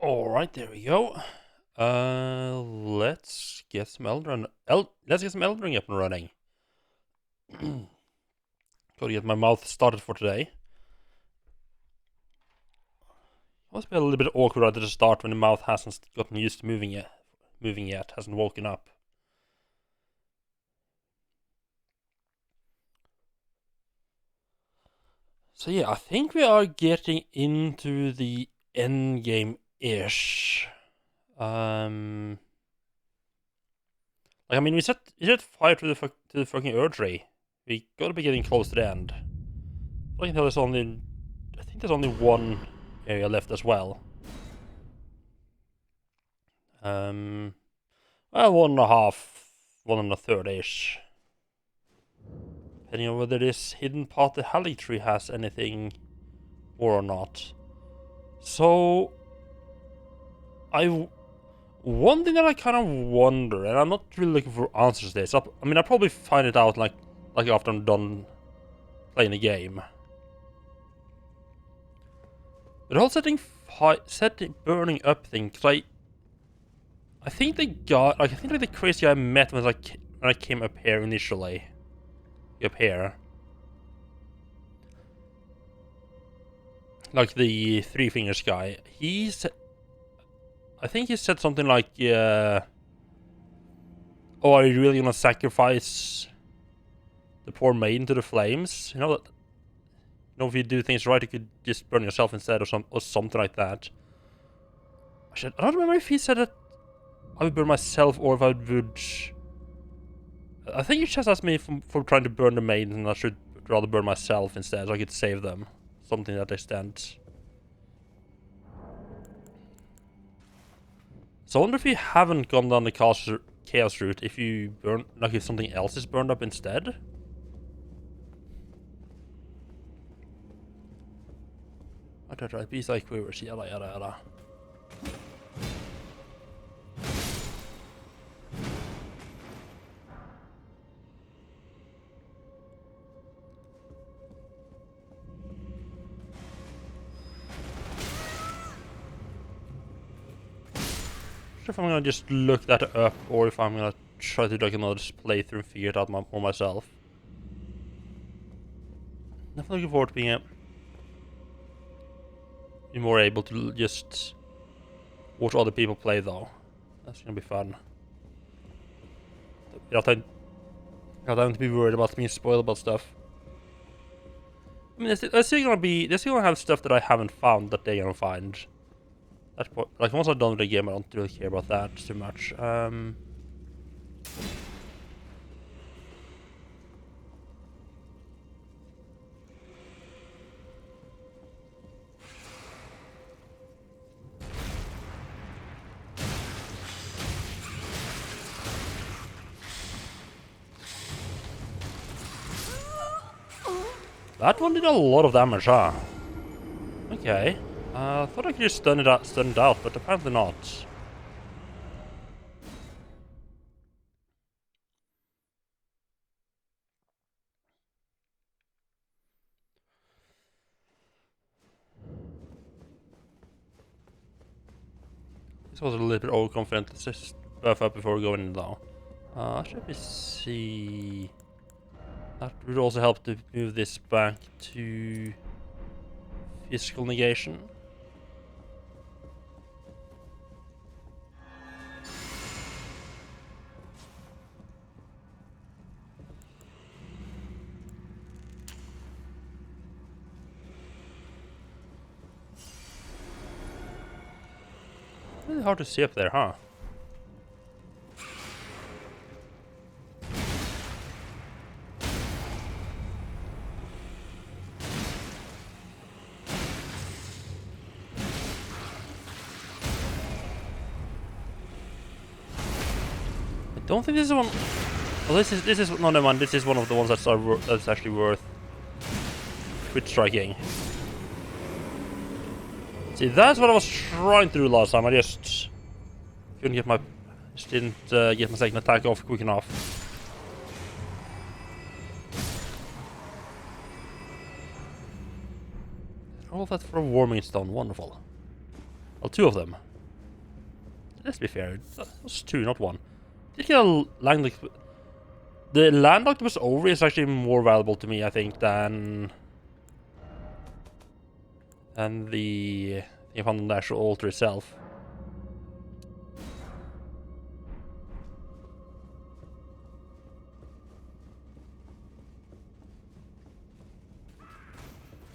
Alright, there we go. Let's get some Elden Ring up and running. Gotta get my mouth started for today. Must be a little bit awkward at the start when the mouth hasn't gotten used to moving yet, hasn't woken up. So yeah, I think we are getting into the end game-ish. Like, I mean, we set fire to the fucking Earth Ray. We gotta be getting close to the end. I think there's only one area left as well. Well, 1.5, 1.33-ish. Depending on whether this hidden path, the Hallie tree, has anything more or not. So, one thing that I kind of wonder, and I'm not really looking for answers to this. I mean, I'll probably find it out like after I'm done playing the game. But the whole setting burning up thing, because I think the guy, I think the crazy guy I met when I came up here initially. Up here. Like the Three Fingers guy. I think he said something like, oh, are you really gonna sacrifice the poor maiden to the flames? You know, if you do things right, you could just burn yourself instead, or something like that. I don't remember if he said that I would burn myself, or if I would... I think he just asked me for trying to burn the maiden, and I should rather burn myself instead, so I could save them. Something to that extent. So I wonder if you haven't gone down the chaos route, if you burn, like if something else is burned up instead. Right, beast like quivers, yada yada yada. If I'm gonna just look that up, or if I'm gonna try to do like another playthrough and figure it out for myself. Definitely looking forward to being more able to just watch other people play, though. That's gonna be fun. Without having to be worried about being spoiled about stuff. I mean, they're still gonna have stuff that I haven't found that they're gonna find. Like, once I'm done with the game, I don't really care about that too much. That one did a lot of damage, huh? Okay. I thought I could just stun it out, but apparently not. This was a little bit overconfident. Let's just buff up before we go in, though. Should we see... That would also help to move this back to physical negation. Really hard to see up there, huh? I don't think this is one. Well, this is no, never mind. This is one of the ones that's actually worth quit striking. See, that's what I was trying to do last time. I just couldn't get didn't get my second attack off quick enough. All that for a warming stone, wonderful. Well, two of them. let's be fair. That was 2, not 1. Did get a land... The land octopus ovary is actually more valuable to me, I think, than the thing I found on the actual altar itself.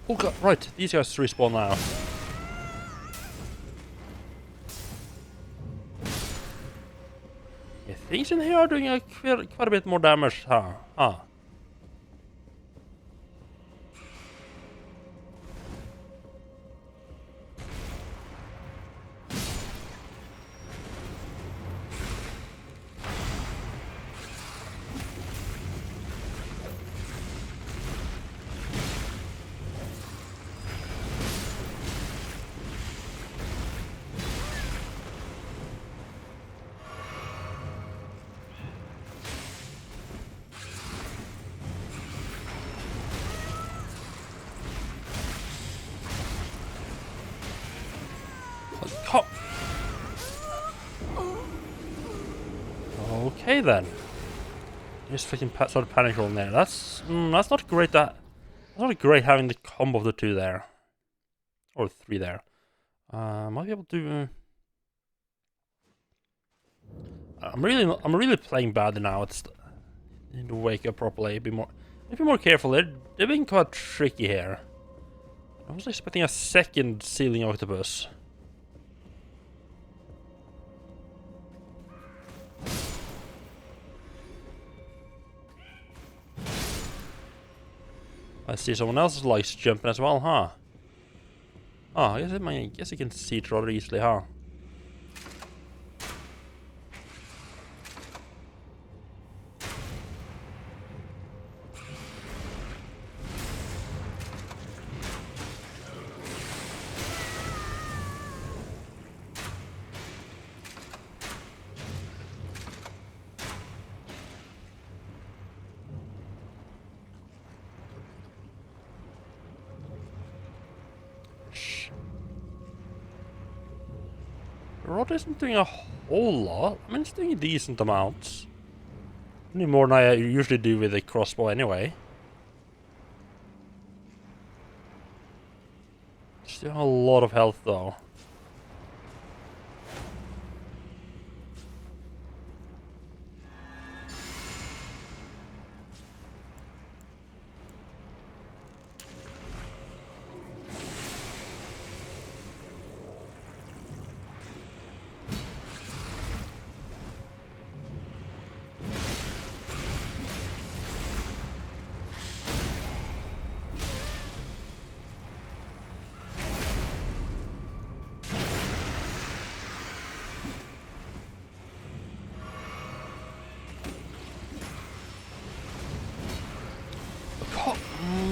Oh god, right, these guys respawn now. Yeah, things in here are doing quite a bit more damage, huh? Okay then. Just freaking started panic rolling there. That's not great. That's not great having the combo of the 2 there, or 3 there. Might be able to. I'm really playing badly now. It's need to wake up properly. Be more careful. They're being quite tricky here. I was expecting a second ceiling octopus. I see someone else likes jumping as well, huh? Oh, I guess you can see it rather easily, huh? The rod isn't doing a whole lot. I mean, it's doing a decent amount. Only more than I usually do with a crossbow anyway. Still a lot of health though.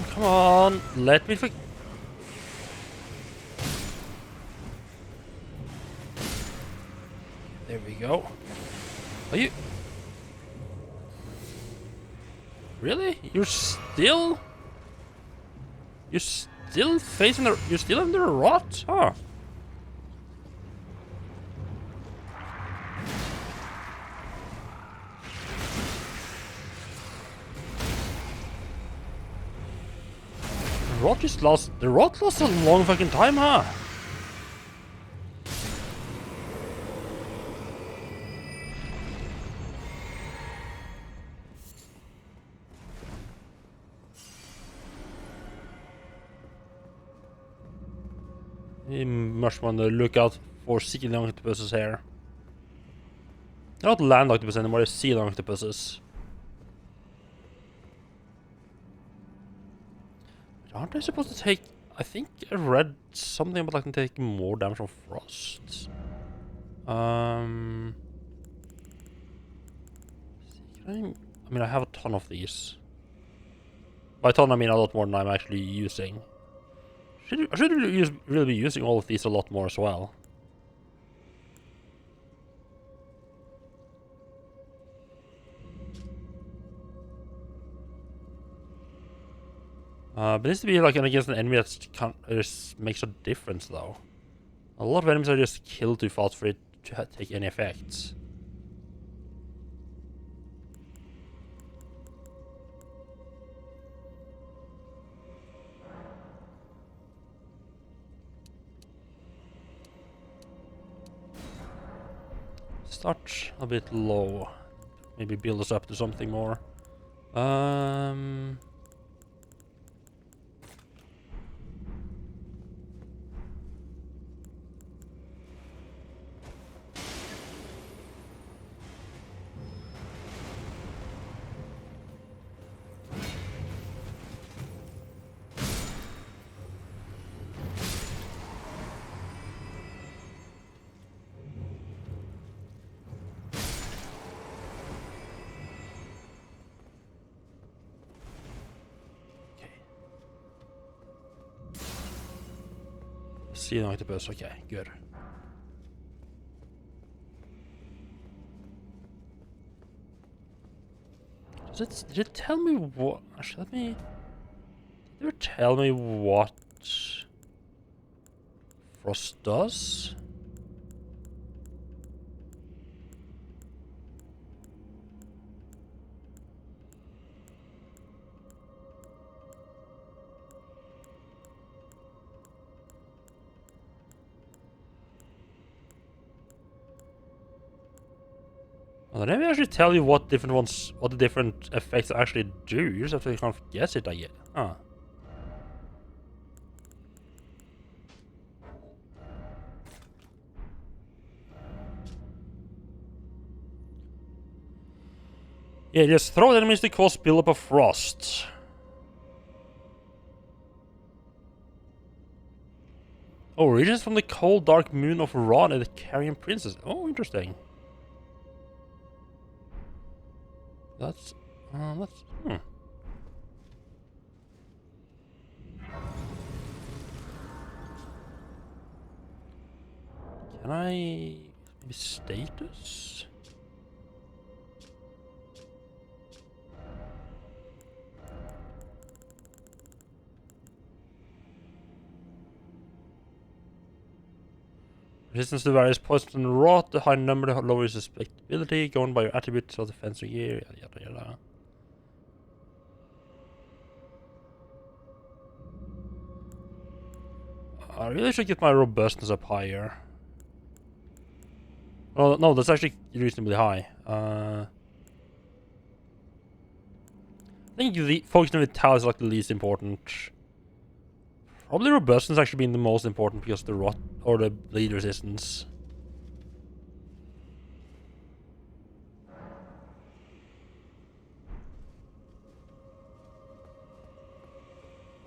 Come on, let me There we go. Are you... Really? You're still facing the... You're still under a rot? Huh. The rot lost a long fucking time, huh? You must want to look out for sea octopuses here. They're not land octopuses anymore, they're sea octopuses. Aren't they supposed to take... I think I read something about like them taking more damage from frost. I mean, I have a ton of these. By ton, I mean a lot more than I'm actually using. I should really be using all of these a lot more as well. But it needs to be like against an enemy that just makes a difference, though. A lot of enemies are just killed too fast for it to take any effects. Start a bit low. Maybe build us up to something more. See an octopus, okay, good. Did it tell me what? Actually, did it tell me what frost does? Well, they never actually tell you what the different effects actually do. You just have to kind of guess it, I guess. Huh. Yeah, just throw at enemies to cause buildup of frost. Oh, regions from the cold dark moon of Ra and the Carrion Princess. Oh, interesting. That's hmm. Can I maybe status? Resistance to various poisons and rot, the high number, the lower suspectability, going by your attributes of defense or gear, yada yada. I really should get my robustness up higher. Oh, no, that's actually reasonably high. I think the focusing on vitality is like the least important. Probably robustness actually being the most important because of the rot or the bleed resistance.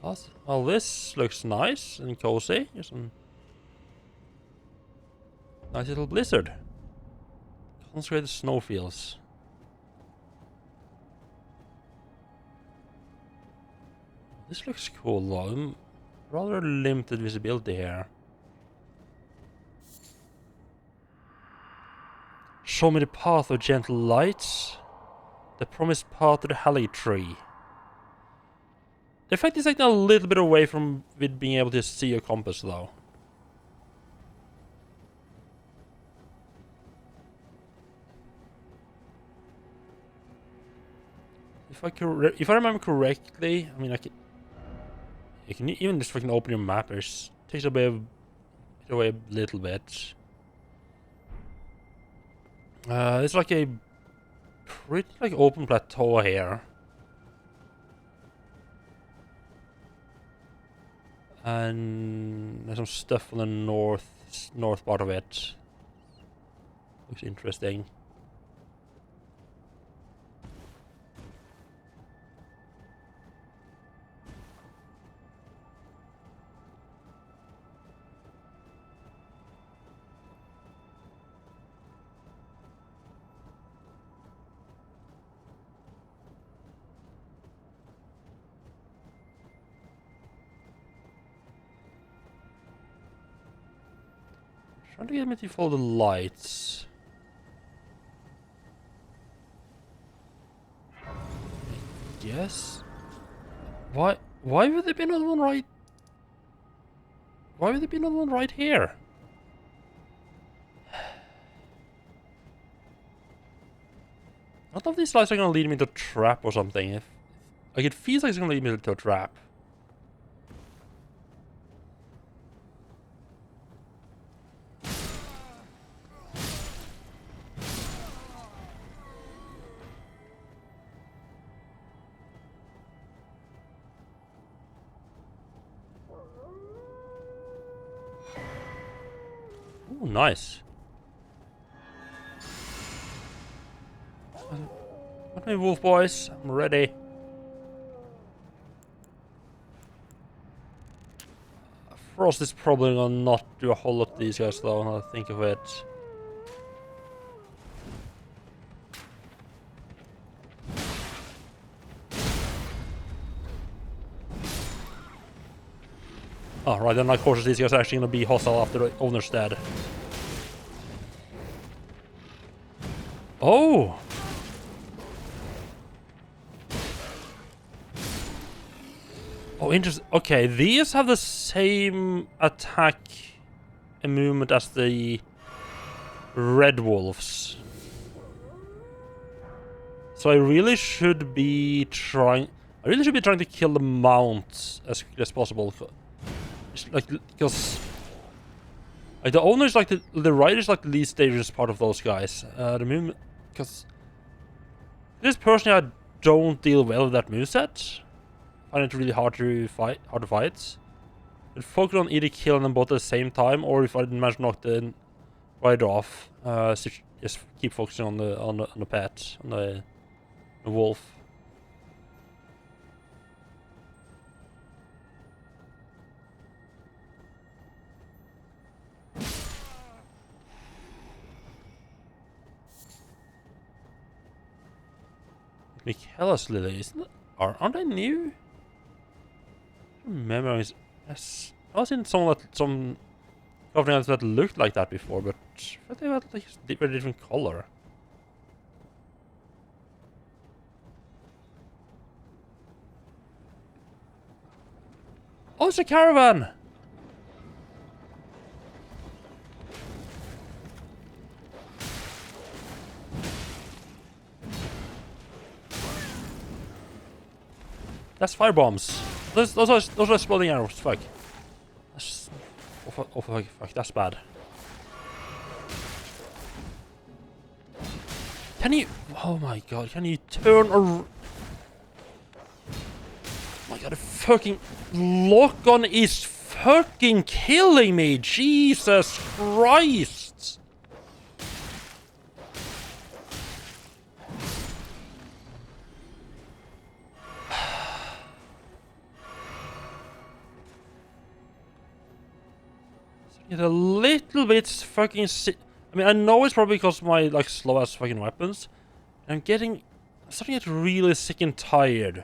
Well, this looks nice and cozy. Here's some nice little blizzard. Concentrated snowfields. This looks cool though. Rather limited visibility here. Show me the path of gentle lights. The promised path to the Halley tree. The effect is like a little bit away from with being able to see your compass though. If I remember correctly, I mean you can even just fucking open your map. It takes away a little bit. It's like a pretty like open plateau here. And there's some stuff on the north part of it. Looks interesting. Trying to get me to follow the lights. Yes. Why would there be another one right? Why would there be another one right here? don't know if these lights are gonna lead me into a trap or something. If like it feels like it's gonna lead me to a trap. Ooh, nice. Let me wolf boys, I'm ready. Frost is probably gonna not do a whole lot of these guys though, now that I think of it. Oh, right, then of course these guys are actually gonna be hostile after the owner's dead. Oh! Oh, interesting. Okay, these have the same attack and movement as the red wolves. So I really should be trying to kill the mount as quickly as possible. Like, because like the owner is like the rider is like the least dangerous part of those guys. The movement, because this personally I don't deal well with that moveset. I find it really hard to fight. But focus on either killing them both at the same time, or if I manage to knock the rider off, just keep focusing on the pet, on the wolf. Michaelis lilies, aren't they new? Memories. Yes, I was in some governments that looked like that before, but I thought they had like a very different color. Oh, it's a caravan! That's fire bombs. Those are exploding arrows. Fuck. That's, oh fuck, that's bad. Can you? Oh my god! Can you turn around? Oh my god! The fucking lock on is fucking killing me. Jesus Christ! It's a little bit fucking sick. I mean, I know it's probably because of my like slow ass fucking weapons. I'm starting to get really sick and tired.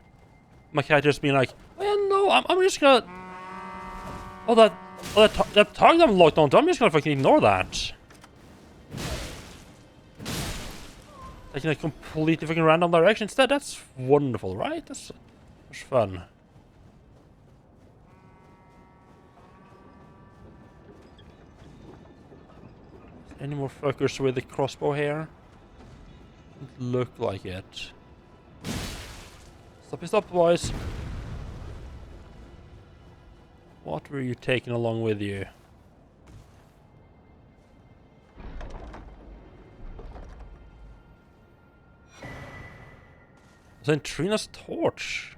My character's being like, well, no, I'm just gonna. Oh, that target I'm locked onto. I'm just gonna fucking ignore that. Taking a completely fucking random direction instead. That's wonderful, right? That's fun. Any more fuckers with the crossbow here? Doesn't look like it. Stop, boys. What were you taking along with you? Zentrina's torch.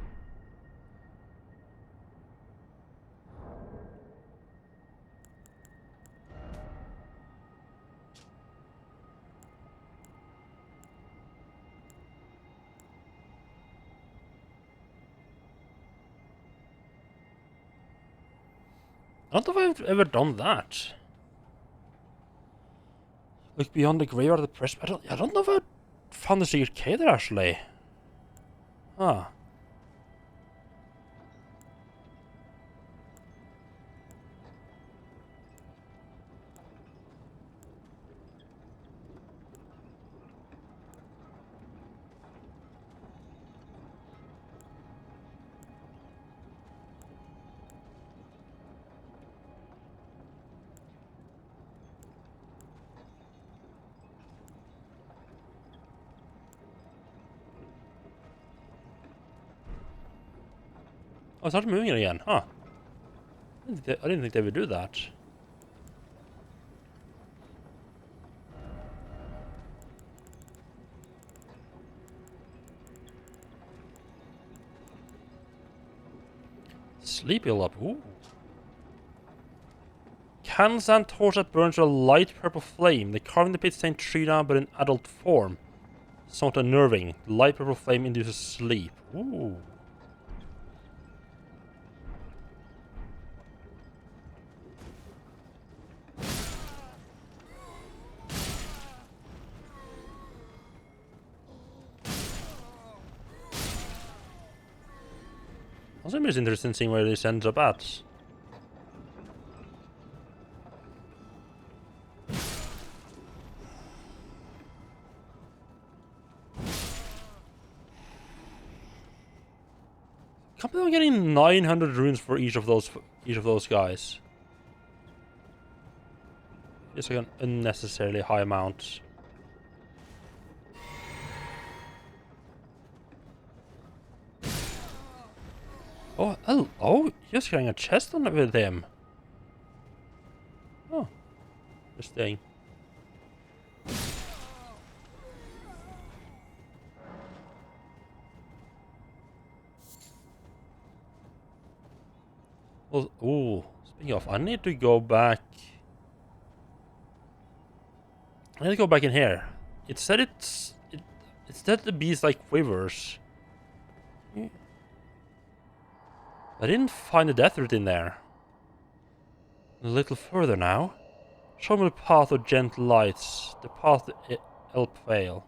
I don't know if I've ever done that. Look beyond the graveyard of the press. I don't know if I found the secret cave there actually. Huh. I started moving it again. Huh. I didn't think they would do that. Sleepy up. Ooh. Candles and torch that burns a light purple flame. The carving depicts Saint Trina but in adult form. Somewhat unnerving. The light purple flame induces sleep. Ooh. Also, it's interesting seeing where this ends up at. Can't believe I'm getting 900 runes for each of those guys. It's like an unnecessarily high amount. Oh, just getting a chest on it with him. Oh, interesting. Well, ooh, speaking of, I need to go back. I need to go back in here. It said it said the beast like quivers. I didn't find the death root in there. A little further now. Show me the path of gentle lights. The path to Elp Vale.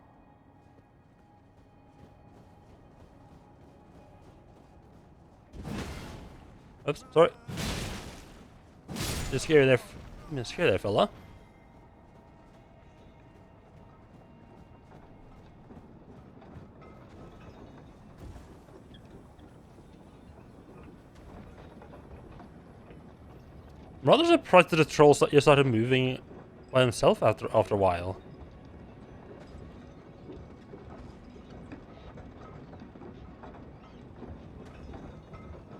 Oops, sorry. You're scared there. You're scared there, fella. I'm rather surprised that the troll just started moving by himself after a while.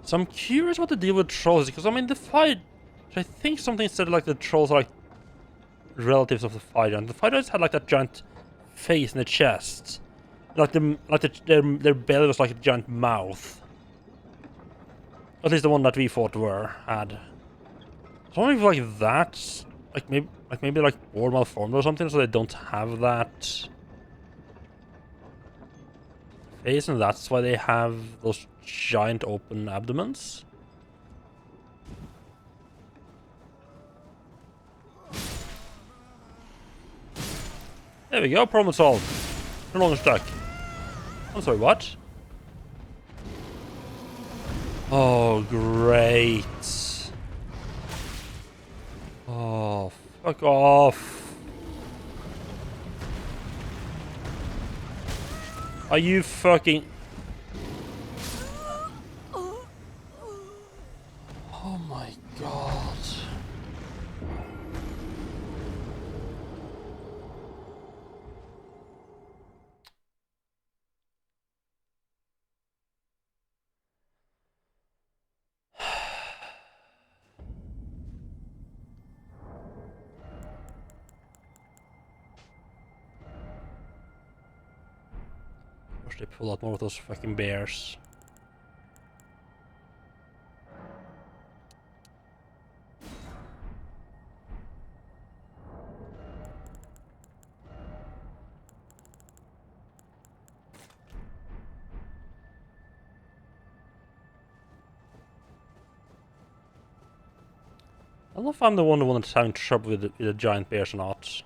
So I'm curious what the deal with trolls is, because I mean the fight. I think something said like the trolls are like relatives of the fire giant. The fire giants had like that giant face in the chest, like their belly was like a giant mouth. At least the one that we fought had. So I wonder if like that, maybe more malformed or something, so they don't have that face, and that's why they have those giant open abdomens. There we go, problem solved. No longer stuck. I'm sorry, what? Oh, great. Oh, fuck off. Are you fucking... Oh my god. Wish they pull out more of those fucking bears. I don't know if I'm the one that's having trouble with the giant bears or not.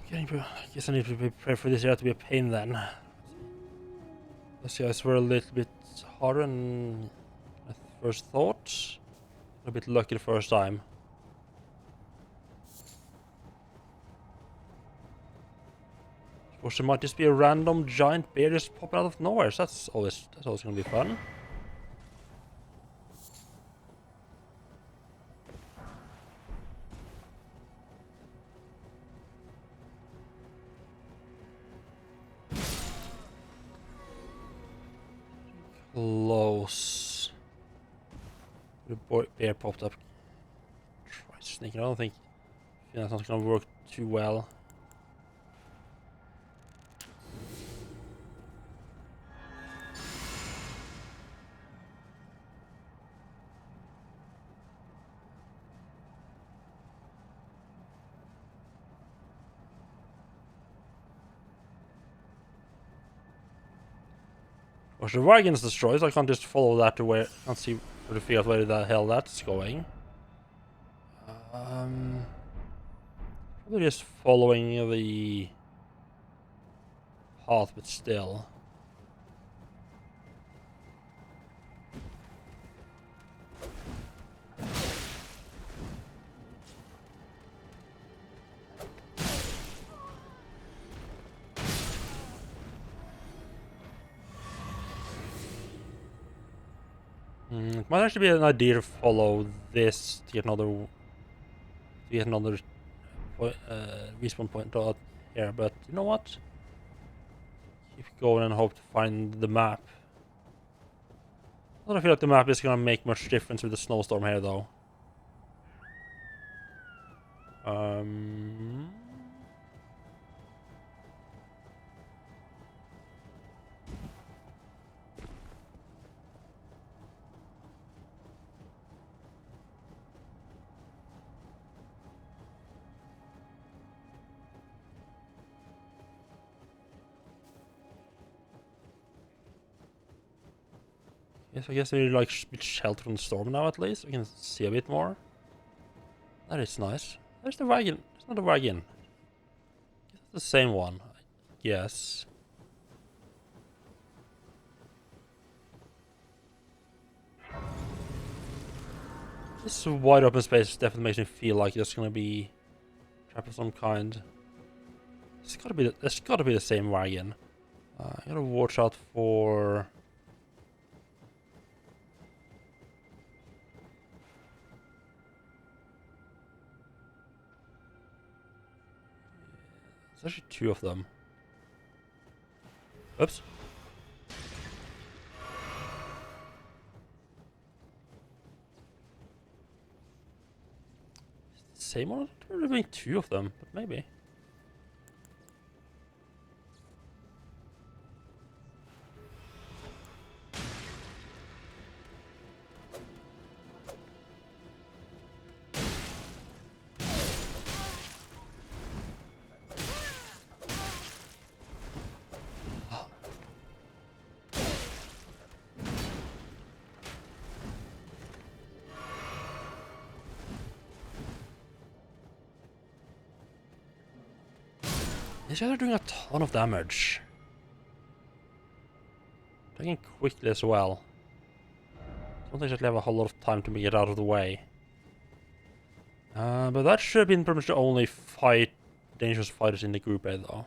I guess I need to be prepared for this area to be a pain then. Those guys were a little bit harder than I first thought. A bit lucky the first time. Or there might just be a random giant bear just popping out of nowhere. So that's always gonna be fun. Close. The bear popped up. Try sneaking. I don't think that's not gonna work too well. Or the wagon's destroyed, so I can't just follow that to where. I can't see or to figure out where the hell that's going. Probably just following the path, but still. It might actually be an idea to follow this to get another respawn point out here, but you know what? Keep going and hope to find the map. I don't feel like the map is gonna make much difference with the snowstorm here, though. Yes, I guess we're like a bit sheltered from the storm now, at least. We can see a bit more. That is nice. There's the wagon. It's not a wagon. It's the same one. Yes. This wide open space definitely makes me feel like there's gonna be a trap of some kind. It's gotta be the same wagon. I gotta watch out for. There's actually two of them. Oops. Same one? There would have been two of them, but maybe. These guys are doing a ton of damage. Taking quickly as well. Don't exactly have a whole lot of time to get out of the way. But that should have been pretty much the only dangerous fighters in the group A, though.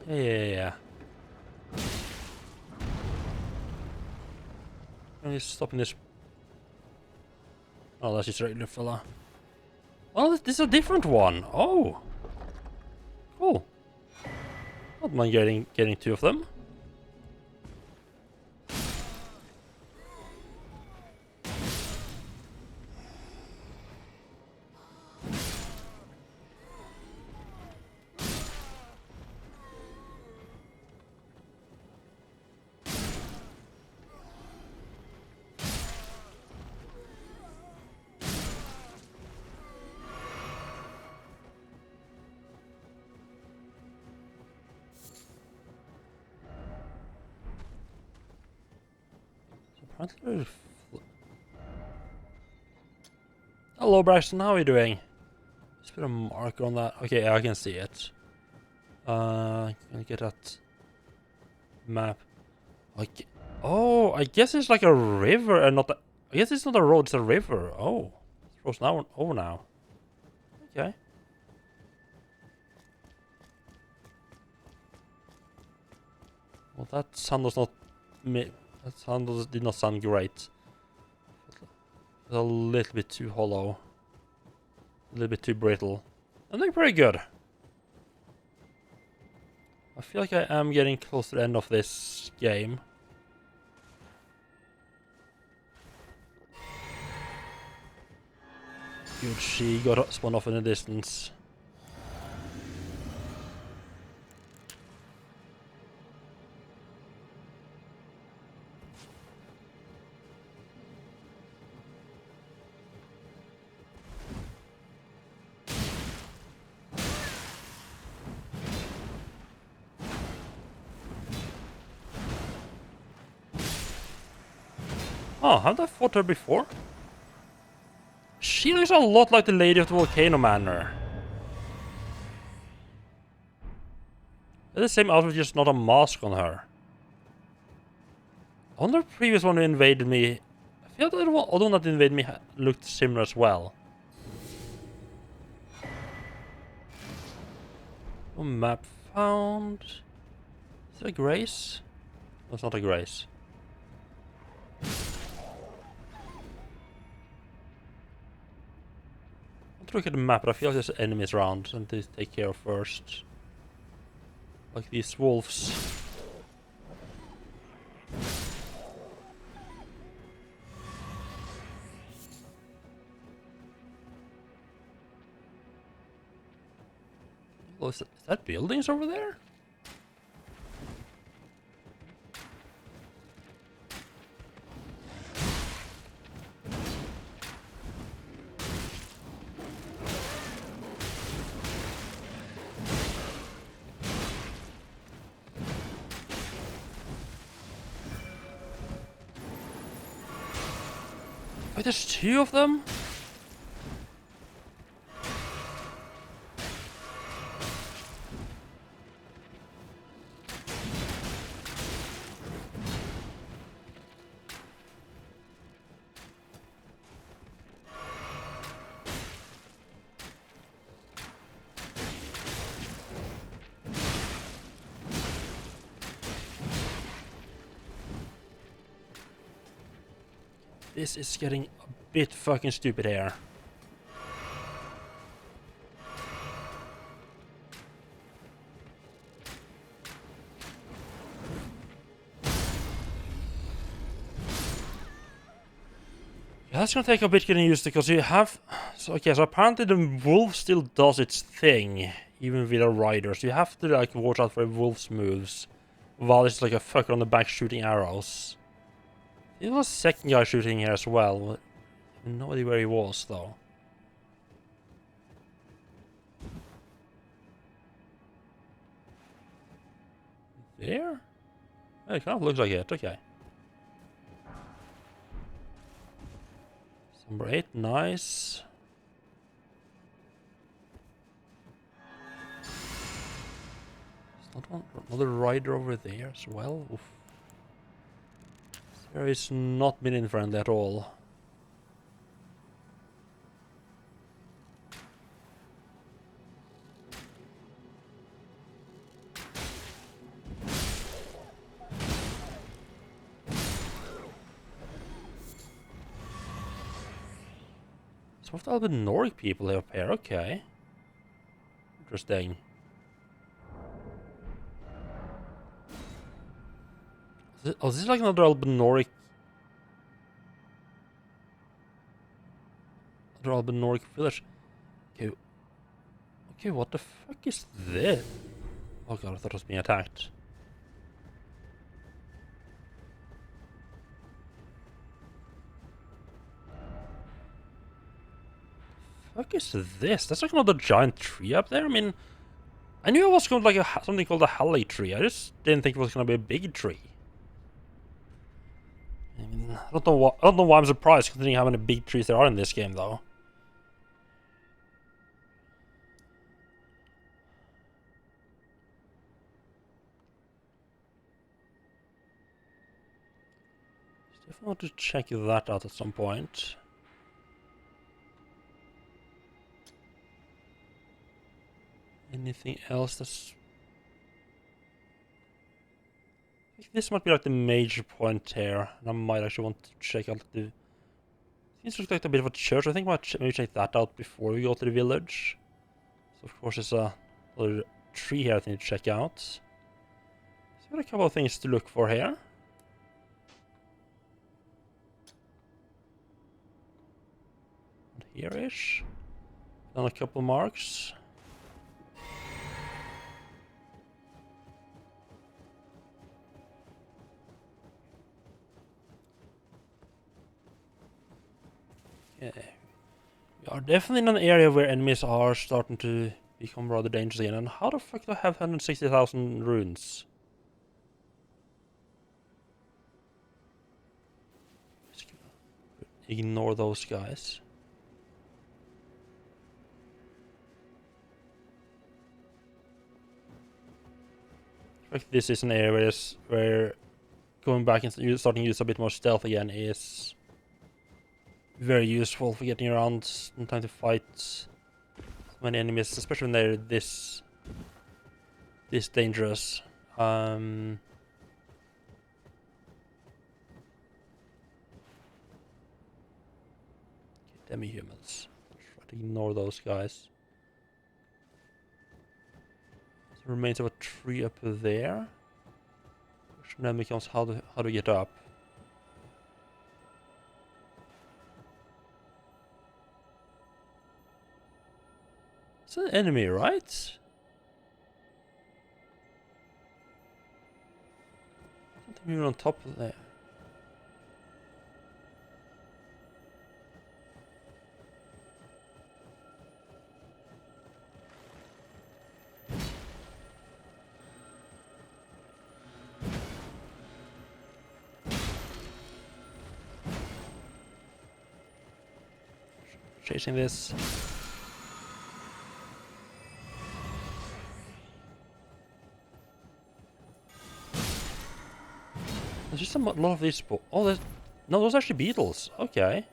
Yeah. He's stopping this. Oh, that's just a regular fella. Oh, this is a different one. Oh, cool. Not mind getting two of them. Apparently... Hello, Braxton, how are you doing? Just put a marker on that. Okay, yeah, I can see it. Can I get that map? Okay. Oh, I guess it's like a river and not a... I guess it's not a road, it's a river. Oh. It's frozen now. Oh, now. Okay. Well, that sound does not... That sound did not sound great. It's a little bit too hollow. A little bit too brittle. I'm doing pretty good. I feel like I am getting close to the end of this game. Good, she got spun off in the distance. Oh, have I fought her before? She looks a lot like the lady of the Volcano Manor. The same outfit, just not a mask on her. I wonder if the previous one who invaded me... I feel that the other one that invaded me looked similar as well. Oh, map found... Is it a grace? No, it's not a grace. I'll look at the map, but I feel like there's enemies around and to take care of first. Like these wolves. Oh, is that buildings over there? Wait, there's two of them? This is getting a bit fucking stupid here. Yeah, that's gonna take a bit getting used to, because you have... So, okay, so apparently the wolf still does its thing, even with a rider. So you have to, like, watch out for a wolf's moves, while it's like a fucker on the back shooting arrows. There was a second guy shooting here as well. I have no idea where he was, though. There? Oh, it kind of looks like it, okay. Number 8, nice. There's not another rider over there as well. Oof. There is not minion friendly at all. Some of the Albinoric people up here, okay. Interesting. Oh, this is like another Albinoric... Another Albinoric village. Okay. Okay, what the fuck is this? Oh god, I thought I was being attacked. What the fuck is this? That's like another giant tree up there? I mean... I knew it was going to like something called a holly tree. I just didn't think it was going to be a big tree. mean, I don't know why I'm surprised considering how many big trees there are in this game, though. Definitely want to check that out at some point. Anything else that's... I think this might be like the major point here, and I might actually want to check out the... This looks like a bit of a church. I think I might maybe check that out before we go to the village. So of course there's a little tree here I need to check out. So got a couple of things to look for here. And here-ish. Done a couple marks. Okay. We are definitely in an area where enemies are starting to become rather dangerous again. And how the fuck do I have 160,000 runes? Just ignore those guys. I think this is an area where going back and starting to use a bit more stealth again is very useful for getting around in time to fight many enemies, especially when they're this dangerous. Demi-humans. Try to ignore those guys. So remains of a tree up there. Which then becomes how to get up. It's an enemy, right? Something moving on top of there. Chasing this. There's just a lot of these. Oh, there's no. Those are actually beetles. Okay.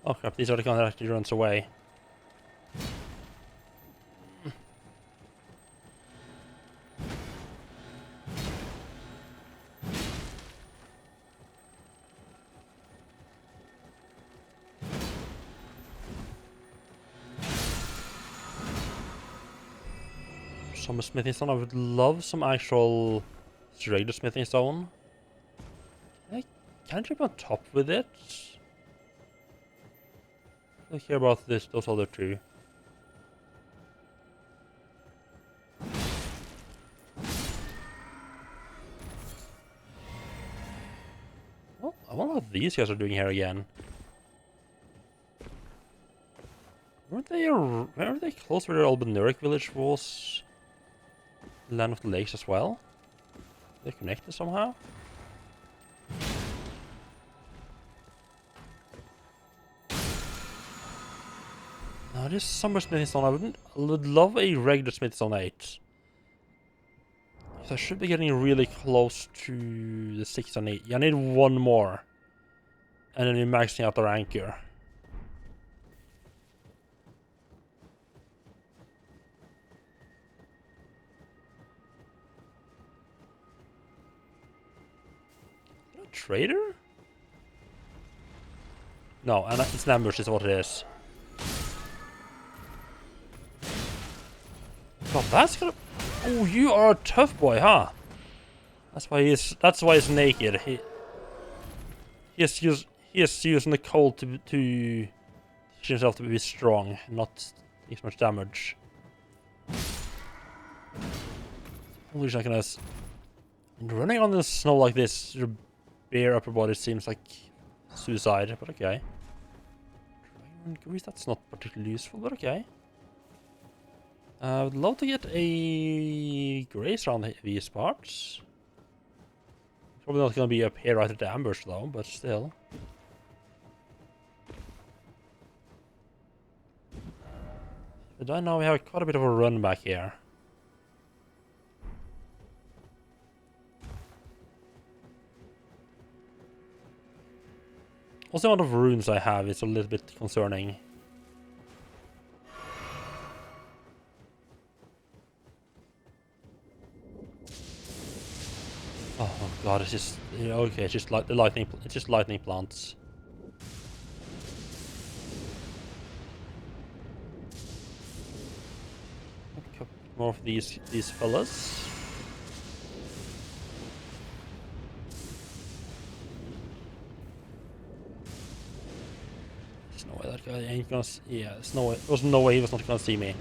Oh crap, these are the kind that actually runs away. Some smithing stone. I would love some actual regular smithing stone. Can I jump on top with it? I don't care about those other two. Oh, I wonder what these guys are doing here again. Weren't they close where the Elden Ring village was? Land of the Lakes as well? They're connected somehow? No, this summer smithing stone. I would love a regular smithing stone 8. So I should be getting really close to the 6 and 8. Yeah, I need one more. And then we're maxing out our anchor. Trader? No, and it's an ambush is what it is. God, that's gonna... Oh, you are a tough boy, huh? That's why he's naked. He is using the cold to himself to be strong, not take much damage. Holy shit, running on the snow like this, your bare upper body seems like suicide, but okay. Dragon grease, that's not particularly useful, but okay. I would love to get a grace around these parts. Probably not going to be up here right at the ambush though, but still. But I know we have quite a bit of a run back here. Also, the amount of runes I have is a little bit concerning. Oh god, it's just okay. It's just like the lightning. It's just lightning plants. A couple more of these fellas. There's no way that guy ain't gonna. Yeah, there's no way. There's no way he was not gonna see me.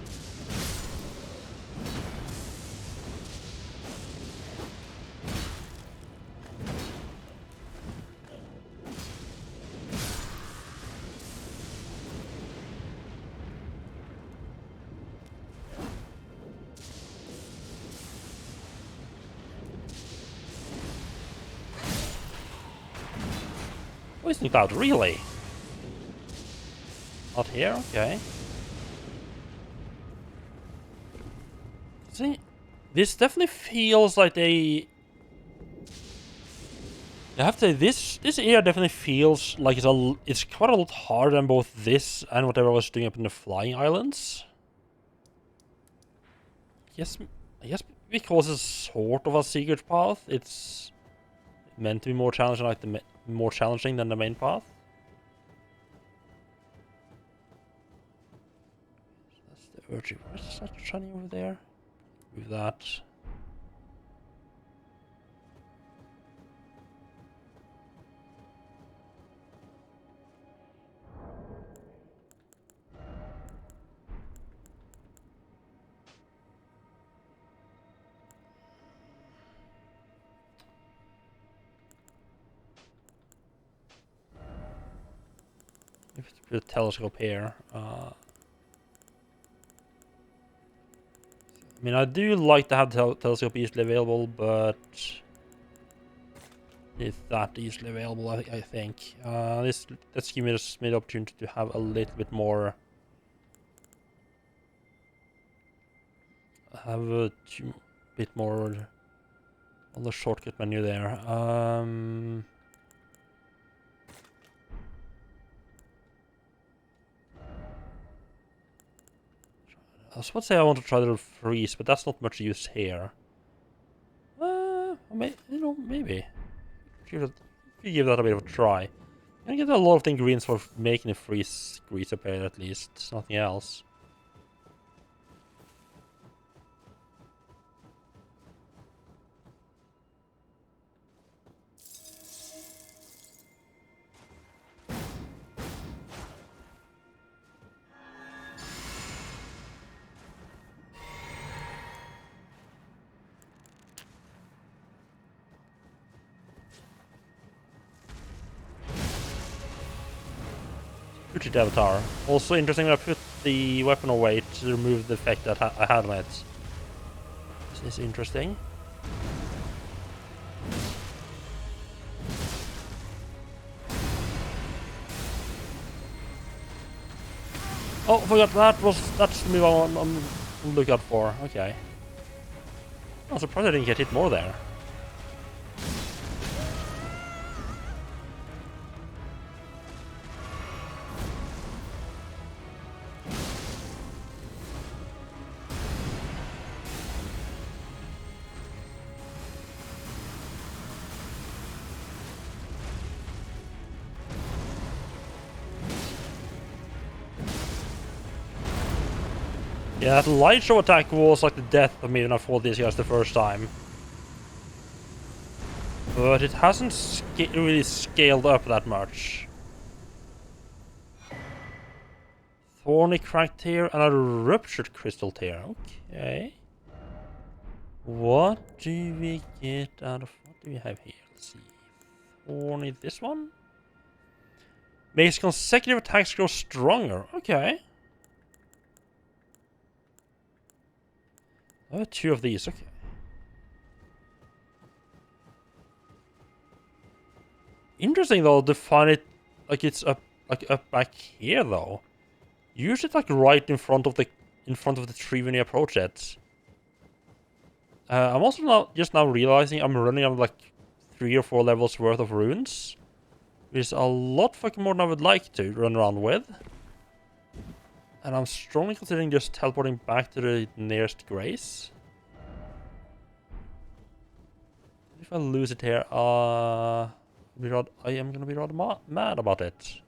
Poison cloud, really? Not here? Okay. See, this definitely feels like I have to say, this area definitely feels like it's quite a lot harder than both this and whatever I was doing up in the Flying Islands. Yes, I guess because it's sort of a secret path, it's meant to be more challenging, like more challenging than the main path. That's the urge. What's that shiny over there? With that. If it's put a telescope here. I mean, I do like to have the telescope easily available, but it's that easily available, I think. Let's give me the opportunity to have a little bit more. Have a bit more on the shortcut menu there. I was about to say I want to try the freeze, but that's not much use here. Maybe. If you give that a bit of a try. I get a lot of the ingredients for making a freeze grease up here at least. Nothing else. Future avatar. Also interesting when I put the weapon away to remove the effect that I had on it. This is interesting. Oh, I forgot that's the move I'm on the lookout for. Okay. I'm surprised I didn't get hit more there. Yeah, that light show attack was like the death of me when I fought these guys the first time. But it hasn't really scaled up that much. Thorny cracked tear and a ruptured crystal tear. Okay. What do we get out of... What do we have here? Let's see. Thorny, this one? Makes consecutive attacks grow stronger. Okay. I have 2 of these. Okay. Interesting though to find it like it's up back here though. Usually it's like right in front of the tree when you approach it. I'm also just now realizing I'm running on like 3 or 4 levels worth of runes. Which is a lot fucking more than I would like to run around with. And I'm strongly considering just teleporting back to the nearest grace. If I lose it here, I am gonna be rather mad about it.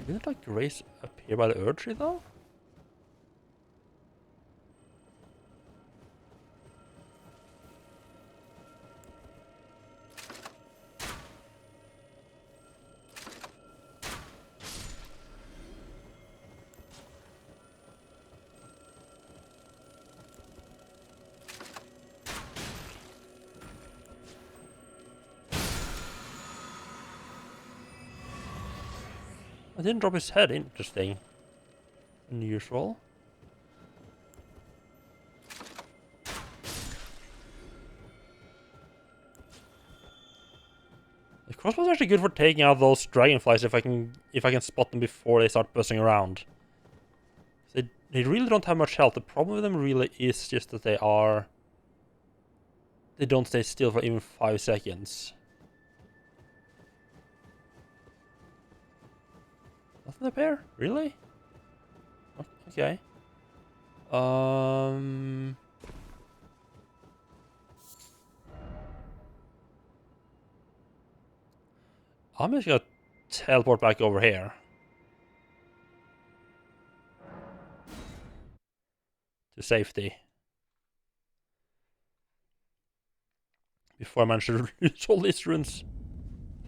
Didn't like grace up here by the Earth tree though? I didn't drop his head. Interesting. Unusual. The crossbow's actually good for taking out those dragonflies if I can spot them before they start buzzing around. They really don't have much health. The problem with them really is just that they don't stay still for even 5 seconds. Nothing up here? Really? Okay. I'm just gonna teleport back over here. To safety. Before I manage to lose all these runes.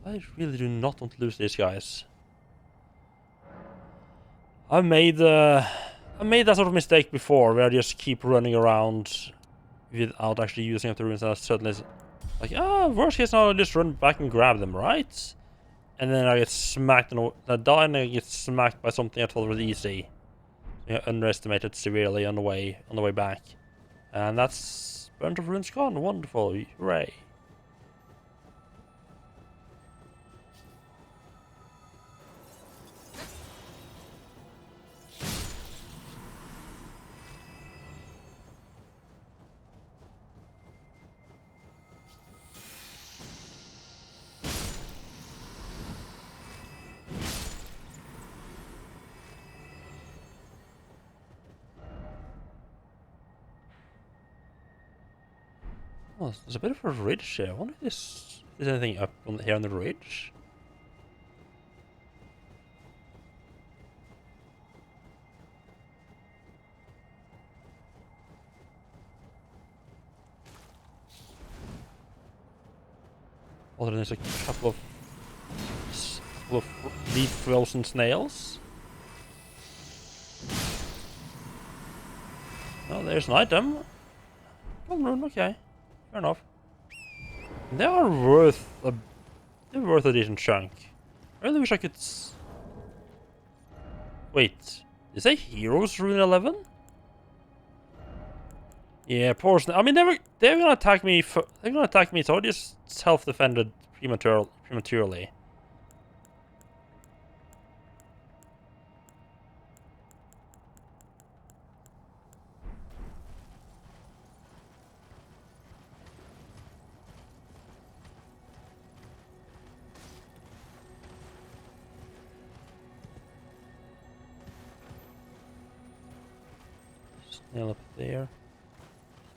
I really do not want to lose these guys. I made that sort of mistake before, where I just keep running around without actually using up the runes, and I suddenly like, worst case now I'll just run back and grab them, right? And then I get smacked, and I die, and I get smacked by something I thought was easy. You know, underestimated severely on the way back, and that's burnt of runes gone. Wonderful, hooray! Oh, there's a bit of a ridge here. I wonder if there's anything up here on the ridge. Oh, there's a couple of deep frozen snails. Oh, there's an item. Golden rune, okay. Fair enough. They are worth a decent chunk. I really wish I could... Wait, is that Heroes Rune 11? Yeah, poor I mean, they're gonna attack me. They're gonna attack me, so I just self-defended prematurely. Snail up there.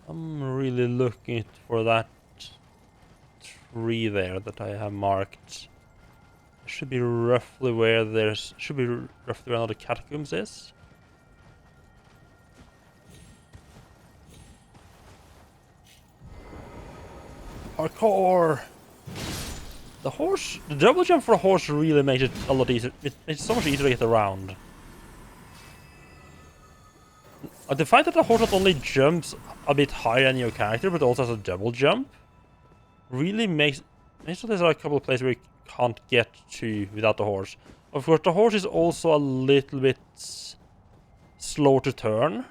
I'm really looking for that tree there that I have marked. It should be roughly where where all the catacombs is. Parkour! The double jump for a horse really makes it a lot easier. It makes it so much easier to get around. The fact that the horse not only jumps a bit higher than your character, but also has a double jump, really makes it so there's a couple of places where you can't get to without the horse. Of course, the horse is also a little bit slow to turn,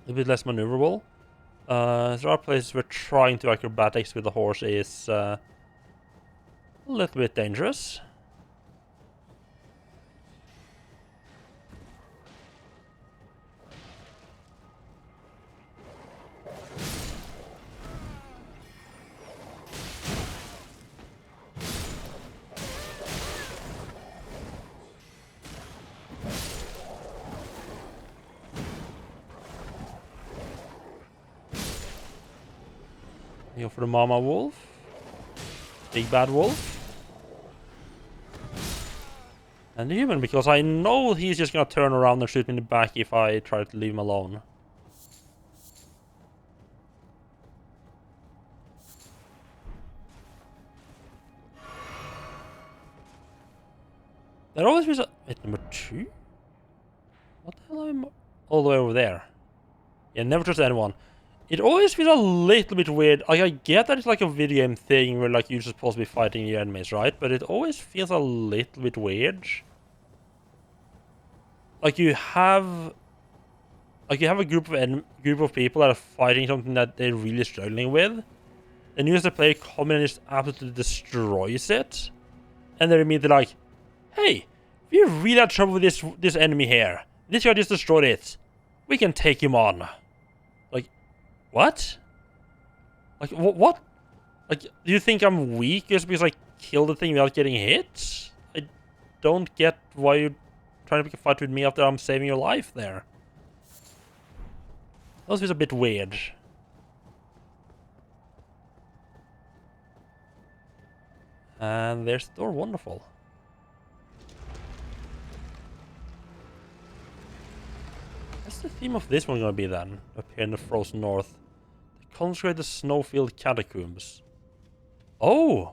a bit less maneuverable. There are places where trying to acrobatics with the horse is a little bit dangerous. You go for the mama wolf. Big bad wolf. And the human, because I know he's just gonna turn around and shoot me in the back if I try to leave him alone. There always was a... Wait, number 2? What the hell am I... All the way over there. Yeah, never trust anyone. It always feels a little bit weird. Like, I get that it's like a video game thing where like you're supposed to be fighting your enemies, right? But it always feels a little bit weird. Like you have a group of people that are fighting something that they're really struggling with. And you as the player come in and just absolutely destroys it. And they're immediately like, hey, we really had trouble with this enemy here. This guy just destroyed it. We can take him on. Like, what? Like, what? Like, do you think I'm weak just because I killed the thing without getting hit? I don't get why you're trying to pick a fight with me after I'm saving your life there. That was a bit weird. And there's the door, wonderful. What's the theme of this one gonna be then? Up here in the frozen north. The consecrated snowfield catacombs. Oh!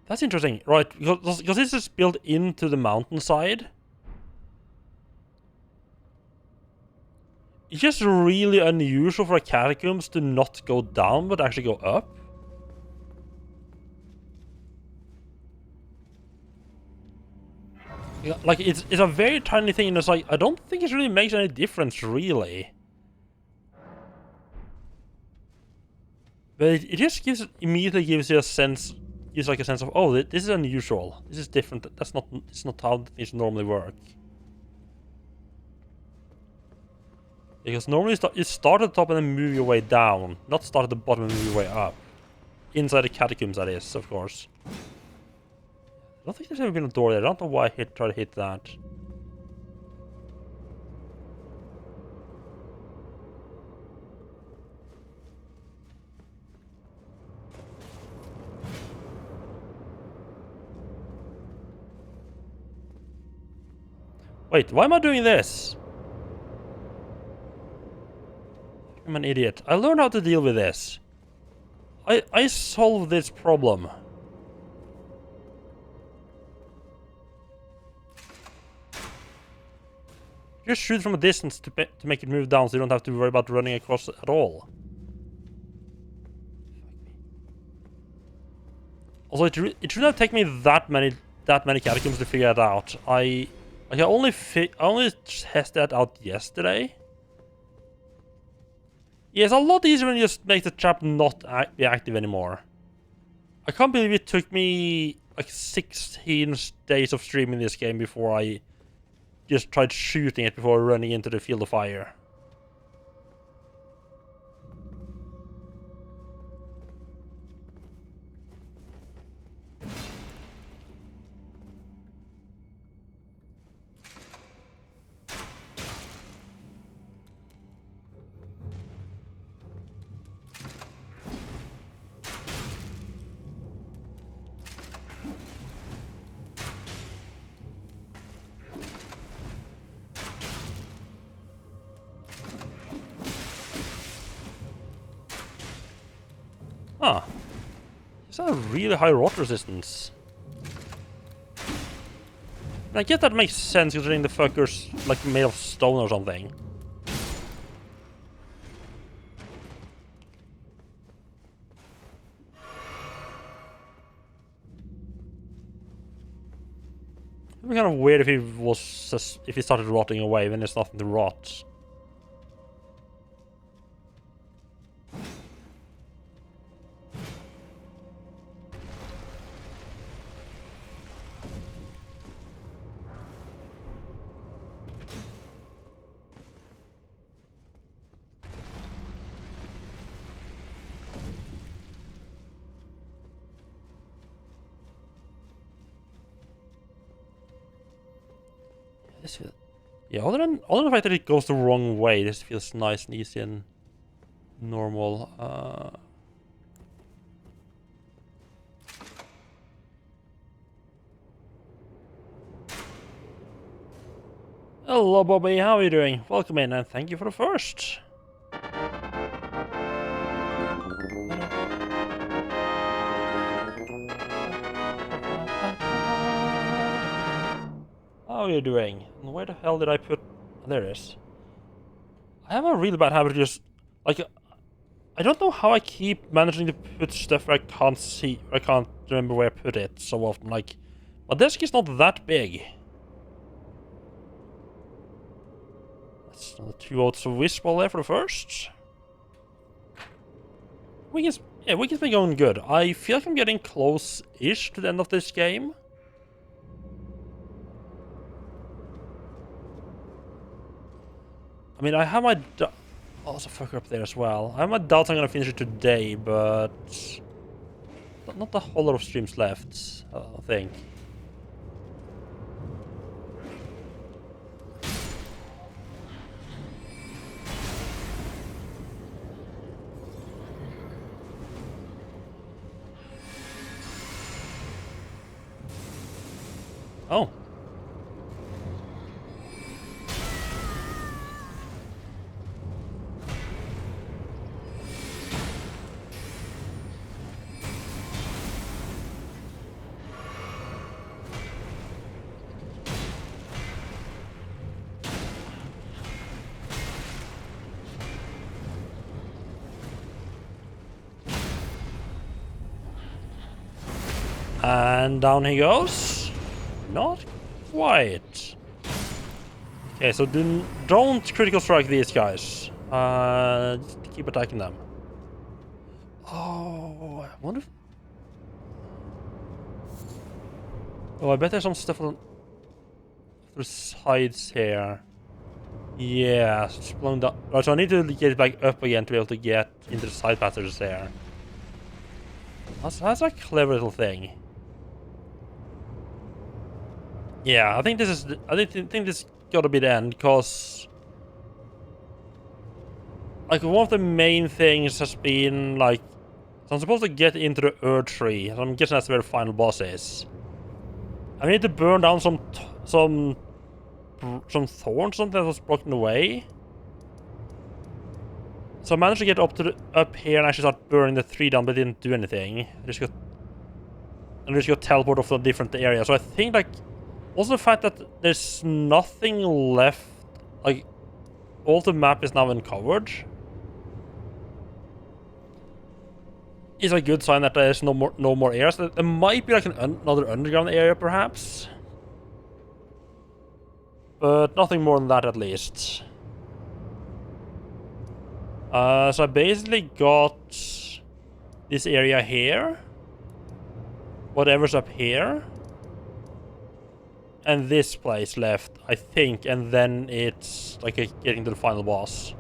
That's interesting, right? Because this is built into the mountainside. It's just really unusual for a catacombs to not go down, but actually go up. Yeah, like, it's a very tiny thing, and it's like, I don't think it really makes any difference, really. But it just immediately gives you a sense, like a sense of, oh, this is unusual. This is different. It's not how things normally work. Because normally you start at the top and then move your way down, not start at the bottom and move your way up. Inside the catacombs, that is, of course. I don't think there's ever been a door there. I don't know why I tried to hit that. Wait, why am I doing this? I'm an idiot. I learned how to deal with this. I solved this problem. Just shoot from a distance to make it move down so you don't have to worry about running across at all. Also, it shouldn't have taken me that many catacombs to figure it out. I only tested that out yesterday. Yeah, it's a lot easier when you just make the trap not be active anymore. I can't believe it took me like 16 days of streaming this game before I just tried shooting it before running into the field of fire. Ah. It's a really high rot resistance. I guess that makes sense considering the fucker's like made of stone or something. It'd be kind of weird if he was just, if he started rotting away when there's nothing to rot. Yeah, other than the fact that it goes the wrong way, this feels nice and easy and normal. Hello, Bobby. How are you doing? Welcome in, and thank you for the first. How are you doing? And where the hell did I put... Oh, there it is. I have a really bad habit of just... Like, I don't know how I keep managing to put stuff where I can't see... I can't remember where I put it so often. Like, my desk is not that big. That's another 2 votes of Whisball there for the first. Weekend's been going good. I feel like I'm getting close-ish to the end of this game. I mean, I have my... Oh, there's a fucker up there as well. I have my doubts I'm gonna finish it today, but... Not a whole lot of streams left, I think. Oh. And down he goes. Not quite. Okay, so don't critical strike these guys. Just keep attacking them. Oh, I wonder if... Oh, I bet there's some stuff on the sides here. Yeah, so it's blown down. Oh, so I need to get it back up again to be able to get into the side passages there. That's a clever little thing. Yeah, I think this is... I think this gotta be the end, because... Like, one of the main things has been, like... So I'm supposed to get into the Earth Tree. So I'm guessing that's where the final boss is. I need to burn down some thorns, something that was broken away. So I managed to get up here and actually start burning the tree down, but it didn't do anything. I just got teleported off to a different area. So I think, like, also the fact that there's nothing left, like, all the map is now uncovered, is a good sign that there's no more areas. There might be like another underground area, perhaps, but nothing more than that, at least. So I basically got this area here, whatever's up here, and this place left, I think, and then it's like getting to the final boss.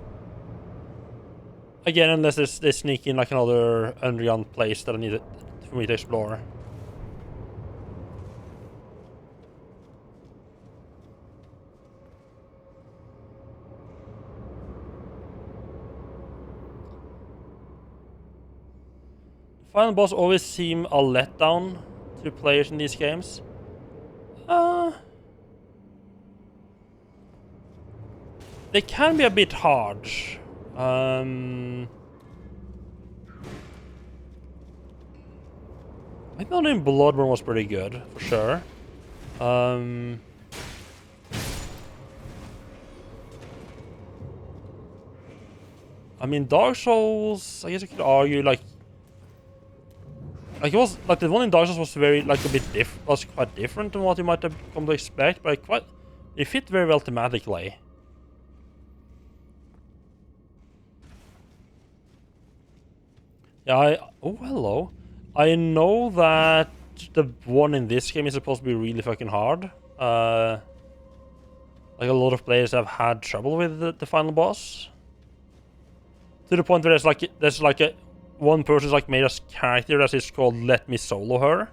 Again, unless they sneak in like another underground place that I need for me to explore. Final boss always seem a letdown to players in these games. They can be a bit hard. My build in Bloodborne was pretty good, for sure. I mean, Dark Souls, I guess you could argue, like it was, like, the one in Dark Souls was very, like, was quite different than what you might have come to expect, but it fit very well thematically. Yeah, oh, hello. I know that the one in this game is supposed to be really fucking hard. Like, a lot of players have had trouble with the final boss. To the point where there's like one person's like made a character that is called Let Me Solo Her.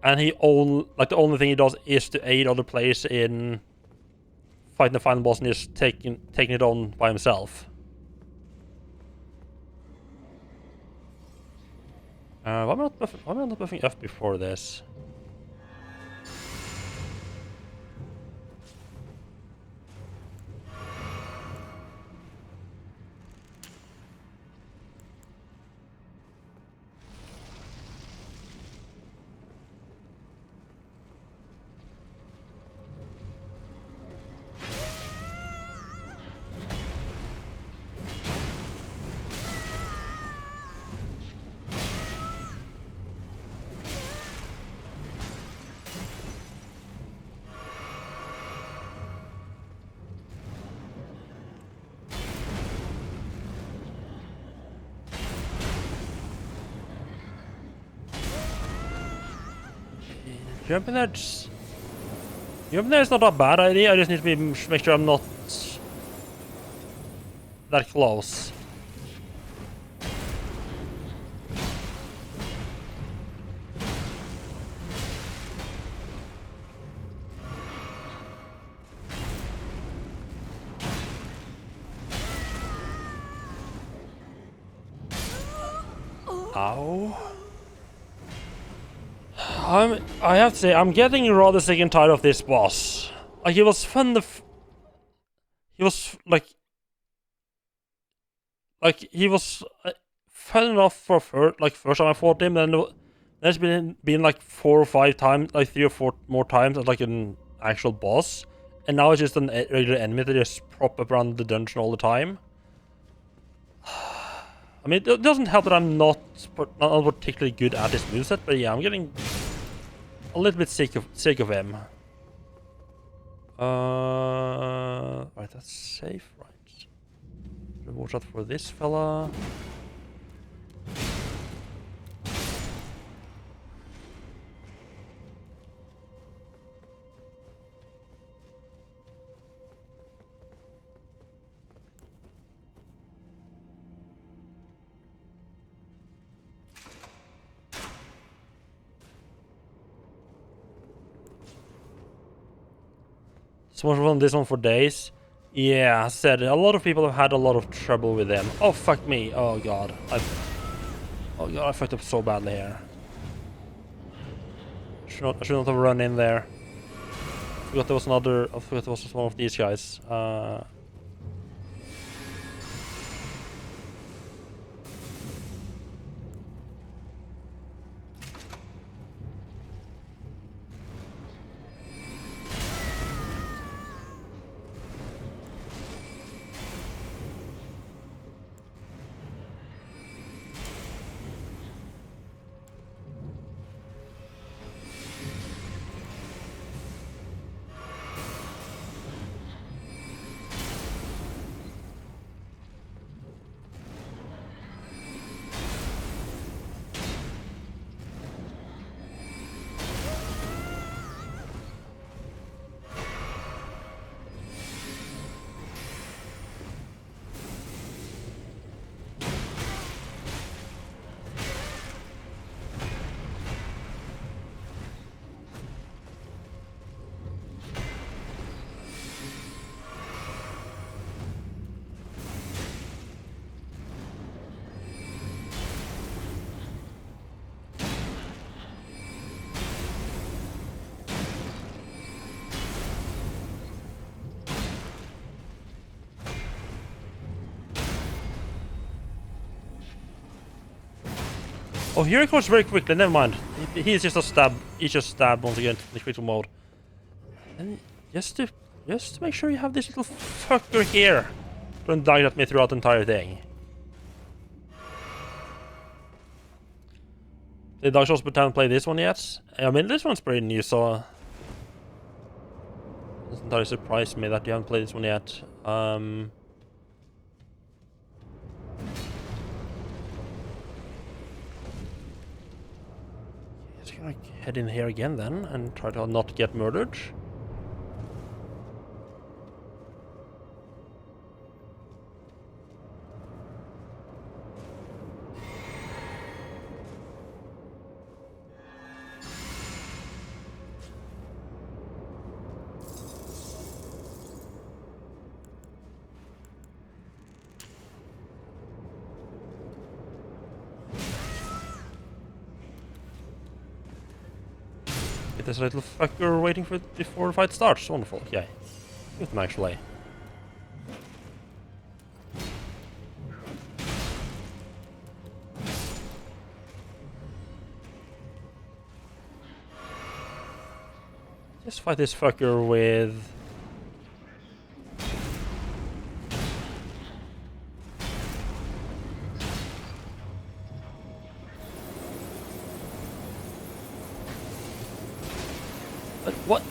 And the only thing he does is to aid other players in fighting the final boss and just taking it on by himself. Why am I not buffing F before this? Jumping there's not a bad idea. I just need to make sure I'm not that close. Ow. I have to say, I'm getting rather sick and tired of this boss. Like, it was fun he was he was fun enough for first time I fought him, then there's been like 4 or 5 times, like 3 or 4 more times as like an actual boss, and now it's just a regular enemy that just prop up around the dungeon all the time. I mean, it doesn't help that I'm not particularly good at this moveset, but yeah, I'm getting a little bit sick of him. Right, that's safe, right? Watch out for this fella. So much on this one for days. Yeah, I said a lot of people have had a lot of trouble with them. Oh, fuck me. Oh god. I fucked up so badly here. I should not have run in there. I forgot there was one of these guys. Oh, here it goes very quickly. Never mind. He's just a stab. He's just stabbed once again in the critical mode. And just to make sure you have this little fucker here. Don't die at me throughout the entire thing. Did Dark Souls pretend to play this one yet? I mean, this one's pretty new, so it doesn't entirely surprise me that you haven't played this one yet. Just gonna head in here again then and try to not get murdered. There's a little fucker waiting for it before the fight starts. Wonderful. Okay. With them actually. Just fight this fucker with... What?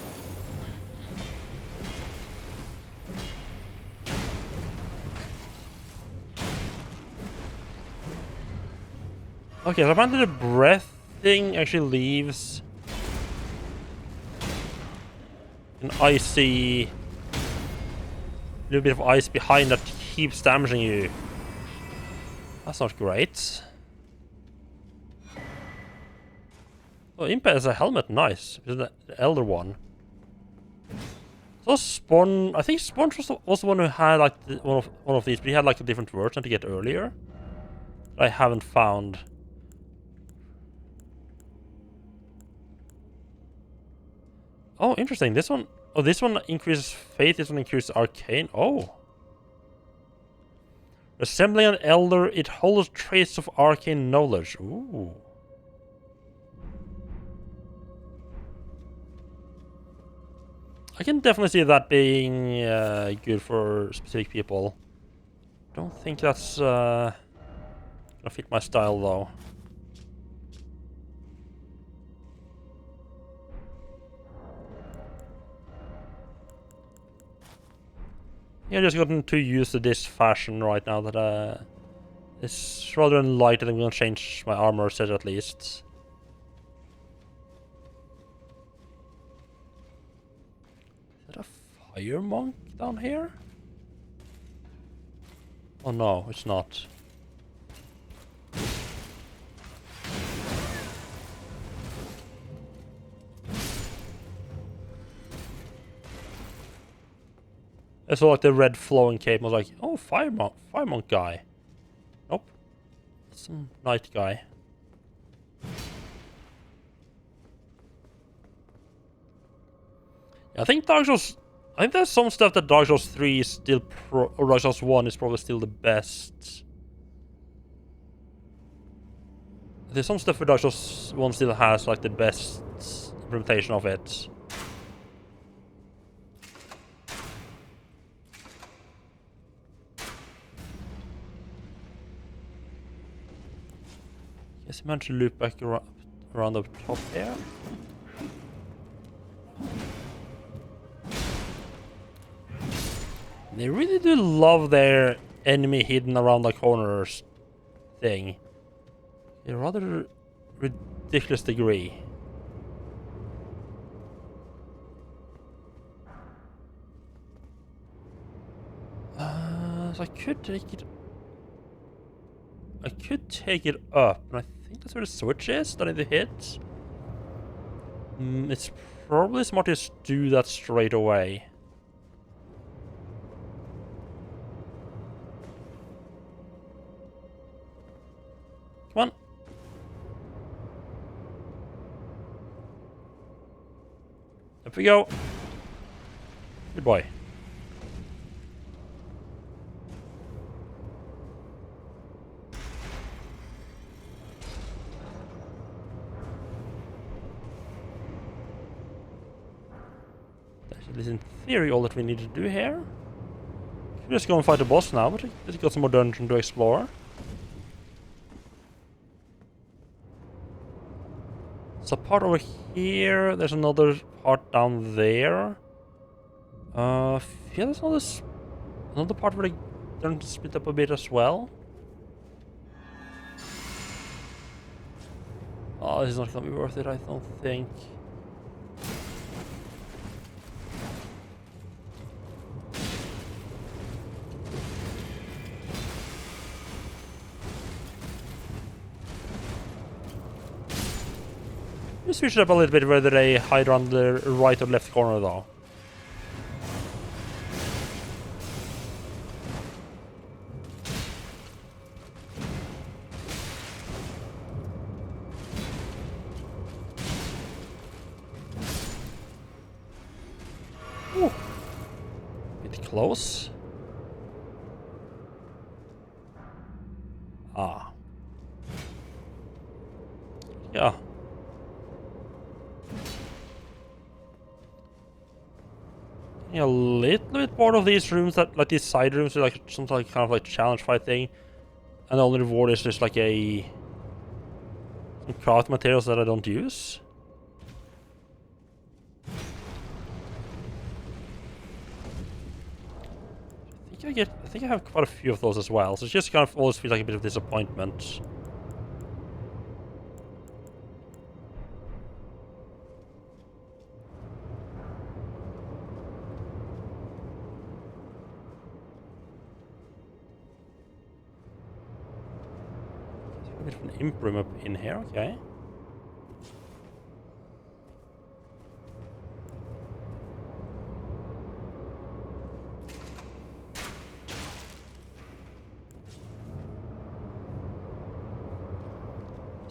Okay, so apparently the breath thing actually leaves an icy... little bit of ice behind that keeps damaging you. That's not great. Oh, Impa has a helmet, nice. Is the elder one? So Spawn, I think Spawn was the one who had like one of these, but he had like a different version to get earlier. I haven't found. Oh, interesting. This one. Oh, this one increases faith. This one increases arcane. Oh. Resembling an elder, it holds traits of arcane knowledge. Ooh. I can definitely see that being good for specific people. Don't think that's gonna fit my style though. Yeah, just gotten too used to this fashion right now that it's rather unlikely that I'm gonna change my armor set at least. Is that a fire monk down here? Oh no, it's not. I saw like the red flowing cape. I was like, oh, fire monk guy. Nope, that's some knight guy. I think Dark Souls. I think there's some stuff that Dark Souls 3 is still or Dark Souls 1 is probably still the best. There's some stuff where Dark Souls 1 still has like the best implementation of it. Guess I managed to loop back around the top here. They really do love their enemy hidden around the corners thing. A rather ridiculous degree. So I could take it. I could take it up, and I think that's where the switch is that I need to hit. It's probably smart to just do that straight away. Come on. Up we go. Good boy. is in theory all that we need to do here. Could just go and fight the boss now, but it's got some more dungeon to explore. There's a part over here. There's another part down there. Yeah, there's another part where they don't split up a bit as well. Oh, this is not gonna be worth it, I don't think. Just switch it up a little bit whether they hide on the right or left corner though. Ooh. Bit close. Ah. Yeah. Yeah, a little bit bored of these rooms, that like these side rooms, are like some kind of like challenge fight thing, and the only reward is just like some craft materials that I don't use. I think I have quite a few of those as well, so it just kind of always feels like a bit of disappointment. A bit of an imp room up in here, okay.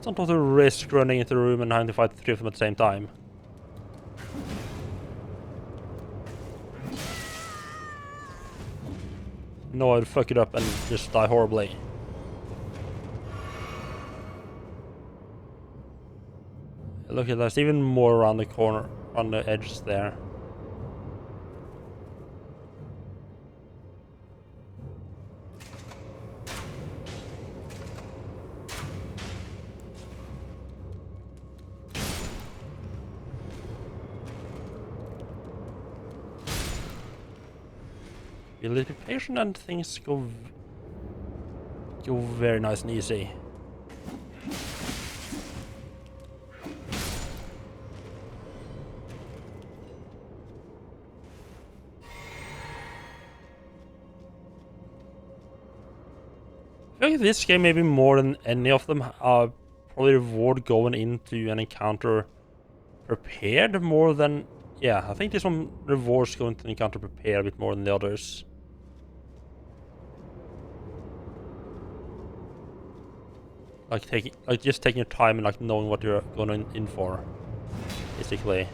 Don't want to risk running into the room and having to fight the three of them at the same time. No, I'd fuck it up and just die horribly. Look at that, there's even more around the corner, on the edges there. Be a little bit patient and things go very nice and easy. I feel like this game, maybe more than any of them, are probably reward going into an encounter prepared more than... Yeah, I think this one rewards going to an encounter prepared a bit more than the others. Like just taking your time and like knowing what you're going in for, basically.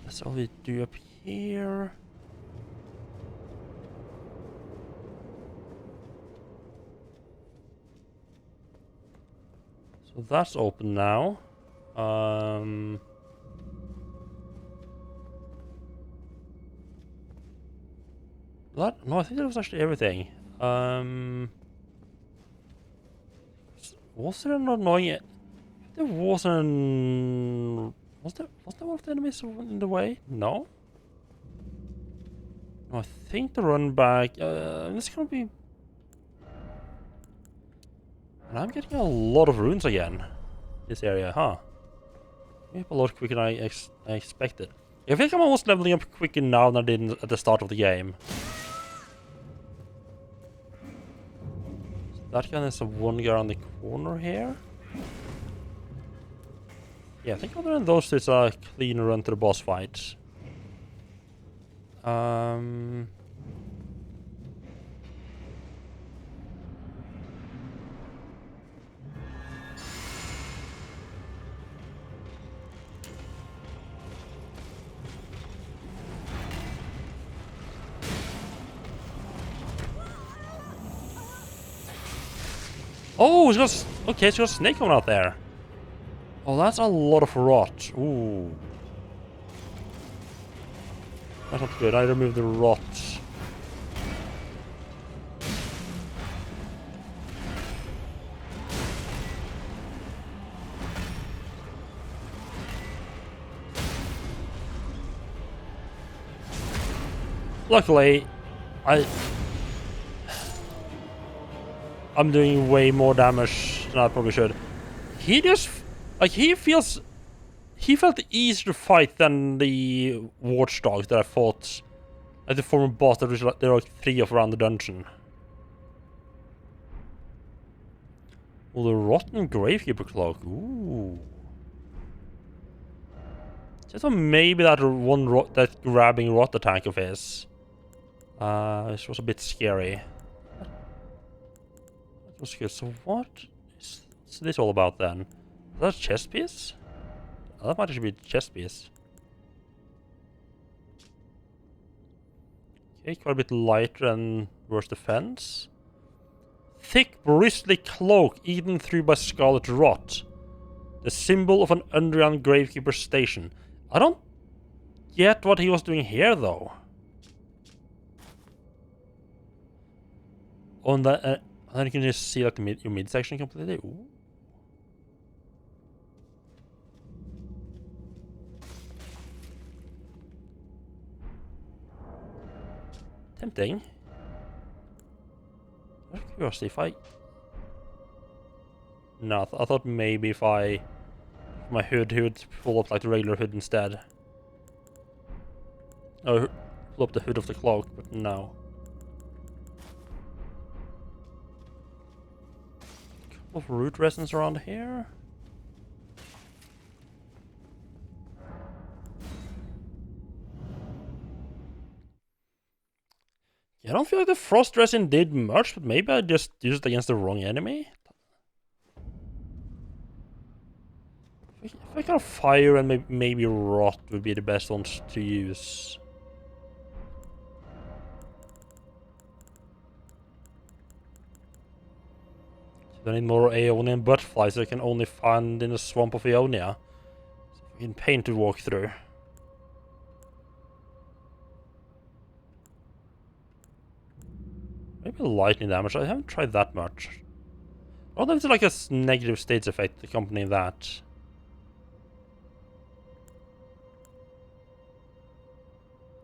That's all we do up here. So that's open now. That, no, I think that was actually everything. Was there an annoying... There wasn't... Was there one of the enemies in the way? No? No, I think the run back... it's gonna be... And I'm getting a lot of runes again. This area, huh? Maybe a lot quicker than I expected. I think I'm almost leveling up quicker now than I did at the start of the game. That guy is a one guy on the corner here. Yeah, I think other than those, it's a clean run to the boss fight. Oh, it's got... Okay, it's got a snake coming out there. Oh, that's a lot of rot. Ooh. That's not good. I removed the rot. Luckily, I'm doing way more damage than I probably should. He just, like, he felt easier to fight than the watchdogs that I fought at the former boss. There were like 3 of around the dungeon. Oh, the rotten gravekeeper cloak. Ooh. Just maybe that that grabbing rot attack of his. This was a bit scary. That was good. So what is this all about then? Is that a chest piece? Oh, that might actually be a chest piece. Okay, quite a bit lighter and worse defense. Thick, bristly cloak eaten through by scarlet rot. The symbol of an underground gravekeeper station. I don't get what he was doing here, though. On that, then you can just see like your midsection completely. Ooh. Tempting. Out of curiosity, if I... No, I thought maybe if my hood, he would pull up like the regular hood instead. Oh, pull up the hood of the cloak, but no. Couple of root resins around here. Yeah, I don't feel like the frost resin did much, but maybe I just used it against the wrong enemy. If I got fire and maybe rot would be the best ones to use. So I need more Aeonian butterflies that I can only find in the swamp of Aeonia. So in pain to walk through. Maybe lightning damage. I haven't tried that much. I don't know if it's like a negative states effect accompanying that.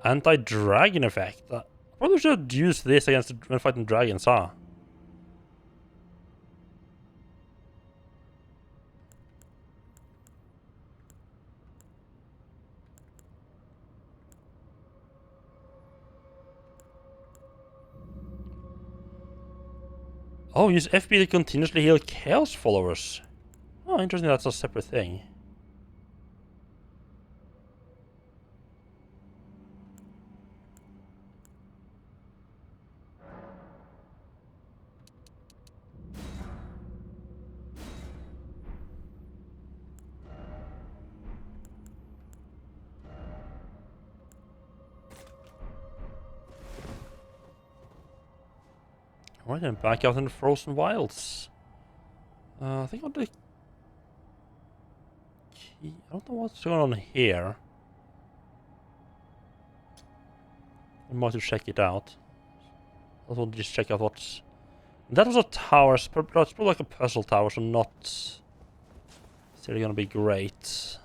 Anti-dragon effect. I probably should use this against when fighting dragons, huh? Oh, use FB to continuously heal chaos followers. Oh, interesting, that's a separate thing. Alright, then back out in the frozen wilds. I think on the key. I don't know what's going on here. I might have to check it out. I want to just check out what's. That was a tower. It's probably like a puzzle tower, so not. Still gonna be great.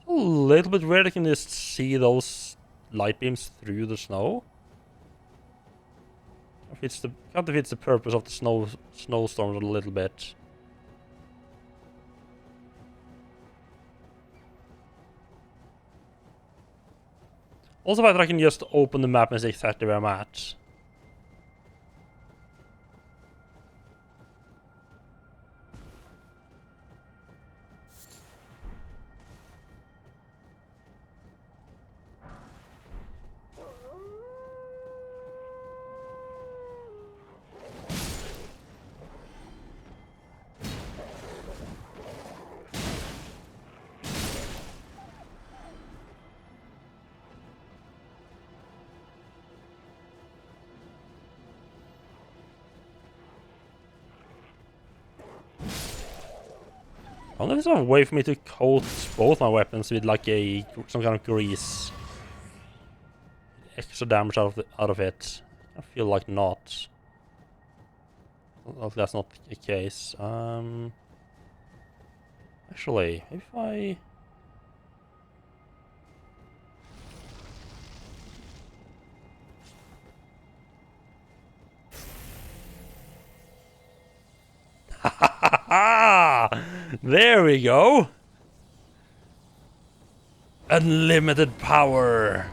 A little bit weird. I can just see those light beams through the snow. Kind of fits the purpose of the snowstorms a little bit. Also, that I can just open the map and see exactly where I'm at. I wonder if there's a way for me to coat both my weapons with like some kind of grease. Extra damage out of it. I feel like not. Well, that's not the case. Actually, if I... There we go! Unlimited power!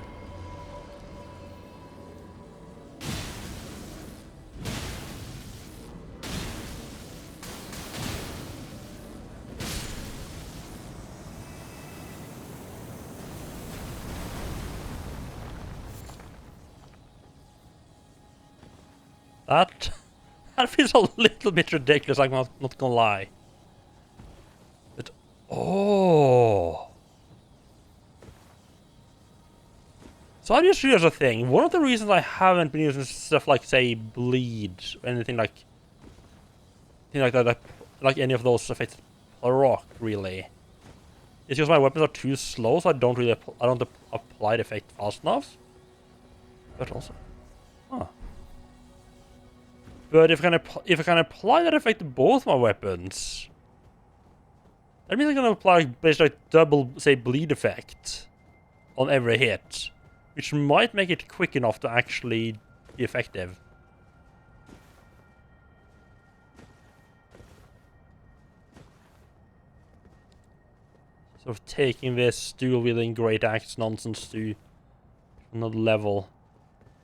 That feels a little bit ridiculous, I'm not gonna lie. But, oh... So I just realized a thing. One of the reasons I haven't been using stuff like, say, bleed, or anything like that, like any of those effects rock, really, is because my weapons are too slow, so I don't apply the effect fast enough. But also, But if I can apply that effect to both my weapons, that means I can apply basically like double, say, bleed effect on every hit, which might make it quick enough to actually be effective. Sort of taking this dual-wielding great axe nonsense to another level.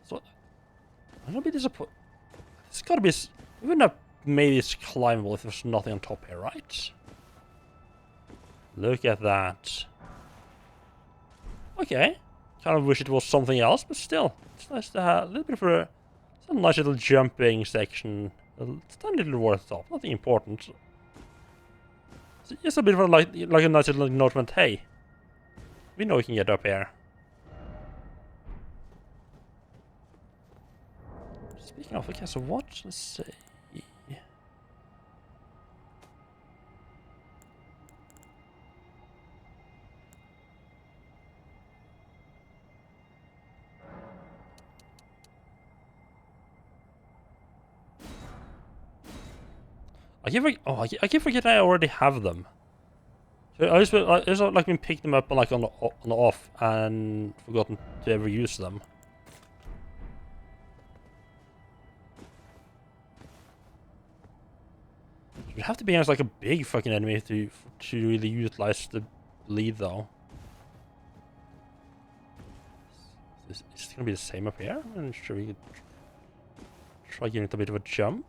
So I'm gonna be disappointed. It's gotta be. Even though maybe it's climbable if there's nothing on top here, right? Look at that. Okay. Kind of wish it was something else, but still, it's nice to have a little bit of a. It's a nice little jumping section. It's a tiny little worth top. Nothing important. It's just a bit of a like a nice little acknowledgement. Hey, we know we can get up here. Speaking of, okay, so what? Let's see. I keep forgetting I already have them. So I just like been picked them up like on the off and forgotten to ever use them. You'd have to be against like a big fucking enemy to really utilize the bleed though. Is it gonna be the same up here? I'm sure we could try giving it a bit of a jump.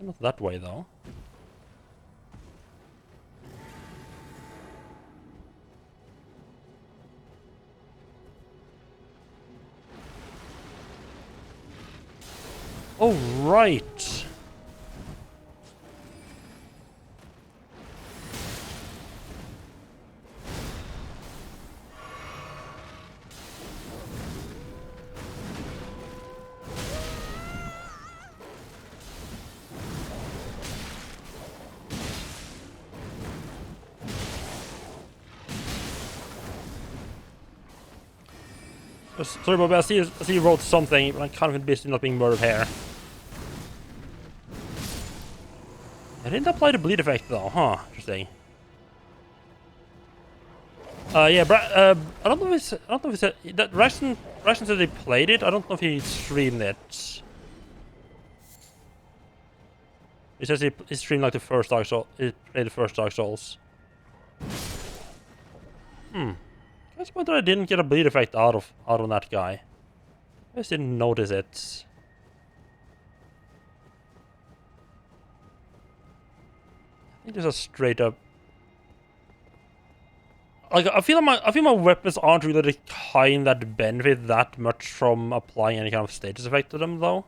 Not that way though. Oh, right. Sorry, Bobby, I see you wrote something, but I'm kind of busy not being murdered here. I didn't apply the bleed effect though, huh? Interesting. Yeah, I don't know if it's that Ration said he played it. I don't know if he streamed it. He says he streamed like the first Dark Souls. He played the first Dark Souls. That's why I didn't get a bleed effect out of that guy. I just didn't notice it. I think there's a straight up. Like I feel my weapons aren't really the kind that benefit that much from applying any kind of status effect to them, though.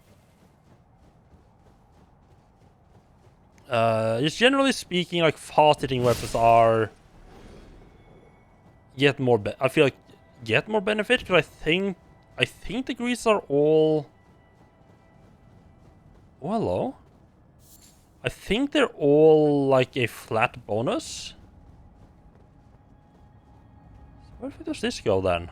Just generally speaking, like fast hitting weapons are yet more. I feel like get more benefit, because I think the greases are all... Oh, hello. I think they're all like a flat bonus. So where does this go then?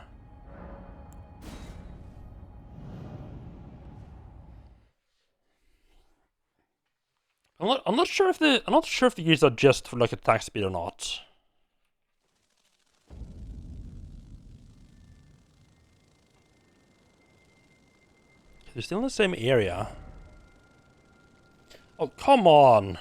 I'm not sure if the greases are just for like attack speed or not. They're still in the same area. Oh, come on!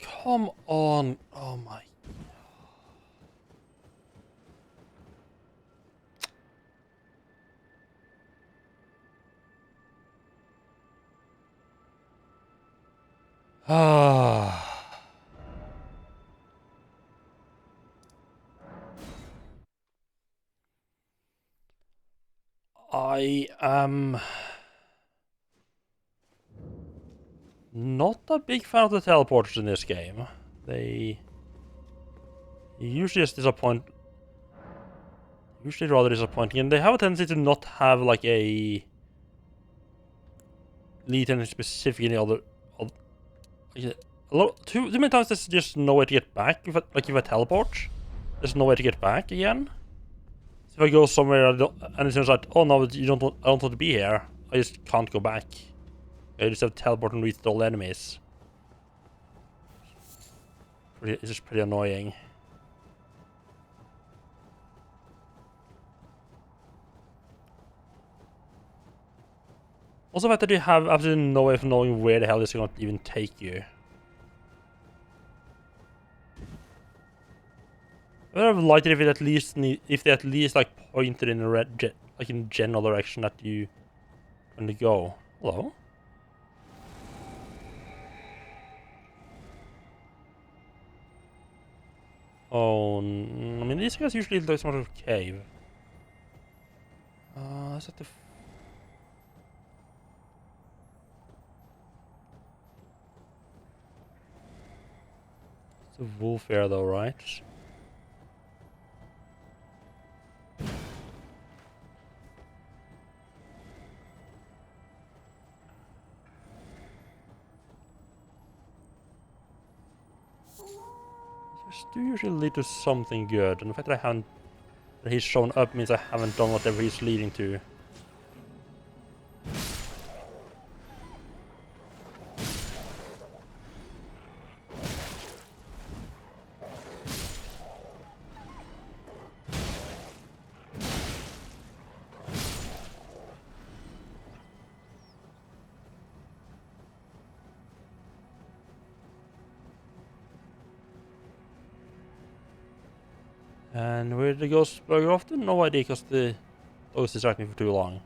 Come on! Oh my... Ah... I am... not a big fan of the teleporters in this game. They... usually just usually rather disappointing, and they have a tendency to not have like a lead anything specific in the other... too many times there's just no way to get back. If I teleport, there's no way to get back again. So if I go somewhere and it turns out, oh no, I don't want to be here, I just can't go back. I just have to teleport and reach all enemies. It's just pretty annoying. Also, the fact that you have absolutely no way of knowing where the hell this is going to even take you. I would have liked it if they at least like pointed in a in general direction that you want to go. Hello. Oh, I mean these guys usually look some sort of cave. Is that the? It's a wolf here though, right? Do usually lead to something good, and the fact that he's shown up means I haven't done whatever he's leading to. And where did the ghost bugger off to? No idea, because the dogs distracted me for too long.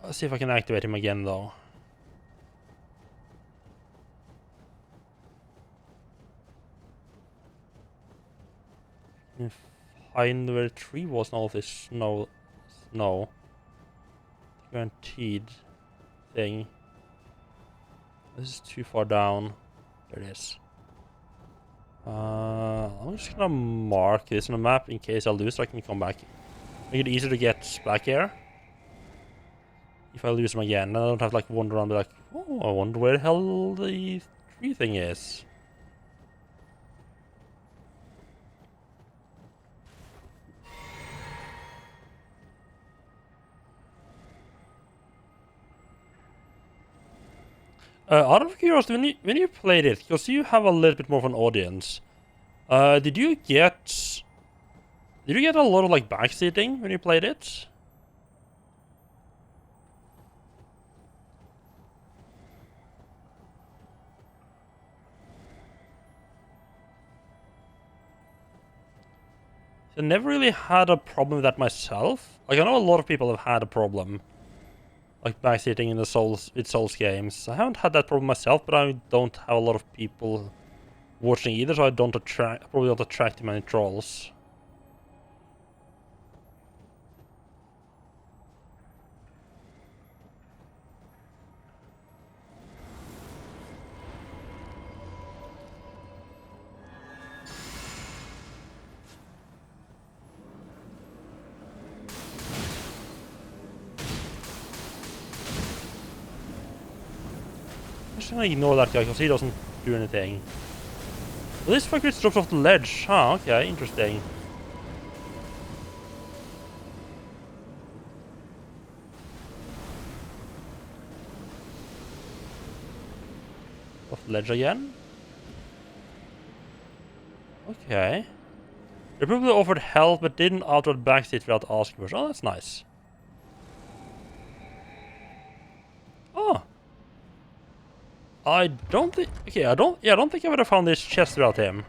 Let's see if I can activate him again, though. Find where the tree was and all this snow. Guaranteed thing. This is too far down. There it is. I'm just gonna mark this on the map in case I lose, so I can come back. Make it easier to get back here. If I lose him again, then I don't have to like wander around and be like, oh, I wonder where the hell the tree thing is. Out of curiosity, when you played it, because you have a little bit more of an audience, did you get a lot of like backseating when you played it? I never really had a problem with that myself. Like I know a lot of people have had a problem, like backseating in the Souls games. I haven't had that problem myself, but I don't have a lot of people watching either, so I probably don't attract too many trolls. I'm just gonna ignore that guy because he doesn't do anything. Well, this fucker drops off the ledge. Huh, okay, interesting. Off the ledge again? Okay. They probably offered help but didn't outright backseat without asking for it. Oh, that's nice. Oh. I don't think... Okay, I don't think I would have found this chest without him.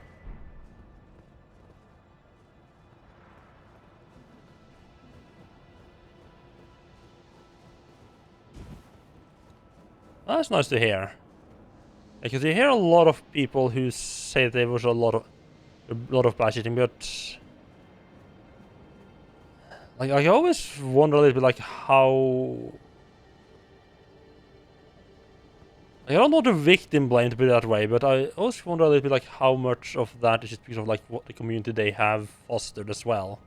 That's nice to hear. Because you hear a lot of people who say there was a lot of backseating, but... Like, I always wonder a little bit, like, how... I don't know the victim blame to put it that way, but I always wonder a little bit, like, how much of that is just because of, like, what the community they have fostered as well.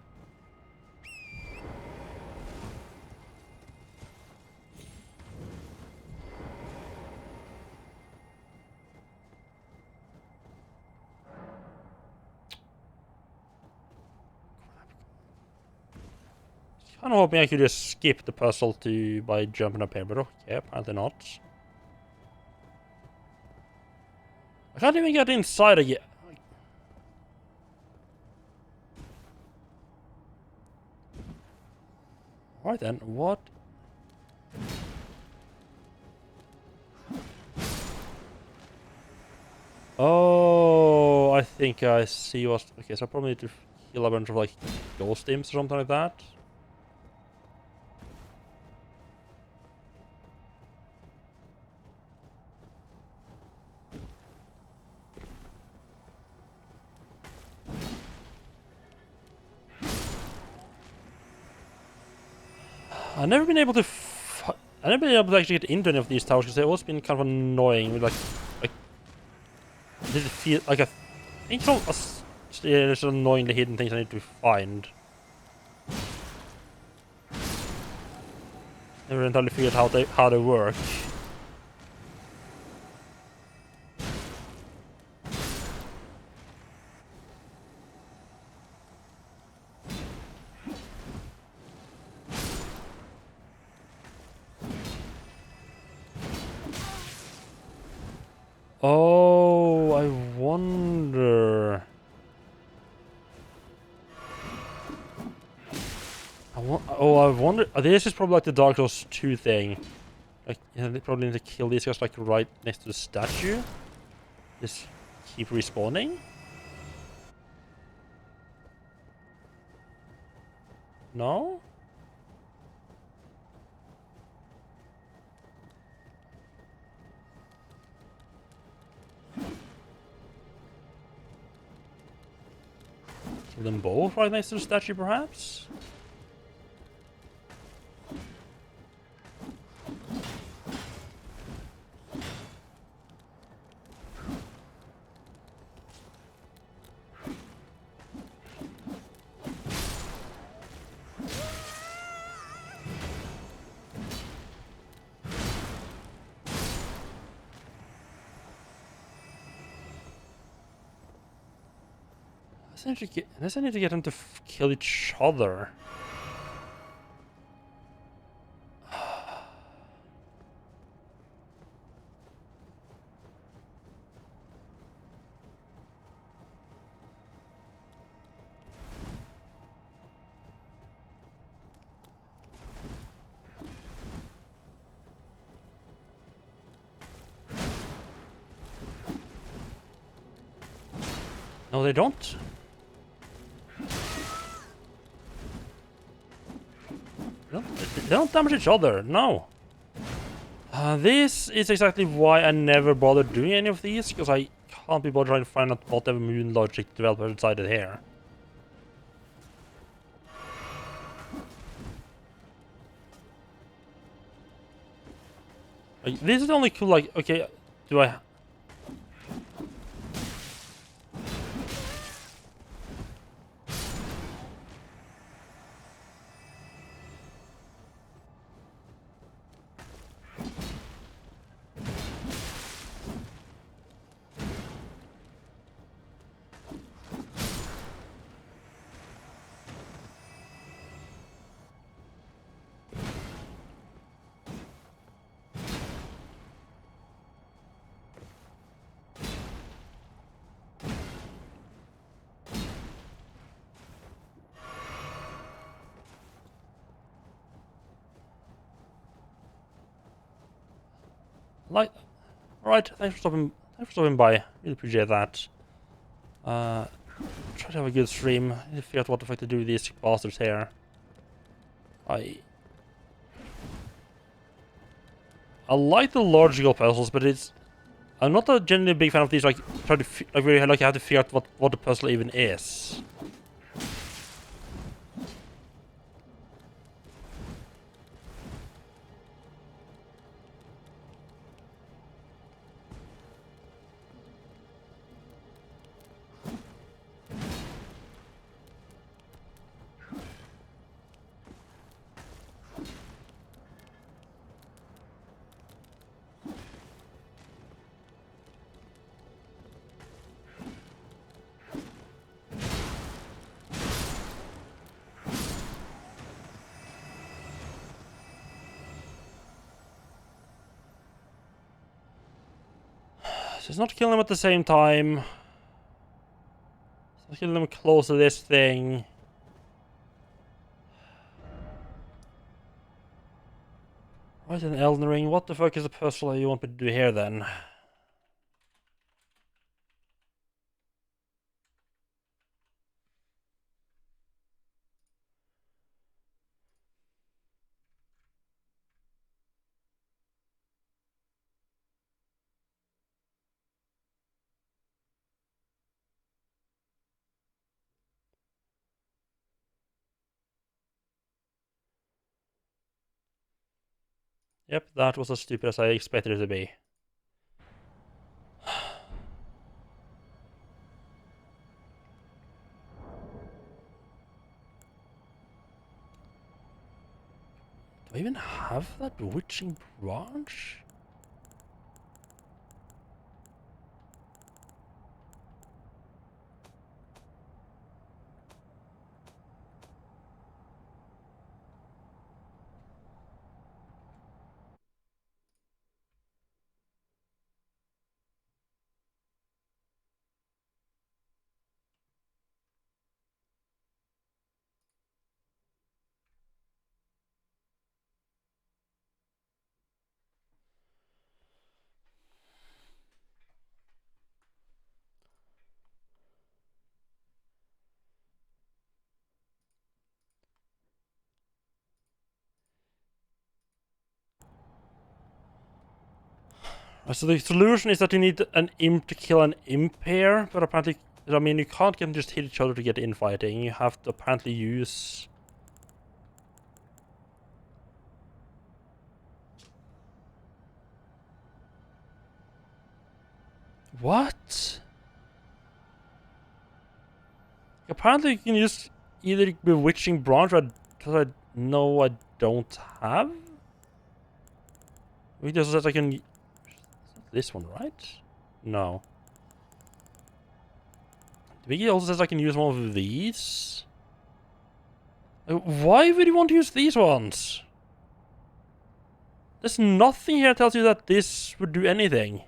I'm hoping I could just skip the puzzle by jumping up here, but okay, apparently not. I can't even get inside again. Alright then, what? Oh, I think I see what... Okay, so I probably need to kill a bunch of, like, ghost imps or something like that. I've never been able to actually get into any of these towers because they've always been kind of annoying. With like, does it feel like I think there's annoyingly hidden things I need to find. Never entirely figured how they work. Oh, I wonder. I wonder. This is probably like the Dark Souls 2 thing. Like, you know, they probably need to kill these guys like right next to the statue. Just keep respawning. No? Kill them both right next to the statue, perhaps? Unless I need to get them to kill each other. No, they don't. They don't damage each other, no. This is exactly why I never bothered doing any of these, because I can't be bothered trying to find out whatever moon logic developer decided here. Like, this is only cool, like, okay, do I... Like, alright, thanks for stopping by. Really appreciate that. Try to have a good stream. I need to figure out what the fuck to do with these bastards here. I like the logical puzzles, but I'm not a genuinely big fan of these, like, try to, like, really, like, you have to figure out what the puzzle even is. So it's not killing them at the same time. It's not killing them close to this thing. Right, in Elden Ring, what the fuck is the puzzle you want me to do here then? Yep, that was as stupid as I expected it to be. Do I even have that bewitching branch? So the solution is that you need an imp to kill an imp here, but apparently, I mean, you can't get them just hit each other to get infighting. You have to apparently use... What? Apparently you can use either bewitching branch that I know I don't have? It just says I can... This one, right? No. The wiki also says I can use one of these. Why would you want to use these ones? There's nothing here that tells you that this would do anything.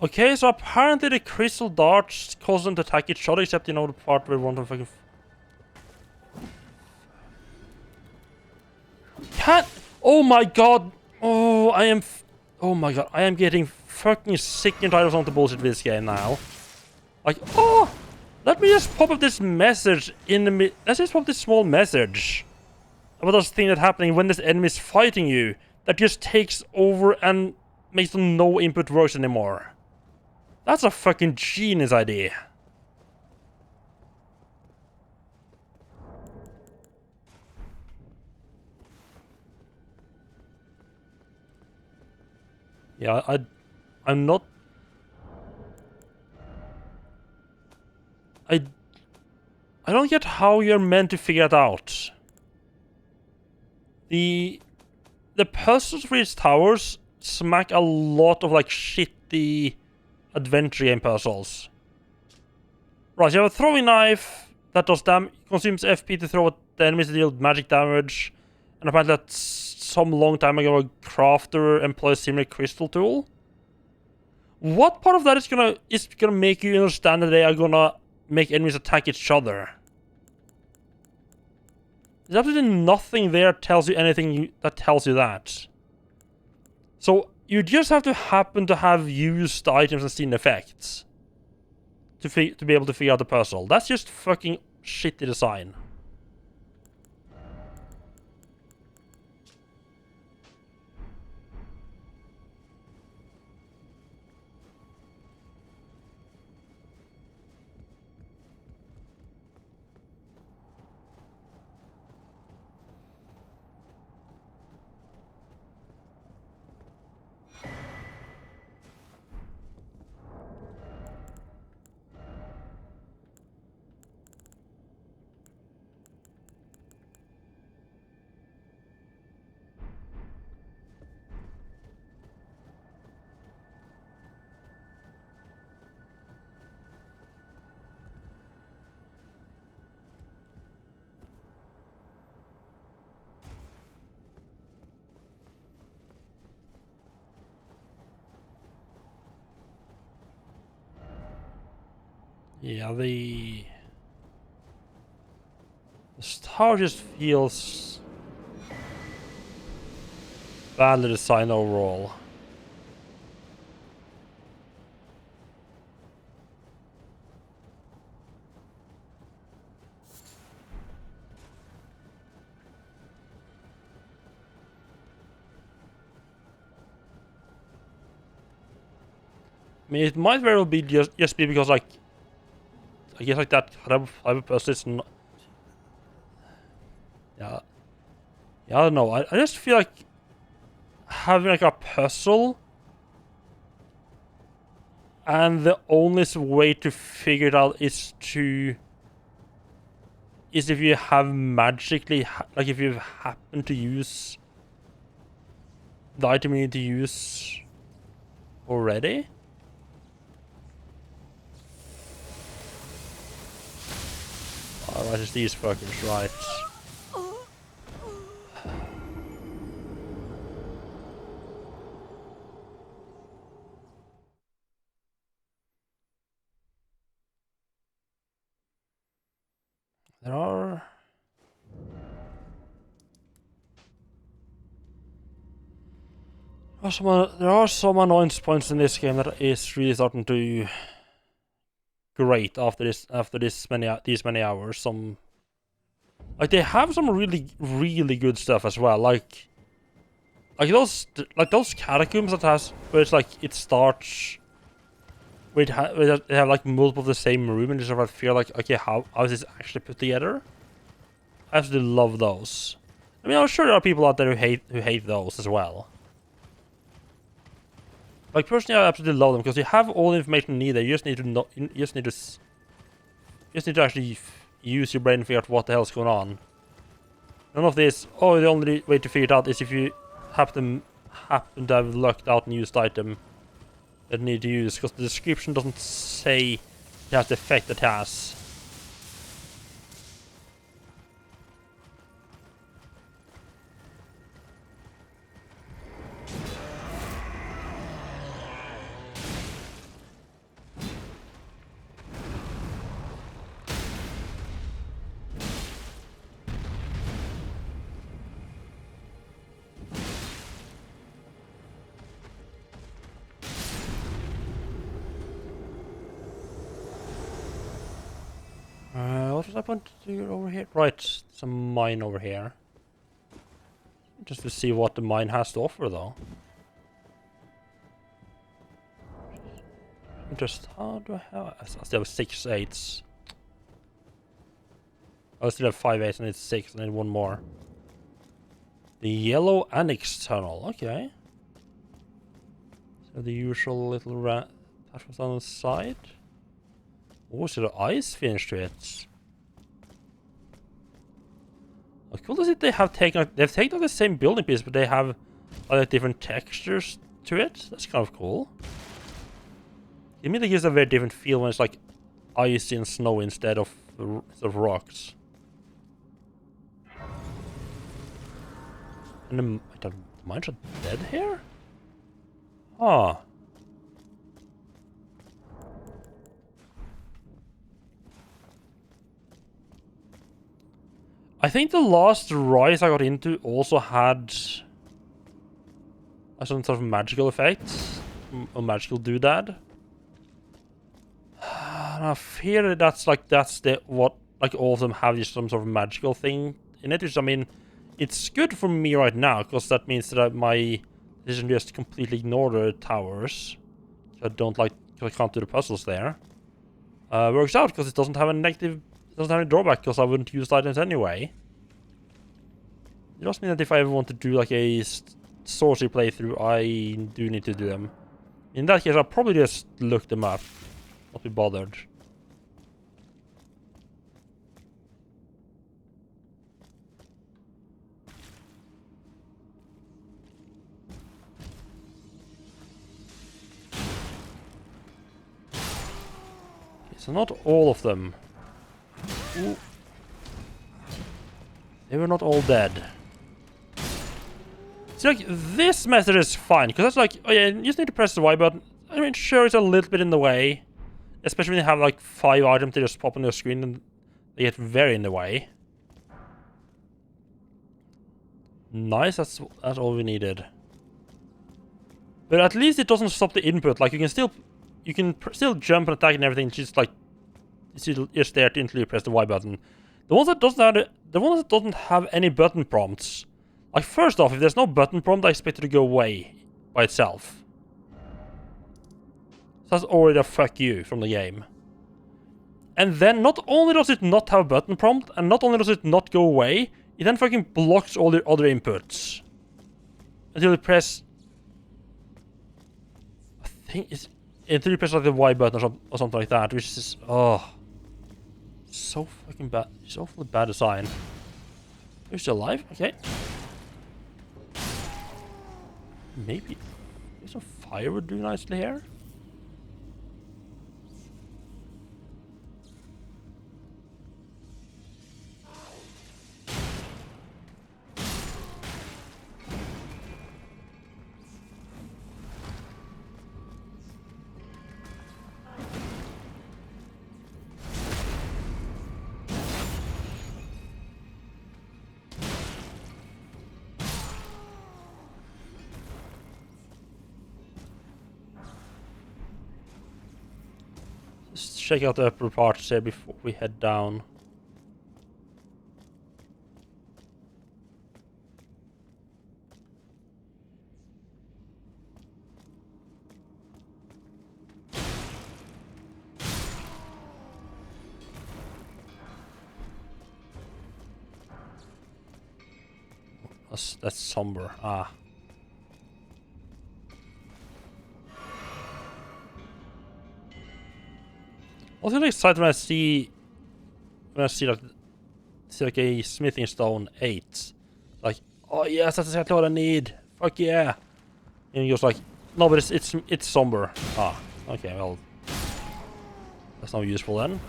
Okay, so apparently the crystal darts cause them to attack each other, except, you know, the part where one of them fucking... Can't... Oh my god! Oh, I am... Oh my god, I am getting fucking sick and tired of some of the bullshit with this game now. Like, oh! Let me just pop up this message in the let's just pop this small message about this thing that's happening when this enemy is fighting you that just takes over and makes them no input works anymore. That's a fucking genius idea. Yeah, I'm not... I don't get how you're meant to figure it out. The puzzles for these towers smack a lot of, like, shitty adventure game puzzles. Right, you have a throwing knife that does consumes FP to throw at the enemies to deal magic damage. And apparently that's some long time ago a crafter employs similar crystal tool. What part of that is gonna make you understand that they are gonna make enemies attack each other? There's absolutely nothing there tells you anything that tells you that. So you just have to happen to have used items and seen effects to be able to figure out the puzzle. That's just fucking shitty design. Yeah, the tower just feels badly designed overall. I mean, it might very well be just be because, like, I guess, like, that type of person is not... Yeah. Yeah, I don't know. I just feel like having, like, a puzzle and the only way to figure it out is if you have magically... like, if you happen to use the item you need to use already. Alright, it's these fuckers, right. There are some annoyance points in this game that is really starting to great after these many hours. Some, like, they have some really good stuff as well. Like those catacombs that has where it's like it starts where they have like multiple of the same room and just sort of feel like, okay, how is this actually put together? I absolutely love those. I mean, I'm sure there are people out there who hate those as well. Like, personally, I absolutely love them because you have all the information needed. You just need to actually use your brain and figure out what the hell's going on. None of this, oh, the only way to figure it out is if you happen to have lucked out and used item that you need to use, because the description doesn't say it has the effect it has. was I going to do over here? Right, some mine over here. Just to see what the mine has to offer, though. Just how do I have? I still have 6 8s. I still have 5 8s and it's 6 and then one more. The yellow annex tunnel. Okay. So the usual little platforms on the side. Oh, so the ice finish to it. How cool is it they have taken? They've taken the same building piece, but they have like different textures to it. That's kind of cool. It immediately gives a very different feel when it's like icy and snow instead of rocks. And the mines are dead here? Huh. I think the last rise I got into also had some sort of magical effect. A magical doodad. And I fear that's what all of them have is some sort of magical thing in it, which I mean, it's good for me right now, because that means that my decision just completely ignore the towers. I can't do the puzzles there. Works out, because it doesn't have any drawback, because I wouldn't use the items anyway. It just means that if I ever want to do like a sorcery playthrough, I do need to do them. In that case, I'll probably just look them up. Not be bothered. Okay, so not all of them. Ooh. They were not all dead. See, like, this method is fine, because that's like, oh yeah, you just need to press the Y button. I mean, sure, it's a little bit in the way. Especially when you have like 5 items that just pop on your screen and they get very in the way. Nice, that's all we needed. But at least it doesn't stop the input. Like, you can still jump and attack and everything. Just like, you're there until you press the Y button. The ones that doesn't have any button prompts. Like, first off, if there's no button prompt, I expect it to go away by itself. So that's already a fuck you from the game. And then not only does it not have a button prompt, and not only does it not go away, it then fucking blocks all the other inputs. Until you press... I think it's... Until you press like the Y button or something like that, which is... Oh... So fucking bad. It's awfully bad design. You're still alive? Okay. Maybe some fire would do nicely here. Let's check out the upper parts here before we head down. That's somber. Ah. I was really excited when I see like a smithing stone 8. Like, oh yes, that's exactly what I need. Fuck yeah. And you're just like, no, but it's somber. Ah, okay, well, that's not useful then.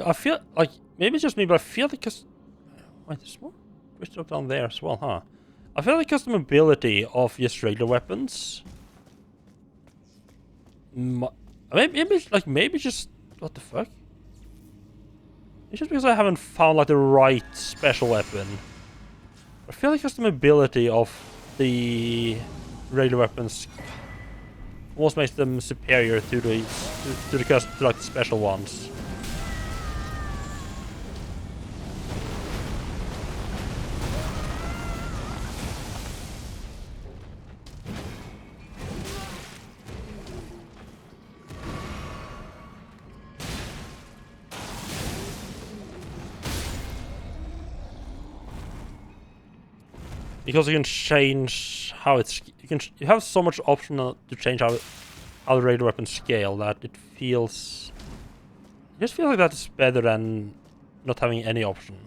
I feel like, maybe it's just me, but I feel like wait, there's more pushed up down there as well, huh? I feel like customability of just regular weapons. Maybe just, what the fuck? It's just because I haven't found like the right special weapon. I feel like just the mobility of the regular weapons almost makes them superior to the like the special ones. Because you can change how it's... You have so much option to change how the regular weapons scale that it feels... I just feel like that's better than not having any option.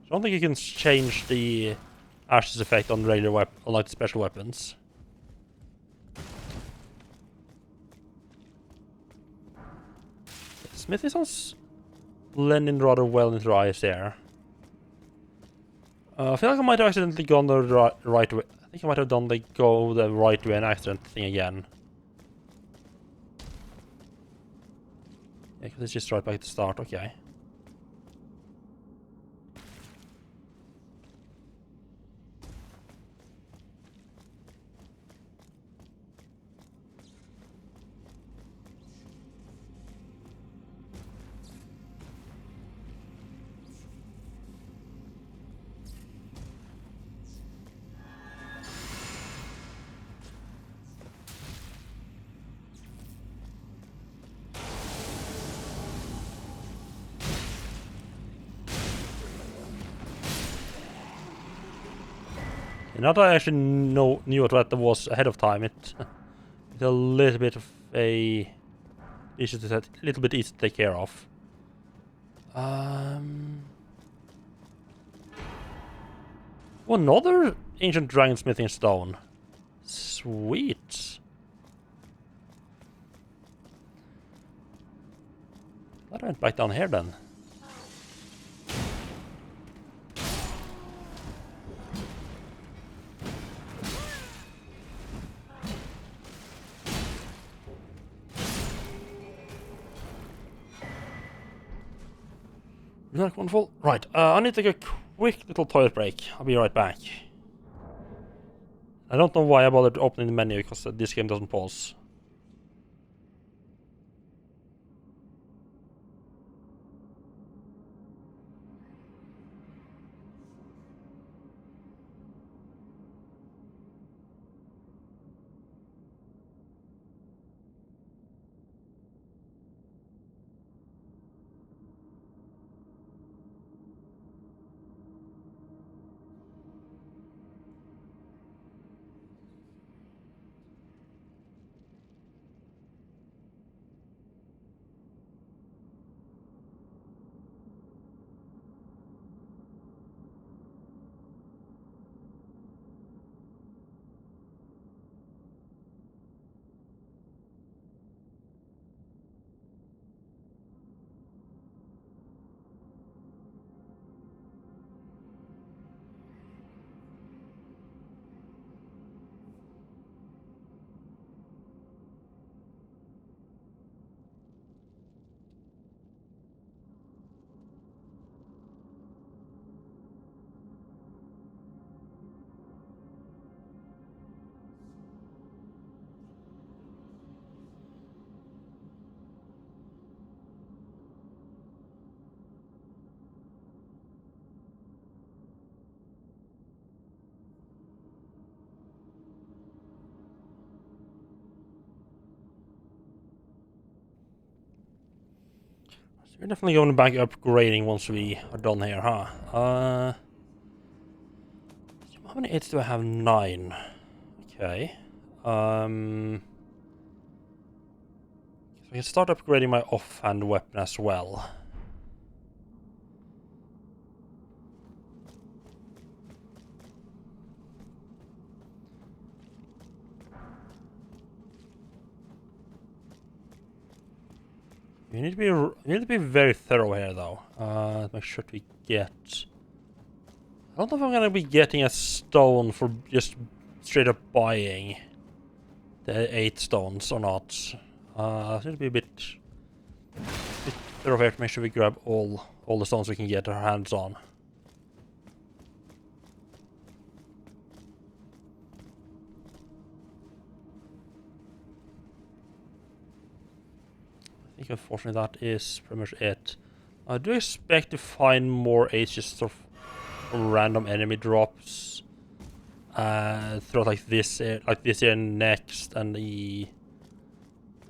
I don't think you can change the Ashes effect on regular weapon, on like the special weapons. Smithy sounds blending rather well into the eyes there. I feel like I might have accidentally gone the right way. I think I might have done the go the right way and accident thing again. Yeah, because it's just right back at the start, okay. And now that I actually knew what that was ahead of time, it's a little bit of a little bit easy to take care of. Another ancient dragonsmithing stone. Sweet. That went back down here then. Not wonderful. Right, I need to take a quick little toilet break. I'll be right back. I don't know why I bothered opening the menu, because this game doesn't pause. We're definitely going back upgrading once we are done here, huh? How many hits do I have? 9. Okay. So I can start upgrading my offhand weapon as well. You need to be very thorough here, though. Make sure we get... I don't know if I'm gonna be getting a stone for just straight up buying the 8 stones or not. I need to be a bit Over here to make sure we grab all the stones we can get our hands on. I think unfortunately that is pretty much it. I do expect to find more H's sort of from random enemy drops throughout like this year and next, and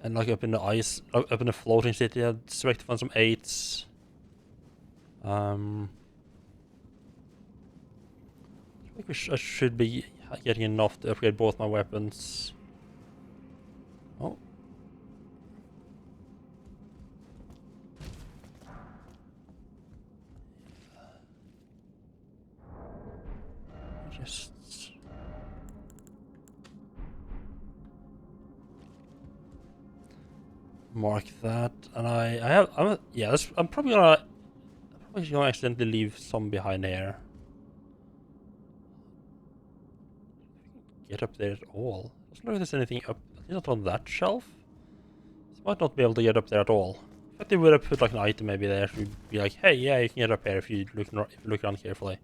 like up in the ice, up in the floating city. I expect to find some 8s. I think I should be getting enough to upgrade both my weapons. Oh. Just mark that, and I'm probably gonna accidentally leave some behind here. Get up there at all? Doesn't look like there's anything up. Not on that shelf. So might not be able to get up there at all. But they would have put like an item maybe there to be like, hey, yeah, you can get up here if you look around carefully.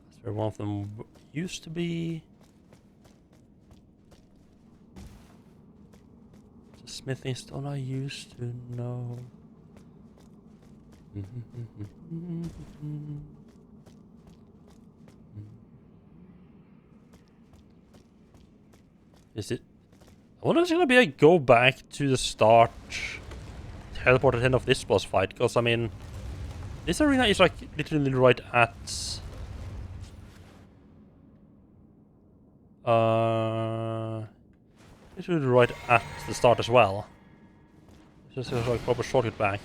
That's where one of them used to be. The smithing stone I used to know. Is it? I wonder if it's gonna be a go back to the start, teleport at the end of this boss fight, because I mean, this arena is like literally right at literally right at the start as well. It's just like a proper shortcut back.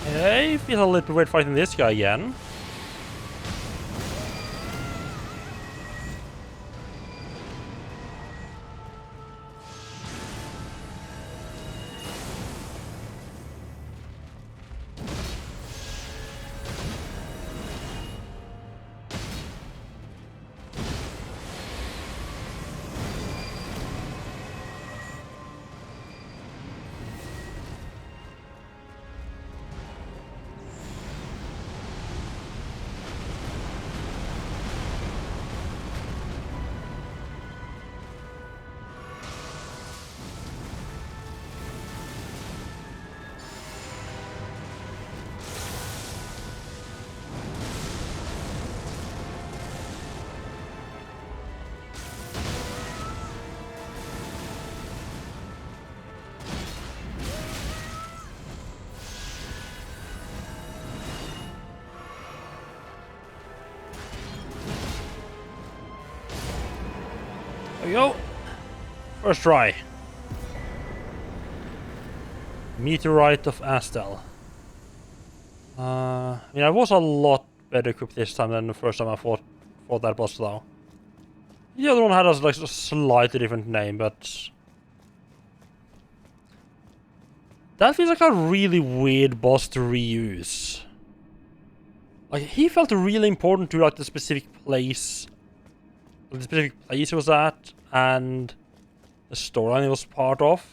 Okay, feels a little weird fighting this guy again. There we go. First try. Meteorite of Astel. I mean, I was a lot better equipped this time than the first time I fought that boss, though. The other one had like a slightly different name, but that feels like a really weird boss to reuse. Like, he felt really important to like the specific place he was at, and the storyline he was part of.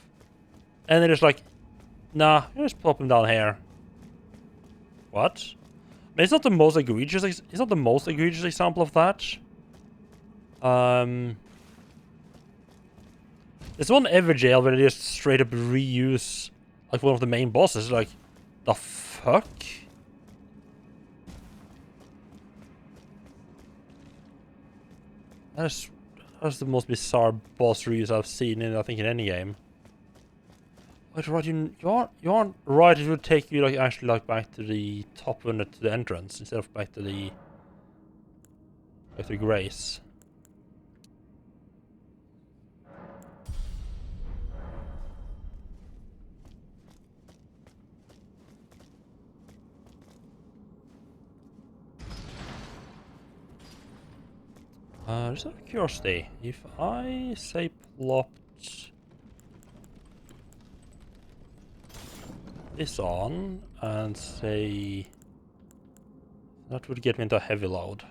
And they're just like, nah, just pop him down here. What? I mean, it's not the most egregious. It's not the most egregious example of that. There's one Everjail where they just straight up reuse like one of the main bosses. Like, the fuck? That's the most bizarre boss reuse I've seen in, I think, in any game. Wait, right, you aren't right. It would take you like actually like back to the top one, to the entrance, instead of back to the Grace. Just out of curiosity, if I say plopped this on and say that would get me into a heavy load.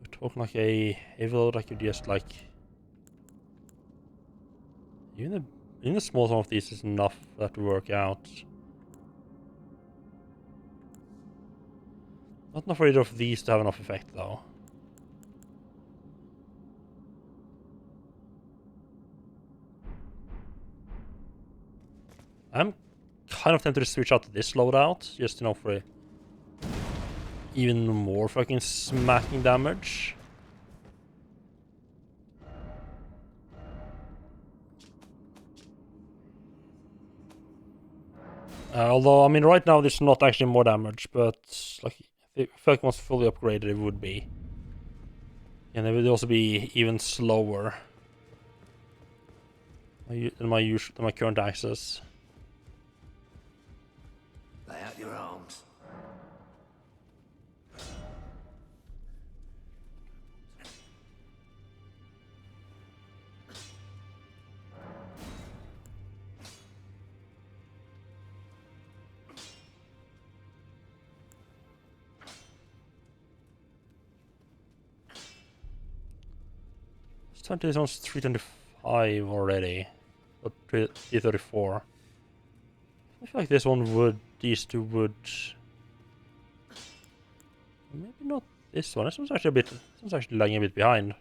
We're talking like a heavy load. I could just like even the small sum of these is enough for that to work out. Not afraid of these to have enough effect though. I'm kind of tempted to switch out this loadout, just, you know, for even more fucking smacking damage. Although, I mean, right now there's not actually more damage, but like, if it was fully upgraded, it would be. And it would also be even slower than my current access. Lay out your arms. This one's 325 already, or 334. I feel like this one would, these two would. Maybe not this one. This one's actually lagging a bit behind.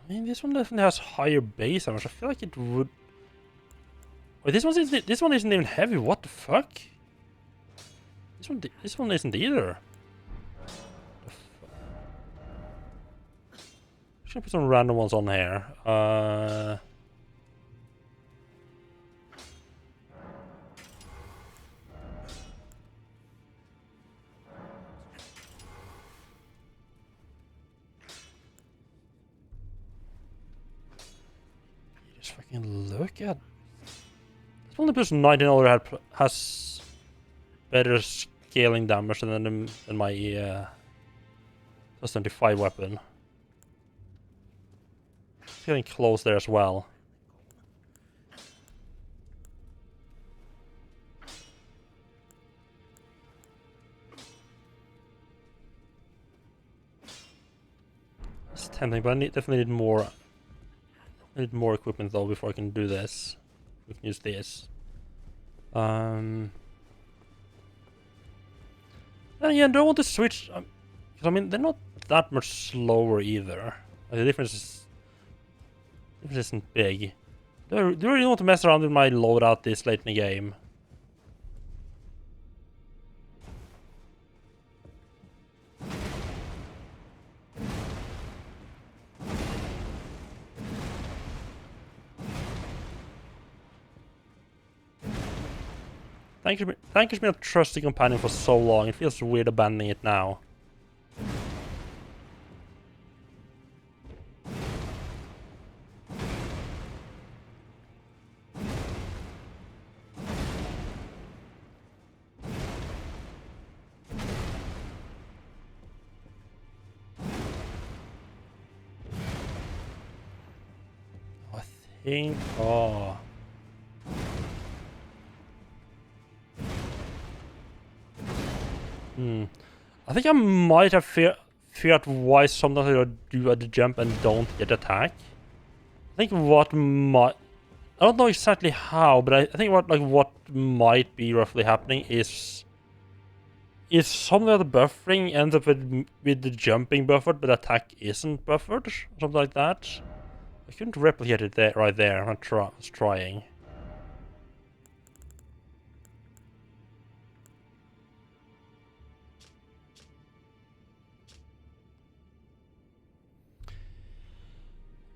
I mean, this one definitely has higher base damage. I feel like it would. Wait, this one isn't even heavy. What the fuck? This one isn't either. Should put some random ones on here. Just fucking look at. This one plus 19 already has better scaling damage than my plus 25 weapon. It's getting close there as well. It's tempting, but I definitely need more. I need more equipment though before I can do this. We can use this. And yeah, I don't want to switch. Because I mean, they're not that much slower either. The difference isn't big. Do I really want to mess around with my loadout this late in the game? Thank you for being a trusty companion for so long. It feels weird abandoning it now. I think... Oh... I think I might have figured out why sometimes I do at the jump and don't get attack. I think what might... I don't know exactly how, but I think what might be roughly happening is some of the buffering ends up with the jumping buffered, but attack isn't buffered, something like that. I couldn't replicate it there, right there. I was trying.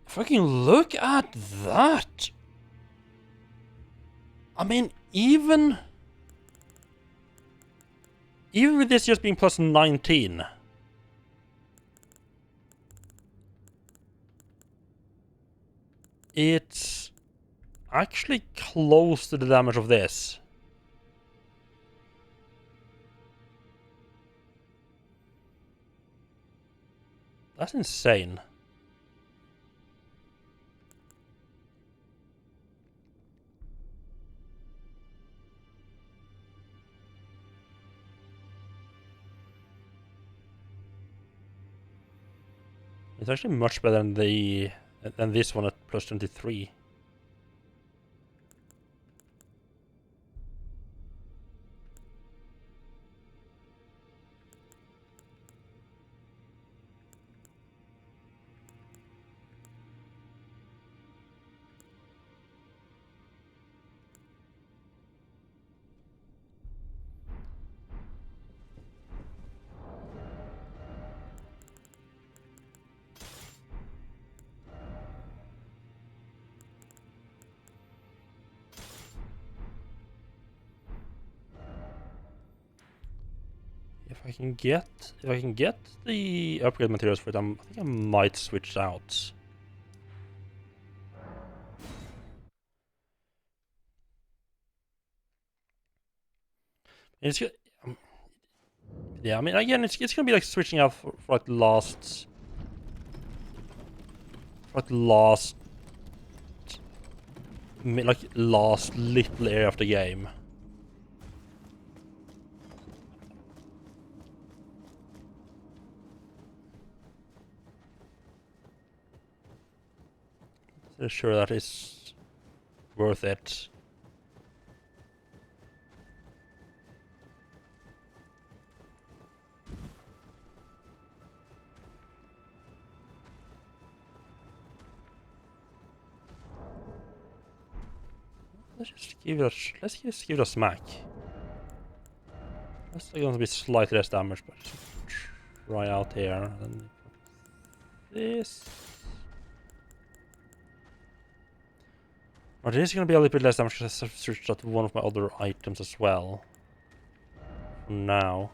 Fucking look at that! I mean, even with this just being plus 19, it's actually close to the damage of this. That's insane. It's actually much better than this one at plus 23. If I can get the upgrade materials for it, I think I might switch out. It's yeah, I mean, again, it's gonna be like switching out for like last last little area of the game. So sure that is worth it. Let's just give it a smack. That's going to be slightly less damage, but try out here. And this. But it is going to be a little bit less damage because I switched out one of my other items as well. For now.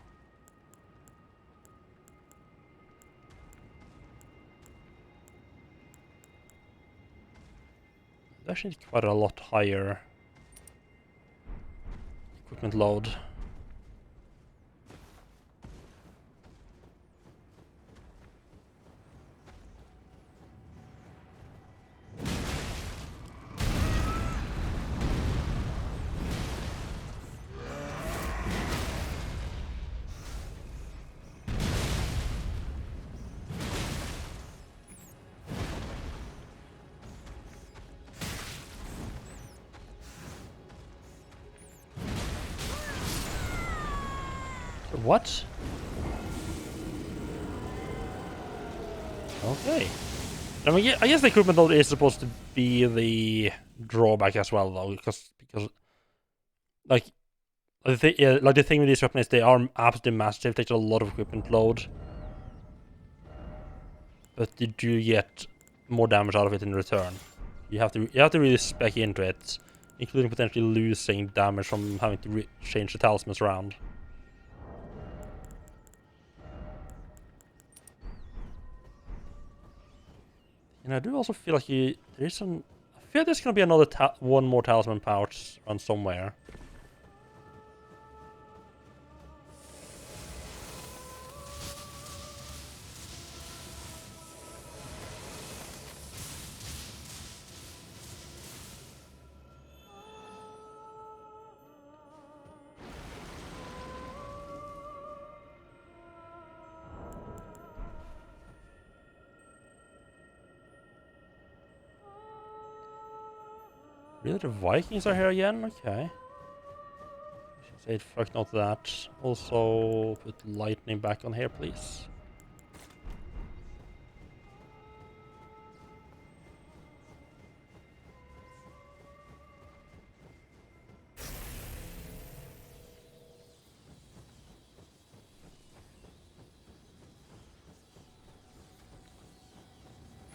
It's actually quite a lot higher equipment load. What? Okay. I mean, yeah, I guess the equipment load is supposed to be the drawback as well, though, because like the thing with these weapons is they are absolutely massive. Takes a lot of equipment load, but you do get more damage out of it in return. You have to really spec into it, including potentially losing damage from having to change the talismans around. And I do also feel like there is some. I feel like there's gonna be another one more talisman pouch on somewhere. Really, the Vikings are here again? Okay. Say fuck not that. Also, put lightning back on here, please.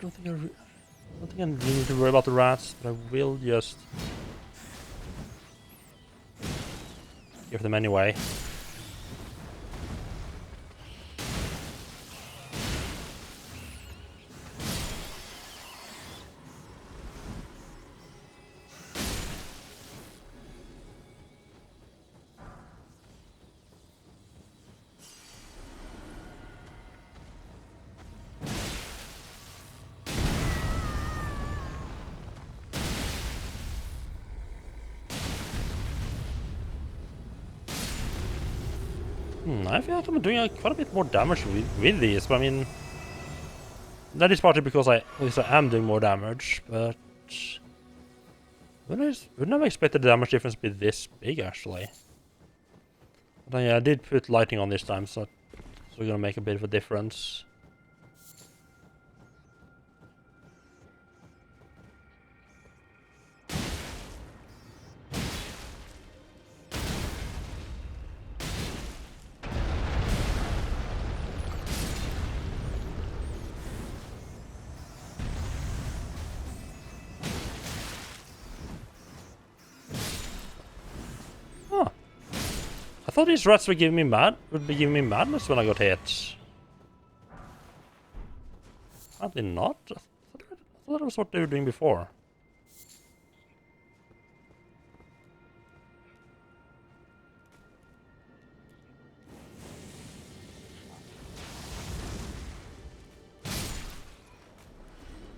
don't think I need to worry about the rats, but I will just give them anyway. I feel like I'm doing quite a bit more damage with these, but I mean, that is partly because at least I am doing more damage, but wouldn't have expected the damage difference to be this big, actually. But yeah, I did put lighting on this time, so it's gonna make a bit of a difference. I thought these rats would be giving me madness when I got hit. Apparently not. I thought that was what they were doing before.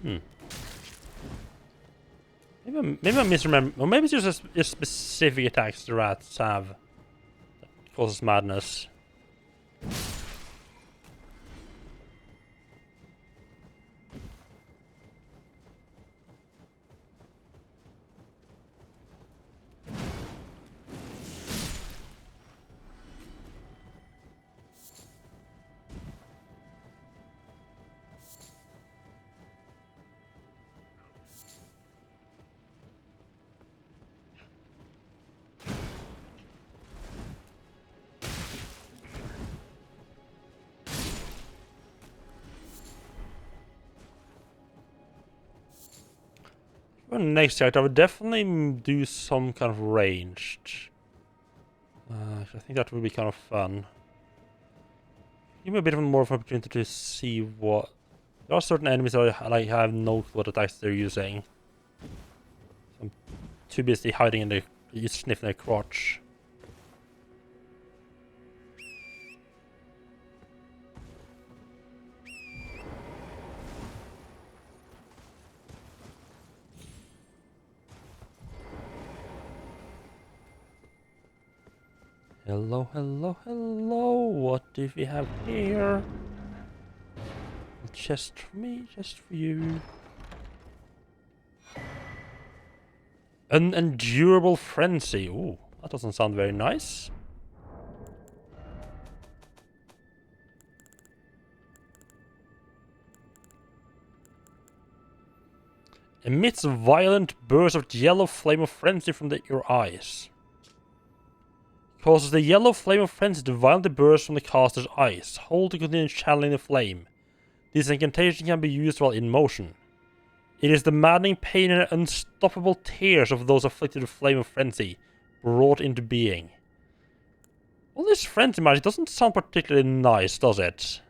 Maybe I misremember, or maybe it's just a specific attacks the rats have that causes madness. For next act, I would definitely do some kind of ranged. I think that would be kind of fun. Give me a bit of more of an opportunity to see what... There are certain enemies that I have no clue what attacks they're using. I'm too busy hiding in the... sniffing their crotch. Hello, hello, hello. What do we have here? A chest for me, chest for you. An endurable frenzy. Ooh, that doesn't sound very nice. Emits a violent burst of yellow flame of frenzy from your eyes. Causes the yellow flame of frenzy to violently burst from the caster's eyes. Hold to continue channeling the flame. This incantation can be used while in motion. It is the maddening pain and unstoppable tears of those afflicted with flame of frenzy brought into being. All this frenzy magic doesn't sound particularly nice, does it?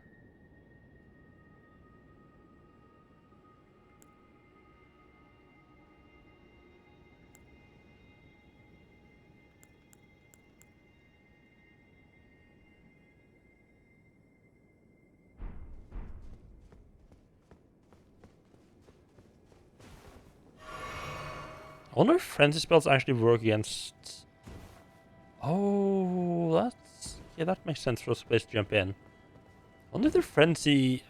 I wonder if frenzy spells actually work against... Oh, that's... Yeah, that makes sense for us to jump in. I wonder if the frenzy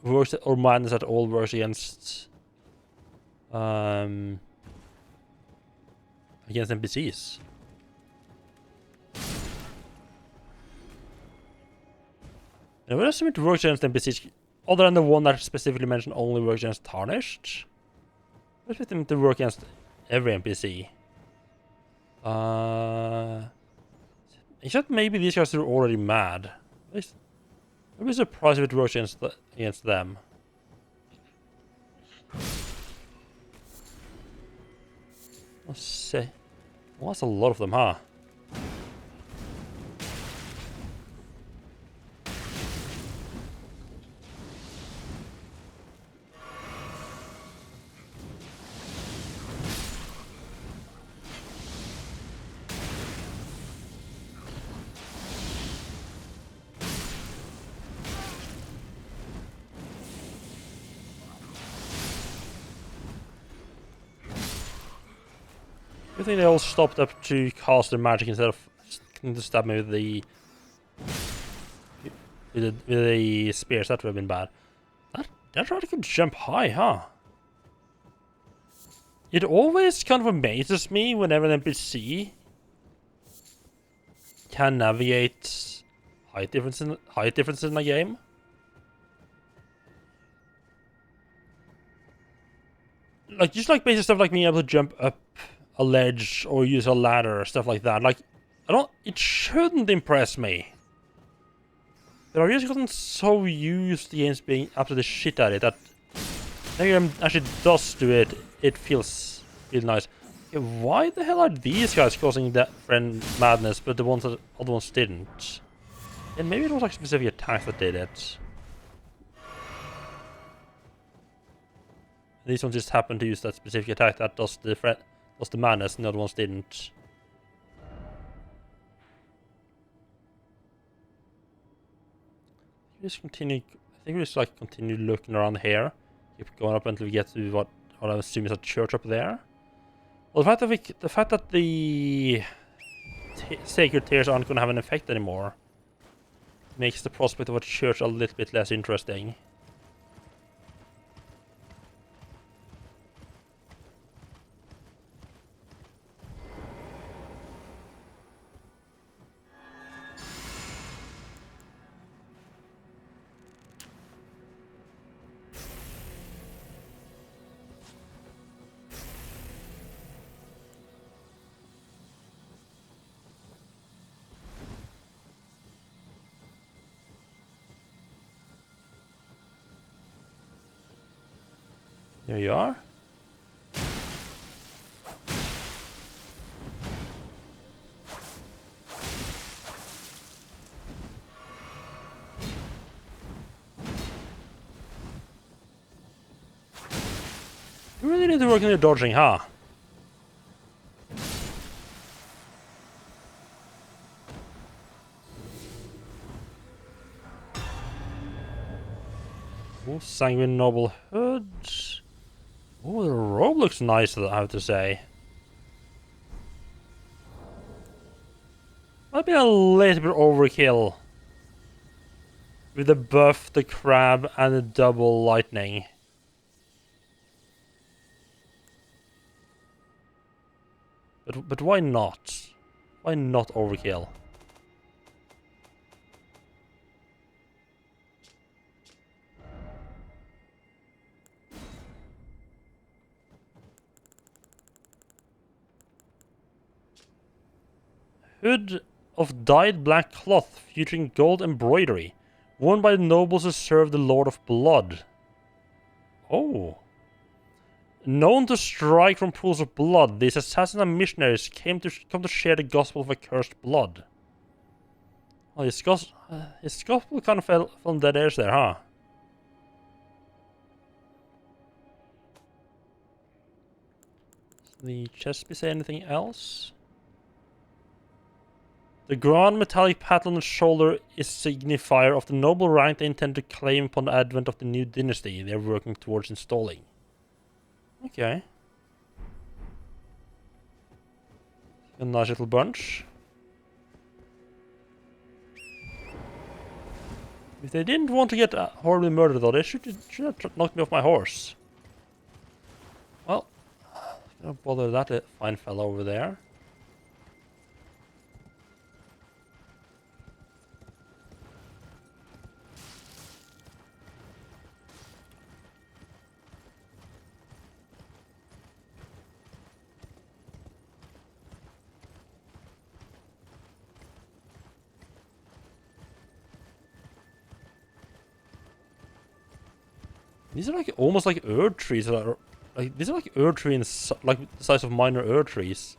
works, or madness at all works against... against NPCs. I would assume it works against NPCs, other than the one that specifically mentioned only works against Tarnished. I expect them to work against every NPC. Except maybe these guys are already mad. I'd be surprised if it works against them. Let's see. Well, that's a lot of them, huh? I think they all stopped up to cast their magic instead of to stab me with the spears. That would have been bad. That really could jump high, huh? It always kind of amazes me whenever an NPC can navigate height differences in a game. Like just like basic stuff like being able to jump up a ledge or use a ladder or stuff like that. Like it shouldn't impress me. But I've just gotten so used to games being absolutely shit at it that the game actually does do it. It feels really nice. Okay, why the hell are these guys causing that friend madness, but the other ones didn't? And maybe it was like specific attacks that did it. These ones just happen to use that specific attack that does the madness, and the other ones didn't. Just continue. I think we just like continue looking around here. Keep going up until we get to what I assume is a church up there. Well, the fact that the sacred tears aren't going to have an effect anymore makes the prospect of a church a little bit less interesting. There you are. You really need to work on your dodging, huh? Oh, Sanguine Noble Hood. Oh, the robe looks nice, I have to say. Might be a little bit overkill. With the buff, the crab, and the double lightning. But why not? Why not overkill? Hood of dyed black cloth featuring gold embroidery, worn by the nobles who serve the Lord of Blood. Oh. Known to strike from pools of blood, these assassins and missionaries come to share the gospel of accursed blood. Well, his gospel kind of fell from dead airs there, huh? Does the chest be say anything else? The grand metallic pattern on the shoulder is signifier of the noble rank they intend to claim upon the advent of the new dynasty they are working towards installing. Okay. A nice little bunch. If they didn't want to get horribly murdered though, they should have knocked me off my horse. Well, don't bother that fine fellow over there. These are like almost like Erd trees. Like these are like Erd trees, like the size of minor Erd trees.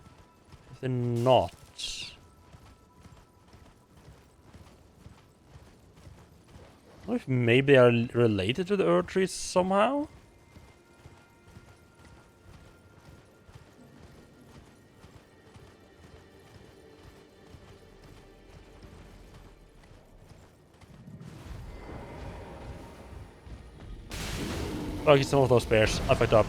If they're not. I wonder if maybe they are related to the Erd trees somehow. Oh, get some of those bears. I fucked up.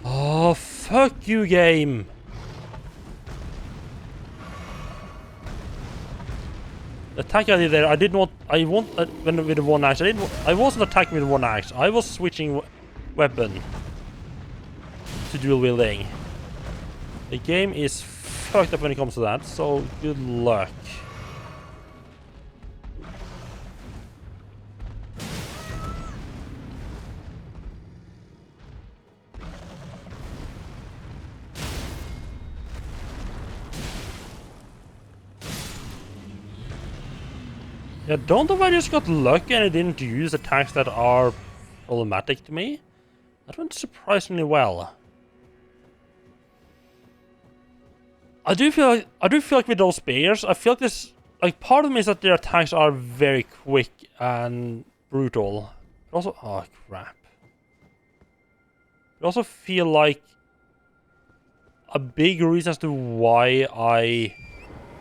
Oh, fuck you, game. The attack I did there, I did not. I want when with the one axe. I wasn't attacking with one axe. I was switching weapon to dual wielding. The game is fucked up when it comes to that. So good luck. Yeah, don't know if I just got lucky and I didn't use attacks that are problematic to me. That went surprisingly well. I do feel like with those spears, I feel like this, like, part of me is that their attacks are very quick and brutal. But also, oh crap. I also feel like a big reason as to why I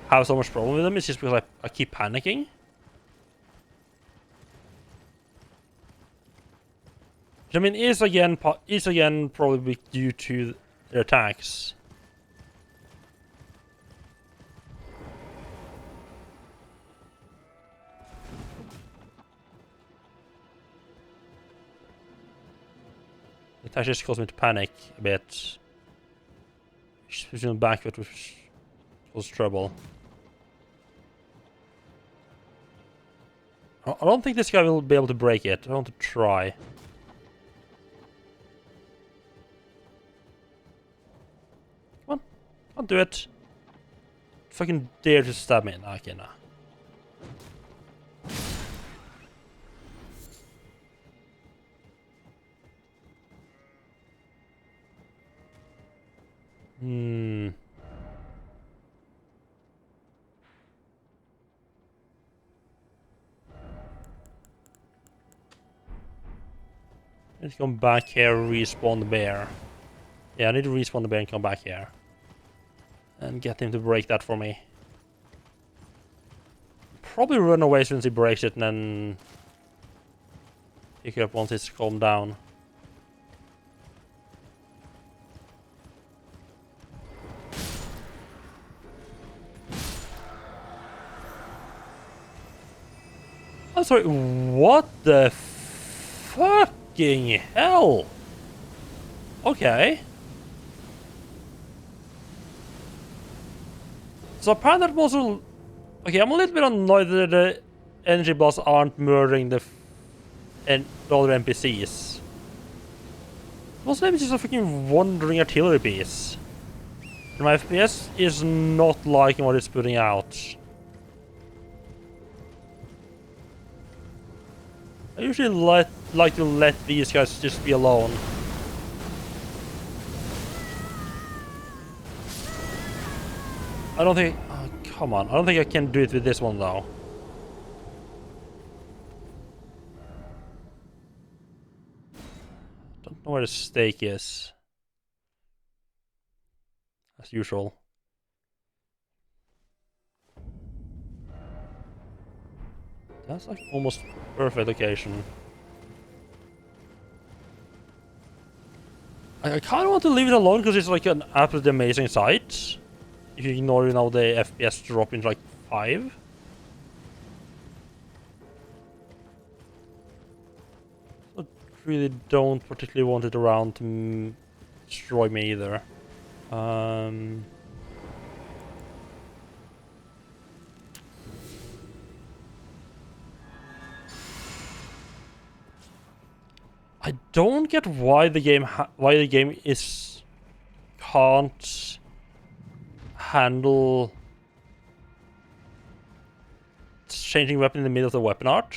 have so much problem with them is just because I keep panicking. Which, I mean, is again probably due to their attacks. The attacks just caused me to panic a bit. Switching back, which was trouble. I don't think this guy will be able to break it. I want to try. Come on. I'll do it. Fucking dare to stab me. Nah, okay, nah. Let's come back here, respawn the bear. Yeah, I need to respawn the bear and come back here. And get him to break that for me. Probably run away since he breaks it and then pick it up once it's calmed down. I'm sorry, what the fucking hell? Okay. So apparently that was a... Okay, I'm a little bit annoyed that the energy blasts aren't murdering the other NPCs. Also, maybe just a freaking wandering artillery piece. And my FPS is not liking what it's putting out. I usually like to let these guys just be alone. I don't think... Oh, come on. I don't think I can do it with this one, though. Don't know where the stake is. As usual. That's like almost perfect location. I kind of want to leave it alone because it's like an absolutely amazing sight. If you ignore, you know, the FPS drop into like 5. I really don't particularly want it around to destroy me either. I don't get why the game is can't handle changing weapon in the middle of the weapon art,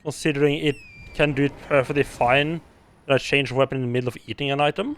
considering it can do it perfectly fine when I change weapon in the middle of eating an item.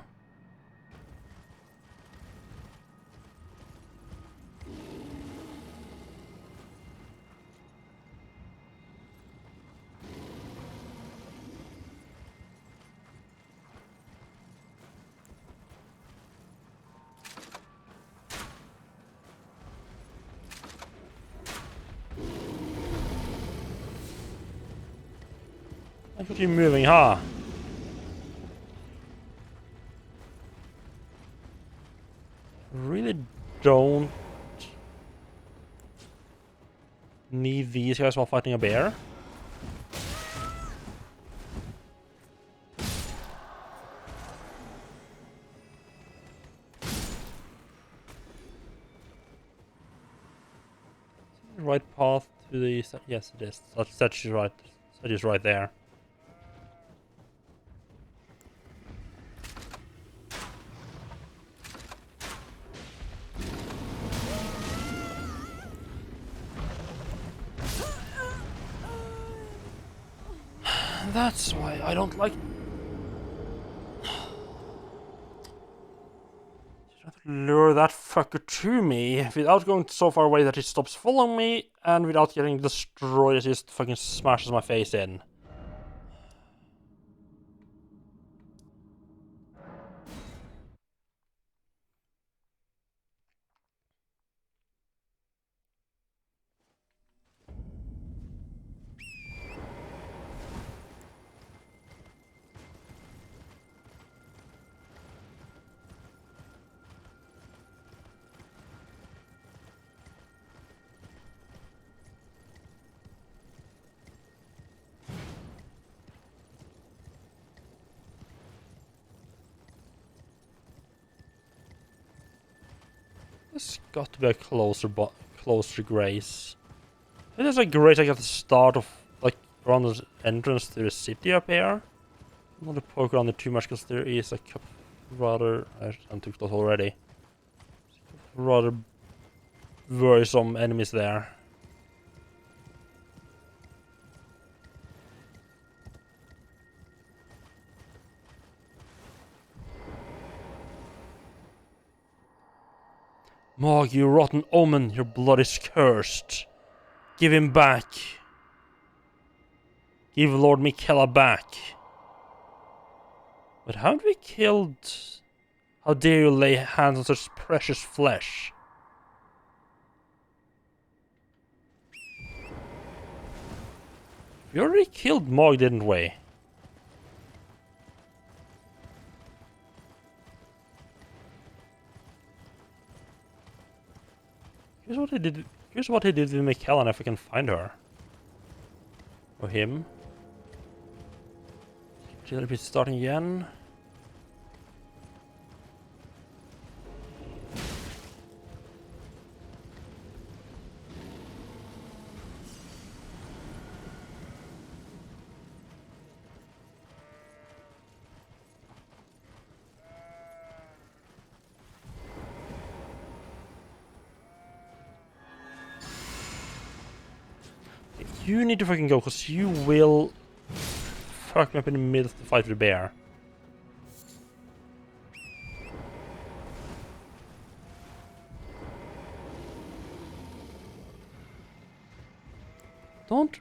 Look at you moving, huh? Really don't need these guys while fighting a bear. Right path to the... Yes, it is. That's right. That is right there. That's why I don't like... Lure that fucker to me without going so far away that he stops following me and without getting destroyed as he just fucking smashes my face in. There's got to be a closer grace. I think there's a grace like at the start of, like, around the entrance to the city up here. I don't want to poke around it too much because there is a couple rather... I took that already. Rather worrisome enemies there. Mog, you rotten omen, your blood is cursed. Give him back. Give Lord Mikella back. But haven't we killed... How dare you lay hands on such precious flesh? We already killed Mog, didn't we? Here's what he did. Here's what he did with Mikella, if we can find her. Or him. Should I be starting again? You need to fucking go, because you will fuck me up in the middle of the fight with the bear. Don't...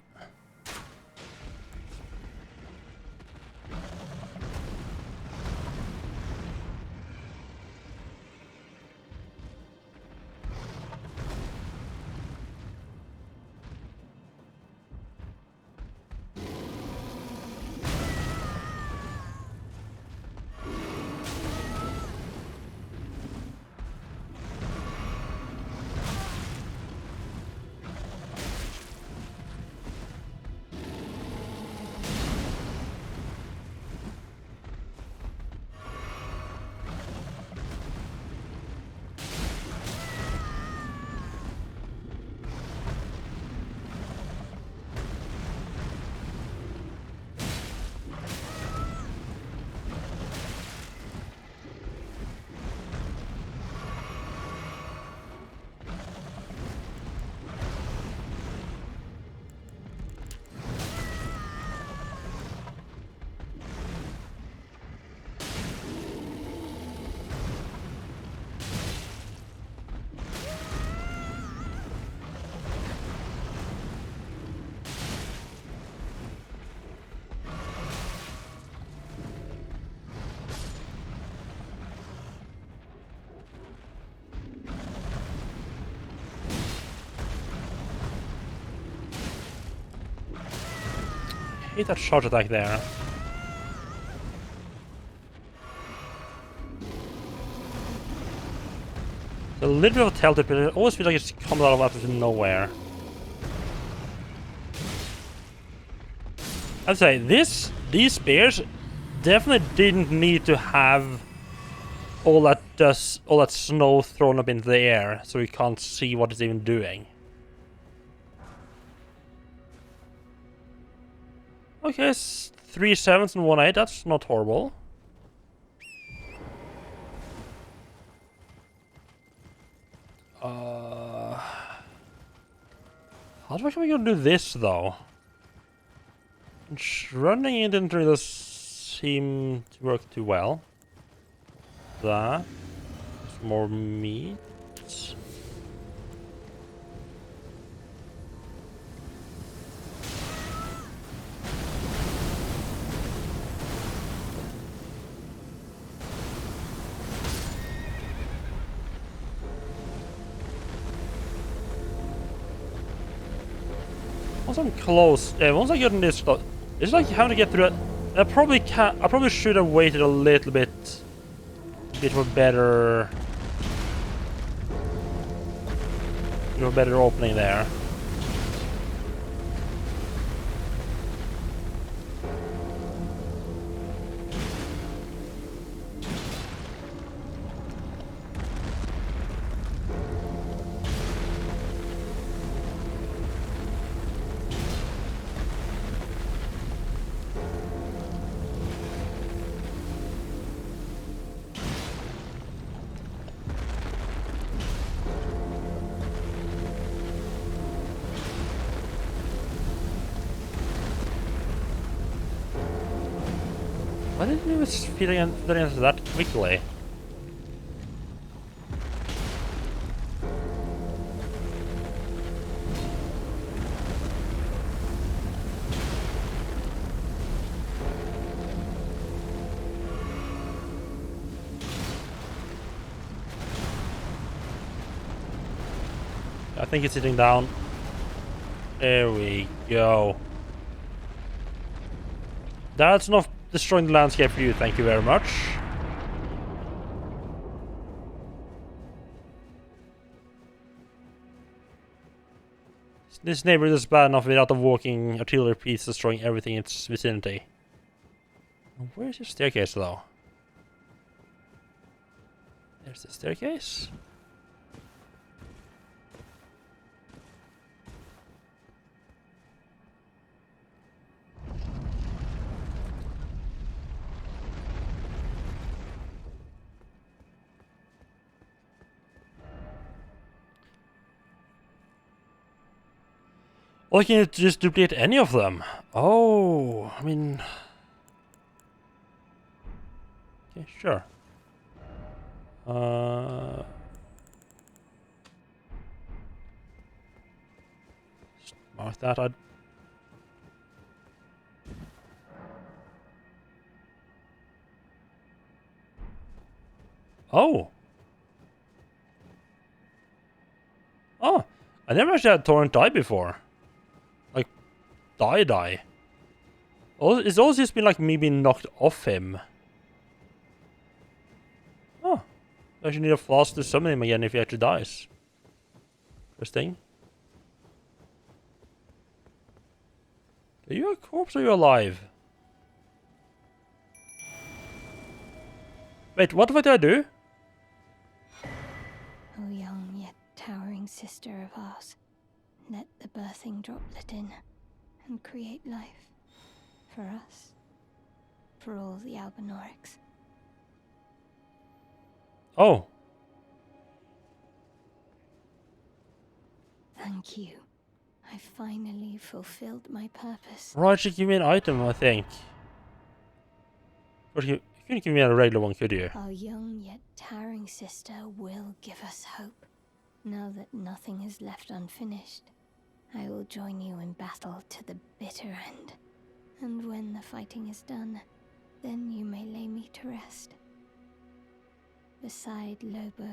hate that charge attack there. A little bit of a telltale, but it always feels like it's coming out of absolutely nowhere. I'd say these spears definitely didn't need to have all that snow thrown up into the air, so you can't see what it's even doing. Okay, it's 3 7s and 1 8. That's not horrible. How the fuck are we gonna do this though? Running it didn't really seem to work too well. That. Some more meat. Once I'm close, yeah, once I get in this close, it's like having to get through it. I probably should have waited a little bit of a better, opening there. Why didn't it was feeding into that quickly? I think it's sitting down. There we go. That's not destroying the landscape for you, thank you very much. This neighborhood is bad enough without a walking artillery piece destroying everything in its vicinity. Where's your staircase though? There's the staircase. Or can you just duplicate any of them? Oh, I mean... Okay, sure. Just mark that. Oh! Oh! I never actually had Torrent die before. Like, die. It's always just been like me being knocked off him. Oh. I actually need a flask to summon him again if he actually dies. Interesting. Are you a corpse or are you alive? Wait, what the fuck did I do? O young yet towering sister of ours, let the birthing droplet in and create life. For us. For all the Albinorics. Oh. Thank you. I finally fulfilled my purpose. Right, you give me an item, I think. But you couldn't give me a regular one, could you? Our young yet towering sister will give us hope. Now that nothing is left unfinished, I will join you in battle to the bitter end. And when the fighting is done, then you may lay me to rest. Beside Lobo,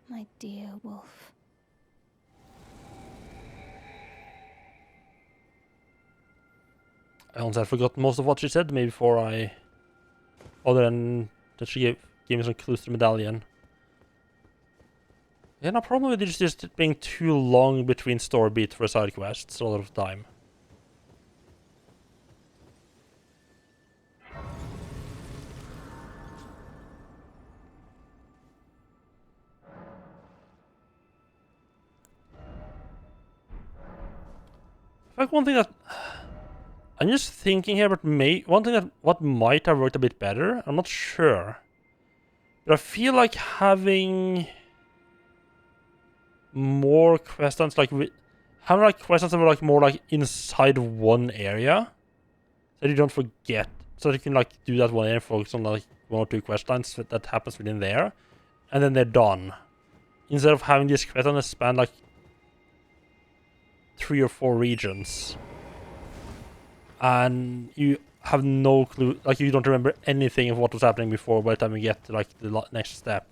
my dear wolf. I honestly had forgotten most of what she said to me before I... Other than that she gave me some clues to the medallion. Yeah, no problem with it just being too long between story beats for side quests a lot of the time. In fact, one thing that... I'm just thinking here, but one thing that what might have worked a bit better, I'm not sure. But I feel like having more questions, like having like questions that were like more like inside one area, so you don't forget, so you can like do that one area, focus on like 1 or 2 quest lines that happens within there, and then they're done. Instead of having these quests that span like 3 or 4 regions, and you have no clue, like you don't remember anything of what was happening before by the time you get to like the next step.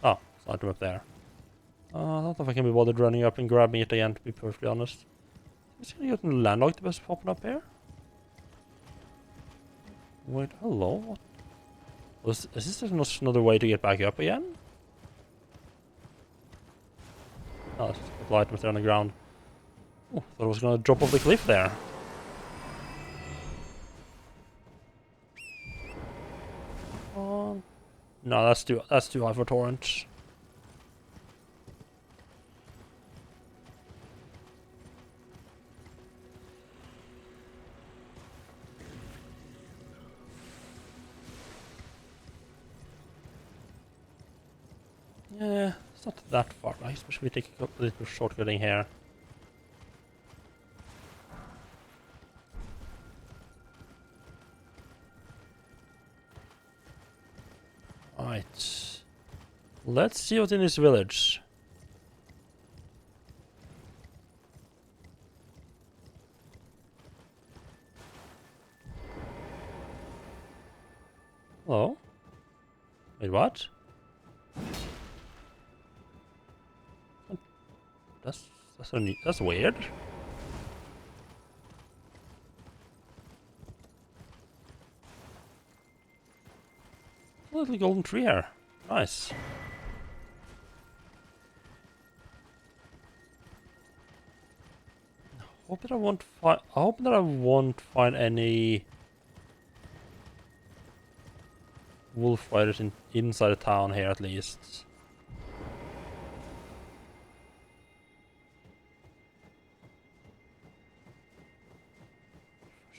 Oh, it's an item up there. I don't know if I can be bothered running up and grabbing it again, to be perfectly honest. Is there a landlocked bus popping up here? Wait, hello? Is this just another way to get back up again? Oh, there's a couple items there on the ground. Oh, thought I was gonna drop off the cliff there. No, that's too high for torrent. Yeah, it's not that far. I suppose we take a little shortcutting here. Right. Let's see what's in this village. Hello? Wait, what? That's weird. A little golden tree here. Nice. I hope that I won't find any wolf riders inside the town here at least.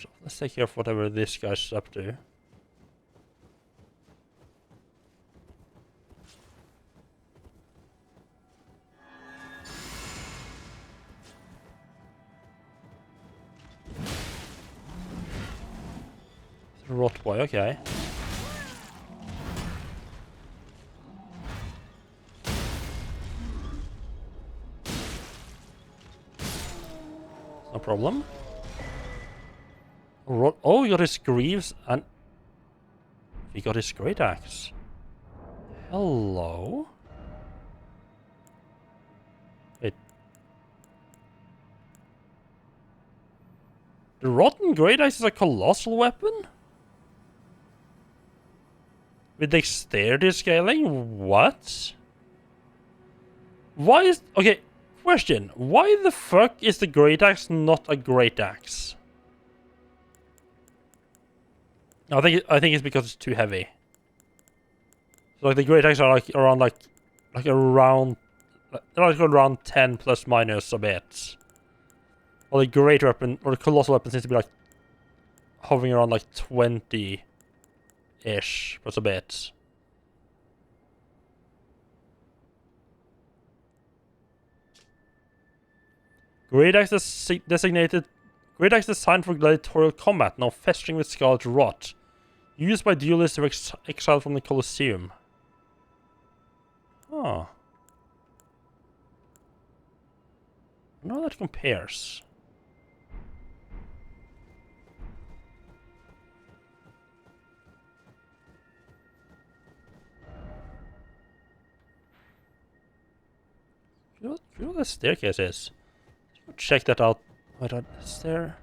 So let's take care of whatever this guy's up to. Rot boy, okay. No problem. Oh, he got his greaves and he got his great axe. Hello? Wait. The rotten great axe is a colossal weapon? With dexterity scaling? What? Why is... Okay, question. Why the fuck is the great axe not a great axe? I think it's because it's too heavy. So like the great axe are like around they're like around 10 plus minus a bit. Or the great weapon or the colossal weapon seems to be like hovering around like 20-ish plus a bit. Great axe designated. Great axe designed for gladiatorial combat, now festering with scarlet rot. Used by duelists who were exiled from the Colosseum. Oh. I know how that compares. Where the staircase is? Check that out. Wait, is there?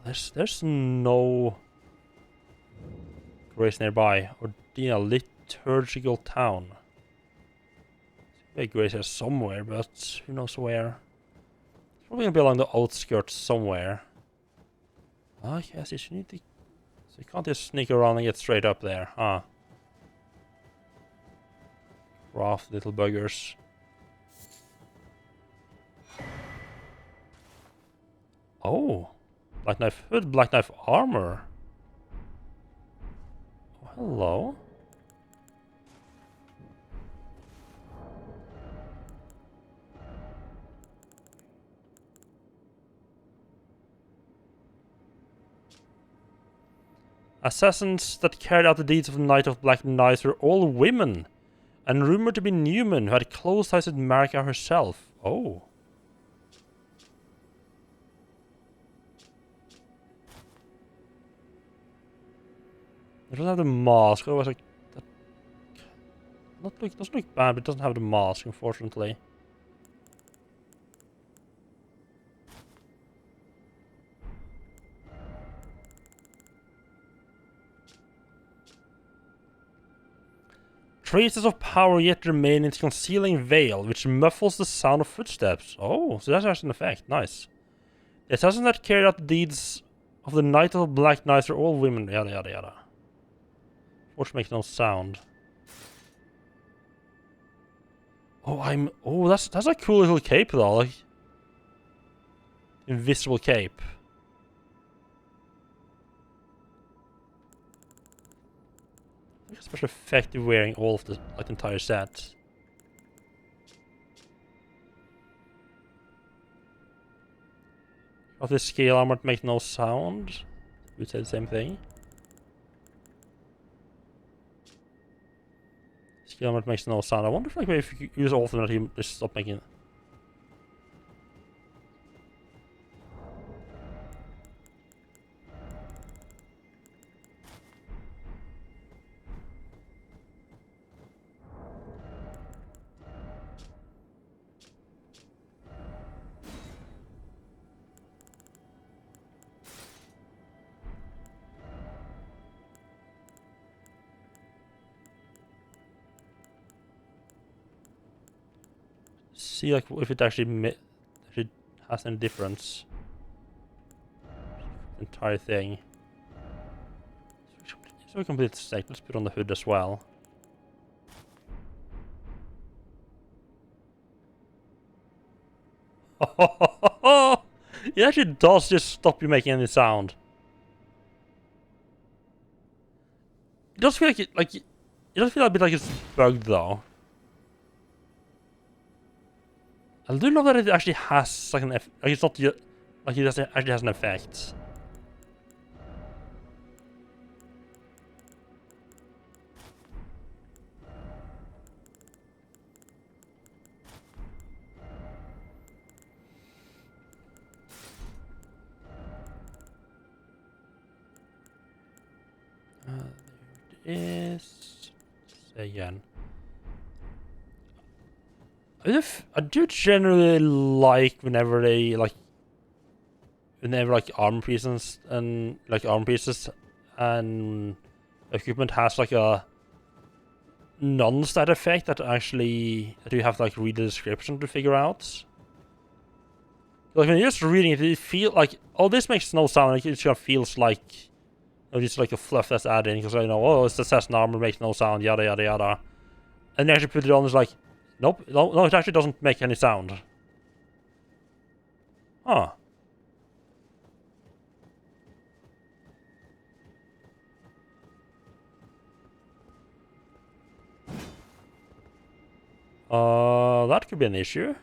There's no grace nearby. Ordina liturgical town. Maybe grace here somewhere, but who knows where? It's probably gonna be along the outskirts somewhere. Ah, yes, you need to. So you can't just sneak around and get straight up there, huh? Rough little buggers. Oh, black knife hood, black knife armor. Oh, hello. Assassins that carried out the deeds of the Knight of Black Knights were all women, and rumored to be Newman, who had close ties with Marika herself. Oh. It doesn't have the mask. Otherwise, like, that doesn't look bad, but it doesn't have the mask, unfortunately. Traces of power yet remain in its concealing veil, which muffles the sound of footsteps. Oh, so that has an effect. Nice. The assassins that carried out the deeds of the Knight of the Black Knights are all women. Yada yada yada. Which makes no sound. Oh, oh, that's a cool little cape though. Like, invisible cape. Special effective wearing all of the like entire set. Of this scale armor makes no sound. We say the same thing. Scale armor makes no sound. I wonder if like maybe if you use all of them that he just stop making. See like if it actually has any difference. Entire thing. So we complete the stack. Let's put on the hood as well. It actually does just stop you making any sound. It does feel it does feel a bit like it's bugged though. I do love that it actually has like an like it's not like it actually has an effect. There it is. Say again. I do generally like whenever armor pieces and equipment has like a non-stat effect that you have to like read the description to figure out. Like when you're just reading it, you feel like, oh, this makes no sound. Like, it just kind of feels like it's like a fluff that's added in because oh, it's assassin armor, makes no sound, yada yada yada. And you actually put it on, it's like, nope, no, it actually doesn't make any sound. Huh. That could be an issue.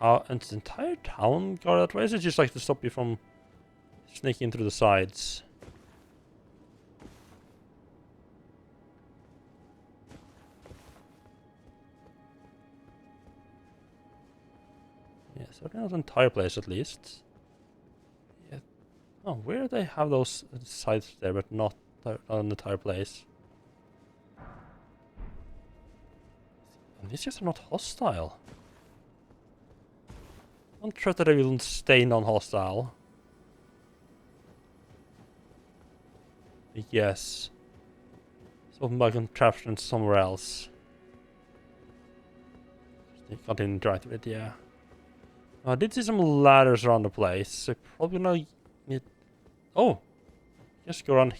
And the entire town go that way? Is it just like to stop you from sneaking through the sides? Certainly not the entire place, at least. Yeah. Oh, where do they have those sites there, but not an entire place? And these guys are not hostile. I'm sure that they will stay non-hostile. Yes. Open by contraption somewhere else. You can't interact with it, yeah. I did see some ladders around the place, so probably not need... Oh! Just go around...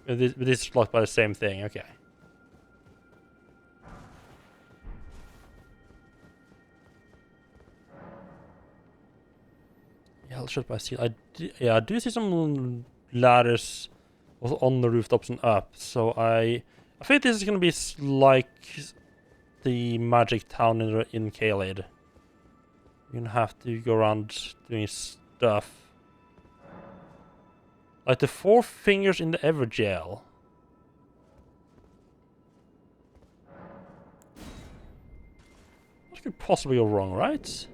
This is blocked by the same thing, okay. Yeah, I'll shut by steel. I do see some ladders on the rooftops and up, so I think this is gonna be like the magic town in Caelid. You're gonna have to go around doing stuff. Like the 4 fingers in the Everjail. What could possibly go wrong, right?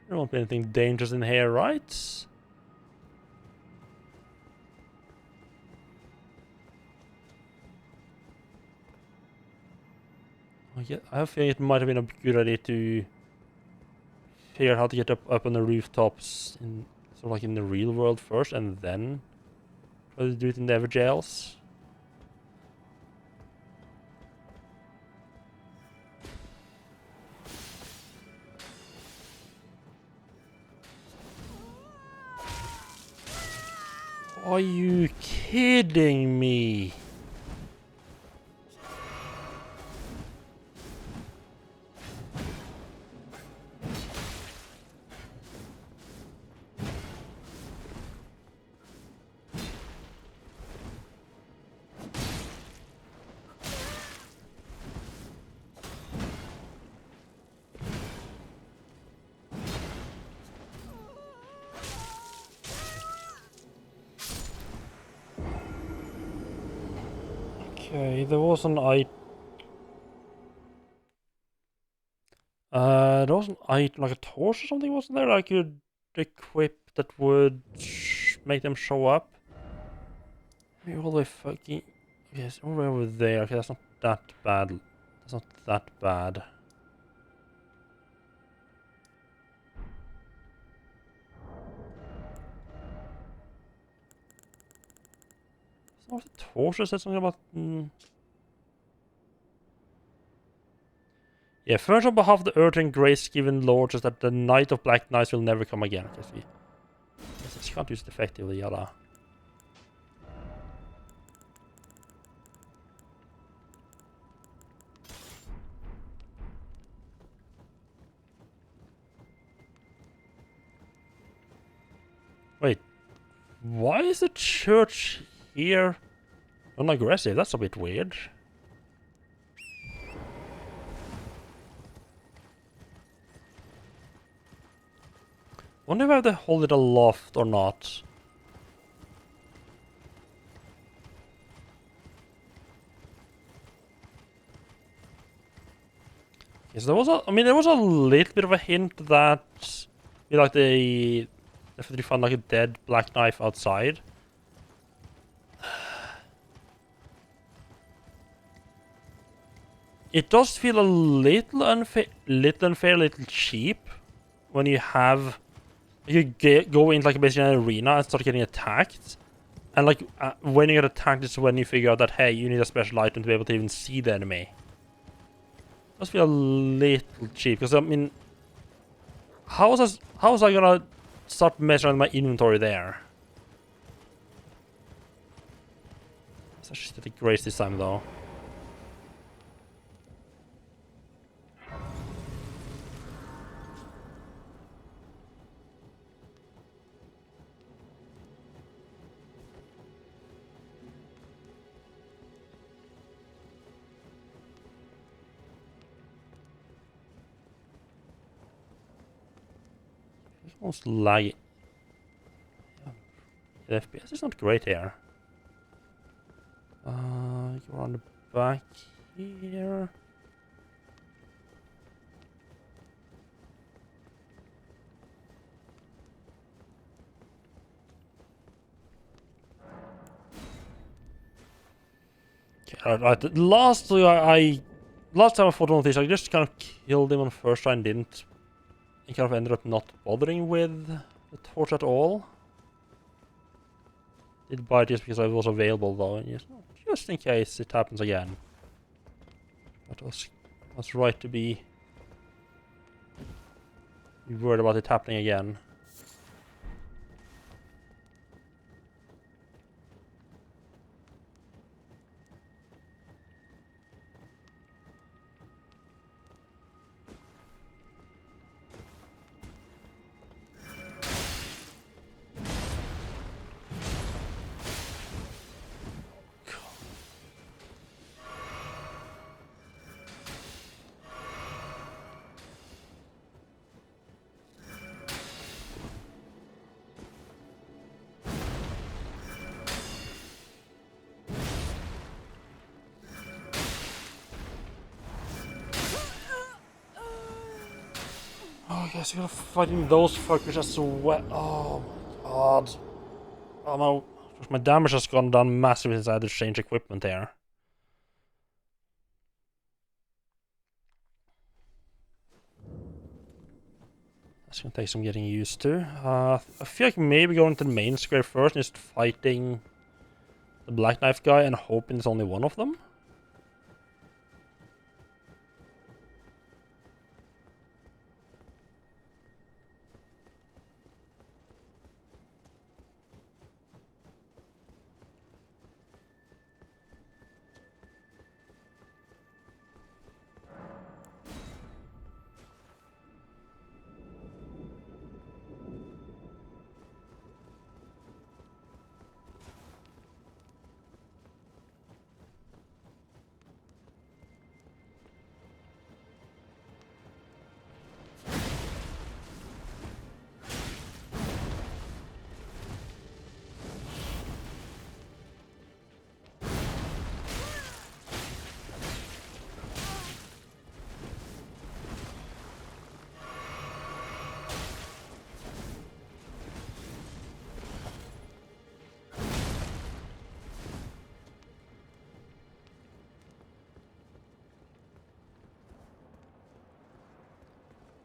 There won't be anything dangerous in here, right? Oh, yeah, I have a feeling it might have been a good idea to figure out how to get up on the rooftops in sort of like in the real world first, and then try to do it in the Everjails. Are you kidding me? Okay, there was an there was an item, like a torch or something, wasn't there? I could equip that would make them show up. Maybe all the way fucking... Okay, it's all the way over there. Okay, that's not that bad. That's not that bad. It's not the torch, said something about... Yeah, first on behalf of the Earth and Grace-given lords is that the Night of Black Knights will never come again. Guess we just can't use it effectively, yada. Wait, why is the church here non-aggressive? That's a bit weird. Wonder if I have to hold it aloft or not. Yes, there was there was a little bit of a hint that, like if you found like a dead black knife outside. It does feel a little unfair, little cheap when you have go into like basically an arena and start getting attacked, and like when you get attacked is when you figure out that hey, you need a special item to be able to even see the enemy. It does feel a little cheap because I mean, how is I gonna start measuring my inventory there? It's actually the grace this time though. Almost laggy. The FPS is not great here. Go around the back here. Okay, right. Last time I fought one of these, I just kind of killed him on the first try and didn't. I kind of ended up not bothering with the torch at all. Did buy it just because I was available though, and just in case it happens again. That was right to be worried about it happening again. Oh, I guess we gotta fighting those fuckers as well. Oh my god. Oh no. My damage has gone down massively since I had to change equipment there. That's gonna take some getting used to. I feel like maybe going to the main square first and just fighting the Black Knife guy and hoping it's only one of them.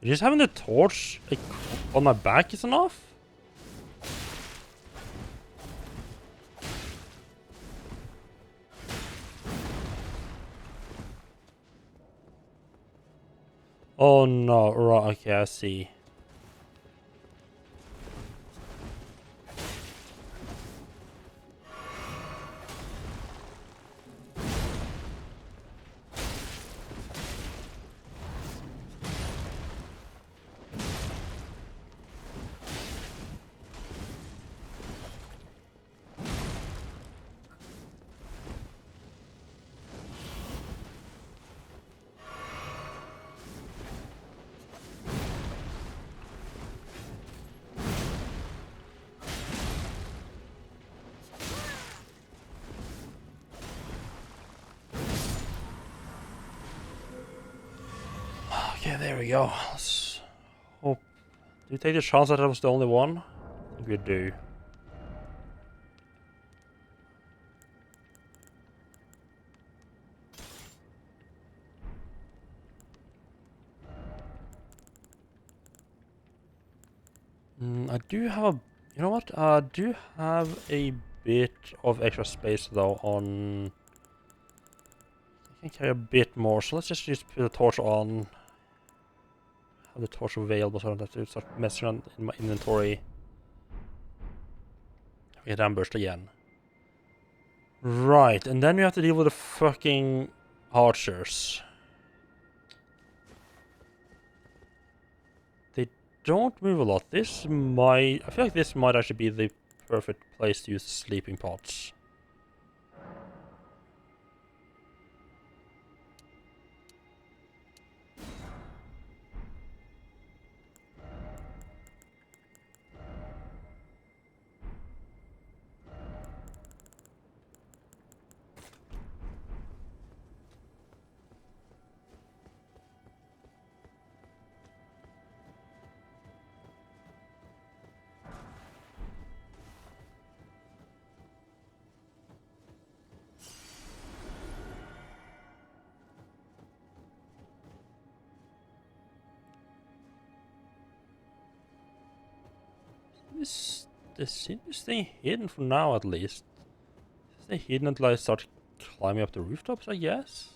Just having the torch like, on my back is enough? Oh no, right, okay, I see. Okay, there we go. Let's hope. Do you take the chance that I was the only one? I think we do. I do have a... You know what? I do have a bit of extra space though on... I can carry a bit more, so let's just put the torch on. Have the torch available so I don't have to start messing around in my inventory. Get ambushed again. Right, and then we have to deal with the fucking archers. They don't move a lot. This might... I feel like this might actually be the perfect place to use sleeping pots. This seems to stay hidden for now, at least. Stay hidden until I start climbing up the rooftops, I guess.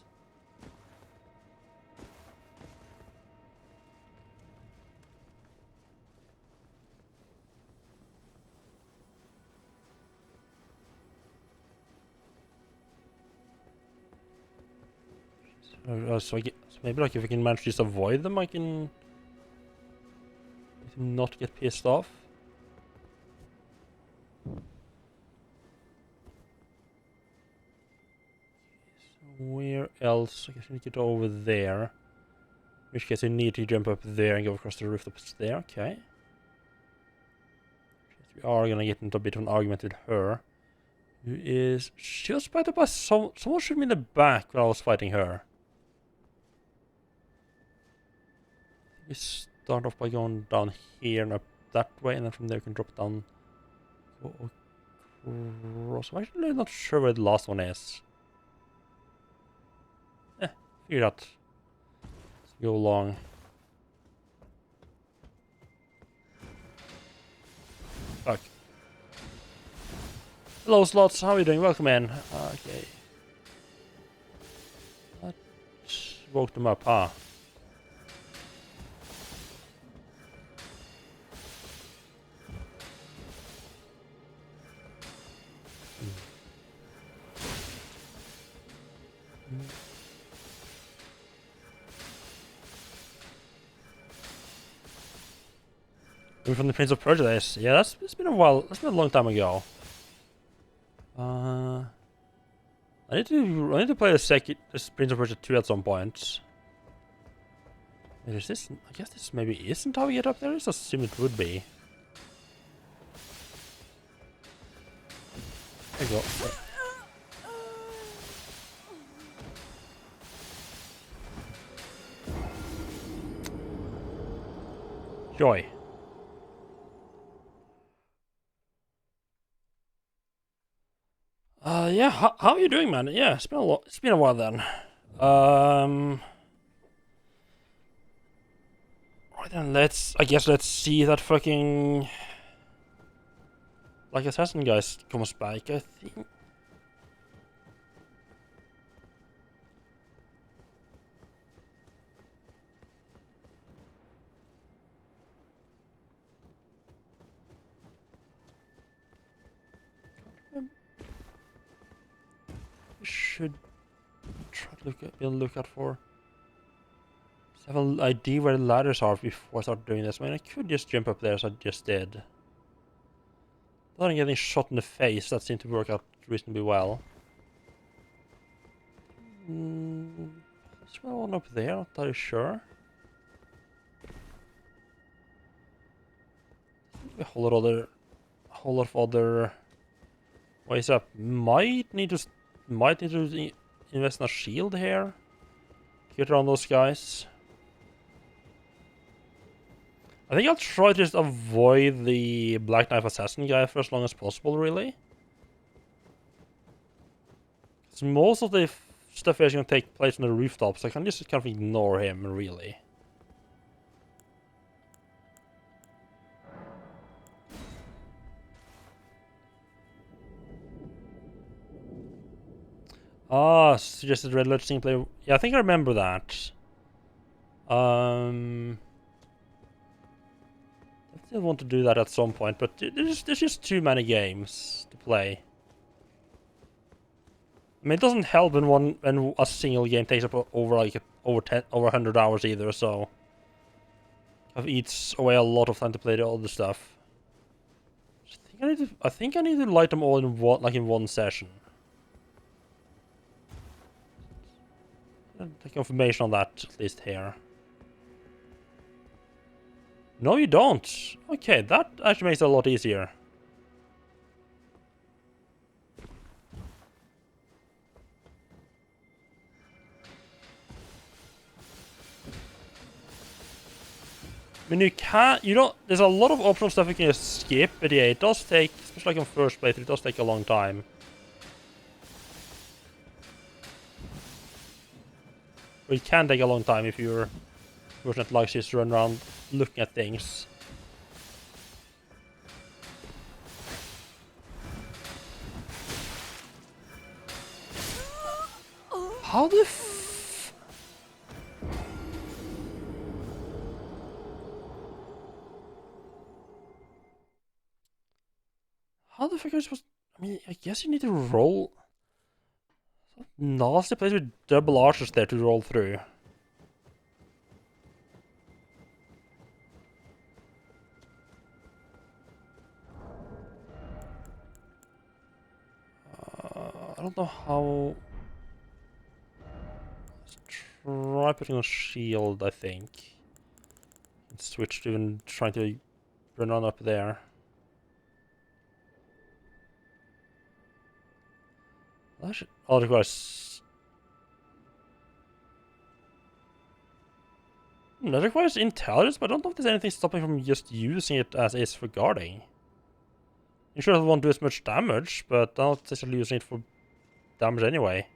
So maybe like if I can manage to just avoid them, I can not get pissed off. So where else? I guess I need to get over there. In which case I need to jump up there and go across the rooftops there. Okay. We are gonna get into a bit of an argument with her. She was fighted by someone shot me in the back when I was fighting her. We start off by going down here and up that way, and then from there we can drop down. Go across. I'm actually not sure where the last one is. Figure out. Let's go along. Fuck. Hello, Slots. How are you doing? Welcome in. Okay. That woke them up, huh? From the Prince of Persia days. Yeah, it's been a while. That's been a long time ago. I need to play this Prince of Persia 2 at some point. Is this? I guess this maybe isn't how we get up there. I just assume it would be. There you go. Joy. Yeah, how are you doing, man? Yeah, it's been a while then. Right then, I guess let's see that fucking like assassin guys comes back, I think. Should try to be on the lookout for. Have an idea where the ladders are before I start doing this. I mean, I could just jump up there as I just did. Without getting shot in the face, that seemed to work out reasonably well. Is there one up there? Not entirely sure. A whole lot of other ways up. Might need to invest in a shield here. Get around those guys. I think I'll try to just avoid the Black Knife Assassin guy for as long as possible, really. Because most of the stuff is going to take place on the rooftops, so I can just kind of ignore him, really. Suggested red alert single player. Yeah, I think I remember that. I still want to do that at some point, but there's just too many games to play. I mean, it doesn't help when a single game takes up over 100 hours either. So it eats away a lot of time to play the other stuff. I think I need to light them all in one session. Take confirmation on that, at least here. No, you don't. Okay, that actually makes it a lot easier. I mean, there's a lot of optional stuff you can just skip, but yeah, it does take, especially like on first playthrough, it does take a long time. But it can take a long time if you're a person that likes just to run around looking at things. How the How the fuck are you supposed... I mean, I guess you need to roll... Nasty place with double arches there to roll through. I don't know how... Let's try putting on shield, I think. And switch to even trying to run on up there. That should... I'll require... That requires intelligence, but I don't know if there's anything stopping from just using it as is for guarding. You sure it won't do as much damage, but I'm not necessarily using it for damage anyway.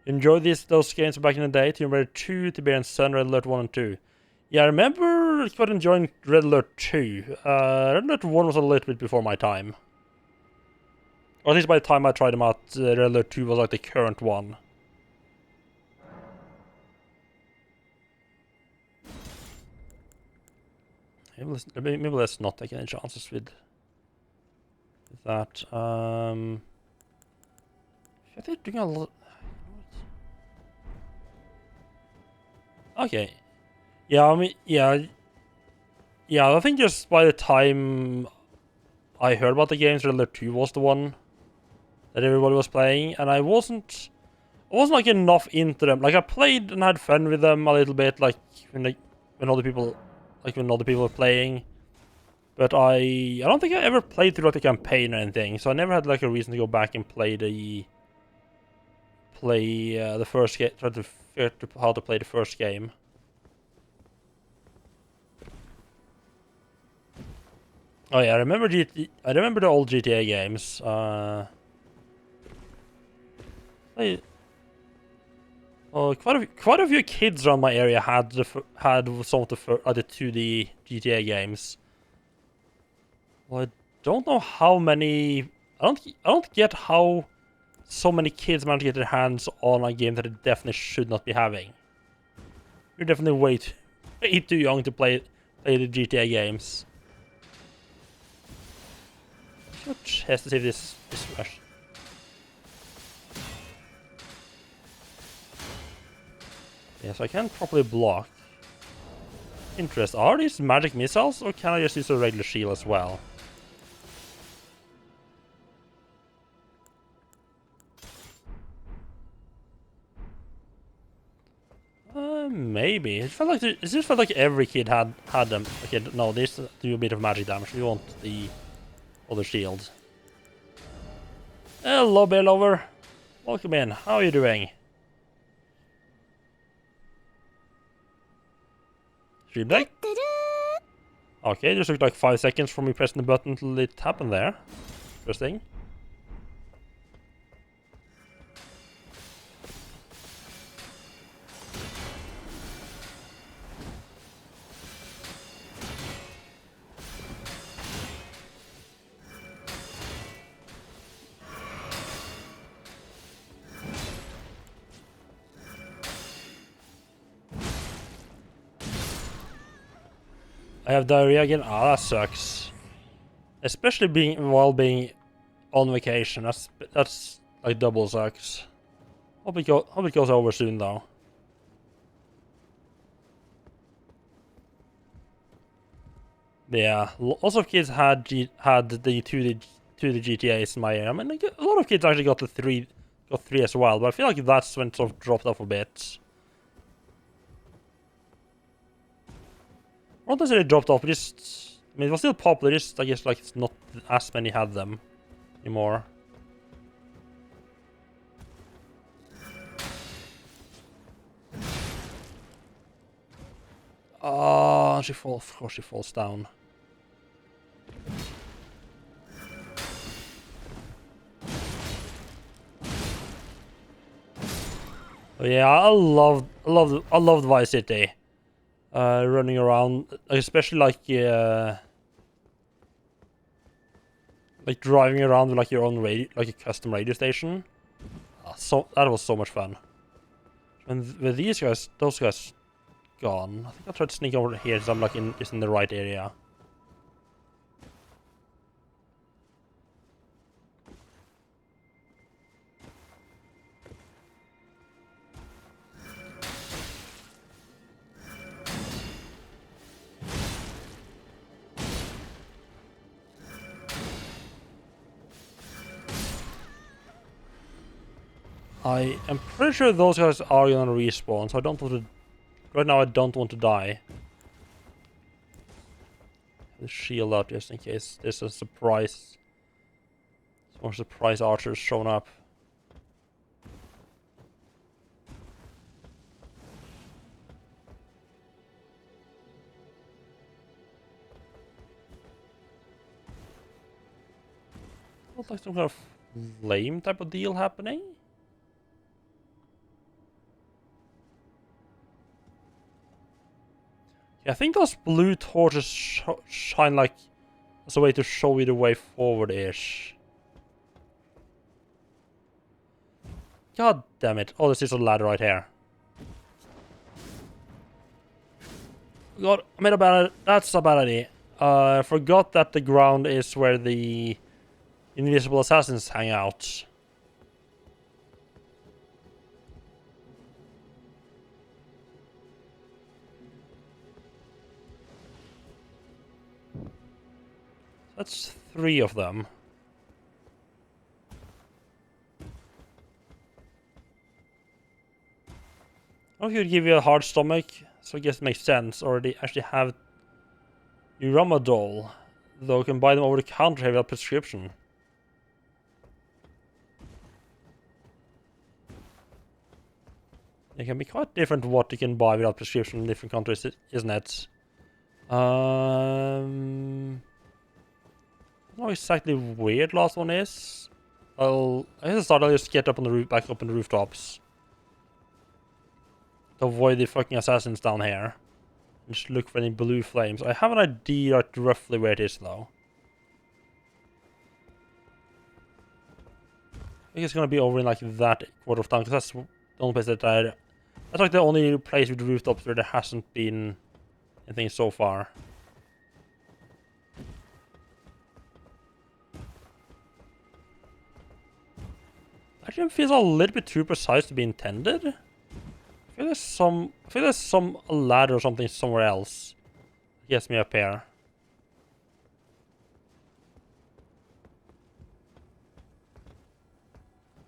Enjoyed those games back in the day. Tomb Raider 2, Tiberian Sun, Red Alert 1 and 2. Yeah, I remember quite enjoying Red Alert 2. Red Alert 1 was a little bit before my time. Or at least by the time I tried them out, Red Alert 2 was like the current one. Maybe let's not take any chances with that. I think they're doing a lot... Okay. Yeah, I mean, yeah, I think just by the time I heard about the games, Red Alert 2 was the one that everybody was playing, and I wasn't like enough into them. Like I played and had fun with them a little bit, like when other people were playing. But I don't think I ever played through like the campaign or anything, so I never had like a reason to go back and play the first game, try to figure out how to play the first game. Oh yeah, I remember the old GTA games. Quite a few kids around my area had some of the 2D GTA games. Well, I don't know how many. I don't get how so many kids manage to get their hands on a game that they definitely should not be having. You're definitely way too young to play the GTA games. Has to see this rush. Yes, I can't properly block. Interesting. Are these magic missiles, or can I just use a regular shield as well? Maybe. It just felt like every kid had them. Okay, no, these do a bit of magic damage. We want the other shield. Hello, bear lover. Welcome in. How are you doing? Stream deck? Okay, just took like 5 seconds from me pressing the button till it happened there. Interesting. I have diarrhea again. Ah, that sucks. Especially while being on vacation. That's like double sucks. Hope it goes over soon though. But yeah, lots of kids had the 2D GTAs in my area. I mean, like, a lot of kids actually got three as well. But I feel like that's when it sort of dropped off a bit. Not necessarily dropped off, just... I mean, it was still popular, just, I guess, like, it's not as many had them anymore. Oh, of course she falls down. Oh, yeah, I loved Vice City. Running around, especially like Like driving around with like your own radio, like a custom radio station. So that was so much fun. And with these guys, those guys gone. I think I'll try to sneak over here so I'm like just in the right area. I am pretty sure those guys are gonna respawn, so I don't want to... Right now I don't want to die. The shield up just in case there's a surprise. Some more surprise archers showing up. Looks like some kind of flame type of deal happening. Yeah, I think those blue torches shine like as a way to show you the way forward-ish. God damn it. Oh, this is a ladder right here. God, I made a bad... That's a bad idea. I forgot that the ground is where the invisible assassins hang out. That's 3 of them. I don't know if it would give you a hard stomach, so I guess it makes sense. Or they actually have Uramadol, though you can buy them over the counter without prescription. It can be quite different what you can buy without prescription in different countries, isn't it? I don't know exactly where the last one is. I guess I'll just get up on the roof, back up on the rooftops. To avoid the fucking assassins down here. And just look for any blue flames. I have an idea like roughly where it is though. I think it's gonna be over in like that quarter of town, because that's the only place that that's like the only place with rooftops where there hasn't been anything so far. Actually, it feels a little bit too precise to be intended. I feel there's some ladder or something somewhere else. Gets me up here.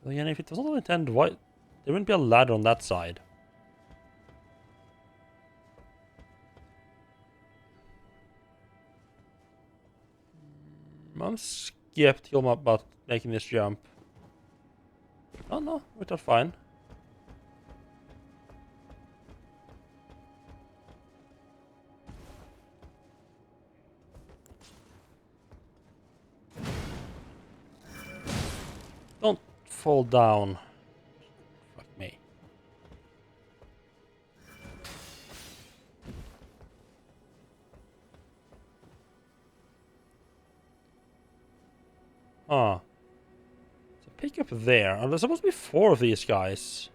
Well, again, if it was not intended, why there wouldn't be a ladder on that side? I'm skeptical about making this jump. Oh no, we're just fine. Don't fall down. Fuck me. Ah. So pick up there. Oh, there's supposed to be 4 of these guys.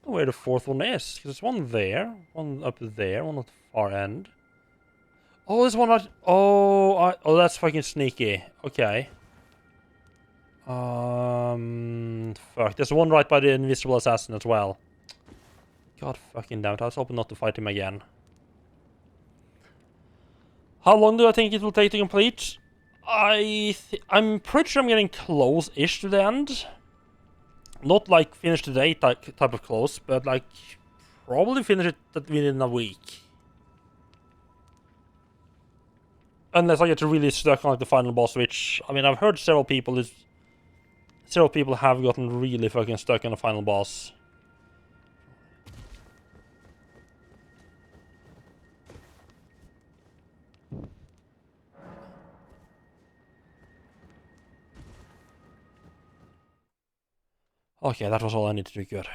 I don't know where the 4th one is. Because there's one there, one up there, one at the far end. Oh, there's one right... Oh, oh, that's fucking sneaky. Okay. Fuck. There's one right by the invisible assassin as well. God fucking damn it. I was hoping not to fight him again. How long do I think it will take to complete? I'm pretty sure I'm getting close-ish to the end. Not like finish today type of close, but like probably finish it within a week. Unless I get really stuck on like the final boss, which I mean I've heard several people have gotten really fucking stuck on the final boss. Okay, that was all I needed to do good.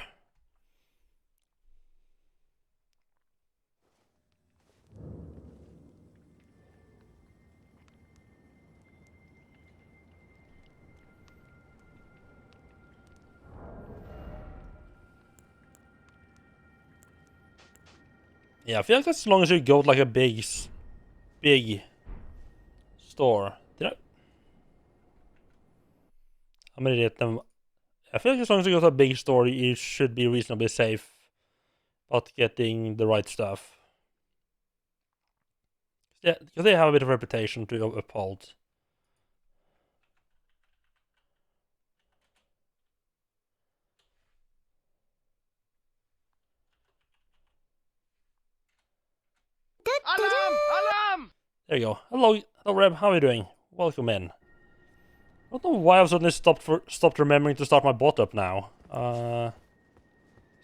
Yeah, I feel like as long as you go to like a big store. Did I? I'm gonna get them. I feel like as long as you go to a big store, you should be reasonably safe about getting the right stuff. Yeah, because they have a bit of reputation to uphold. Alarm! Alarm! There you go. Hello, Reb. How are you doing? Welcome in. I don't know why I've suddenly stopped remembering to start my bot up now. It's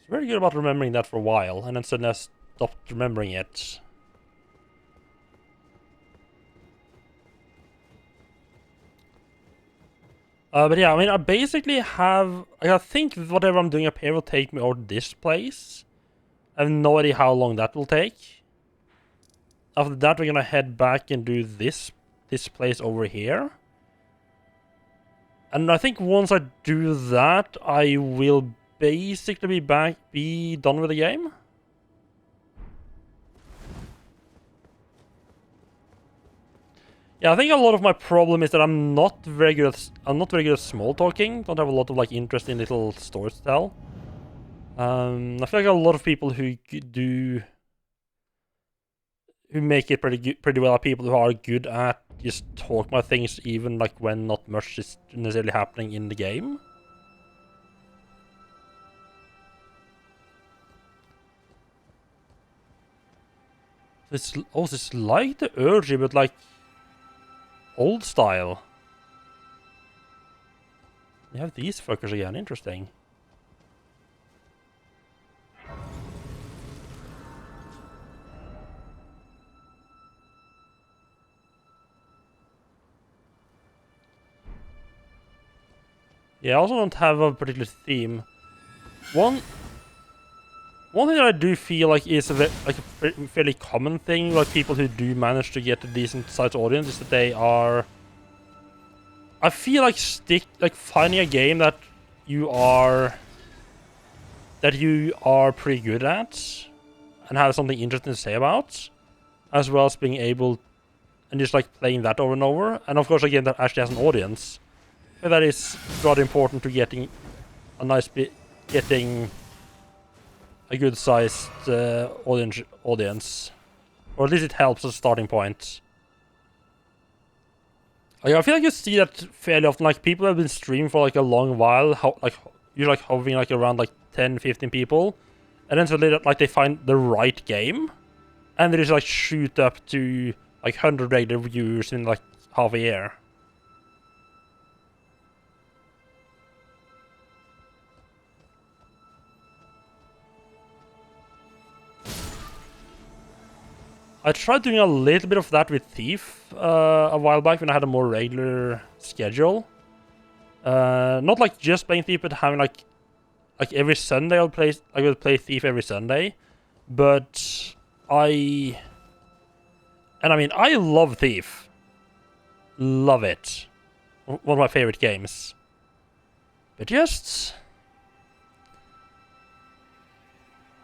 very good about remembering that for a while, and then suddenly I stopped remembering it. But yeah, I mean, I basically have... I think whatever I'm doing up here will take me over this place. I have no idea how long that will take. After that, we're gonna head back and do this place over here. And I think once I do that, I will basically be done with the game. Yeah, I think a lot of my problem is that I'm not very good at small talking. Don't have a lot of like interesting little stories to tell. I feel like a lot of people who make it pretty well are people who are good at just talk about things even like when not much is necessarily happening in the game. This is like the Urge, but like old style. You have these fuckers again, interesting. Yeah, I also don't have a particular theme. One thing that I do feel like is a fairly common thing, like people who do manage to get a decent sized audience, is that they are... I feel like finding a game that you are pretty good at and have something interesting to say about, as well as being able and just like playing that over and over, and of course a game that actually has an audience. But that is rather important to getting a good sized audience, or at least it helps as a starting point. Like, I feel like you see that fairly often. Like people have been streaming for like a long while, you're like hovering like around like 10-15 people, and then suddenly like they find the right game, and they just like shoot up to like 100 regular viewers in like half a year. I tried doing a little bit of that with Thief a while back when I had a more regular schedule. Not like just playing Thief, but having like every Sunday I would play Thief every Sunday. But I mean, I love Thief. Love it. One of my favorite games. But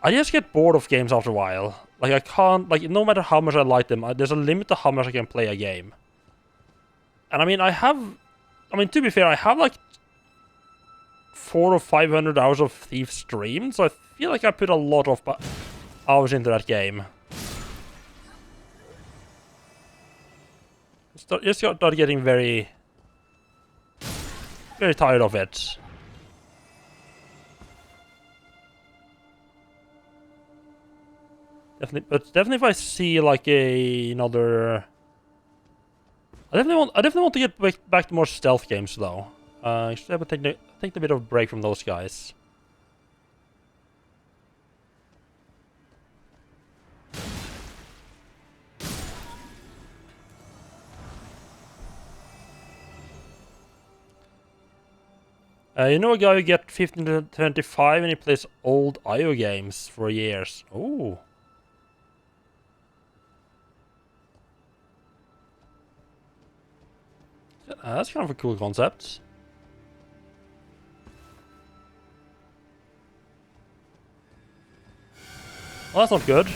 I just get bored of games after a while. Like, I can't... Like, no matter how much I like them, there's a limit to how much I can play a game. And I mean, to be fair, I have like 400 or 500 hours of Thief streamed, so I feel like I put a lot of hours into that game. Just start getting very tired of it. Definitely if I see like another... I definitely want to get back to more stealth games though. Actually, I would take a bit of a break from those guys. You know a guy who get 15 to 25 and he plays old IO games for years. Ooh. That's kind of a cool concept. Well, that's not good.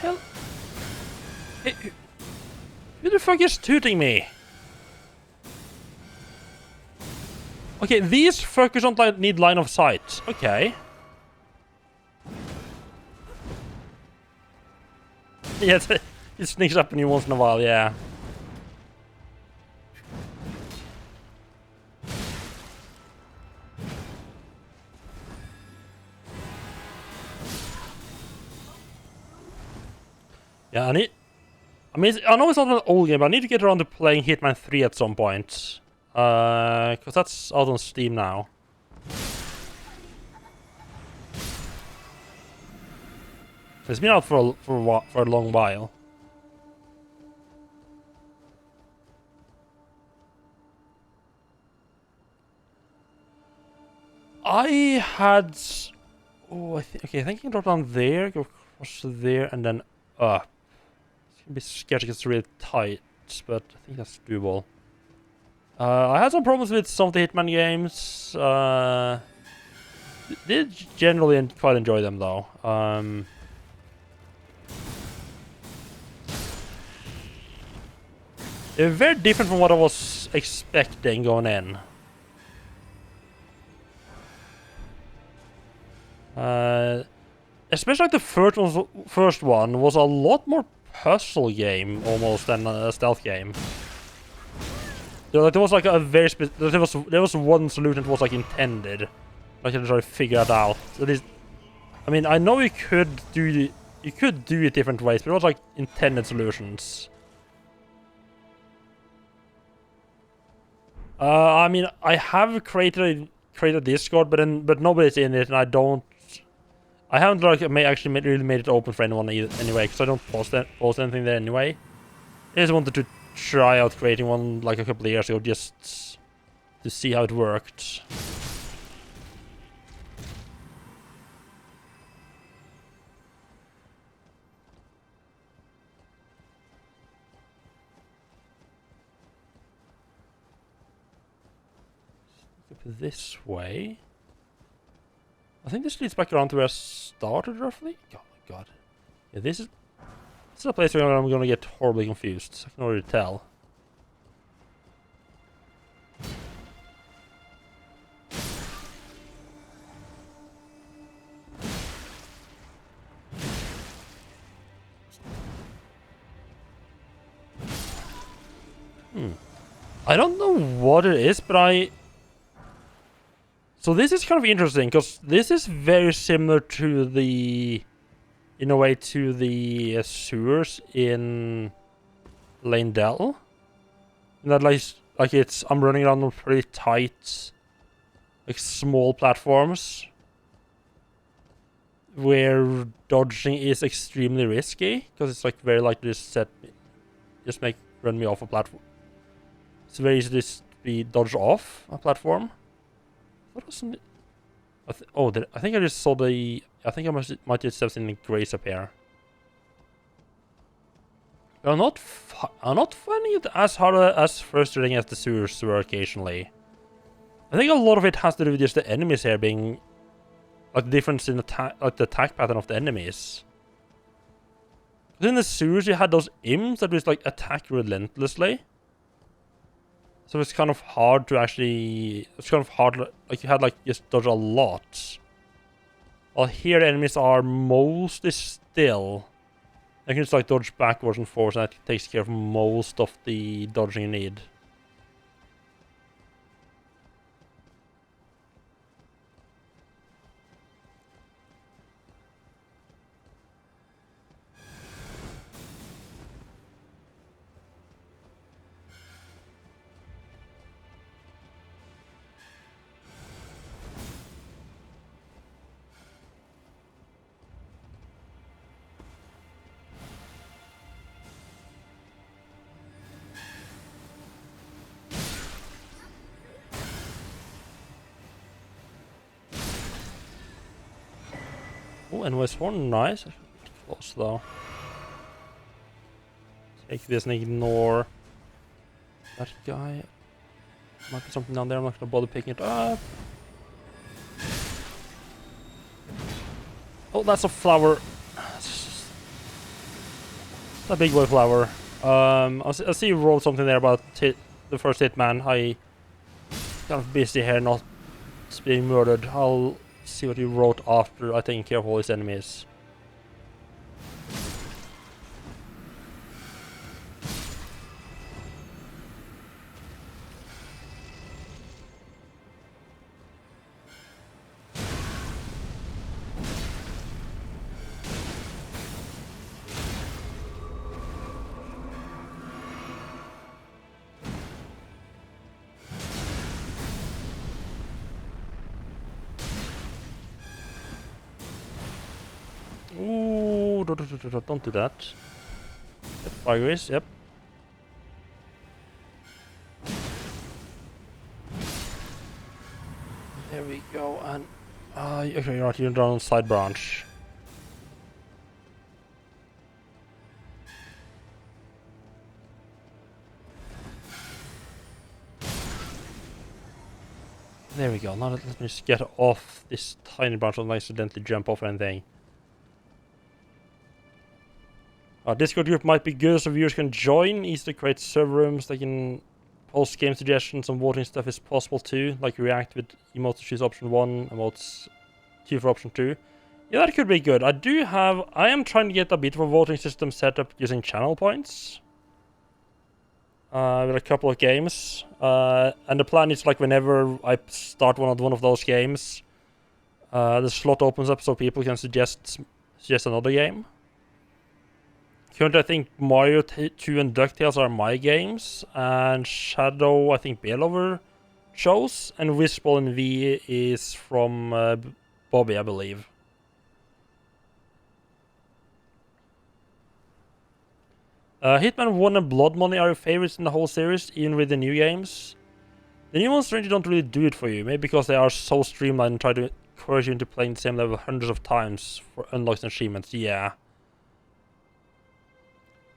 hell? Hey, who the fuck is tooting me? Okay, these fuckers don't need line of sight. Okay. Yeah, it sneaks up on you once in a while, yeah. Yeah, I mean, I know it's not an old game, but I need to get around to playing Hitman 3 at some point. Because that's out on Steam now. It's been out for a long while. I had... Oh, I think I can drop down there, go across there, and then up. It's gonna be sketchy because it's really tight, but I think that's doable. I had some problems with some of the Hitman games. Did generally quite enjoy them though. They're very different from what I was expecting going in. Especially like the first one was a lot more puzzle game almost than a stealth game. There was like a very there was one solution that was like intended. I can try to figure it out. That is, I mean, I know you could do it different ways, but it was like intended solutions. I mean, I have created a Discord, but nobody's in it, and I haven't like really made it open for anyone anyway, because I don't post anything there anyway. I just wanted to try out creating one like a couple of years ago, just to see how it worked. This way. I think this leads back around to where I started, roughly. Oh my god. Yeah, this is a place where I'm gonna get horribly confused. I can already tell. I don't know what it is, but So this is kind of interesting, because this is very similar to in a way, to the sewers in Lane-Dell. And that like I'm running around on pretty tight, like small platforms, where dodging is extremely risky, because it's like very likely to run me off a platform. It's very easy to be dodged off a platform. What was some... I think I just saw the... I think I might just have seen the grace up here. I'm not finding it as hard as frustrating as the sewers were occasionally. I think a lot of it has to do with just the enemies here being... like the difference in the attack pattern of the enemies. In the sewers you had those imps that just like attack relentlessly. So it's kind of hard to actually... It's kind of hard, like you had like just dodge a lot. While here the enemies are mostly still. You can just like dodge backwards and forwards, and that takes care of most of the dodging you need. Oh, and was one nice. Close though. Take this and ignore that guy. Might be something down there. I'm not gonna bother picking it up. Oh, that's a flower. a big boy flower. I see you wrote something there about the first Hitman. I kind of busy here, not being murdered. I'll see what you wrote after I take care of all his enemies. Ooh, don't do that. Yep, fire grease, yep. There we go, and okay, you're right, you're down on side branch. There we go. Now let me just get off this tiny branch so I don't accidentally jump off anything. Our Discord group might be good so viewers can join. Easy to create server rooms. They can post game suggestions and voting stuff is possible too. Like react with emotes to choose option 1, emotes 2 for option 2. Yeah, that could be good. I am trying to get a bit of a voting system set up using channel points. With a couple of games. And the plan is like whenever I start one of those games, the slot opens up so people can suggest another game. Currently, I think Mario 2 and DuckTales are my games, and Shadow, I think Bailover chose, and Wishball and V is from Bobby, I believe. Hitman 1 and Blood Money are your favorites in the whole series, even with the new games. The new ones really don't really do it for you, maybe because they are so streamlined and try to encourage you into playing the same level hundreds of times for unlocks and achievements, yeah.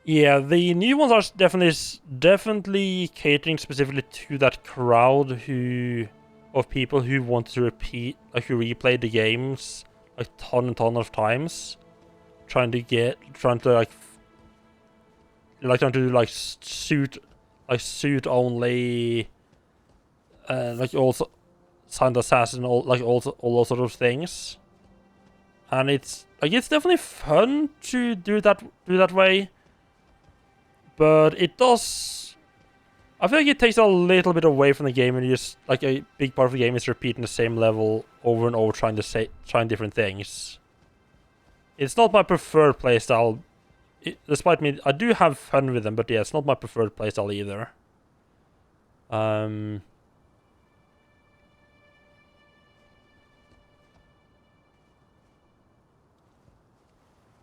Yeah, the new ones are definitely catering specifically to that crowd of people who want to replay the games like ton and ton of times, trying to suit only, like also Silent Assassin, all those sort of things, and it's definitely fun to do that way. But it does. I feel like it takes a little bit away from the game, and just like a big part of the game is repeating the same level over and over, trying different things. It's not my preferred playstyle. Despite me, I do have fun with them, but yeah, it's not my preferred playstyle either.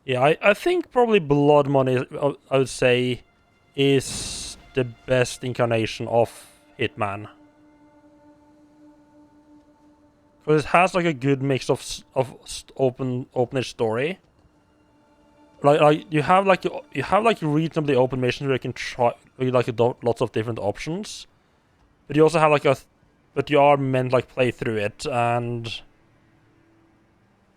Yeah, I think probably Blood Money, I would say, is the best incarnation of Hitman. Because it has like a good mix of open-ish story. Like you have reasonably open missions where you can try lots of different options, but you also have but you are meant like play through it, and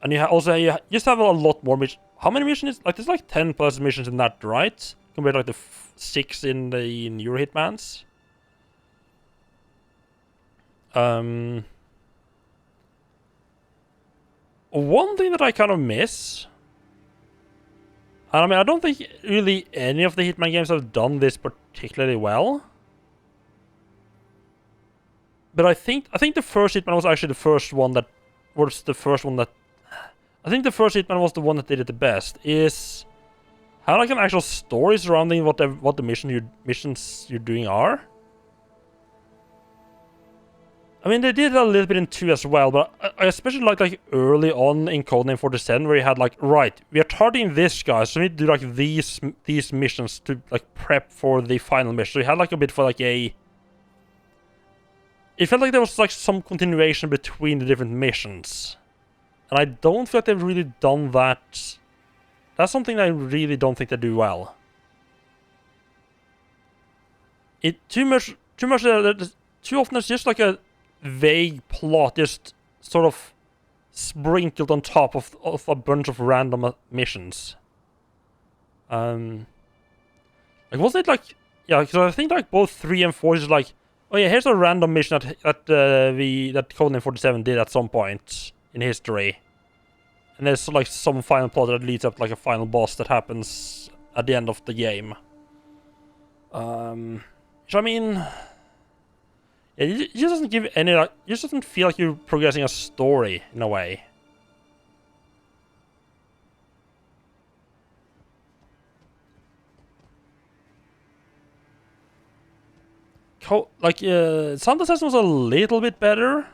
you just have a lot more missions. How many missions? There's like 10 plus missions in that, right? Compared to like the 6 in the newer Hitmans. One thing that I kind of miss, and I mean, I don't think really any of the Hitman games have done this particularly well. But I think the first Hitman was actually the first one that I think the first Hitman was the one that did it the best. Is have like an actual story surrounding what the missions you're doing are. I mean, they did a little bit in 2 as well, but I especially like early on in Codename 47, where you had like, right, we are targeting this guy, so we need to do like these missions to like prep for the final mission. So you had like a bit for like a. It felt like there was like some continuation between the different missions, and I don't feel like they've really done that. That's something I really don't think they do well. Too often it's just like a vague plot, just sort of sprinkled on top of a bunch of random missions. Like, wasn't it like... Yeah, because I think like both 3 and 4 is like... Oh yeah, here's a random mission that Codename 47 did at some point in history. And there's like some final plot that leads up to like a final boss that happens at the end of the game. Which I mean... Yeah, it just doesn't give any like... It just doesn't feel like you're progressing a story in a way. Sound Assassin was a little bit better,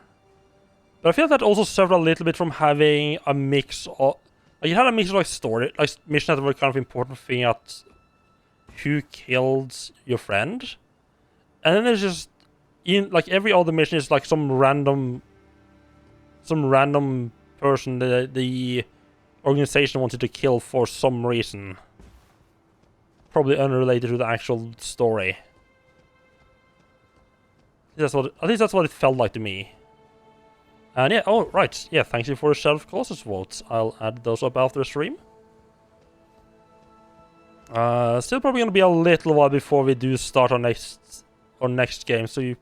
but I feel that also suffered a little bit from having a mix of... Like, you had a mix of, like, story... Like, missions that were kind of important thing at who killed your friend. And then there's just... like, every other mission is, like, some random person the organization wanted to kill for some reason. Probably unrelated to the actual story. At least that's what it felt like to me. And yeah, oh, right. Yeah, thank you for the Shadow of Colossus votes. I'll add those up after the stream. Still probably gonna be a little while before we do start our next game, so you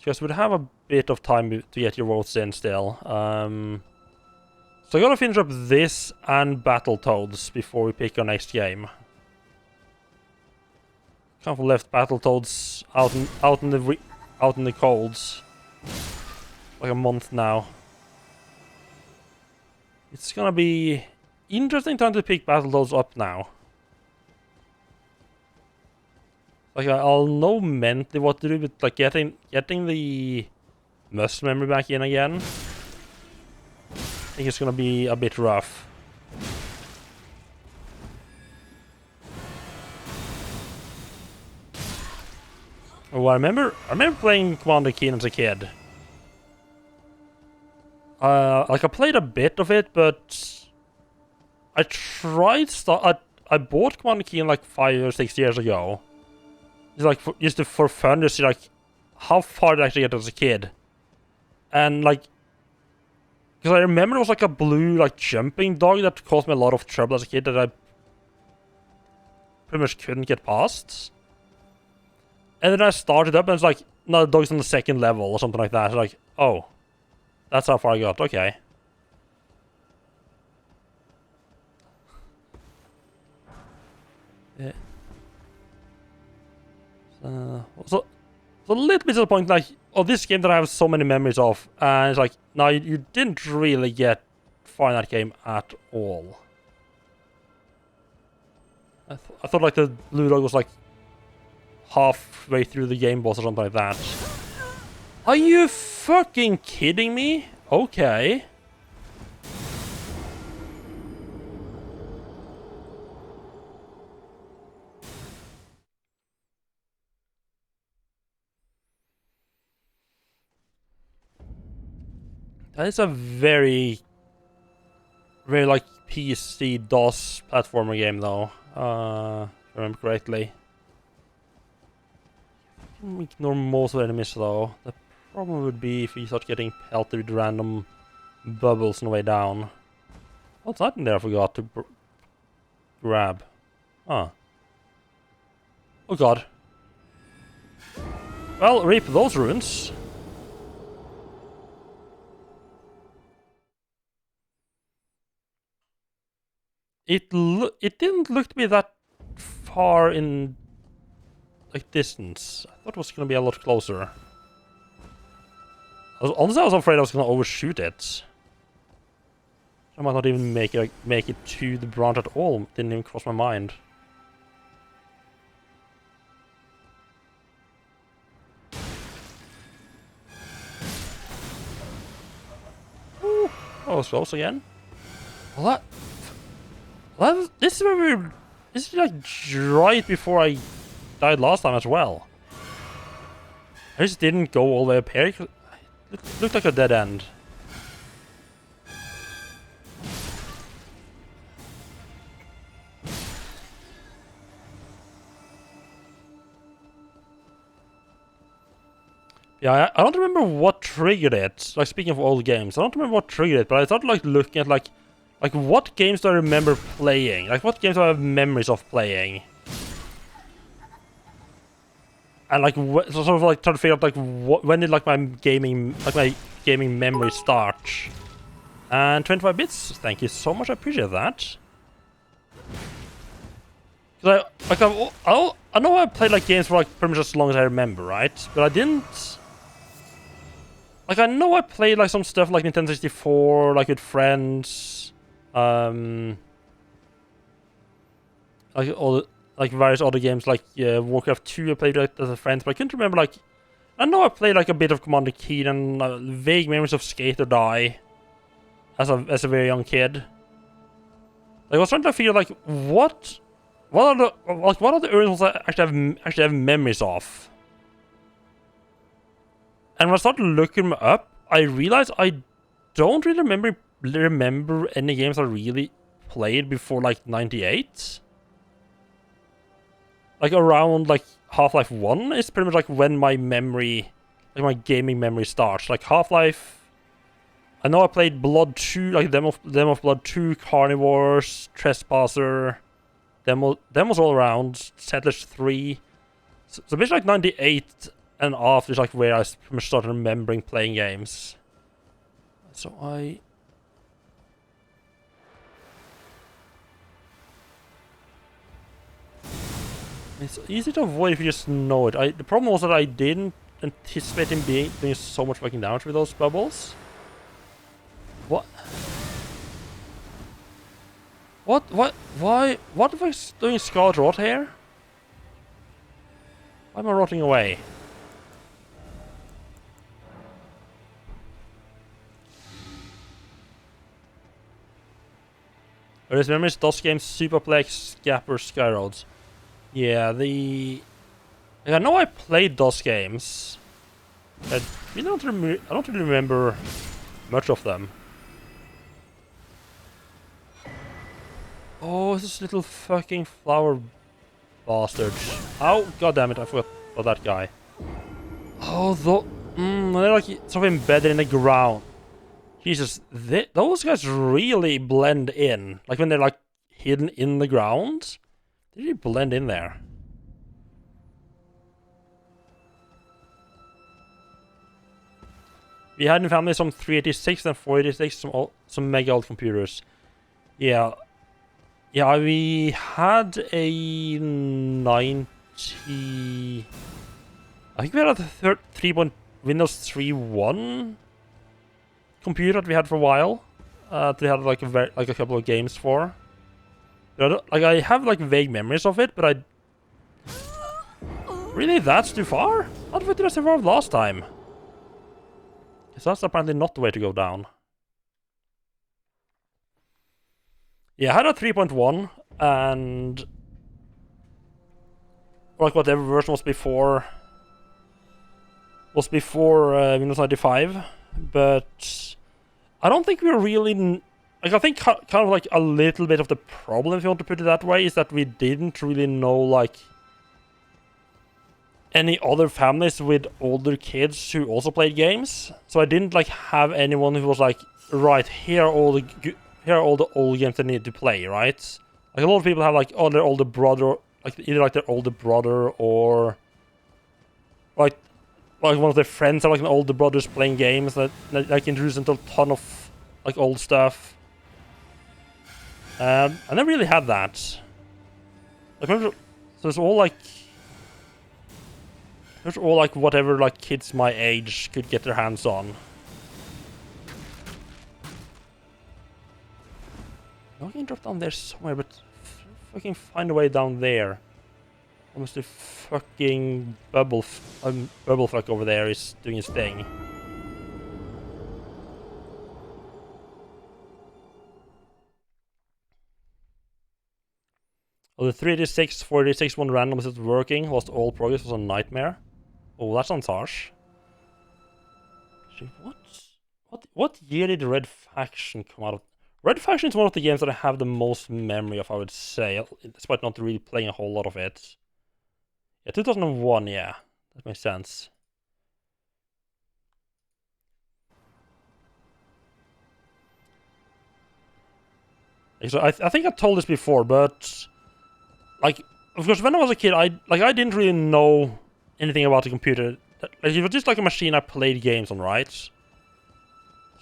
guys would have a bit of time to get your votes in still. So I gotta finish up this and Battletoads before we pick our next game. Kind of left Battletoads out in the colds. Like a month now. It's gonna be interesting time to pick Battletoads up now. Like I'll know mentally what to do, but like getting the muscle memory back in again, I think it's gonna be a bit rough. Oh, I remember playing Commander Keen as a kid. Like I played a bit of it, but I tried I bought Commander Keen like 5 or 6 years ago. It's like just for fun to see like how far did I actually get as a kid, and like because I remember it was like a blue like jumping dog that caused me a lot of trouble as a kid that I pretty much couldn't get past. And then I started up and it's like, no, the dog's on the 2nd level or something like that. It's like, oh, that's how far I got. Okay. Yeah. So a little bit disappointing, like, oh, this game that I have so many memories of, and it's like, no, you didn't really get far in that game at all. I thought like the blue dog was like halfway through the game boss or something like that. Are you fucking kidding me? Okay. That is a very like PC DOS platformer game though. If I remember correctly. Ignore most of the enemies though. The problem would be if you start getting pelted with random bubbles on the way down. What's that in there I forgot to grab? Ah. Oh god. Well, reap those ruins. It didn't look to be that far in like distance. I thought it was gonna be a lot closer. Honestly, I was afraid I was gonna overshoot it. I might not even make it to the branch at all. Didn't even cross my mind. Ooh, that was close again. Well, this is where this is like right before I died last time as well. I just didn't go all the way up here. It looked like a dead end. Yeah, I don't remember what triggered it. Like, speaking of old games, I don't remember what triggered it, but I started like looking at like what games do I remember playing? Like, what games do I have memories of playing? and like so sort of like trying to figure out like when did like my gaming memory start. And 25 bits, thank you so much, I appreciate that. Cause I know I played like games for like pretty much as long as I remember, right? But I didn't. Like I know I played like some stuff like Nintendo 64, like with friends, like all like various other games like Warcraft 2 I played with as a friend, but I couldn't remember like. I know I played like a bit of Commander Keen and vague memories of Skate or Die as a very young kid. Like, I was trying to figure like what are the earliest ones I actually have memories of. And when I started looking them up, I realized I don't really remember any games I really played before like 98. Like around like Half-Life 1 is pretty much like when my memory, like my gaming memory starts. Like Half-Life, I know I played Blood 2, like Demo of Blood 2, Carnivores, Trespasser, demos all around, Settlers 3. So basically like 98 and after is like where I pretty much started remembering playing games. So it's easy to avoid if you just know it. The problem was that I didn't anticipate him doing so much fucking damage with those bubbles. What? Why am I doing Scarlet Rot here? Why am I rotting away? Earliest memories, DOS games, Superplex, Scapper, Skyroads. Yeah, like, I know I played DOS games. I don't really remember much of them. Oh, this little fucking flower bastards. Oh, goddammit, I forgot about that guy. Oh, they're like sort of embedded in the ground. Jesus, those guys really blend in. Like when they're like hidden in the ground, they really blend in there. We had in the family some 386 and 486, some mega old computers. Yeah, we had a 90. I think we had a 3. Windows 3.1 computer that we had for a while. That we had like a couple of games for. Like I have like vague memories of it, but I really that's too far. How did I survive last time? So that's apparently not the way to go down. Yeah, I had a 3.1 and like whatever version was before Windows 95, but I don't think we're really like. I think kind of like a little bit of the problem, if you want to put it that way, is that we didn't really know like any other families with older kids who also played games. So I didn't like have anyone who was like, right, here are all the old games they need to play, right? Like a lot of people have like, oh, their older brother, like either like their older brother or like one of their friends have like an older brother's playing games that like introduce them to a ton of like old stuff. I never really had that. I remember, so it's all like whatever like kids my age could get their hands on. I can drop down there somewhere, but fucking find a way down there. Almost the fucking bubble fuck over there is doing his thing. Oh, the 386, 486 one random isn't working. Lost all progress, was a nightmare. Oh, that sounds harsh. Actually, what year did Red Faction come out of? Red Faction is one of the games that I have the most memory of, I would say, despite not really playing a whole lot of it. Yeah, 2001, yeah. That makes sense. So I think I told this before, but like, of course, when I was a kid, I didn't really know anything about the computer. Like, it was just like a machine I played games on, right?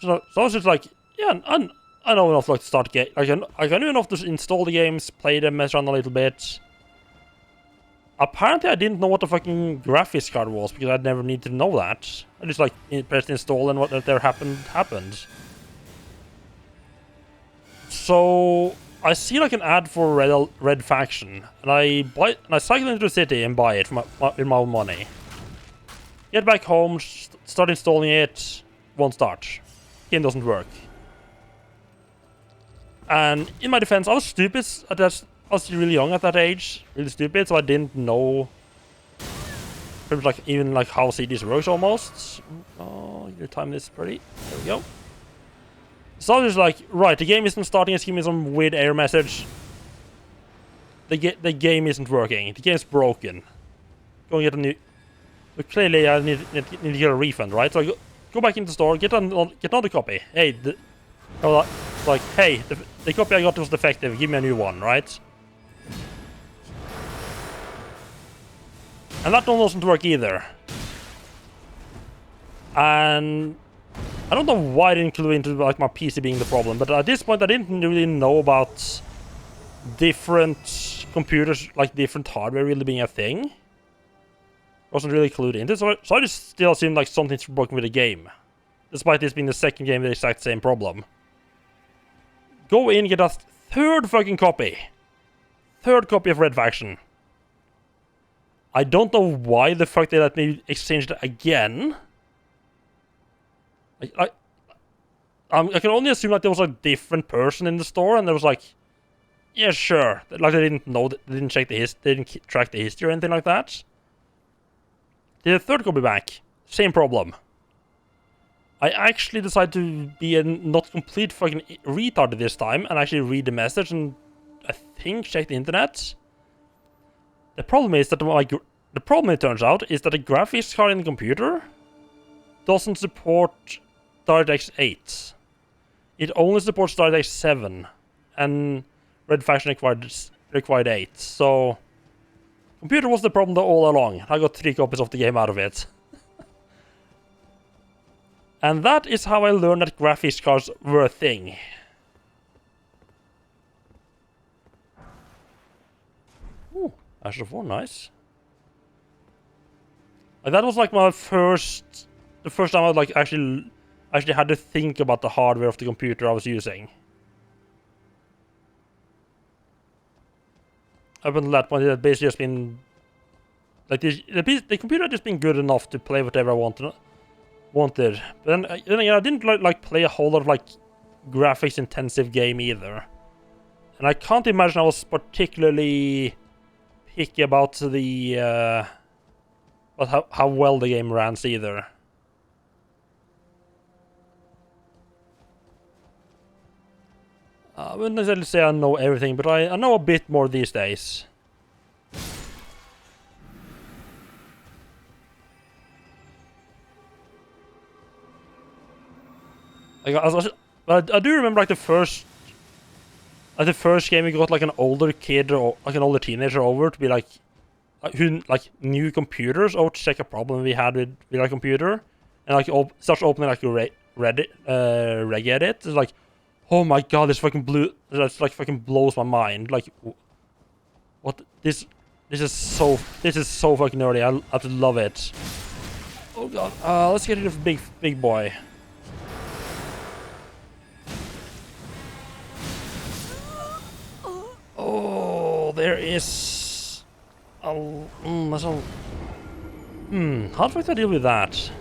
So I was just like, yeah, I know enough like to start game. Like I knew enough to install the games, play them, mess around a little bit. Apparently, I didn't know what the fucking graphics card was because I'd never needed to know that. I just like pressed install and whatever happened. So I see like an ad for Red Faction, and I cycle into the city and buy it with my own money. Get back home, start installing it, won't start. Game doesn't work. And in my defense, I was stupid. I was really young at that age, really stupid, so I didn't know pretty much like even like how CDs works almost. Oh, your time is pretty. There we go. So I was just like, right, the game isn't starting. It's giving me some weird error message. The game isn't working. The game's broken. Go and get a new. But clearly, I need to get a refund, right? So I go back into the store, get another copy. Hey, like, hey, the copy I got was defective. Give me a new one, right? And that one doesn't work either. And I don't know why I didn't clue into like my PC being the problem, but at this point I didn't really know about different computers, like different hardware really being a thing. Wasn't really clued into it, so I just still assumed like something's broken with the game. Despite this being the second game with the exact same problem. Go in, get a third fucking copy. Third copy of Red Faction. I don't know why the fuck they let me exchange it again. I can only assume that there was a different person in the store, and there was like, yeah, sure. Like they didn't know, they didn't check the they didn't track the history or anything like that. Did a third copy back, same problem. I actually decided to be a not complete fucking retard this time and actually read the message and I think check the internet. The problem is that the problem it turns out is that the graphics card in the computer doesn't support DirectX 8. It only supports DirectX 7 and Red Faction required 8. So computer was the problem all along. I got 3 copies of the game out of it. And that is how I learned that graphics cards were a thing. Ooh, Ash of War, nice. Like, that was like my the first time I like actually had to think about the hardware of the computer I was using. Up until that point, it had basically just been like the computer had just been good enough to play whatever I wanted. But then again, I didn't like play a whole lot of like graphics intensive game either, and I can't imagine I was particularly picky about the how well the game runs either. I wouldn't necessarily say I know everything, but I know a bit more these days. I do remember like the first game we got like an older kid or like an older teenager over to be like who like knew computers or to check a problem we had with our computer, and like starts opening like a Reddit Regedit. It's like, oh my god, this like fucking blows my mind. Like, what this is so fucking nerdy. I absolutely love it. Oh god, let's get rid of big boy. Oh, there is how do I deal with that?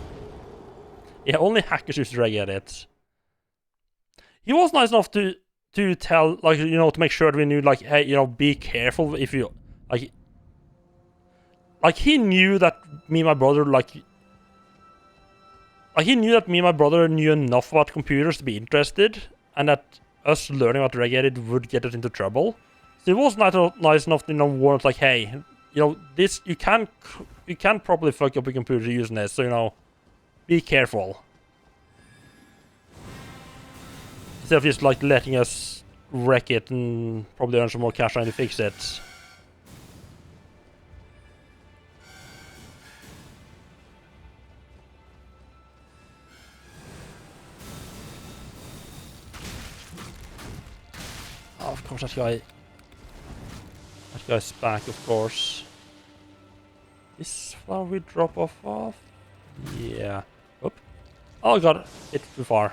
Yeah, only hackers use Regedit. He was nice enough to tell, like, you know, to make sure that we knew, like, hey, you know, be careful if you like he knew that me and my brother he knew that me and my brother knew enough about computers to be interested, and that us learning about Regedit would get us into trouble. So it was nice enough to, you know, warn us, like, hey, you know, this you can't probably fuck up a computer using this, so, you know, be careful. Instead of just like letting us wreck it and probably earn some more cash trying to fix it. of course, that guy. That guy's back, of course. This flower we drop off of? Yeah. Oop. Oh god, it's too far.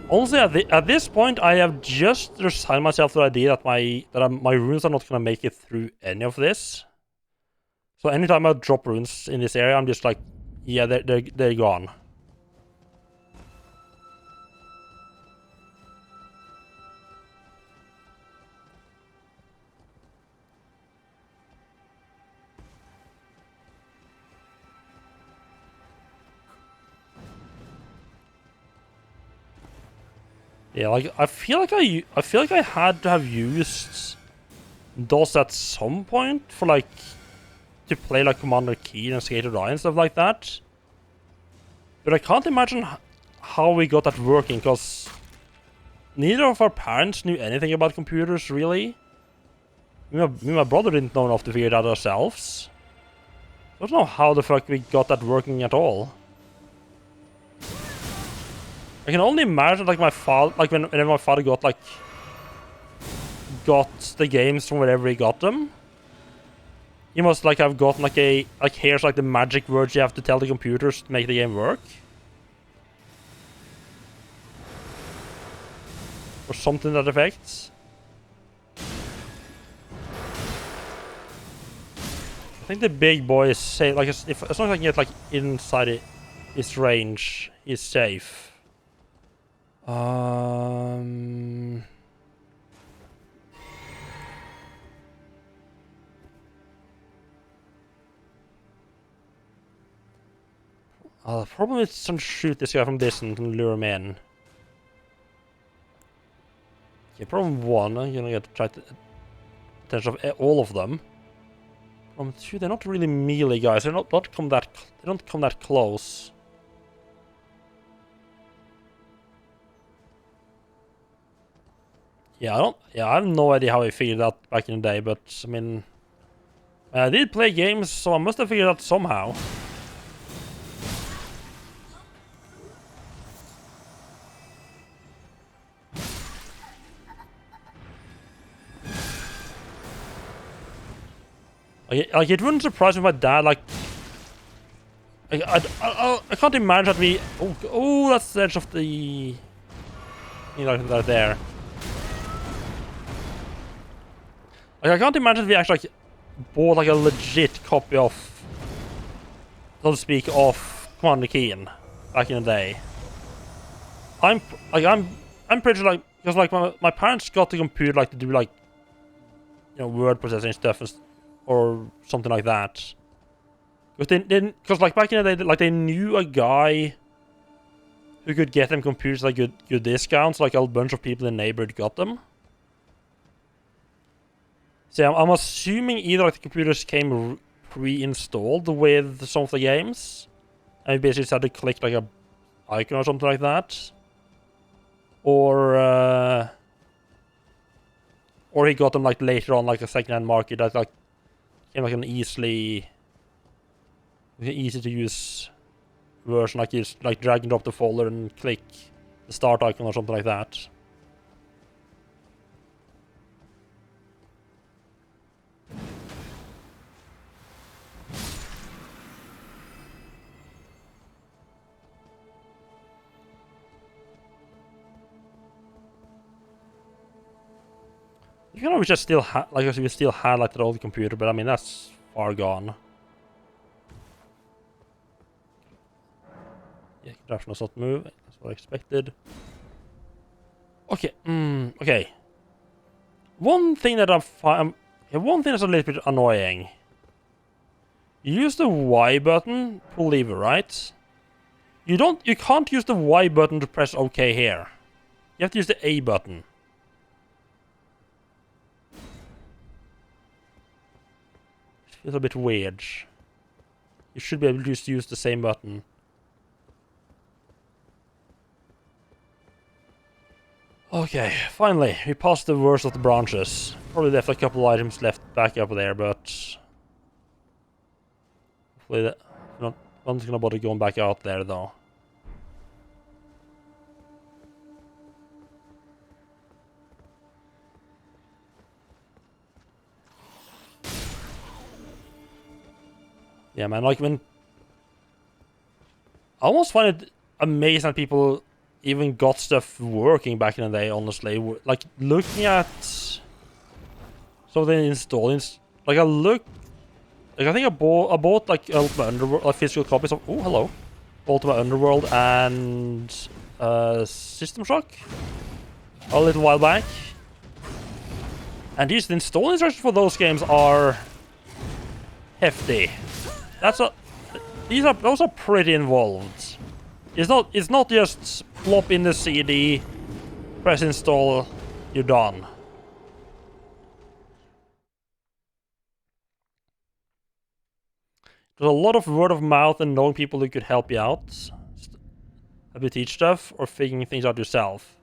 Honestly, at this point, I have just resigned myself to the idea that my runes are not gonna make it through any of this. So anytime I drop runes in this area, I'm just like, yeah, they're gone. Yeah, like I feel like I had to have used those at some point for like to play like Commander Keen and Skater Die and stuff like that. But I can't imagine how we got that working, because neither of our parents knew anything about computers, really. Me and my brother didn't know enough to figure it out ourselves. I don't know how the fuck we got that working at all. I can only imagine, like, my father, like, whenever my father got the games from wherever he got them. He must, like, have gotten, like, here's, like, the magic words you have to tell the computers to make the game work. Or something to that effect. I think the big boy is safe, like, as long as I can get, like, inside his range, he's safe. The problem is to shoot this guy from distance and lure him in. Okay, problem 1, I'm gonna get try to attention of all of them. Problem 2, they're not really melee guys. They don't come that close. Yeah, I have no idea how I figured that back in the day, but I mean, I did play games, so I must have figured it out somehow. Like, it wouldn't surprise me if my dad, like, I can't imagine that we. Oh, that's the edge of the. You know, right there. Like, I can't imagine if we actually, like, bought, like, a legit copy of, so to speak, of Commander Keen back in the day. I'm pretty sure, like, because, like, my parents got the computer, like, to do, like, you know, word processing stuff or something like that. Because like, back in the day, like, they knew a guy who could get them computers, like, good discounts. Like, a bunch of people in the neighborhood got them. So I'm assuming either, like, the computers came pre-installed with some of the games, and we basically just had to click, like, a icon or something like that, or he got them, like, later on, like, a second-hand market that, like, came, like, an easy to use version, like, you just, like, drag and drop the folder and click the start icon or something like that. You know, we just still had, like, we still had, like, the old computer, but I mean, that's far gone. Yeah, rational not move. That's what I expected. Okay. Okay. One thing that one thing that's a little bit annoying. You use the Y button, pull lever, right? You can't use the Y button to press OK here. You have to use the A button. It's a bit weird. You should be able to just use the same button. Okay, finally, we passed the worst of the branches. Probably left a couple items left back up there, but hopefully that none's gonna bother going back out there, though. Yeah, man, like when... I almost find it amazing that people even got stuff working back in the day, honestly. Like, looking at... So they install... Like, I look... Like, I think I bought like, Ultimate Underworld, like, physical copies of... Oh, hello. Ultimate Underworld and... System Shock? A little while back. And these install instructions for those games are... hefty. Those are pretty involved. It's not just plop in the CD, press install, you're done. There's a lot of word of mouth and knowing people who could help you out. Help you teach stuff or figuring things out yourself.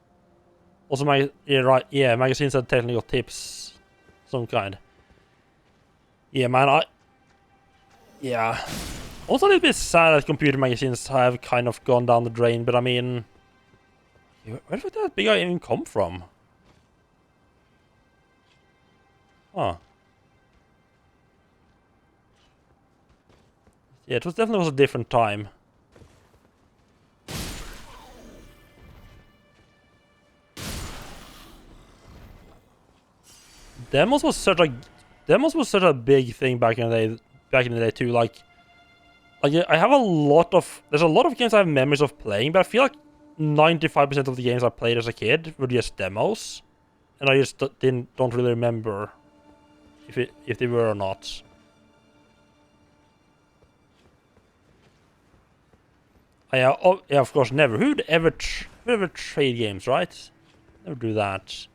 Also, magazines and technical tips, some kind. Yeah, man, yeah. Also a little bit sad that computer magazines have kind of gone down the drain, but I mean... Where did that big guy even come from? Huh. Yeah, it was definitely a different time. Demos was such a big thing back in the day too. Like I have there's a lot of games I have memories of playing, but I feel like 95% of the games I played as a kid were just demos, and I just don't really remember if they were or not. Yeah, of course, never. Who'd ever trade games, right? Never do that.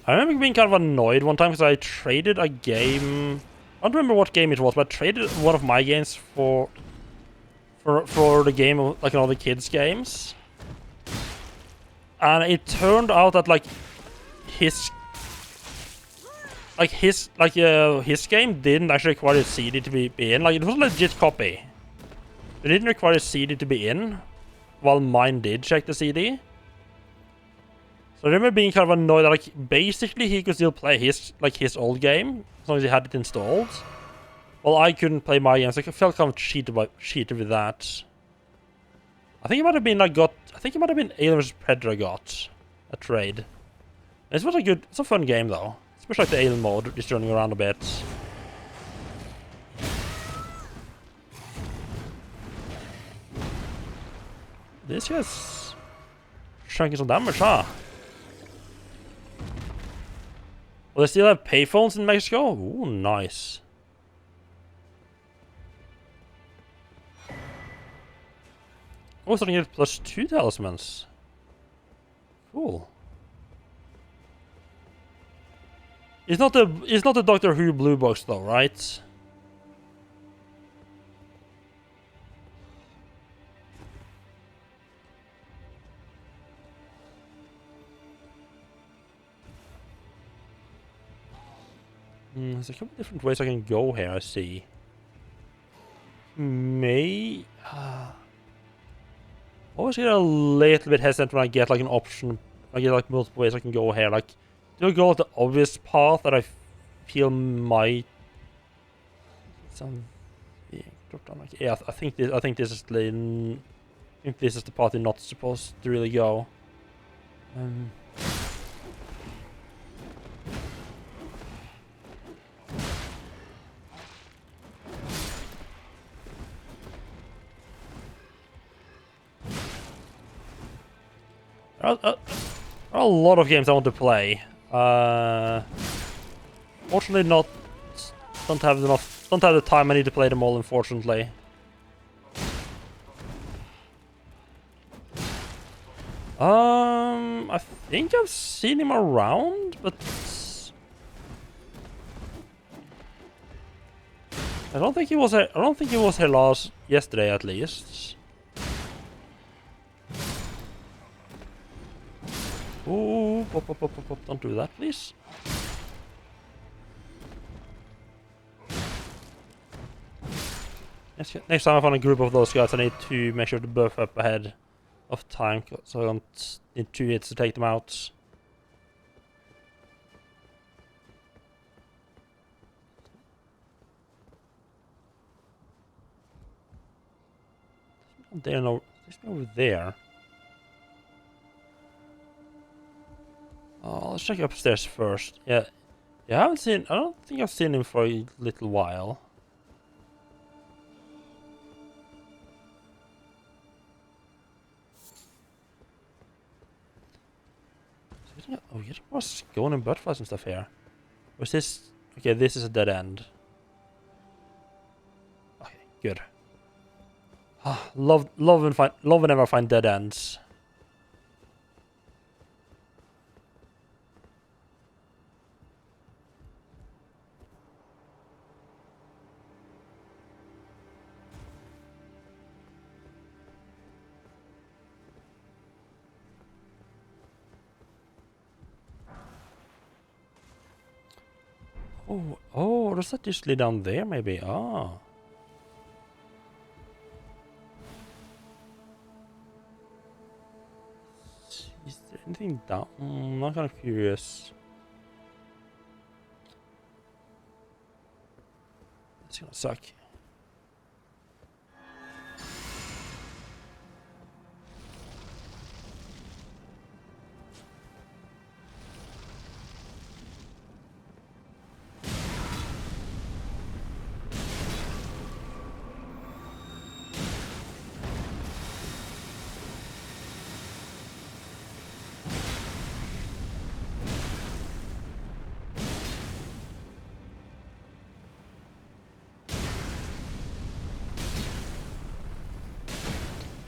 I remember being kind of annoyed one time because I traded a game. I don't remember what game it was, but I traded one of my games for the game of like all the kids' games, and it turned out that his game didn't actually require a CD to be in. Like, it was a legit copy. It didn't require a CD to be in, while mine did check the CD. So I remember being kind of annoyed that, like, basically he could still play his old game as long as he had it installed. Well, I couldn't play my games. Like, I felt kind of cheated with that. I think it might have been Alien vs Predator I got a trade. It's a fun game though. Especially like the Alien mode, just running around a bit. This guy's chunking some damage, huh? Well, they still have payphones in Mexico? Ooh, nice. Oh, starting to get +2 talismans. Cool. It's not the Doctor Who blue box though, right? There's a couple different ways I can go here, I see. Always get a little bit hesitant when I get like an option. I get like multiple ways I can go here. Like, do I go with the obvious path that I feel might dropped down? Like, yeah, I think this is the path you're not supposed to really go. There are a lot of games I want to play. Fortunately, don't have the time I need to play them all. Unfortunately. I think I've seen him around, but I don't think he was here. I don't think he was here yesterday, at least. Oh, pop. Don't do that, please. Next time I find a group of those guys, I need to make sure to buff up ahead of time, so I don't need 2 hits to take them out. There, no, there's no over there. Oh, let's check upstairs first. Yeah, I haven't seen. I don't think I've seen him for a little while. Oh, yeah, there was going in butterflies and stuff here. Was this? Okay, this is a dead end. Okay, good. Ah, love whenever I find dead ends. Oh, does that just lead down there, maybe? Ah. Is there anything down? I'm kind of curious. It's gonna suck.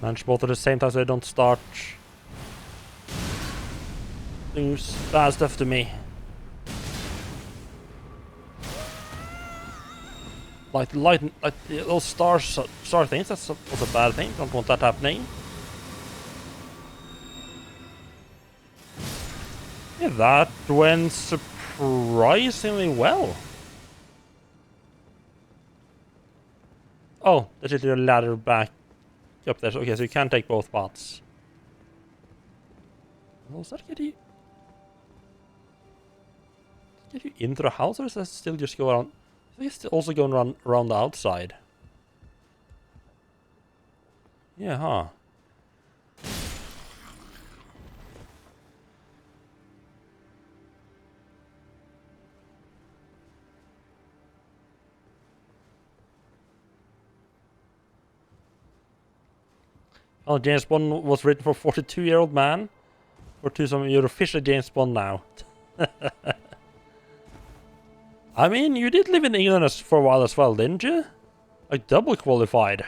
Manage both at the same time so they don't start doing bad stuff to me. Like those star things, that's a bad thing. Don't want that happening. Yeah, that went surprisingly well. Oh, there's a little ladder back up there. Okay, so you can take both paths. Well, does that get you? Get you into the house, or does that still just go around? I think it's also going around the outside. Yeah, huh? Oh, James Bond was written for a 42-year-old man. Or to some, you're officially James Bond now. I mean, you did live in England for a while as well, didn't you? Like, double qualified.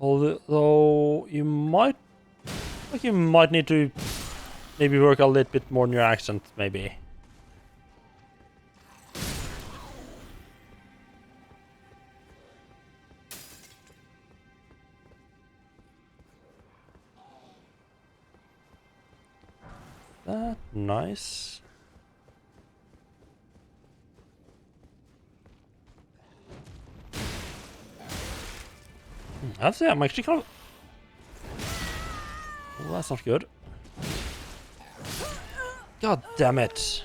Although, you might need to maybe work a little bit more on your accent, maybe. That nice. That's it. I'm actually kind of. Well, that's not good. God damn it!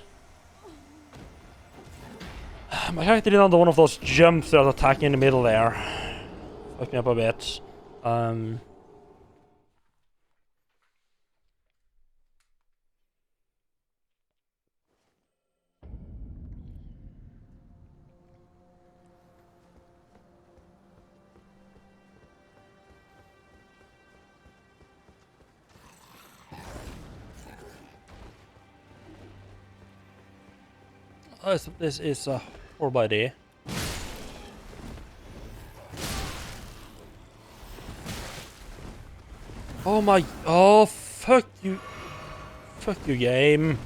My character did another one of those jumps that was attacking in the middle there. Fucked me up a bit. Oh, this is a horrible idea. Oh my... Oh, fuck you. Fuck you, game.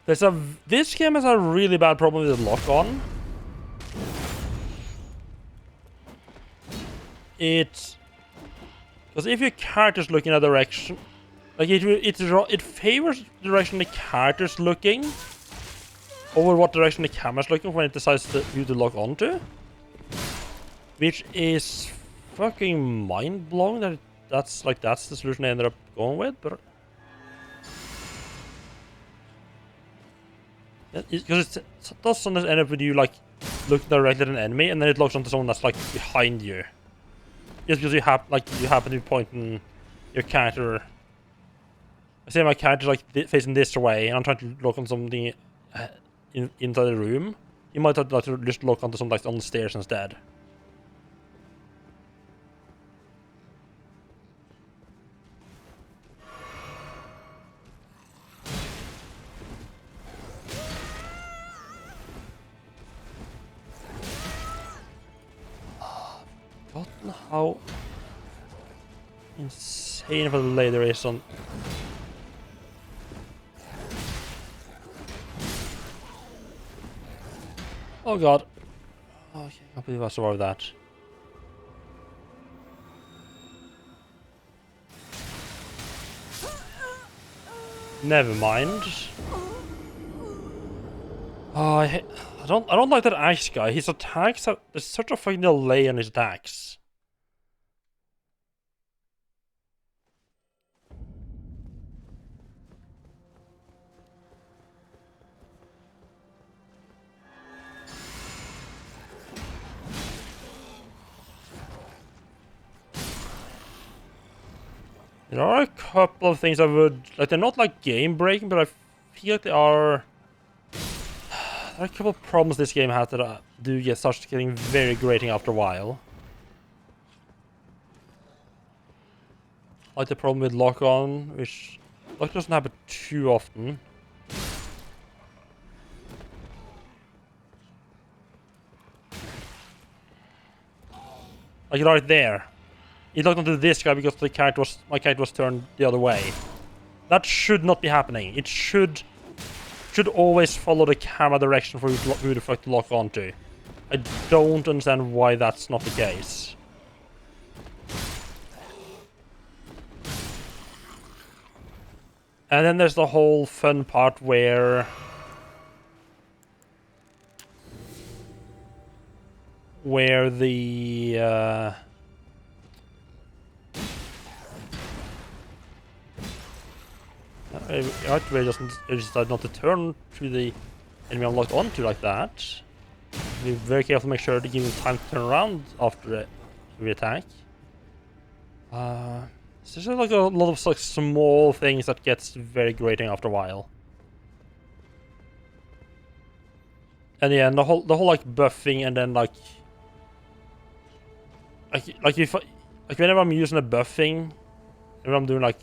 This game has a really bad problem with the lock-on. it's because if your character's looking in a direction, like it favors the direction the character's looking over what direction the camera's looking when it decides who to lock onto, which is fucking mind blowing that that's the solution I ended up going with, but. Because it does sometimes end up with you like looking directly at an enemy, and then it locks onto someone that's like behind you. Just because you happen to be pointing your character. I say my character's like facing this way, and I'm trying to look on something inside the room. You might have to just look onto something like on the stairs instead. Forgotten how insane of a delay there is on. Oh god. Oh, I can't believe I survived that. Never mind. Oh, I don't like that axe guy. His attacks there's such a fucking delay on his attacks. There are a couple of things I would like. They're not like game breaking, but I feel like they are. There are a couple of problems this game has that do start getting very grating after a while. Like the problem with lock on, which doesn't happen too often. Like right there. He locked onto this guy because my character was turned the other way. That should not be happening. It should always follow the camera direction for who the fuck to lock onto. I don't understand why that's not the case. And then there's the whole fun part where the Archway doesn't decide not to turn to the enemy I'm locked onto like that. Be very careful to make sure to give him time to turn around after the attack. It's just like a lot of like small things that gets very grating after a while. And yeah, and the whole like buffing and then like whenever I'm using a buffing, whenever I'm doing like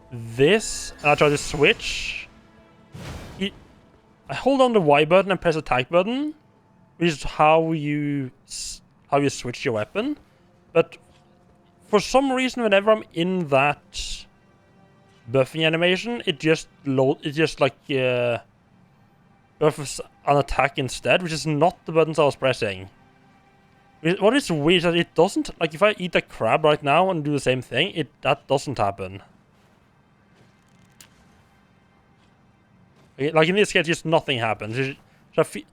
this and I try to switch, I hold on the Y button and press attack button, which is how you switch your weapon. But for some reason, whenever I'm in that buffing animation, it just buffs an attack instead, which is not the buttons I was pressing. What is weird is that it doesn't, like if I eat a crab right now and do the same thing, that doesn't happen. Like in this case, just nothing happens. I feel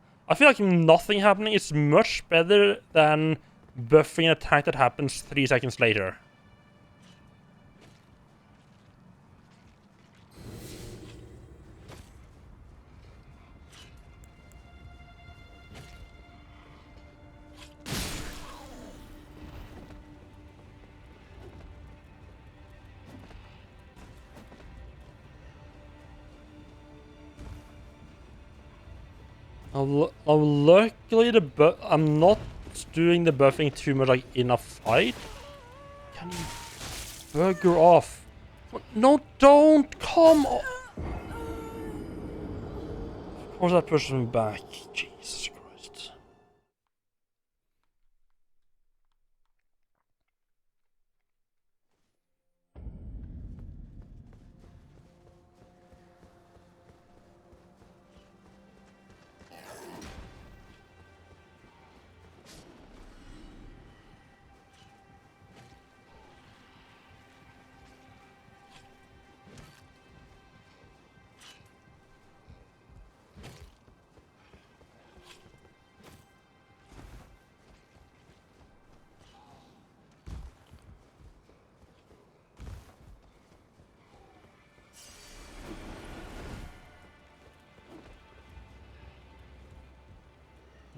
like nothing happening is much better than buffing an attack that happens 3 seconds later. Luckily, I'm not doing the buffing too much like in a fight. Can you bugger off? No, don't! Come on! Of course that pushes me back. Jesus Christ.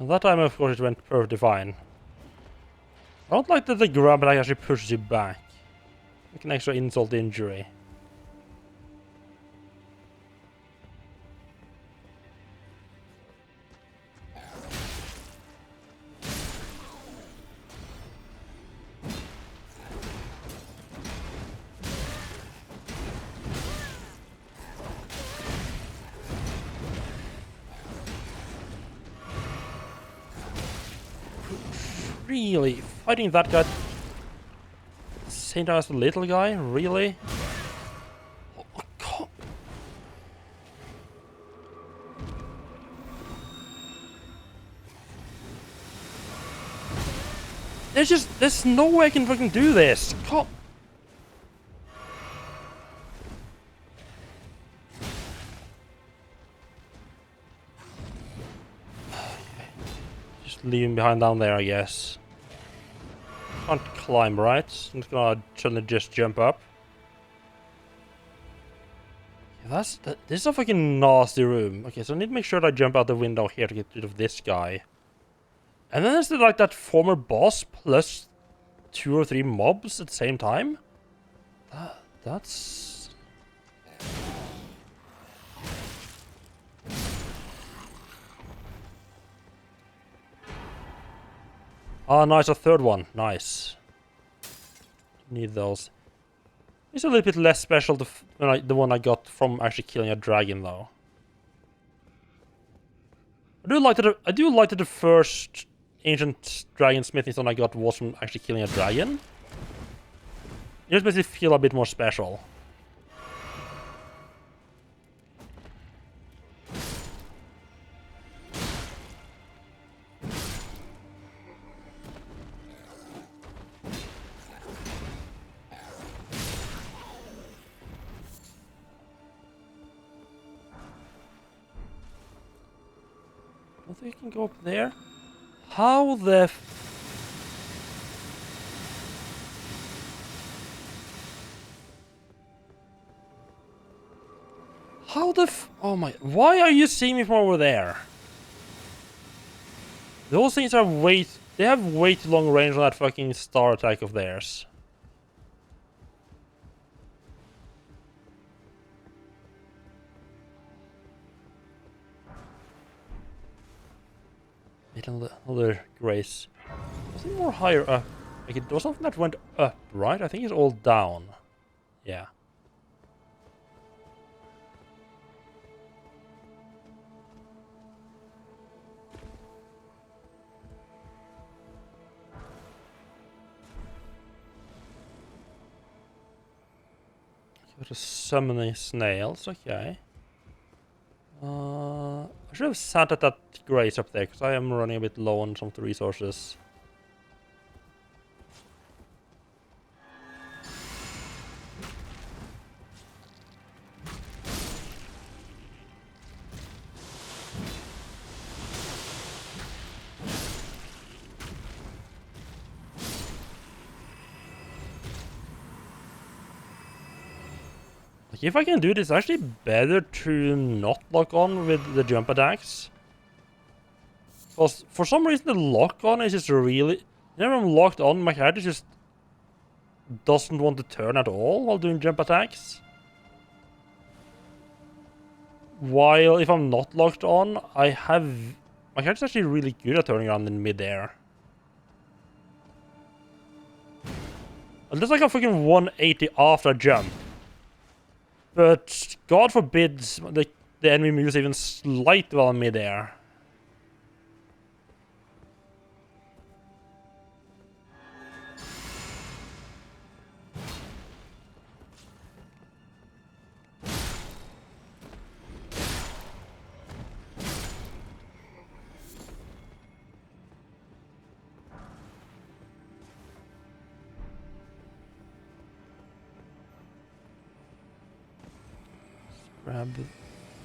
Well, that time, of course, it went perfectly fine. I don't like that the grab attack actually pushes you back. Like an extra insult to injury. Really? Fighting that guy same time as the little guy? Really? Oh, God. There's no way I can fucking do this. God. Just leave him behind down there, I guess. Can't climb, right? I'm just gonna suddenly just jump up. Yeah, this is a fucking nasty room. Okay, so I need to make sure that I jump out the window here to get rid of this guy. And then there's like that former boss plus 2 or 3 mobs at the same time. That's... Ah, nice, a third one. Nice. Need those. It's a little bit less special than the one I got from actually killing a dragon, though. I do like that the first ancient dragon smithing stone I got was from actually killing a dragon. It just makes it feel a bit more special. I don't think you can go up there. How the oh my, why are you seeing me from over there? Those things are they have way too long range on that fucking star attack of theirs. Another grace. Was it more higher up? Like it was something that went up, right? I think it's all down. Yeah. There's summoning snails, okay. I should have sat at that grace up there, because I am running a bit low on some of the resources. Like, if I can do this, it's actually better to not lock on with the jump attacks. Because for some reason the lock on is just really... Whenever I'm locked on, my character just doesn't want to turn at all while doing jump attacks. While if I'm not locked on, my character's actually really good at turning around in midair. Unless I can fucking 180 after a jump. But God forbid the enemy moves even slightly while I'm midair.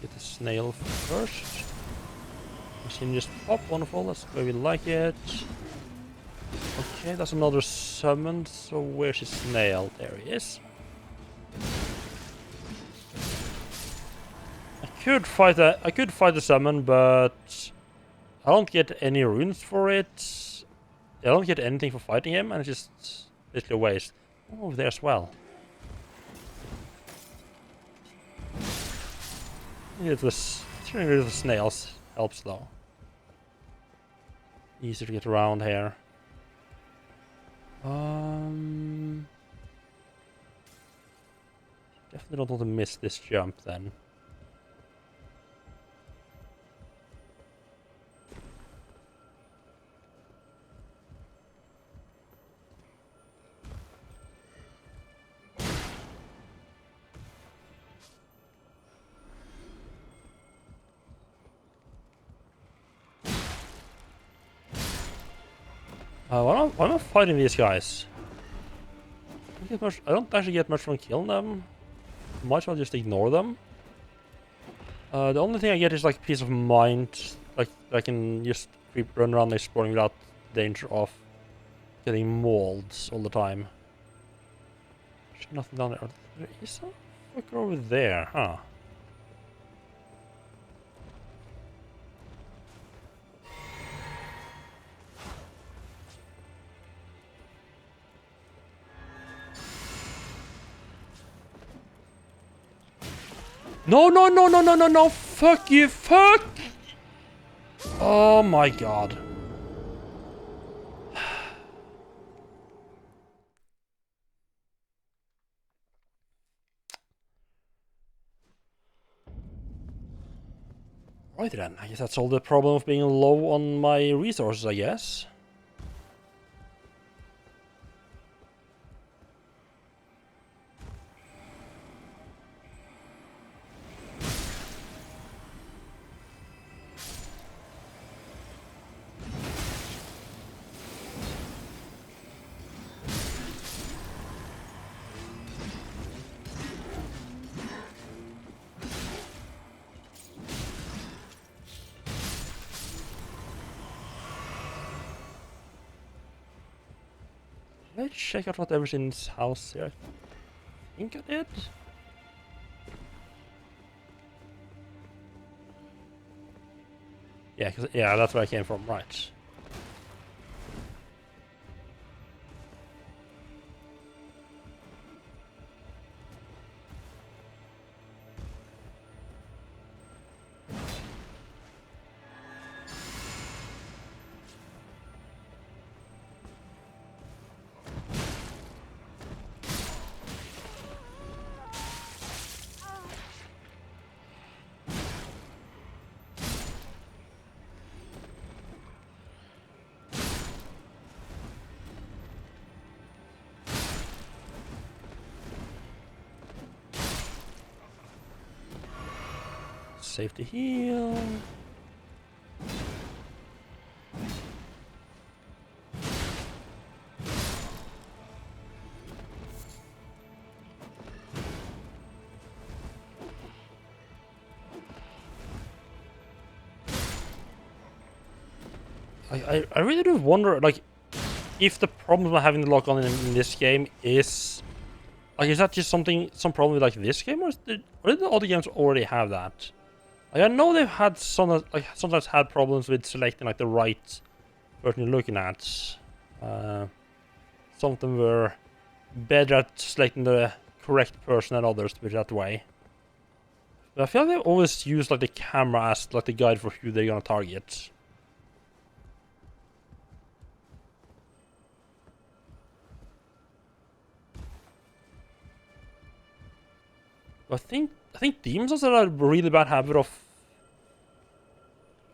Get the snail first. Machine just pop, wonderful, that's where we like it. Okay, that's another summon, so where's his snail? There he is. I could fight the summon, but I don't get any runes for it. I don't get anything for fighting him, and it's just basically a waste. Oh, over there as well. Getting rid of the snails helps though. Easier to get around here. Definitely don't want to miss this jump then. Why am I fighting these guys? I don't actually get much from killing them. Might as well just ignore them. The only thing I get is like peace of mind. Like I can just run around exploring without danger of getting mauled all the time. There's nothing down there. There is a fucker over there, huh? No, no, no, no, no, no, no! Fuck you, fuck! Oh my god. Right then, I guess that's all the problem of being low on my resources, I guess. Let's check out whatever's in this house here. I think I did. Yeah, that's where I came from, right. Save to heal. I really do wonder, like, if the problem with having the lock on in this game is, like, is that just some problem with, like, this game, or did the other games already have that? Like, I know they've had sometimes had problems with selecting, like, the right version you're looking at. Some of them were better at selecting the correct person than others to be that way. But I feel like they always use, like, the camera as, like, the guide for who they're gonna target. I think demons also have a really bad habit of.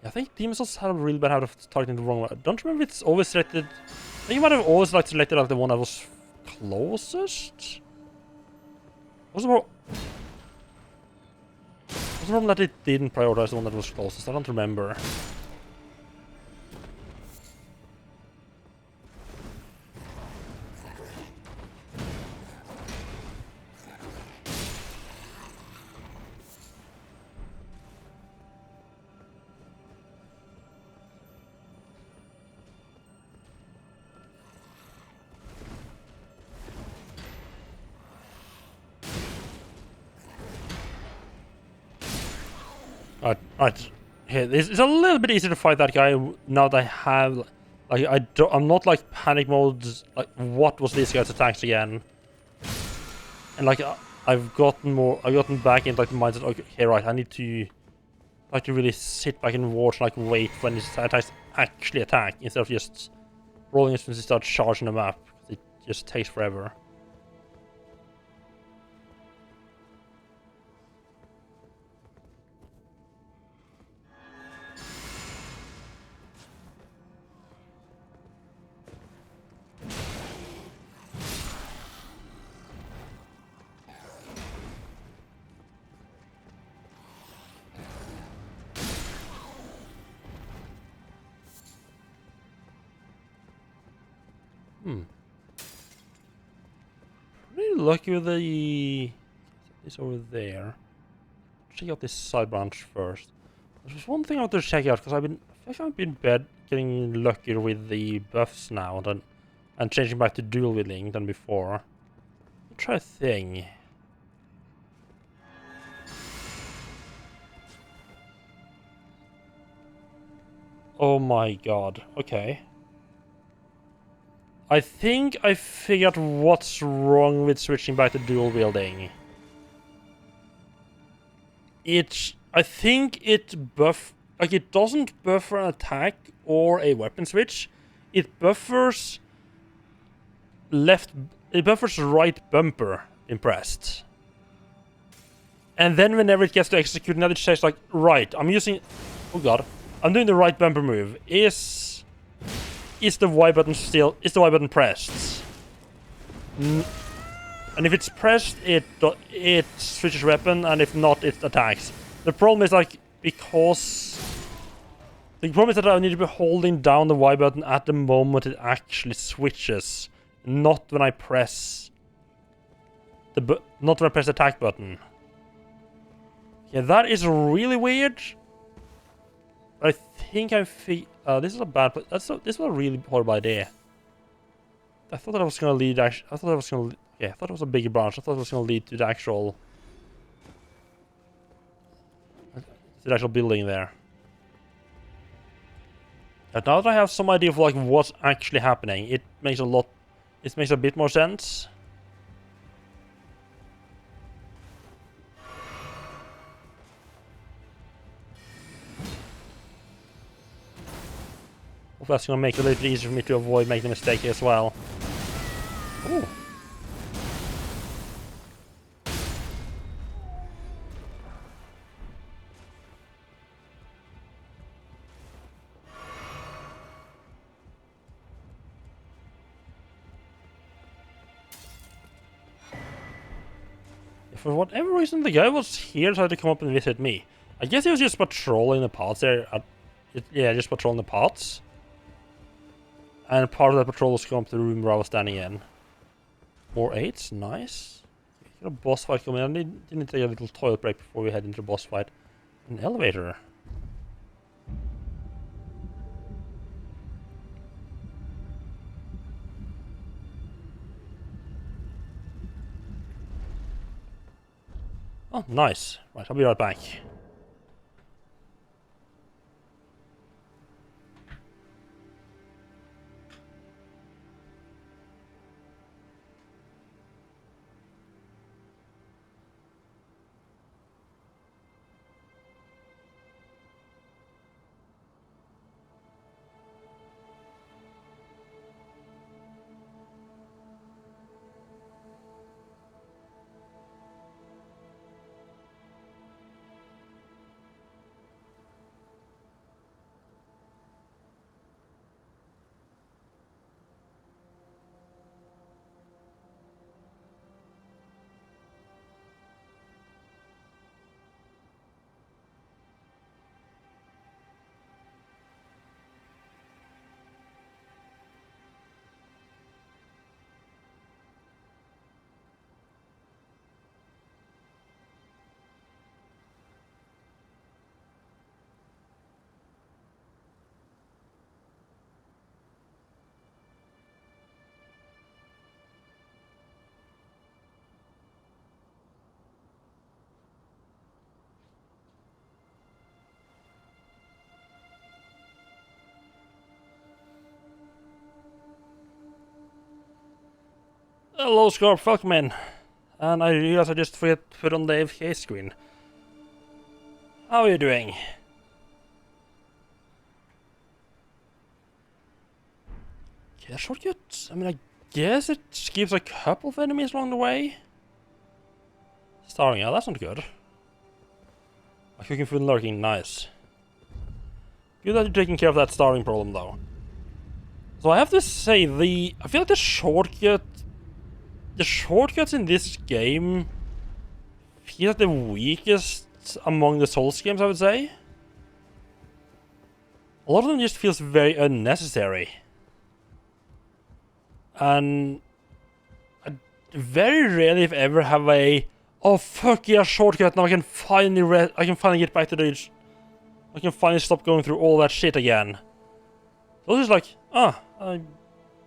I think demons also have a really bad habit of targeting the wrong one. I don't remember if it's always selected. I think you might have always like selected like the one that was closest. Was the problem that it didn't prioritize the one that was closest? I don't remember. Right. Okay, it's a little bit easier to fight that guy now that I have, like, I'm not like panic mode. Like, what was this guy's attacks again? And like, I've gotten back into like the mindset. Okay, right, I need to like to really sit back and watch, like, wait when his attacks actually attack instead of just rolling as soon as he starts charging them up. It just takes forever. Pretty lucky with the... It's over there. Check out this side branch first. There's one thing I want to check out, because I feel like I've been getting luckier with the buffs now and changing back to dual wielding than before. I'll try a thing. Oh my god. Okay. I think I figured what's wrong with switching back to dual wielding. I think it doesn't buffer an attack or a weapon switch. It buffers right bumper in pressed. And then whenever it gets to execute, now it says like, right, oh god, I'm doing the right bumper move. Is the Y button pressed? And if it's pressed, it switches weapon, and if not, it attacks. The problem is like, the problem is that I need to be holding down the Y button at the moment it actually switches, not when I press the attack button. Yeah, that is really weird. I think this is a bad place. This was a really horrible idea. I thought that I was gonna lead. I thought that was gonna. Yeah, I thought it was a bigger branch. I thought it was gonna lead to the actual building there. But now that I have some idea of like what's actually happening, it makes a bit more sense. Hope that's gonna make it a little bit easier for me to avoid making a mistake as well. Ooh. For whatever reason, the guy was here, tried to come up and visit me. I guess he was just patrolling the paths there. Yeah, just patrolling the paths. And part of that patrol was come up to the room where I was standing in. More 8s, nice. Got a boss fight coming in. I didn't take a little toilet break before we head into the boss fight. An elevator. Oh, nice. Right, I'll be right back. Hello, Scarp Fuckman. And I realized I just forgot to put on the AFK screen. How are you doing? Okay, shortcut. I mean, I guess it skips a couple of enemies along the way. Starting out, that's not good. A cooking food and lurking, nice. Good that you're taking care of that starving problem, though. So I have to say, I feel like the shortcuts in this game feel like the weakest among the Souls games, I would say. A lot of them just feels very unnecessary. And I very rarely, if ever, have oh fuck yeah, shortcut, now I can finally get back to the... I can finally stop going through all that shit again. So it's just like, I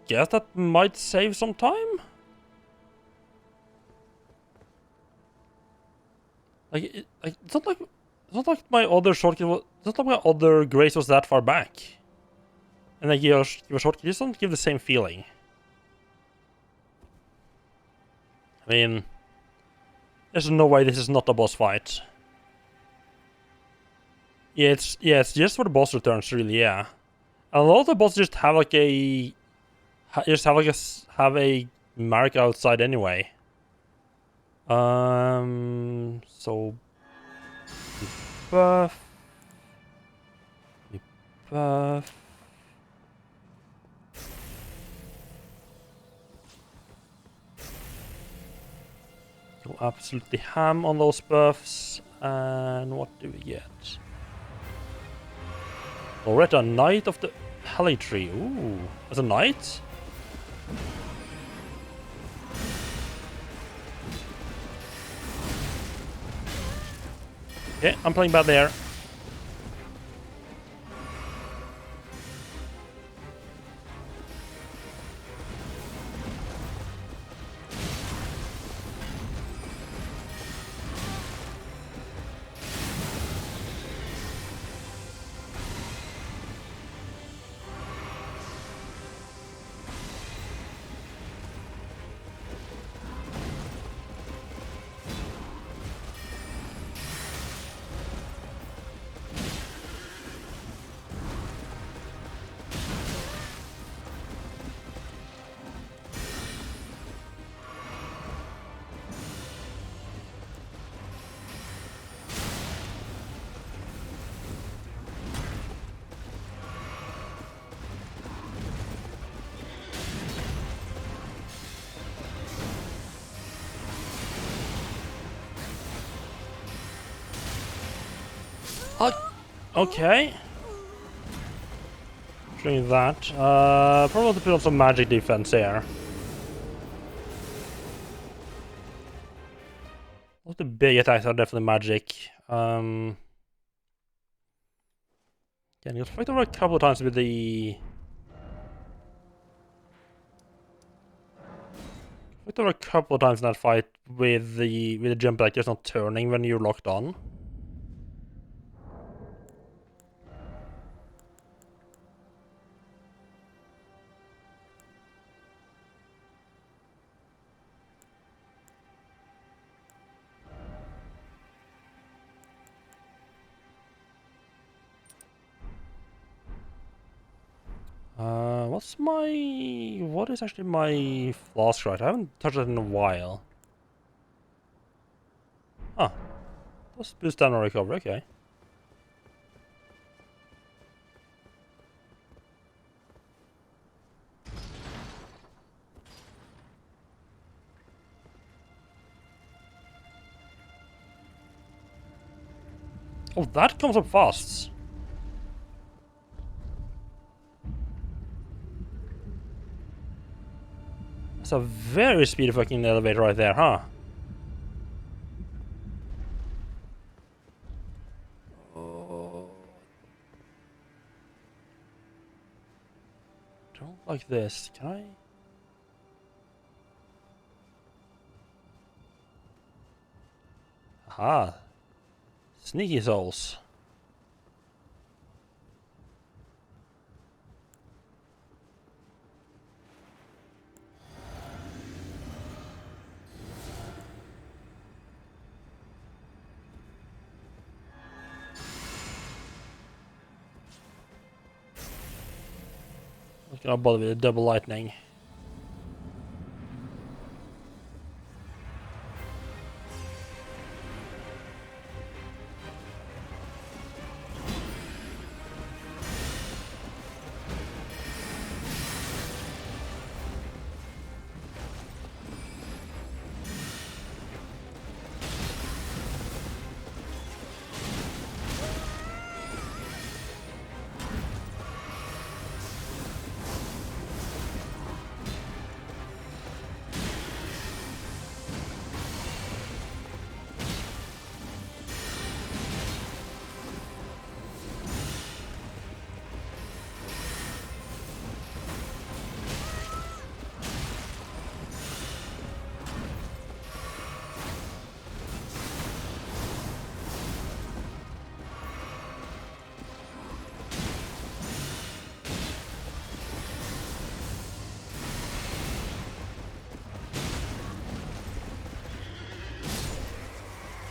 guess that might save some time? It's not like my other shortcut was... It's not like my other grace was that far back. And like, give a shortcut, just don't give the same feeling. I mean... There's no way this is not a boss fight. Yeah, it's just for the boss returns, really, yeah. And a lot of the bosses just have like a... have a mark outside anyway. So... Buff... Buff... Go absolutely ham on those buffs. And what do we get? Loretta, Knight of the Heli Tree. Ooh, as a knight? Yeah, I'm playing bad there. Okay. Doing that. Probably want to put on some magic defense here. All the big attacks are definitely magic. Yeah, you got fucked over a couple of times with the... Fucked over a couple of times in that fight with the jump like just not turning when you're locked on. What is actually my flask right? I haven't touched it in a while. Huh. Let's boost down our recovery, okay. Oh, that comes up fast. That's a very speedy fucking elevator right there, huh? Don't like this. Can I? Aha. Sneaky souls. Not gonna bother with the double lightning.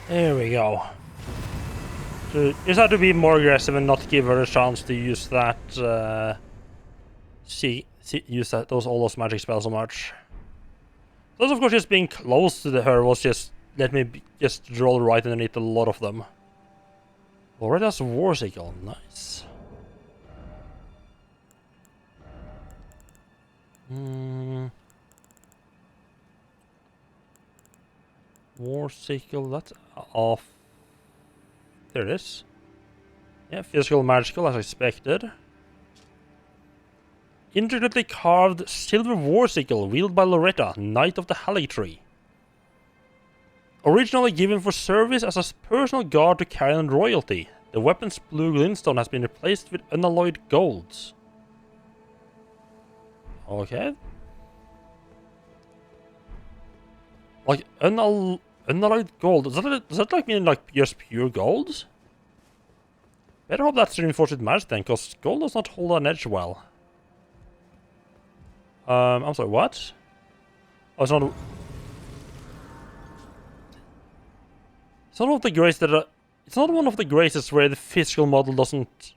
There we go. So you just have to be more aggressive and not give her a chance to use that. Use all those magic spells so much. Plus, of course, just being close to her was just let me just roll right underneath a lot of them. Already has War Sickle, nice. War Sickle, that's off. There it is. Yeah, physical magical as expected. Intricately carved silver war sickle wielded by Loretta, Knight of the Hallig Tree. Originally given for service as a personal guard to Carolyn royalty, the weapon's blue glintstone has been replaced with unalloyed golds. Okay. Like unalloyed gold. Does that like mean like just pure gold? Better hope that's reinforced with magic then, because gold does not hold an edge well. I'm sorry, what? Oh, it's not. It's not one of the graces that. It's not one of the graces where the physical model doesn't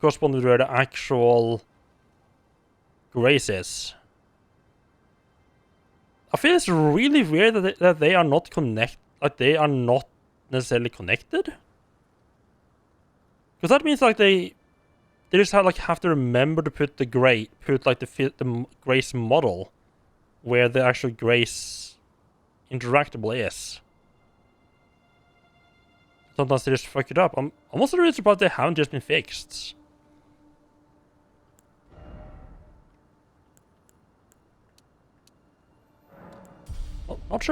correspond with where the actual grace is. I feel it's really weird that they are not like they are not necessarily connected. Because that means like they just have to remember to put the grace model where the actual grace interactable is. Sometimes they just fuck it up. I'm also really surprised they haven't just been fixed. Not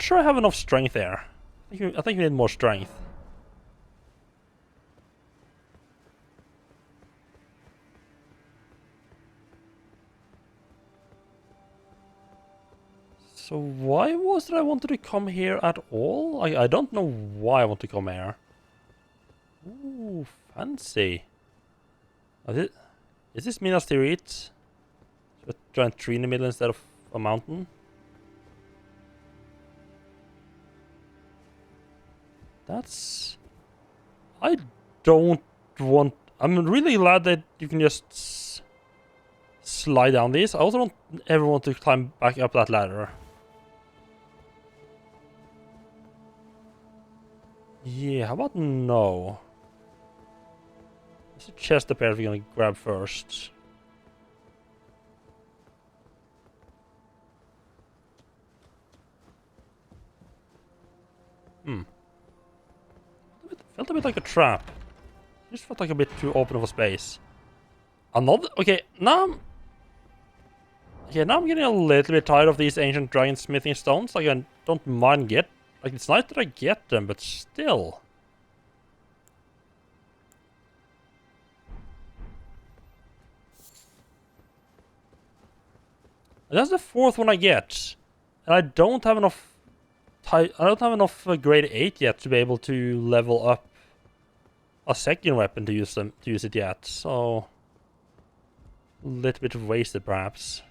sure I have enough strength there. I think we need more strength. So why was it I wanted to come here at all? I don't know why I want to come here. Ooh, fancy. Is this Minas Tirith? A giant tree in the middle instead of a mountain? That's... I don't want... I'm really glad that you can just slide down these. I also don't ever want to climb back up that ladder. Yeah, how about no? There's a chest up here we're gonna grab first. Felt a bit like a trap. Just felt like a bit too open of a space. Another... Okay, now I'm getting a little bit tired of these ancient dragon smithing stones. Like, I don't mind like, it's nice that I get them, but still. That's the fourth one I get. And I don't have enough... I don't have enough grade 8 yet to be able to level up a second weapon to use it yet, so a little bit wasted perhaps.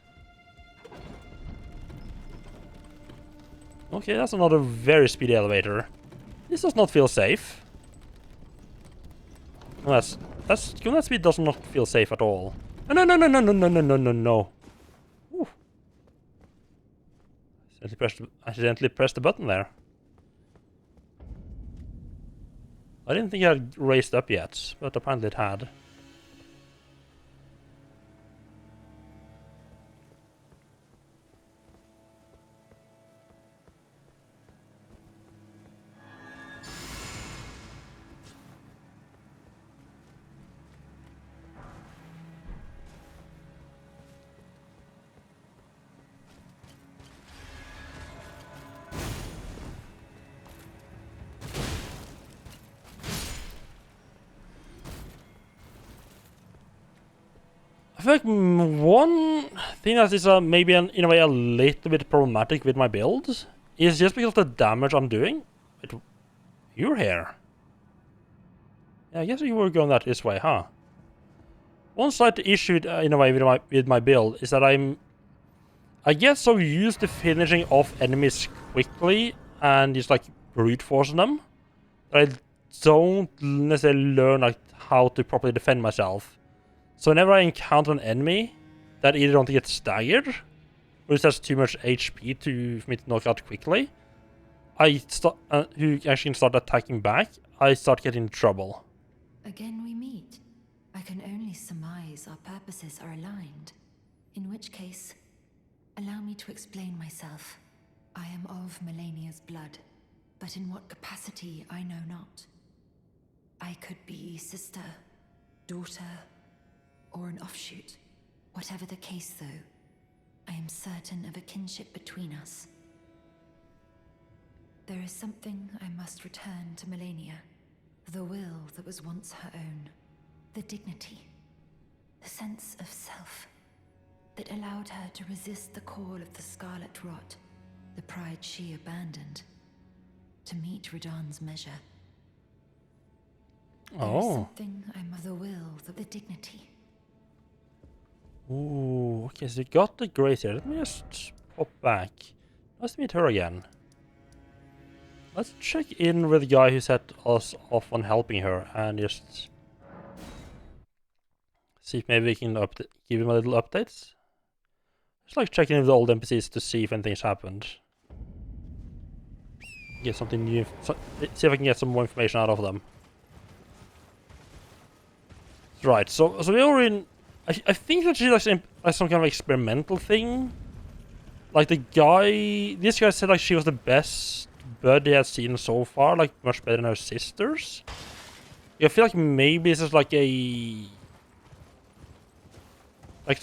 Okay, that's another very speedy elevator. This does not feel safe. Given that speed does not feel safe at all. No, no, no, no, no, no, no, no, no, no. Ooh. Accidentally pressed the button there. I didn't think it had raised up yet, but apparently it had. I feel like one thing that is maybe in a way a little bit problematic with my build is just because of the damage I'm doing. You're here. Yeah, I guess you were going that this way, huh? One slight issue in a way with my build is that I get so used to finishing off enemies quickly and just like brute forcing them that I don't necessarily learn like how to properly defend myself. So whenever I encounter an enemy that either don't get staggered or just has too much HP for me to knock out quickly, who actually can start attacking back, I start getting in trouble. Again we meet. I can only surmise our purposes are aligned. In which case, allow me to explain myself. I am of Melania's blood, but in what capacity I know not. I could be sister, daughter, or an offshoot. Whatever the case, though, I am certain of a kinship between us. There is something I must return to Melania. The will that was once her own. The dignity. The sense of self. That allowed her to resist the call of the Scarlet Rot. The pride she abandoned. To meet Radahn's measure. There is something I must... The will, the dignity. Ooh, okay, so you got the grace here. Let me just pop back. Let's meet her again. Let's check in with the guy who set us off on helping her and just see if maybe we can give him a little updates. Just like checking with the old NPCs to see if anything's happened. Get something new. See if I can get some more information out of them. Right, so we are in... I think that she's like some kind of experimental thing. Like this guy said like she was the best bird he has seen so far, like much better than her sisters. Yeah, I feel like maybe this is like some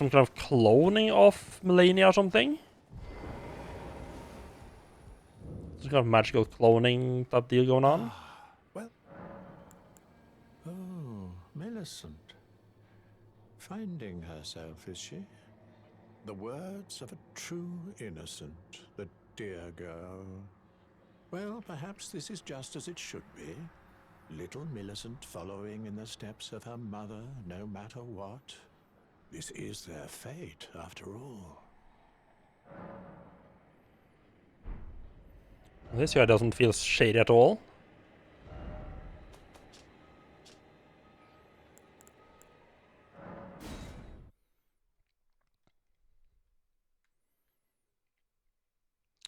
kind of cloning of Melania or something. Some kind of magical cloning type deal going on. Well. Oh, Millicent. Finding herself, is she? The words of a true innocent, the dear girl. Well, perhaps this is just as it should be. Little Millicent following in the steps of her mother, no matter what. This is their fate, after all. This guy doesn't feel shady at all.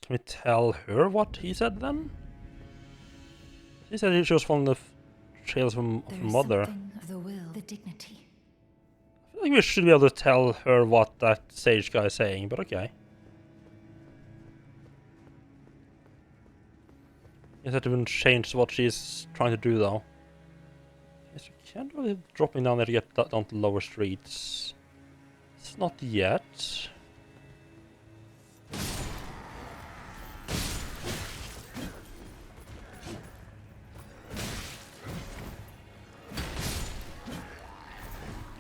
Can we tell her what he said then? He said she was following the trails of mother. Of the will, the dignity. I feel like we should be able to tell her what that sage guy is saying, but okay. Guess that wouldn't change what she's trying to do though. Yes, we can't really drop me down there to get down to lower streets. It's not yet.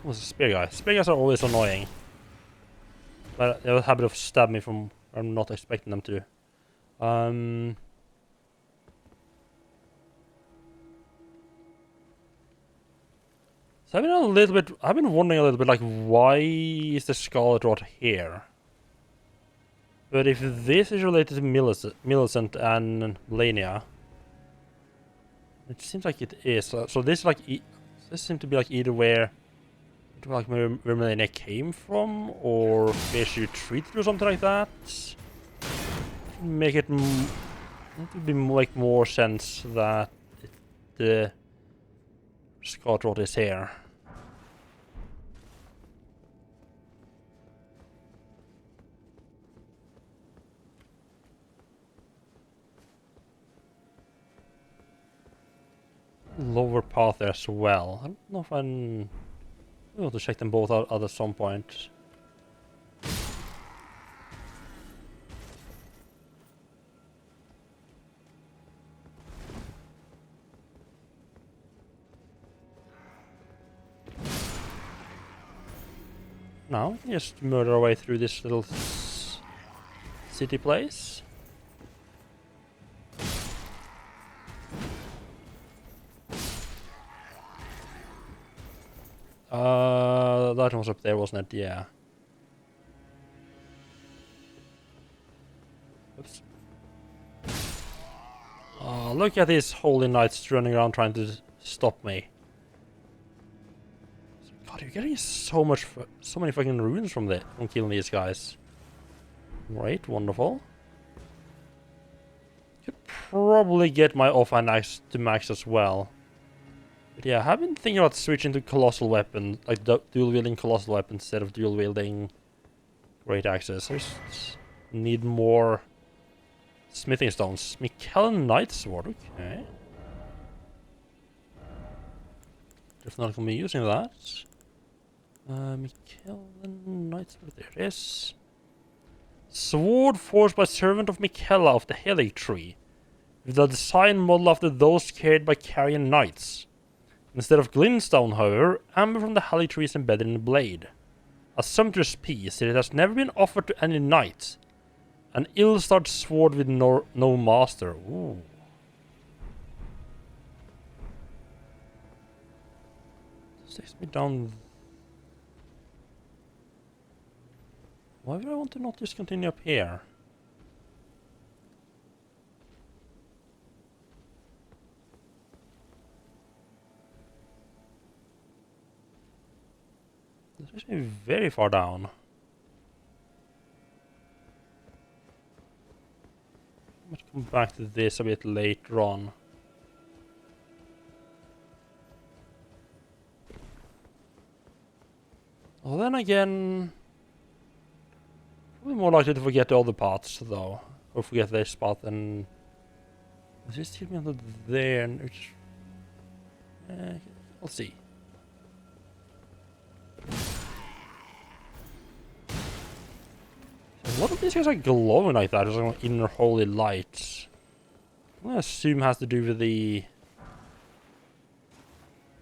What's a spear guy? Spear guys are always annoying. But they have a habit of stabbing me from where I'm not expecting them to. So I've been wondering a little bit like why is the Scarlet Rot here? But if this is related to Millicent and Melania, it seems like it is. So this like this seems to be like either where like where Melania came from, or where she retreated or something like that. Make it would be make more sense that the Scott rot is here. Lower path there as well. I don't know if I want to check them both out at some point. Now we can just murder our way through this little city place. That one was up there, wasn't it? Yeah. Oops. Oh, look at these holy knights running around trying to stop me. God, you're getting so many fucking runes from killing these guys. Right, wonderful. Could probably get my offhand axe to max as well. But yeah, I've been thinking about switching to colossal weapon, like dual wielding colossal weapon instead of dual wielding great axes. I just need more smithing stones. McKellen Knight Sword, okay. Definitely gonna be using that. McKellen Knight Sword, there it is. Sword forged by servant of Michaela of the Helig Tree, with a design model after those carried by Carrion Knights. Instead of glintstone, however, amber from the Helig Tree is embedded in the blade. A sumptuous piece, it has never been offered to any knight. An ill-starred sword with no master. Ooh. This takes me down. Why would I want to not just continue up here? This takes me very far down. I might come back to this a bit later on. Well, then again, probably more likely to forget the other parts, though. Or forget this spot and... Does this take me under there? Which... I'll see. A lot of these guys are glowing like that, just like inner holy lights. I'm gonna assume it has to do with the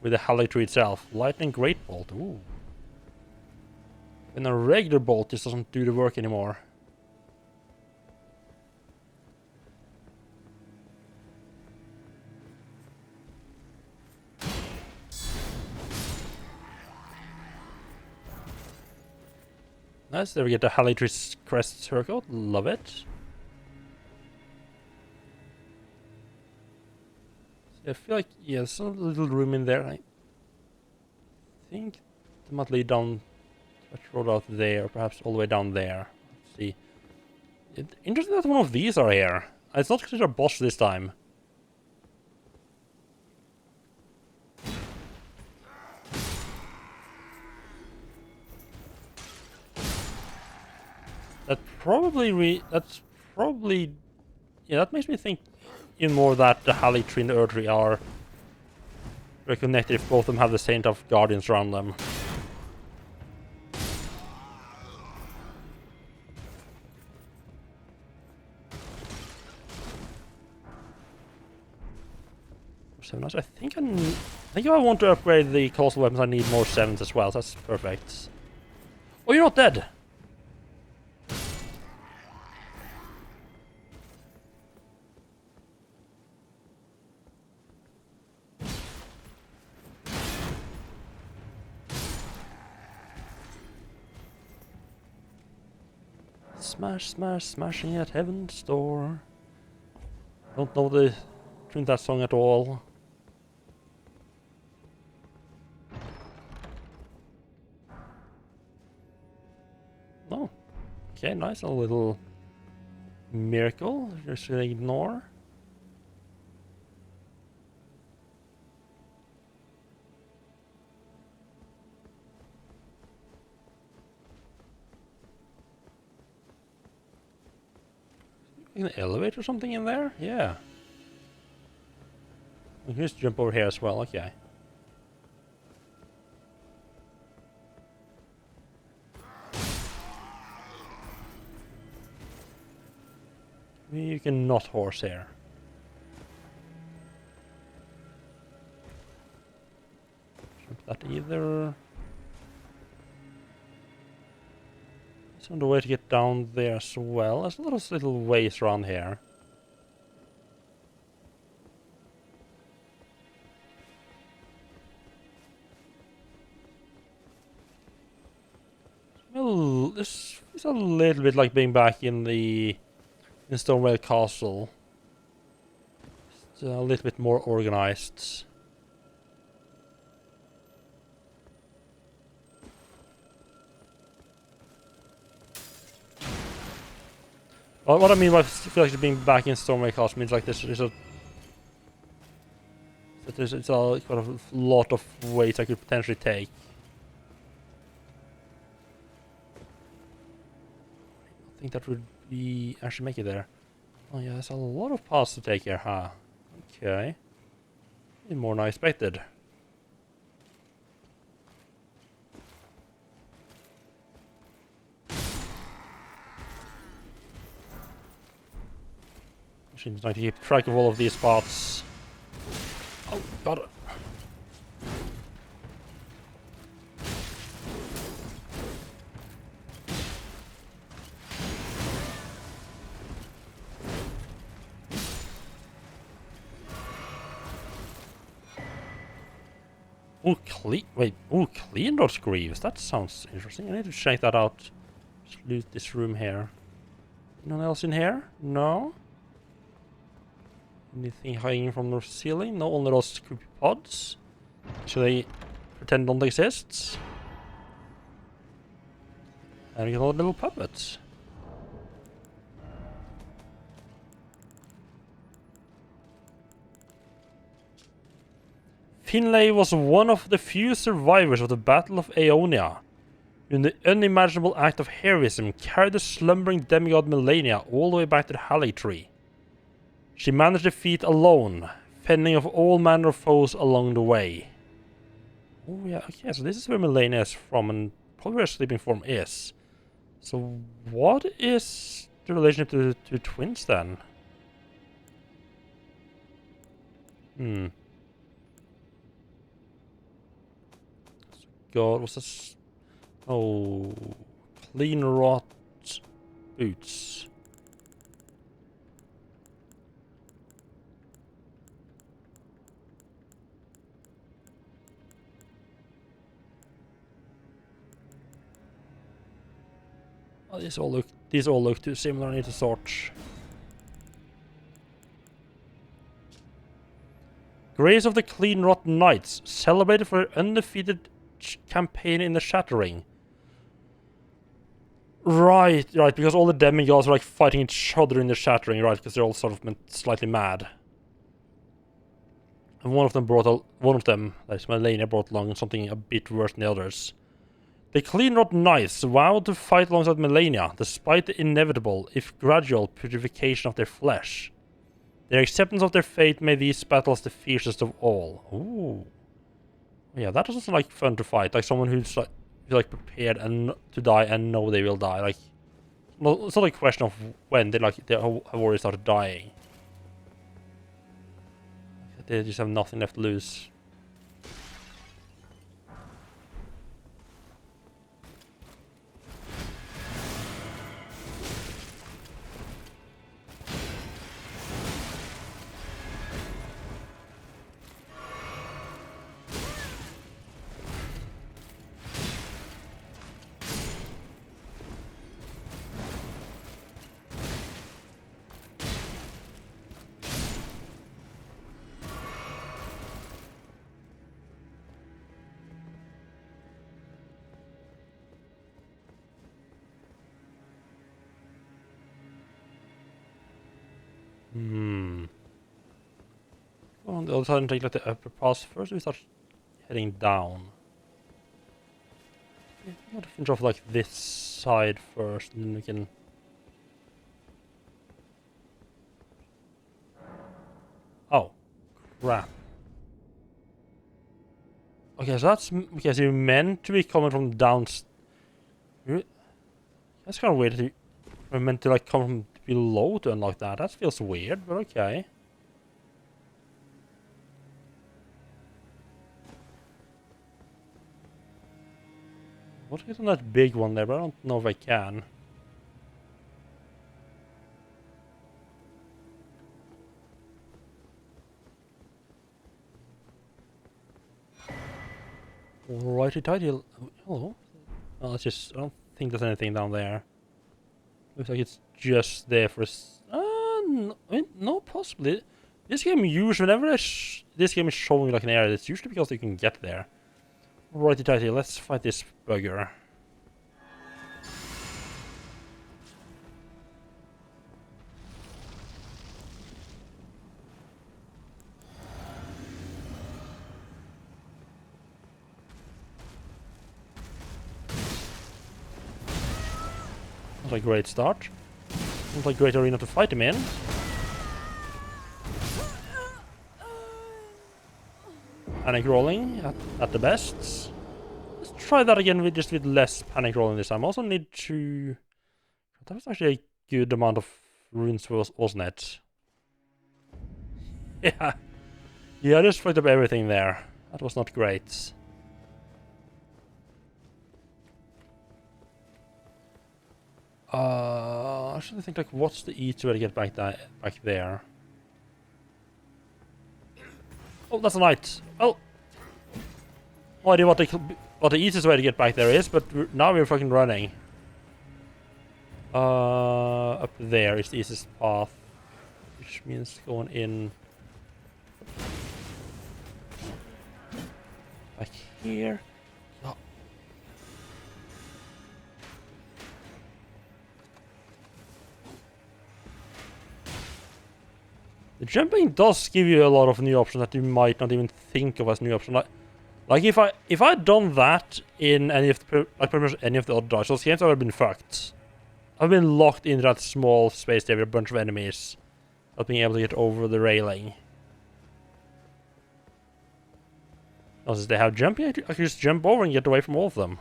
Helig Tree itself. Lightning Great Bolt, ooh. When a regular bolt just doesn't do the work anymore. Nice, there we get the Helig Tree's crest circle. Love it. I feel like, yeah, there's a little room in there. I think it might lead down a road out there, perhaps all the way down there. Let's see. Interesting that one of these are here. It's not considered a boss this time. That's probably yeah, that makes me think even more that the Helig Tree and the Erd Tree are very connected if both of them have the same type of guardians around them. I think if I want to upgrade the colossal weapons, I need more 7s as well. So that's perfect. Oh, you're not dead. Smash, smash, smashing at heaven's door. Don't know the tune that song at all. Okay, nice. A little miracle. Just gonna ignore. An elevator or something in there? Yeah. We can just jump over here as well. Okay. You can not horse here. Jump that either. There's another way to get down there as well. There's a lot of little ways around here. Well, this is a little bit like being back in the Stonewall Castle. It's a little bit more organized. What I mean by feel like being back in Stonewall Castle means like this is it's a kind of lot of ways I could potentially take. I think that would be actually make it there. Oh yeah, there's a lot of paths to take here, huh? Okay. More than I expected. Seems like to keep track of all of these spots. Oh, got it. Oh, clean those greaves. That sounds interesting. I need to check that out. Just loot this room here. Anyone else in here? No? Anything hanging from the ceiling? No, only those creepy pods. Should they pretend don't exist? And we got a little puppet. Finlay was one of the few survivors of the Battle of Aeonia, who in the unimaginable act of heroism carried the slumbering demigod Melania all the way back to the Halley Tree. She managed the feat alone, fending off all manner of foes along the way. Oh yeah, okay, so this is where Melania is from, and probably where her sleeping form is. So what is the relationship to twins then? God, what's this? Oh, clean rot boots. Oh, these all look too similar. I need to sort. Grace of the Clean Rot Knights, celebrated for their undefeated campaign in the Shattering. Right, because all the demigods are like fighting each other in the Shattering, right? Because they're all sort of slightly mad. And one of them, that is Melania, brought along something a bit worse than the others. The Clean Rot Knights vowed to fight alongside Melania, despite the inevitable, if gradual, purification of their flesh. Their acceptance of their fate made these battles the fiercest of all. Ooh. Yeah, that doesn't sound like fun to fight. Like someone who's like prepared and to die and know they will die. Like, well, it's not a question of when they have already started dying. They just have nothing left to lose. Hmm. Go on the other side and take like the upper pass first. We start heading down. Yeah, we gotta finish off like this side first, and then we can. Oh, crap. Okay, so that's okay. So you're meant to be coming from down. That's kind of weird. That you're meant to like come from below to unlock that. That feels weird, but okay. What is on that big one there? But I don't know if I can. Righty tighty. Hello. Well, it's just. I don't think there's anything down there. Looks like it's just there for us. No, I mean, no, possibly. This game usually, whenever this game is showing like an area, it's usually because you can get there. Righty tighty, let's fight this bugger. Not a great start. Not a great arena to fight him in. Panic rolling at the best. Let's try that again with just with less panic rolling this time. I also need to. That was actually a good amount of runes, wasn't it? Yeah. Yeah, I just fucked up everything there. That was not great. I should think like, what's the easiest way to get back there? Oh, that's a knight. Well, no idea what the easiest way to get back there is, but now we're fucking running. Up there is the easiest path, which means going in back here. Oh. The jumping does give you a lot of new options that you might not even think of as new options. Like if I'd done that in any of the pretty much any of the other Dark Souls games, I would have been fucked. I've been locked in that small space there with a bunch of enemies, not being able to get over the railing. Also, they have jumping. I could just jump over and get away from all of them.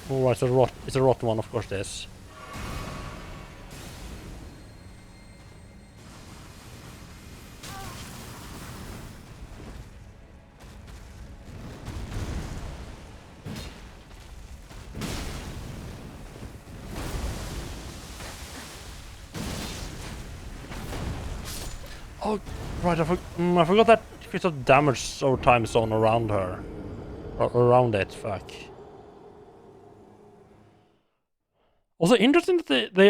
Oh, it's a rotten one, of course. This. Oh, right. I forgot that bit of damage over time zone around her, or around it. Fuck. Also, interesting that they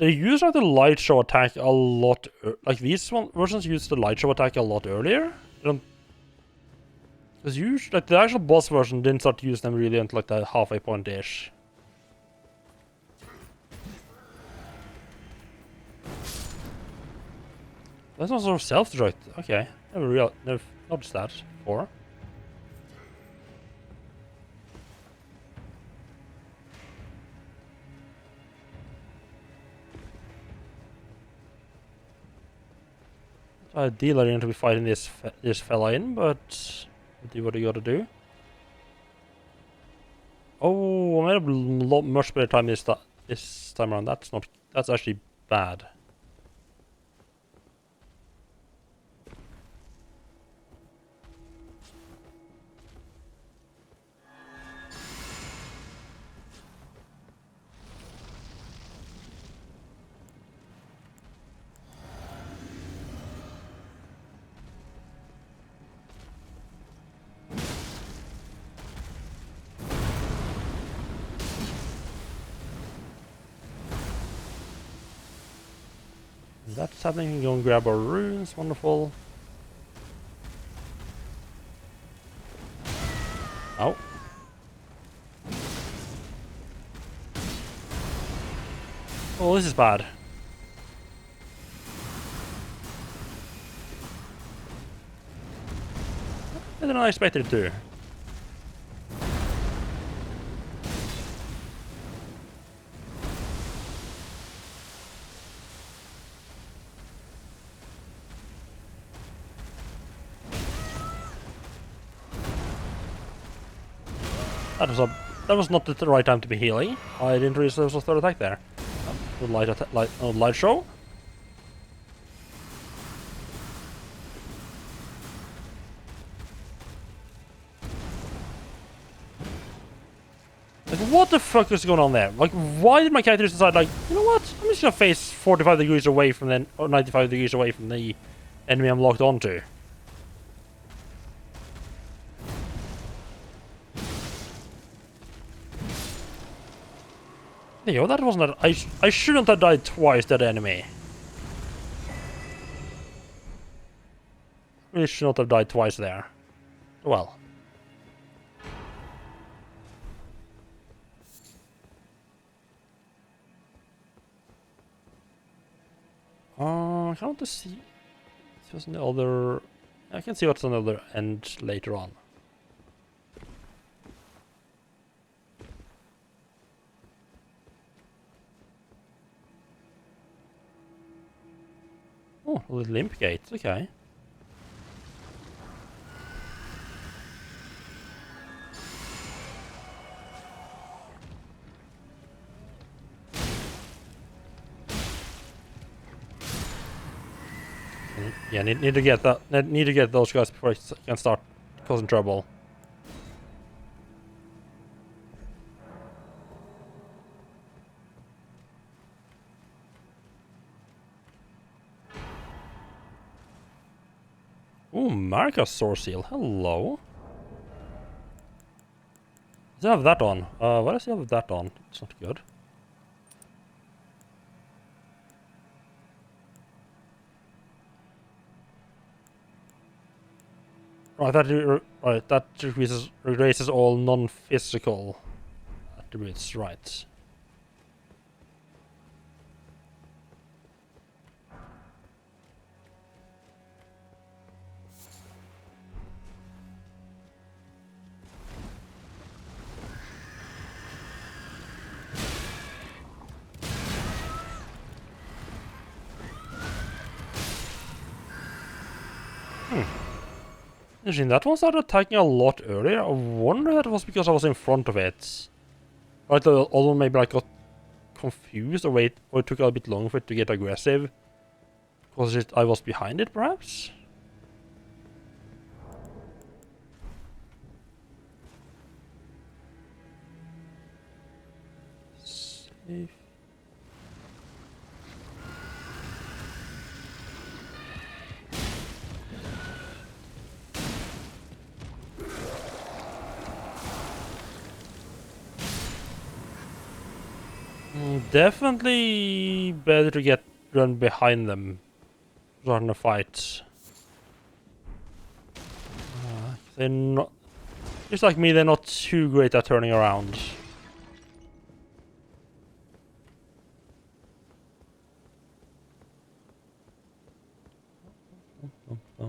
use like the light show attack a lot. Like these versions use the light show attack a lot earlier. Because usually, like the actual boss version didn't start to use them really until like the halfway point ish. That's also self-destruct. Okay, never noticed that before. Ideally, I didn't to be fighting this fella in, but do what you gotta do. Oh, I made a much better time this time around. That's actually bad. That's happening. We can go and grab our runes. Wonderful. Oh. Oh, this is bad. Better than I expected it to. That was not the right time to be healing. I didn't realize there was a third attack there. Light show. Like, what the fuck is going on there? Like, why did my character decide, like, you know what? I'm just gonna face 45 degrees away from the, or 95 degrees away from the enemy I'm locked onto. Yo, that wasn't that. I shouldn't have died twice, that enemy. Really should not have died twice there. Well. I want to see what's on the other. I can see what's on the other end later on. Oh, a little imp gate. Okay. Yeah, need to get that. Need to get those guys before I can start causing trouble. Ooh, Marika's source seal. Hello. Does he have that on? Why does he have that on? It's not good. Right, that erases all non-physical attributes, right. Interesting, that one started attacking a lot earlier. I wonder if that was because I was in front of it. Right, the other one maybe like got confused or it took a bit long for it to get aggressive. Because I was behind it, perhaps? Safe. Definitely better to run behind them rather than a fight. They're not, just like me, they're not too great at turning around. I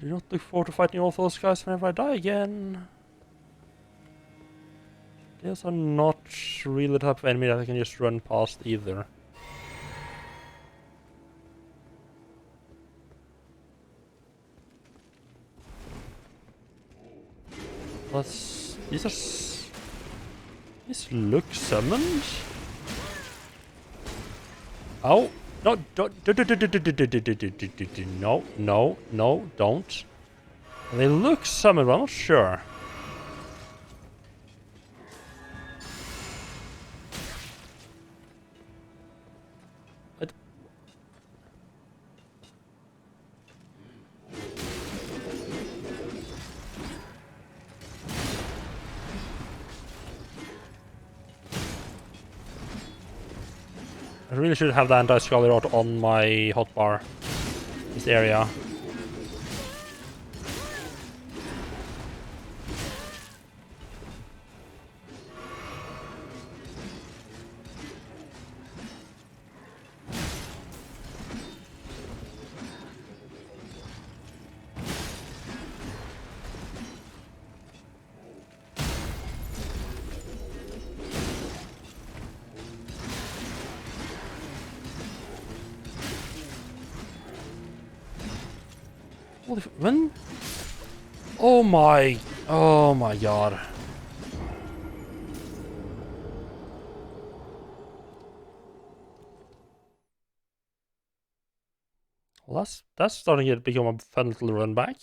do not look forward to fighting all those guys whenever I die again. These are not really the type of enemy that I can just run past either. These look summoned? Oh, no, no, don't. They look summoned, but I'm not sure. I I really should have the anti-scully rod on my hotbar. This area. When? Oh my god. Well, that's starting to become a fun little run back.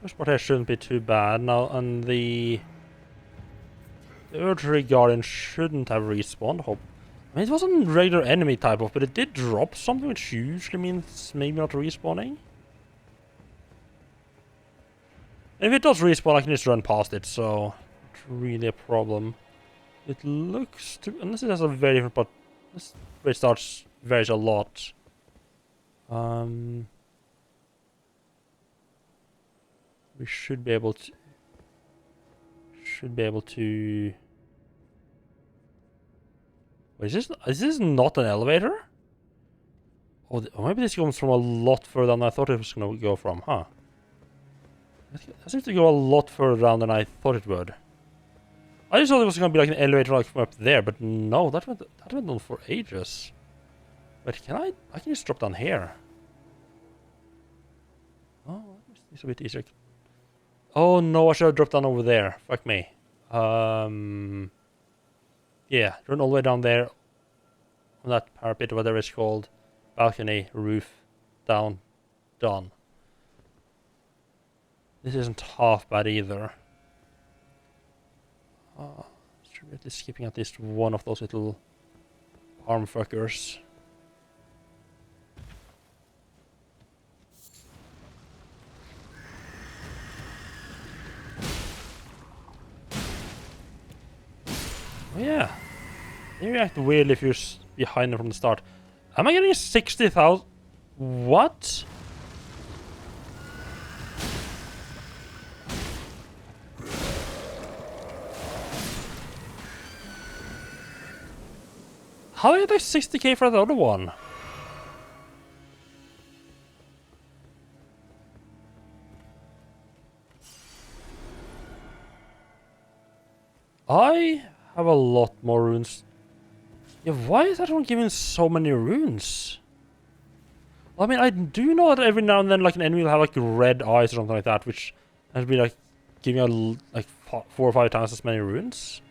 First part here shouldn't be too bad now, and the Erdtree Guardian shouldn't have respawned. Hope. I mean, it wasn't regular enemy type of, but it did drop something, which usually means maybe not respawning. And if it does respawn, I can just run past it, so it's really a problem. It looks to, unless it has a very different, but this where it starts varies a lot. We should be able to. Wait, is this not an elevator? Oh, maybe this comes from a lot further than I thought it was gonna go from, huh? It seems to go a lot further down than I thought it would. I just thought it was gonna be like an elevator like from up there, but no, that went on for ages. But I can just drop down here. Oh, it's a bit easier. Oh no, I should have dropped down over there. Fuck me. Yeah, run all the way down there on that parapet or whatever it's called. Balcony, roof, down, done. This isn't half bad either. Should be at least skipping at least one of those little arm fuckers. Oh yeah. They react weirdly if you're behind them from the start. Am I getting 60,000? What? How did I get 60k for the other one? I have a lot more runes. Yeah, why is that one giving so many runes? Well, I mean, I do know that every now and then, like, an enemy will have, like, red eyes or something like that, which has been, like, giving out, like, 4 or 5 times as many runes.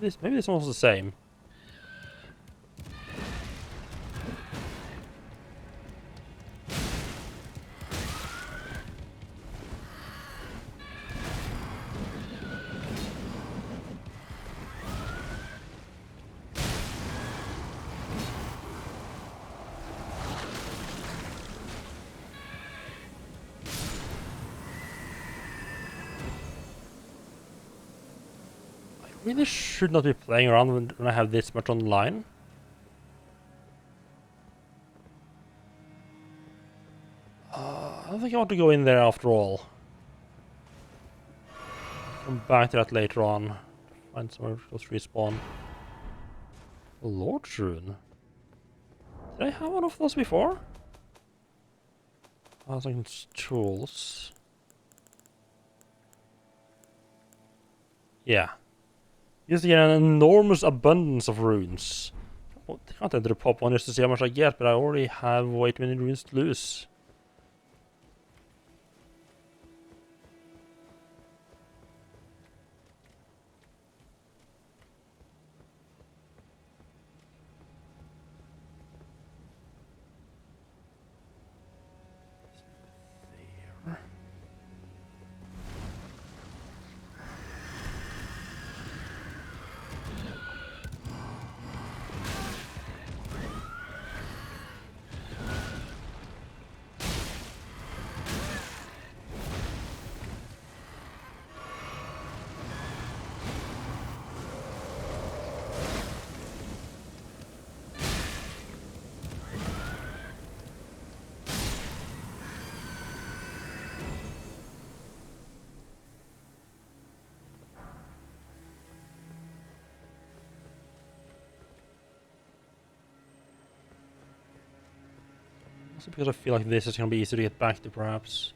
Maybe this one's the same. I really should not be playing around when I have this much online. I don't think I want to go in there after all. Come back to that later on. Find somewhere close to respawn. A Lord's Rune? Did I have one of those before? I was like tools. Yeah. Used to get an enormous abundance of runes. Well, I can't enter the pop one just to see how much I get, but I already have way too many runes to lose. Also because I feel like this is gonna be easy to get back to, perhaps.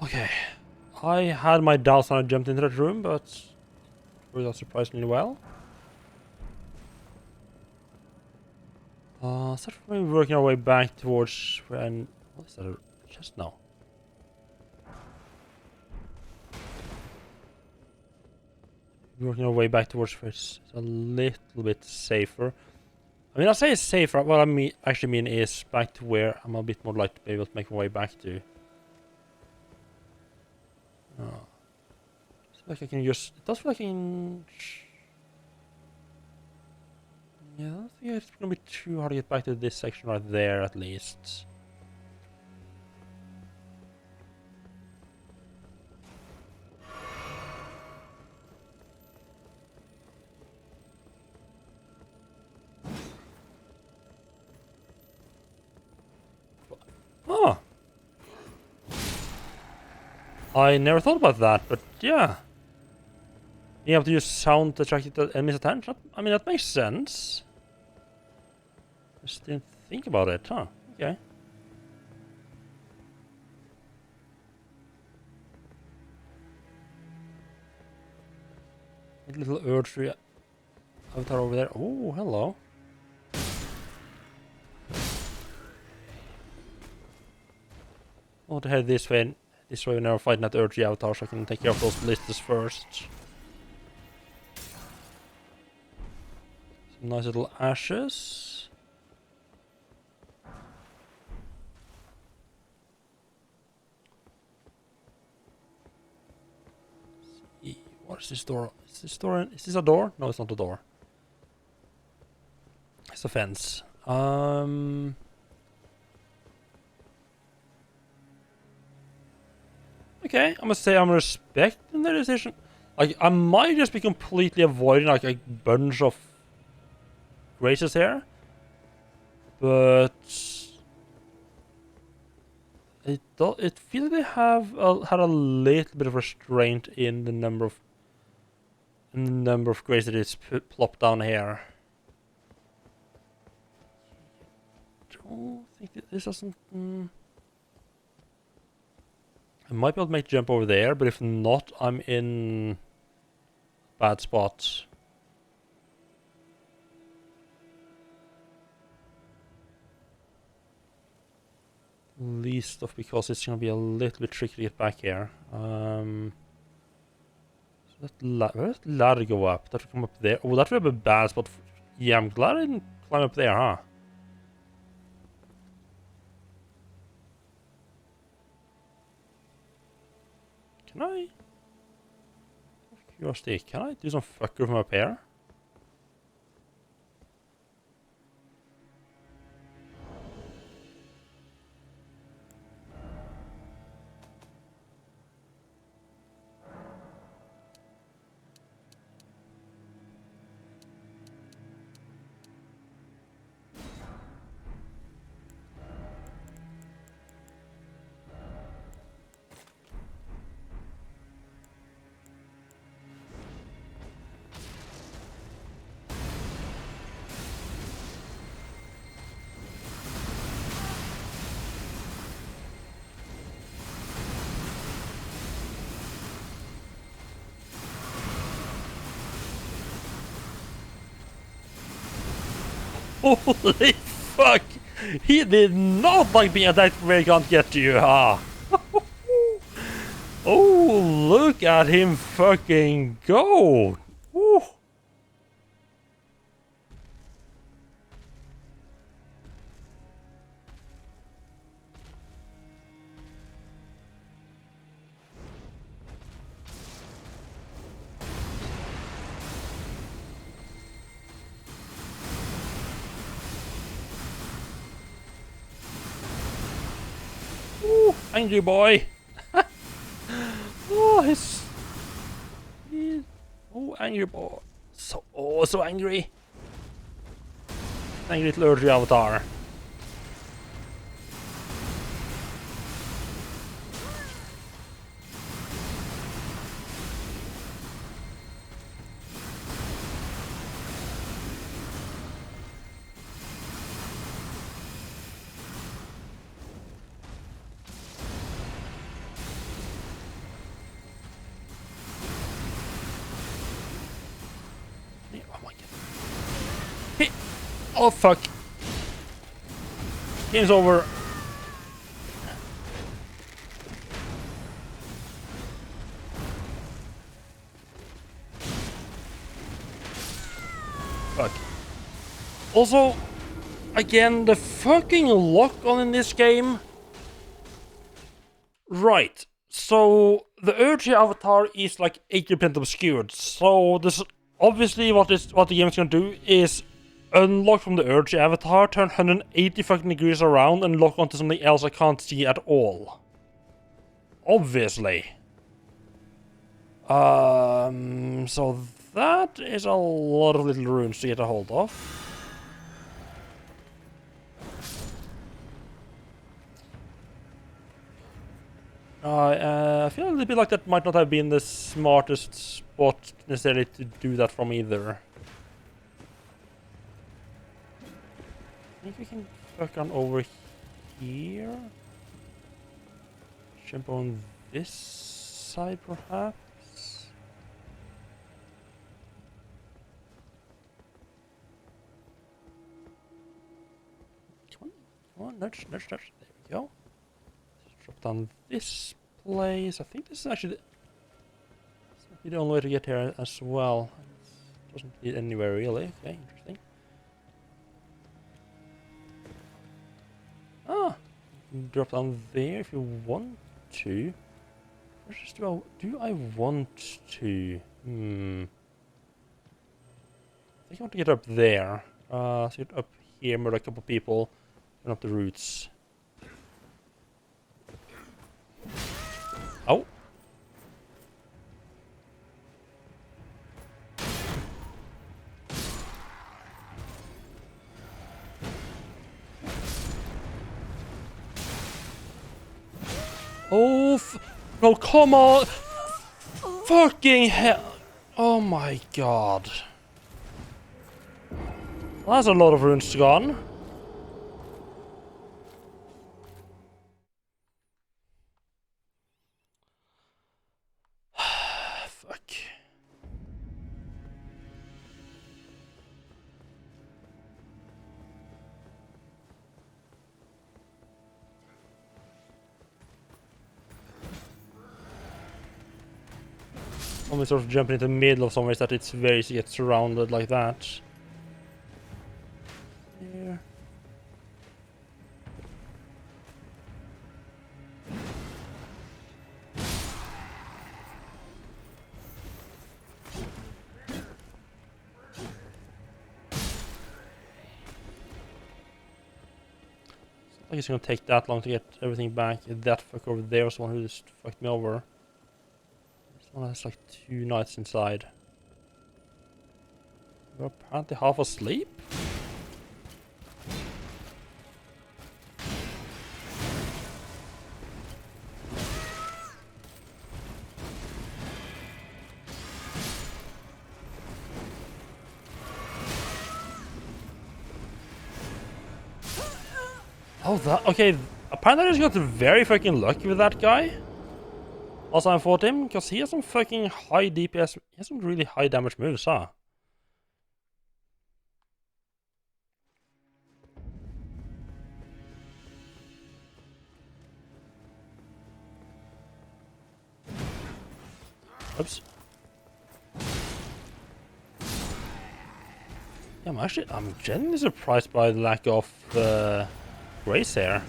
Okay. I had my doubts when I jumped into that room, but it worked out surprisingly well. So we're working our way back towards when... What is that? A chest now? Working our way back towards where it's a little bit safer. I mean, I say it's safer. What I mean, actually mean is back to where I'm a bit more likely to be able to make my way back to. It's like I can just... It does feel like I can... Yeah, I don't think it's gonna be too hard to get back to this section right there, at least. Oh! I never thought about that, but yeah. You have to use sound to attract the enemy's attention. I mean, that makes sense. Just didn't think about it, huh? Okay. A little urge avatar over there. Oh, hello. I want to head this way. This way, we're never fighting that urge avatar, so I can take care of those blisters first. Some nice little ashes. What is this door? Is this door? Is this a door? No, it's not a door. It's a fence. Okay, I must say I'm respecting their decision. Like, I might just be completely avoiding like a bunch of graces here, but it feels they have had a little bit of restraint in the number of graces that is plopped down here. Don't think that this doesn't. I might be able to make a jump over there, but if not, I'm in bad spot. Least of because it's gonna be a little bit tricky to get back here. So where does the ladder go up? That would come up there. Oh, that would be a bad spot. Yeah, I'm glad I didn't climb up there, huh? Can I? Out of curiosity, can I do some fucker from up here? Holy fuck! He did not like being attacked where he can't get to you, huh? Oh, look at him fucking go! Woo. angry boy. Oh, he's oh angry boy. So angry. Angry little urgy avatar. Oh my god. Hey. Oh fuck. Game's over. Fuck. Also, again, the fucking lock-on in this game. Right. So the urgy avatar is like 80% obscured. So this obviously what the game is gonna do is unlock from the urgy avatar, turn 180 fucking degrees around, and lock onto something else I can't see at all. Obviously. So that is a lot of little runes to get a hold of. I feel a little bit like that might not have been the smartest spot necessarily to do that from either. I think we can fuck on over here. Jump on this side perhaps. Come on, nudge. There we go. Drop down this place. I think this is actually the only way to get here as well. It doesn't lead anywhere really. Okay, interesting. Ah, you can drop down there if you want to. Do I want to? I think I want to get up there. So get up here, murder a couple people, and up the roots. Oh. Oh, no, come on. Fucking hell. Oh my god. That's a lot of runes gone. Fuck. Almost sort of jumping into the middle of somewhere that it's very easy to get surrounded like that. Here. I think it's gonna take that long to get everything back. That fucker over there was the one who just fucked me over. This one has like 2 knights inside. We're apparently half asleep? Oh, that... Okay, apparently I just got very fucking lucky with that guy. Also, I fought him, because he has some fucking high DPS... He has some really high damage moves, huh? Oops. Yeah, I'm genuinely surprised by the lack of grace here.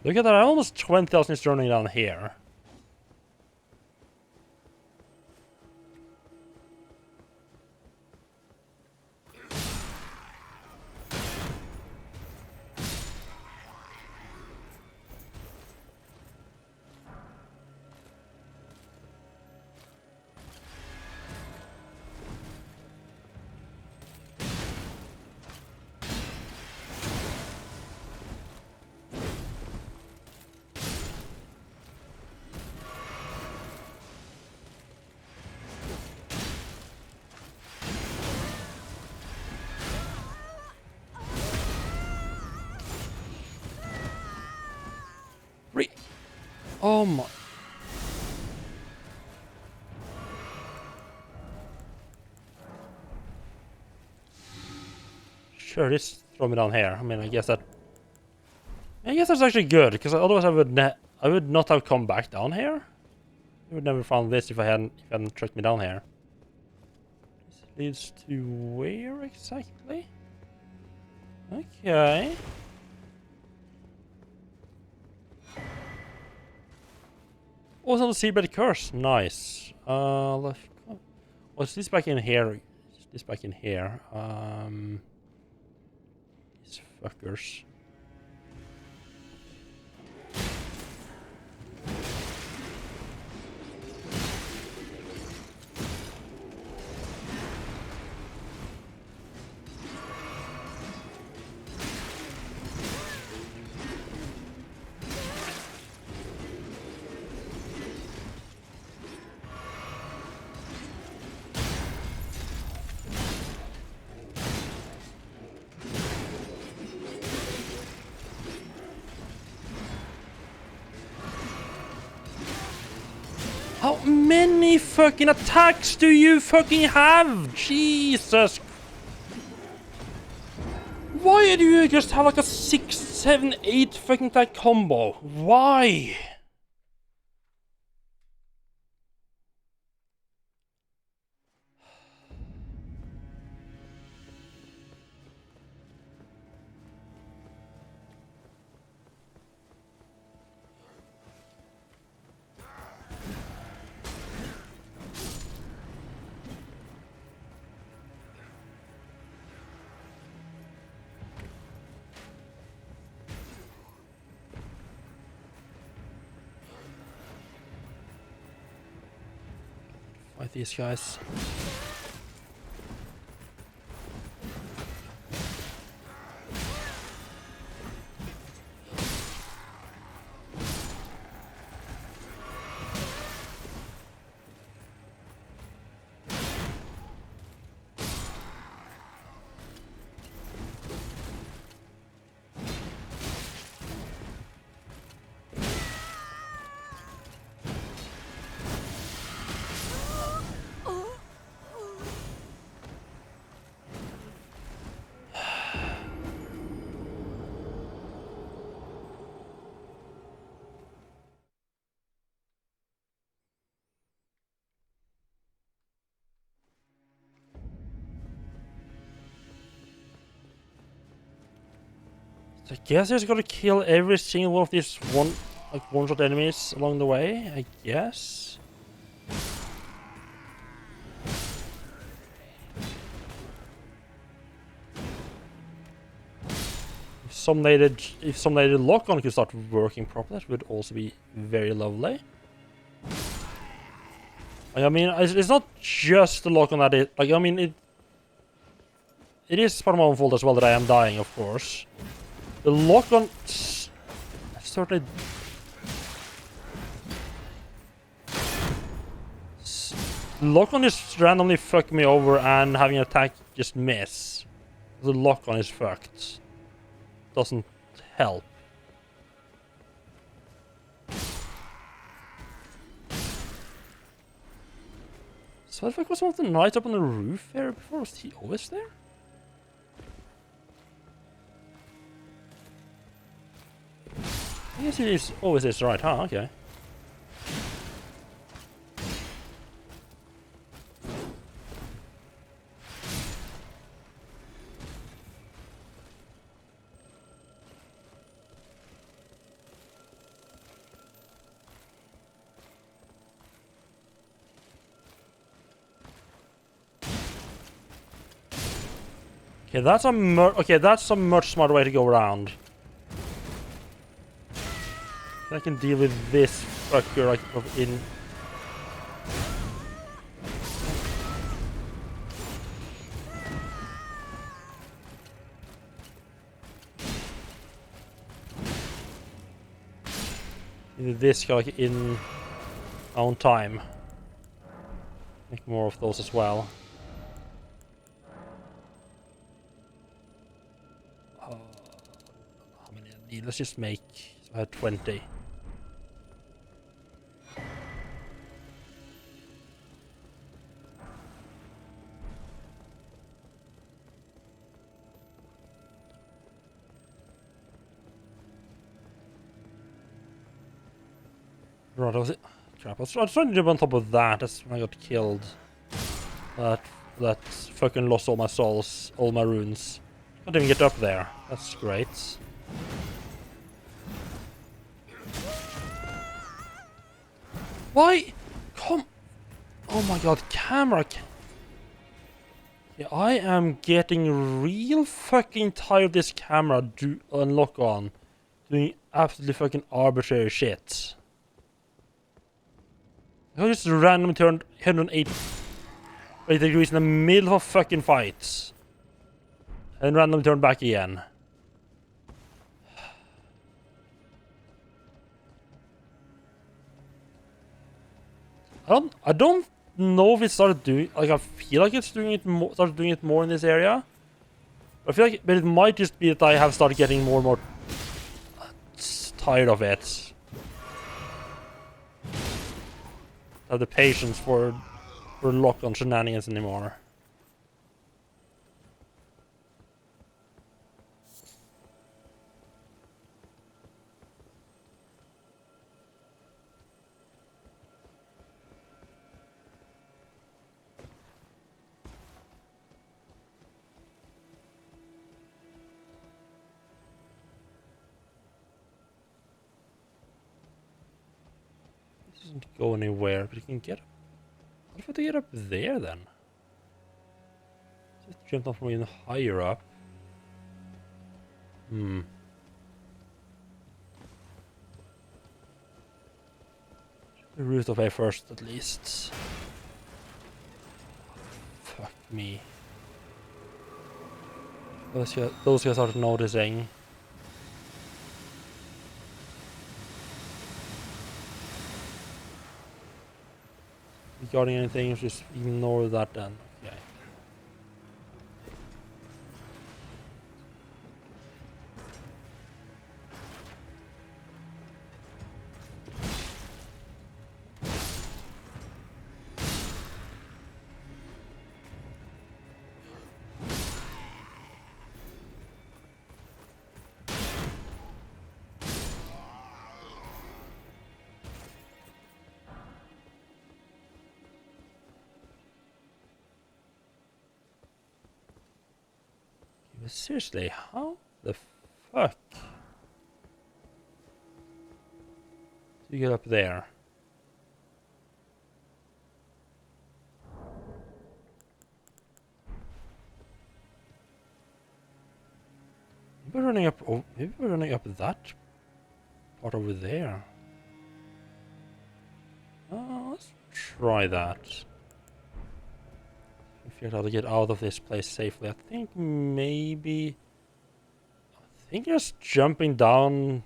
Look at that, almost 20,000 is running down here. Oh my. Sure, just throw me down here. I mean, I guess that's actually good, because otherwise I would not have come back down here. I would never found this if I hadn't tracked me down here. This leads to where exactly? Okay. Oh, it's on the seabed curse. Nice. What's this back in here? Is this back in here? These fuckers. How many fucking attacks do you fucking have? Jesus. Why do you just have like a 6, 7, 8 fucking attack combo? Why? Fight these guys. So I guess I just gotta kill every single one of these one-shot enemies along the way, I guess. If someday the lock-on could start working properly, that would also be very lovely. Like, I mean, it's not just the lock-on that it... Like, I mean, it is part of my own fault as well that I am dying, of course. The lock-on... Certainly... Lock-on is randomly fucking me over and having an attack just miss. The lock-on is fucked. Doesn't help. So I think was one of the knights up on the roof there before? Was he always there? I guess he is always is right, huh? Okay. Okay, that's a much smarter way to go around. I can deal with this fucker like in. This guy like in on time. Make more of those as well. How many I need? Let's just make 20. Right, was it? Crap, I was trying to jump on top of that. That's when I got killed. That fucking lost all my souls, all my runes. Can't even get up there. That's great. Why? Come. Oh my god, camera. Yeah, I am getting real fucking tired of this camera unlock on. Doing absolutely fucking arbitrary shit. I just randomly turned 108 degrees in the middle of a fucking fight. And randomly turned back again. I don't know if it started doing, like, I feel like it's doing it more, started doing it more in this area. I feel like, but it might just be that I have started getting more and more tired of it. I have the patience for lock-on shenanigans anymore. Doesn't go anywhere, but you can get up. What if I have to get up there then? Just jump off from even higher up. The route away first, at least. Fuck me. Those guys are noticing. Regarding anything, just ignore that then. Okay. But seriously, how the fuck do you get up there? Maybe we're running up. Oh, maybe we're running up that part over there. Let's try that. Figure out how to get out of this place safely. I think maybe. I think just jumping down,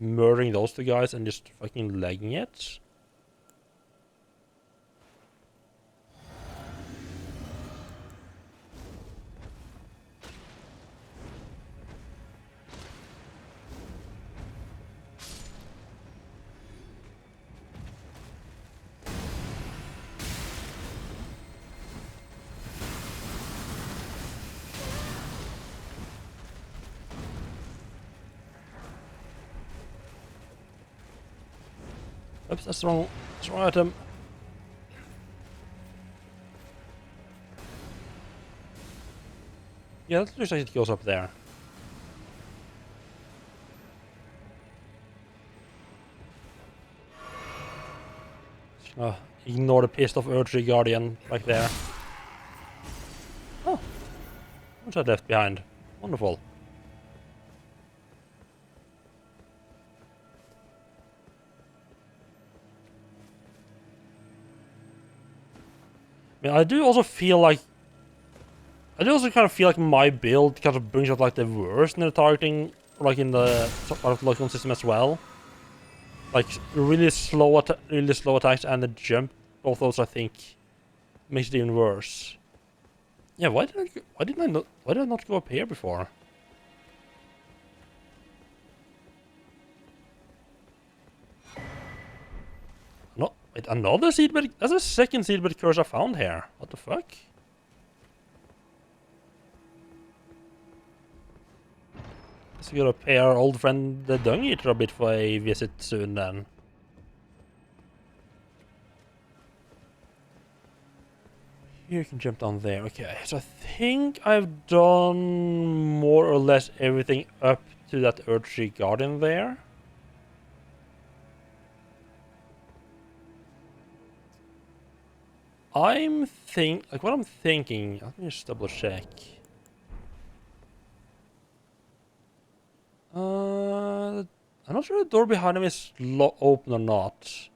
murdering those two guys, and just fucking legging it. Oops, that's the wrong item. Yeah, that looks like it goes up there. Ignore the pissed off Erdtree Guardian back there. Oh. What's I left behind? Wonderful. I mean, I do also feel like... I do also kind of feel like my build kind of brings out like the worst in the targeting, like in the local system as well. Like really slow attacks and the jump, both those I think makes it even worse. Yeah, why did I not go up here before? No, wait, another seedbed? That's the second seedbed curse I found here. What the fuck? So we gotta pay our old friend the Dung Eater a bit for a visit soon then. Here you can jump down there. Okay, so I think I've done more or less everything up to that Erdtree Garden there. What I'm thinking, let me just double check. I'm not sure the door behind him is open or not.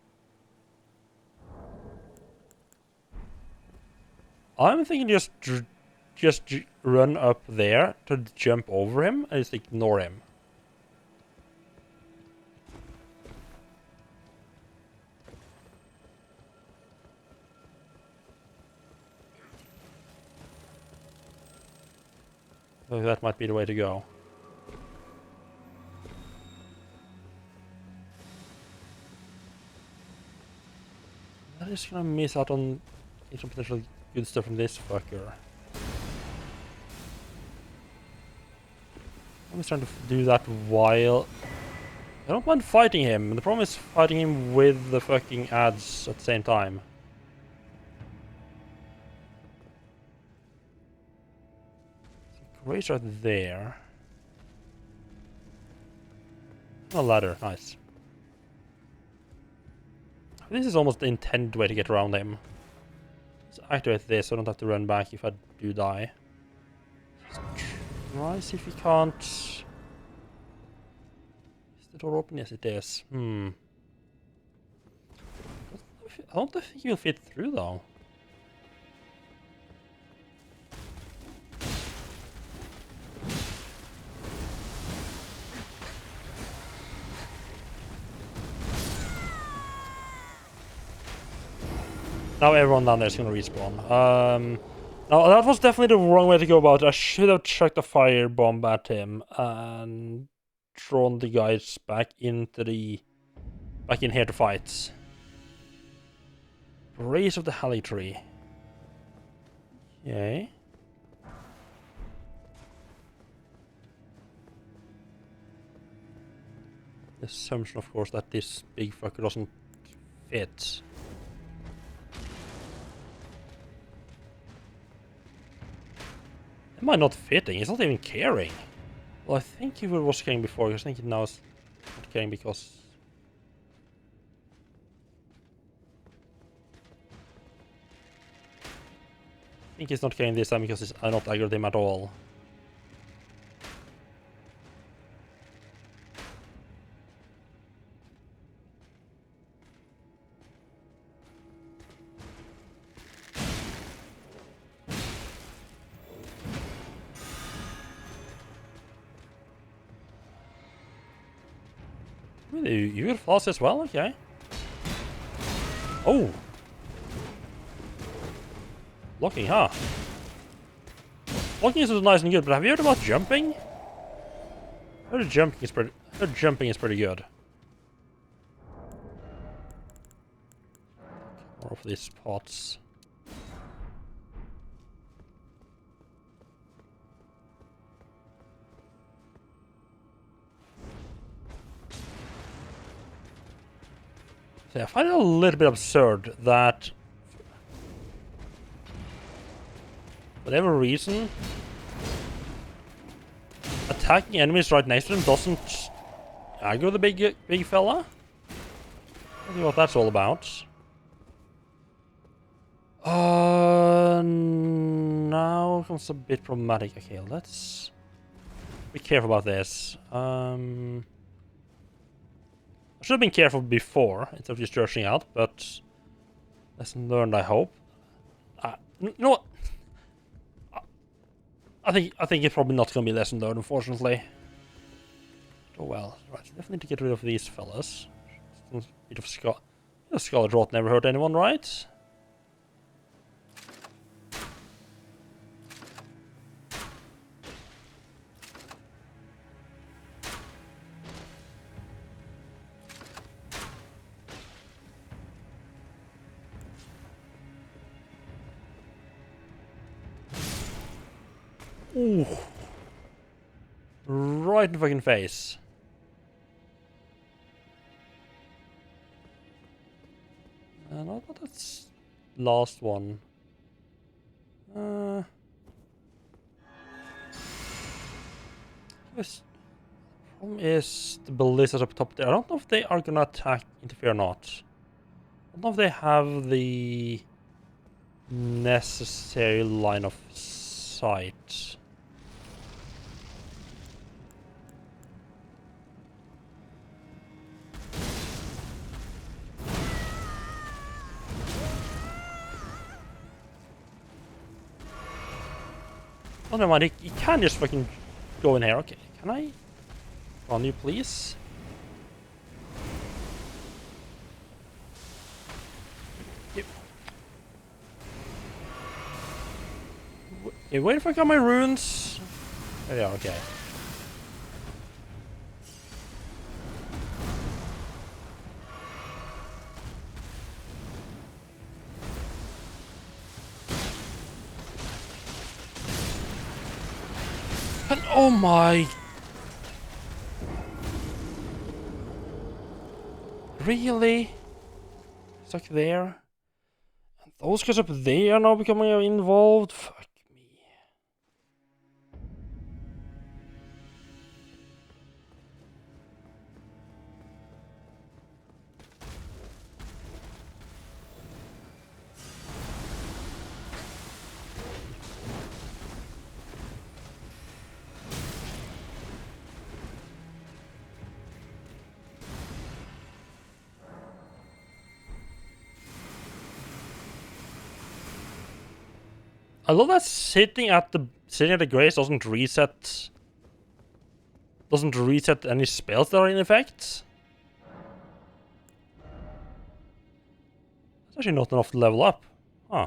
I'm thinking just run up there to jump over him and just ignore him. So that might be the way to go. I'm just gonna miss out on some potential good stuff from this fucker. I'm just trying to do that while... I don't mind fighting him. The problem is fighting him with the fucking ads at the same time. Grace right there. A ladder, nice. This is almost the intended way to get around him. Let's activate this so I don't have to run back if I do die. Let's try see if we can't... Is the door open? Yes, it is. I don't think he'll fit through though. Now everyone down there is gonna respawn. Now that was definitely the wrong way to go about it. I should have chucked a firebomb at him and drawn the guys back in here to fight. Race of the Holly Tree. Okay. The assumption, of course, that this big fucker doesn't fit. Am I not fitting? He's not even caring. Well, I think he was caring before. I think now he's not caring because... I think he's not caring this time because I not aggroed him at all. Really? You got flaws as well? Okay. Oh! Blocking, huh? Blocking is nice and good, but have you heard about jumping? I heard jumping is pretty good. More of these pots. So I find it a little bit absurd that for whatever reason attacking enemies right next to them doesn't aggro the big fella. I don't know what that's all about. Now comes a bit problematic. Okay, let's be careful about this. I should have been careful before instead of just rushing out, but lesson learned, I hope. You know what? I think it's probably not gonna be lesson learned, unfortunately. Oh well, right. Definitely need to get rid of these fellas. Some bit of Scarlet Rot never hurt anyone, right? Ooh. Right in the fucking face. No, that's last one. This problem is the ballistas up top there. I don't know if they are gonna attack, interfere or not. I don't know if they have the necessary line of sight. Oh, never mind. You can just fucking go in here. Okay, can I? On you, please. Yep. Wait if I got my runes. There they are. Okay. And oh my! Really? Stuck there? And those guys up there are now becoming involved? Fuck me. I love that sitting at the grace doesn't reset any spells that are in effect. It's actually not enough to level up. Huh.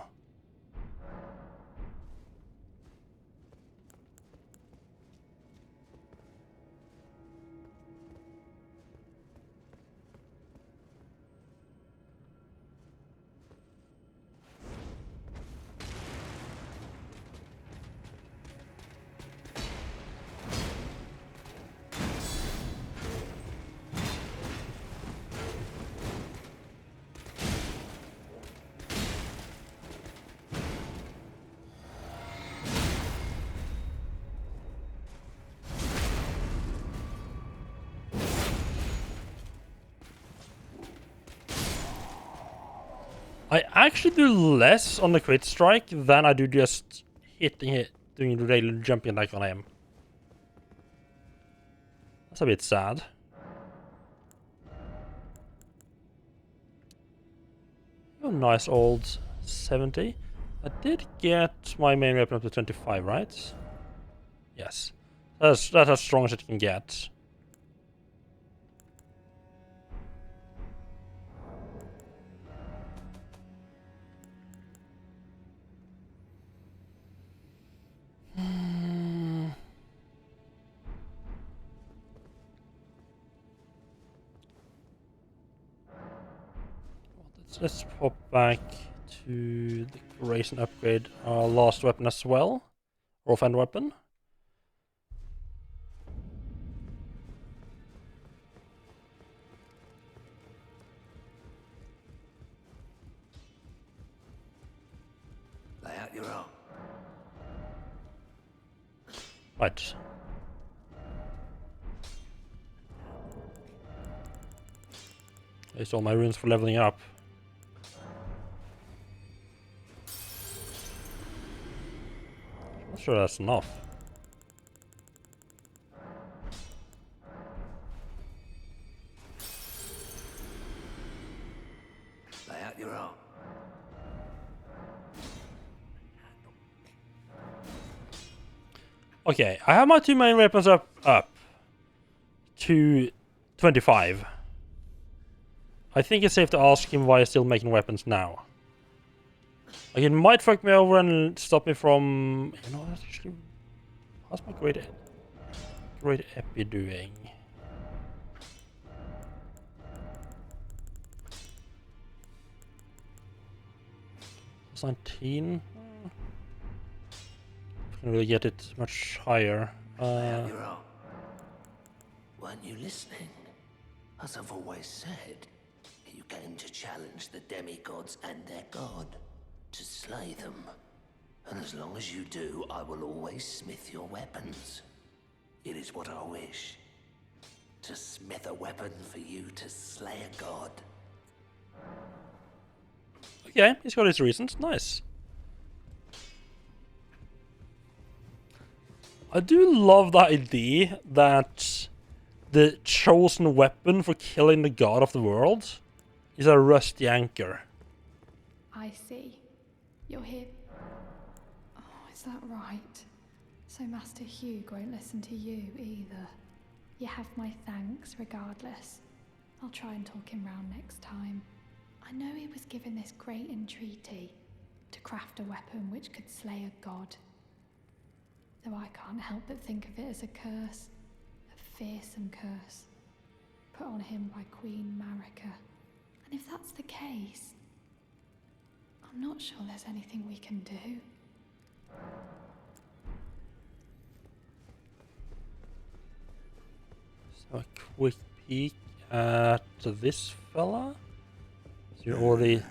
I actually do less on the crit strike than I do just hitting it, doing the regular jumping attack on him. That's a bit sad. Oh, nice old 70. I did get my main weapon up to 25, right? Yes. That's as strong as it can get. Let's pop back to the race and upgrade our last weapon as well. Or offhand weapon. Lay out your arm. Right. There's all my runes for leveling up. Not sure that's enough. Lay out your arm. Okay, I have my 2 main weapons up to 25. I think it's safe to ask him why he's still making weapons now. Like, it might fuck me over and stop me from... You know, that's actually... How's my great epi doing? It's 19. Can really get it much higher. Lay out your arm. Weren't you listening? As I've always said, you came to challenge the demigods and their god, to slay them. And as long as you do, I will always smith your weapons. It is what I wish. To smith a weapon for you to slay a god. Okay, he's got his reasons. Nice. I do love the idea that the chosen weapon for killing the god of the world is a rusty anchor. I see. You're here. Oh, is that right? So Master Hugh won't listen to you either. You have my thanks regardless. I'll try and talk him round next time. I know he was given this great entreaty to craft a weapon which could slay a god. Though I can't help but think of it as a curse. A fearsome curse. Put on him by Queen Marika. And if that's the case, I'm not sure there's anything we can do. So a quick peek at this fella. So you're already...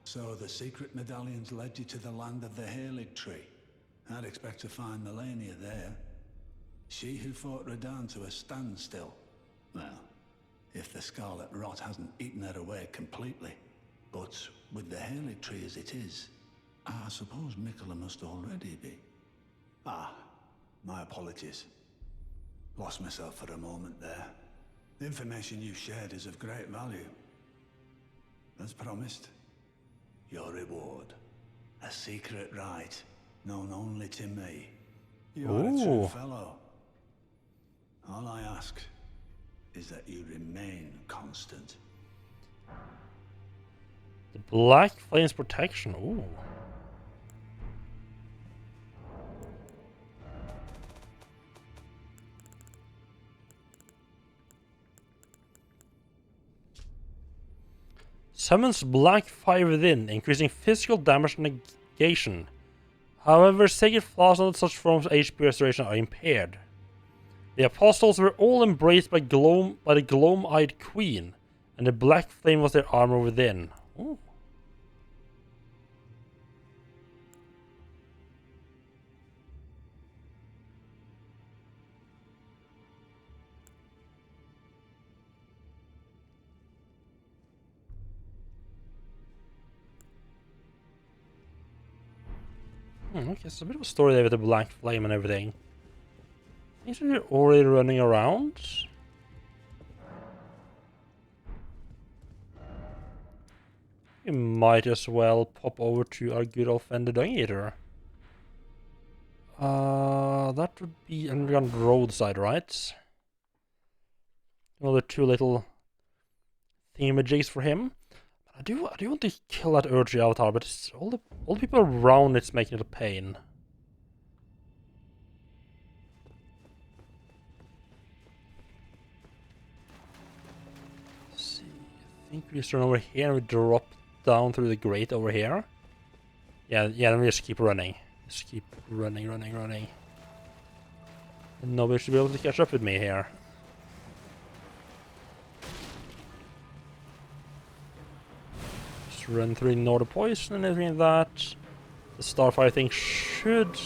So the secret medallions led you to the land of the Halig tree. I'd expect to find Melania there. She who fought Radahn to a standstill. Well, if the scarlet rot hasn't eaten her away completely. But with the Halig tree as it is, I suppose Mikola must already be. Ah, my apologies. Lost myself for a moment there. The information you shared is of great value. As promised, your reward. A secret rite, known only to me. You are a true fellow. All I ask is that you remain constant. The Black Flames Protection. Ooh. Summons Black Fire within, increasing physical damage and negation. However, sacred flaws and such forms of HP restoration are impaired. The apostles were all embraced by the gloam-eyed queen, and the black flame was their armor within. Ooh. Okay, so a bit of a story there with the black flame and everything. Things are already running around. We might as well pop over to our good old friend the Dung Eater. That would be underground roadside, right? Another 2 little thingamajigs for him. I do want to kill that Urge Avatar, but it's all the people around it's making it a pain. Let's see, I think we just run over here and we drop down through the grate over here. Yeah, then we just keep running. Just keep running. And nobody should be able to catch up with me here. Run through, ignore the poison and everything like that. The Starfire thing should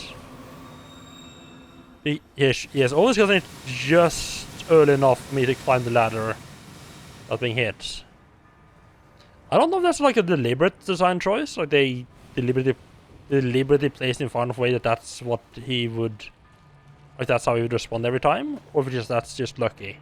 be... Yes, always getting it just early enough for me to climb the ladder without being hit. I don't know if that's like a deliberate design choice, like they deliberately placed in far enough away that that's what he would, like that's how he would respond every time, or if just that's just lucky.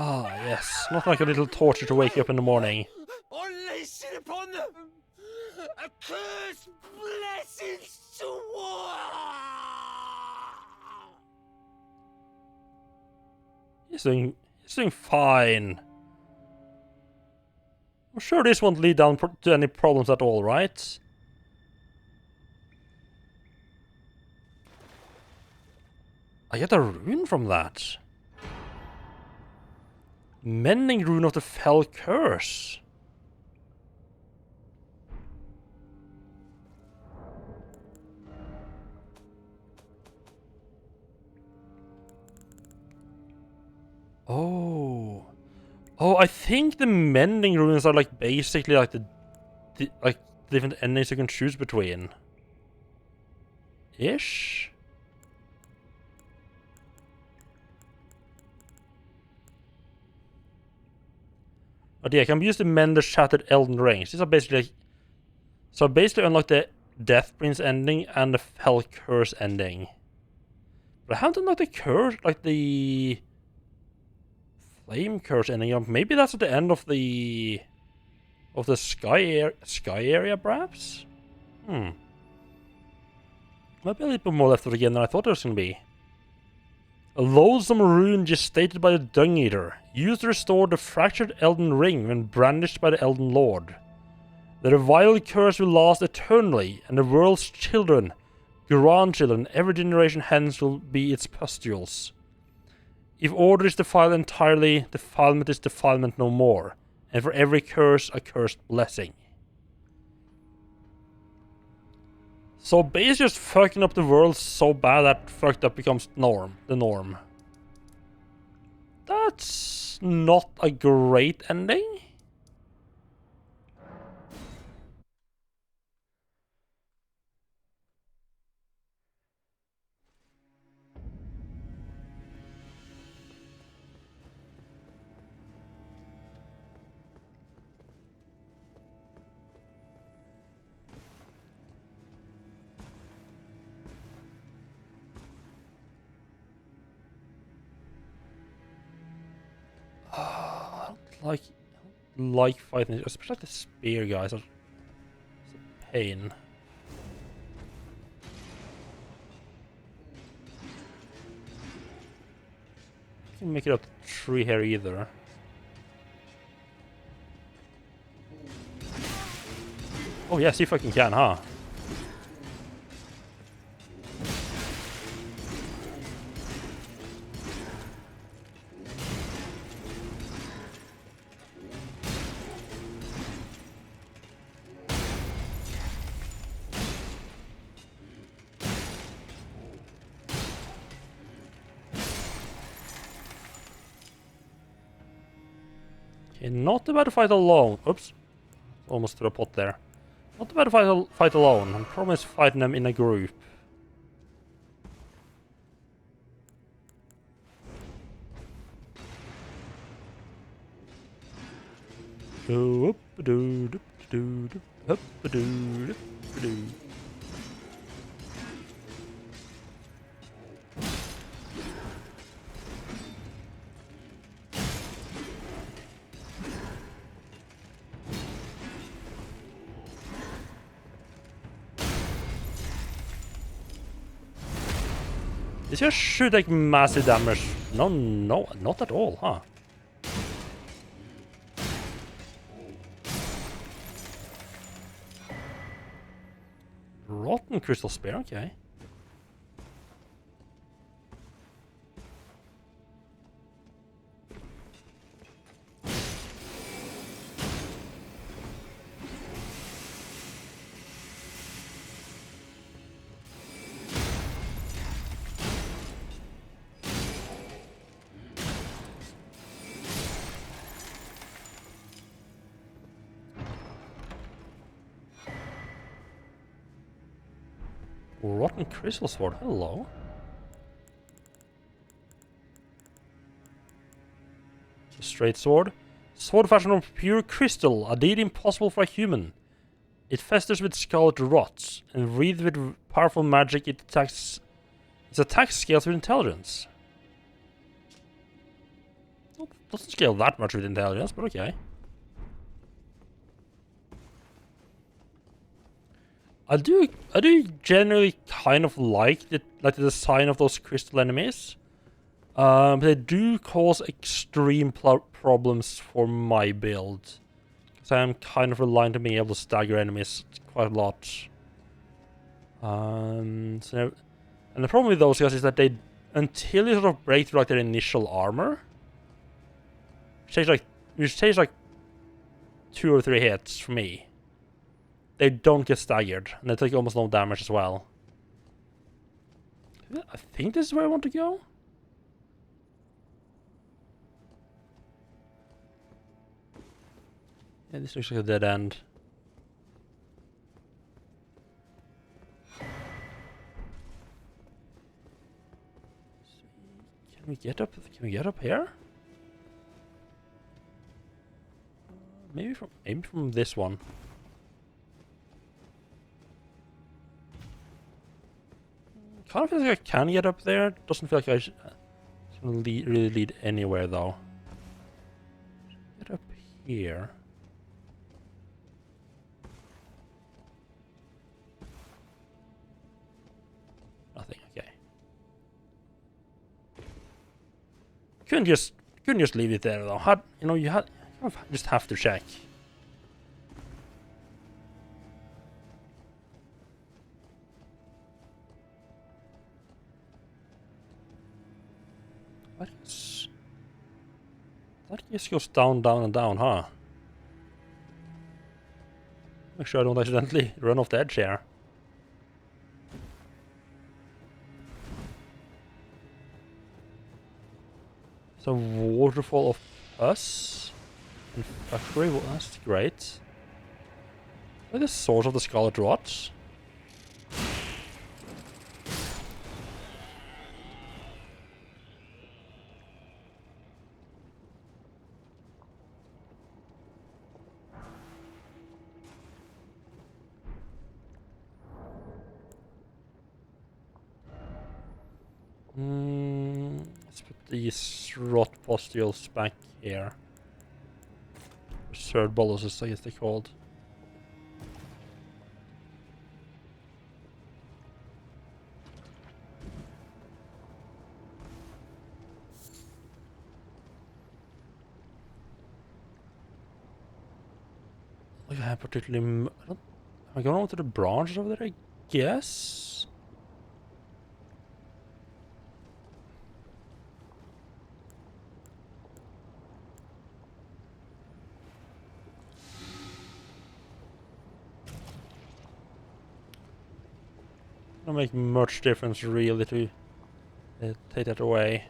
Ah, yes. Not like a little torture to wake you up in the morning. Only sit upon the accursed blessed sword! He's doing fine. I'm sure this won't lead down to any problems at all, right? I get a rune from that. Mending rune of the fell curse. Oh. Oh, I think the mending runes are like basically like the like different endings you can choose between. Ish? But yeah, can be used to mend the shattered Elden Rings. These are basically like, so I basically unlock the Death Prince ending and the Fell Curse ending. But I haven't unlocked the curse, like the Flame Curse ending. Maybe that's at the end of the sky area, perhaps? Might be a little bit more left of the game than I thought there was gonna be. A loathsome rune gestated by the Dung Eater, used to restore the fractured Elden Ring when brandished by the Elden Lord. The reviled curse will last eternally, and the world's children, grandchildren, every generation hence will be its pustules. If order is defiled entirely, defilement is defilement no more, and for every curse, a cursed blessing. So basically just fucking up the world so bad that fucked up becomes the norm. That's not a great ending. Like fighting, especially the spear guys. It's a pain. I can make it up the tree here either. Oh yes, you fucking can, huh? Okay, not about to fight alone. Oops. Almost to the pot there. Not about to fight alone. I promise fighting them in a group. This just should take massive damage. No, not at all, huh? Rotten crystal spear, okay. Rotten crystal sword. Hello. It's a straight sword. Sword fashioned from pure crystal, a deed impossible for a human. It festers with scarlet rot, and wreathed with powerful magic, its attack scales with intelligence. Well, doesn't scale that much with intelligence, but okay. I do generally kind of like the design of those crystal enemies. But they do cause extreme problems for my build. Because I am kind of reliant on being able to stagger enemies quite a lot. And the problem with those guys is that they, until you sort of break through like their initial armor, which takes like 2 or 3 hits for me, they don't get staggered, and they take almost no damage as well. I think this is where I want to go. Yeah, this looks like a dead end. Can we get up? Can we get up here? Maybe from this one. Kind of feels like I can get up there. Doesn't feel like it's gonna really lead anywhere though. Get up here. Nothing. Okay. Couldn't just leave it there though. You just have to check. That just goes down, down, and down, huh? Make sure I don't accidentally run off the edge here. It's a waterfall of pus and factory. Well, that's great. Like the source of the scarlet rot. Let's put these rot pustules back here. Third boluses, I guess they're called. Like I have particularly. Am I going over to the branches over there? I guess. Don't make much difference really to take that away.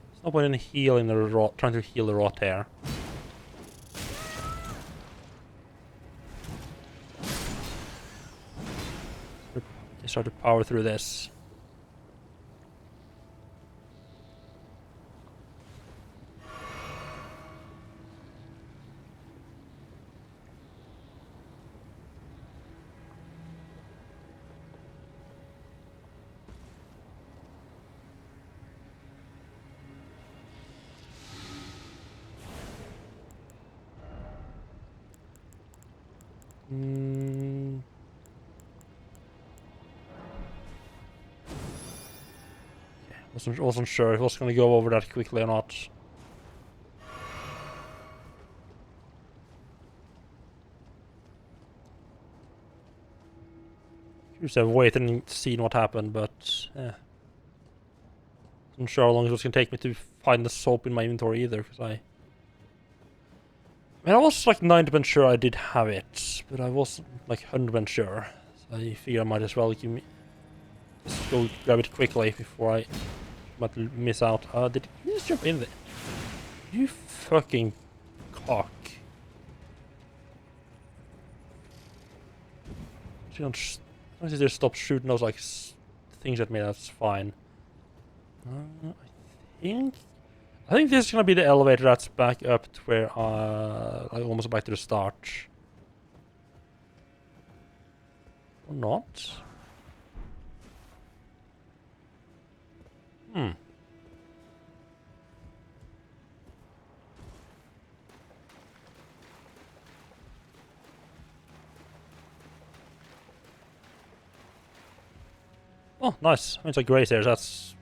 There's no point in healing the rot, trying to heal the rot here. Start to power through this. Wasn't sure if I was going to go over that quickly or not. Just have waited and seen what happened, but yeah. Wasn't sure how long it was going to take me to find the soap in my inventory either, because I mean, I was like 90% sure I did have it, but I wasn't like 100% sure. So I figure I might as well just go grab it quickly before I might miss out. Did you just jump in there? You fucking cock. She don't just stop shooting those like things at me. That's fine. I think this is gonna be the elevator that's back up to where like almost back to the start. Or not? Hmm. Oh, nice. It's like gray stairs. That's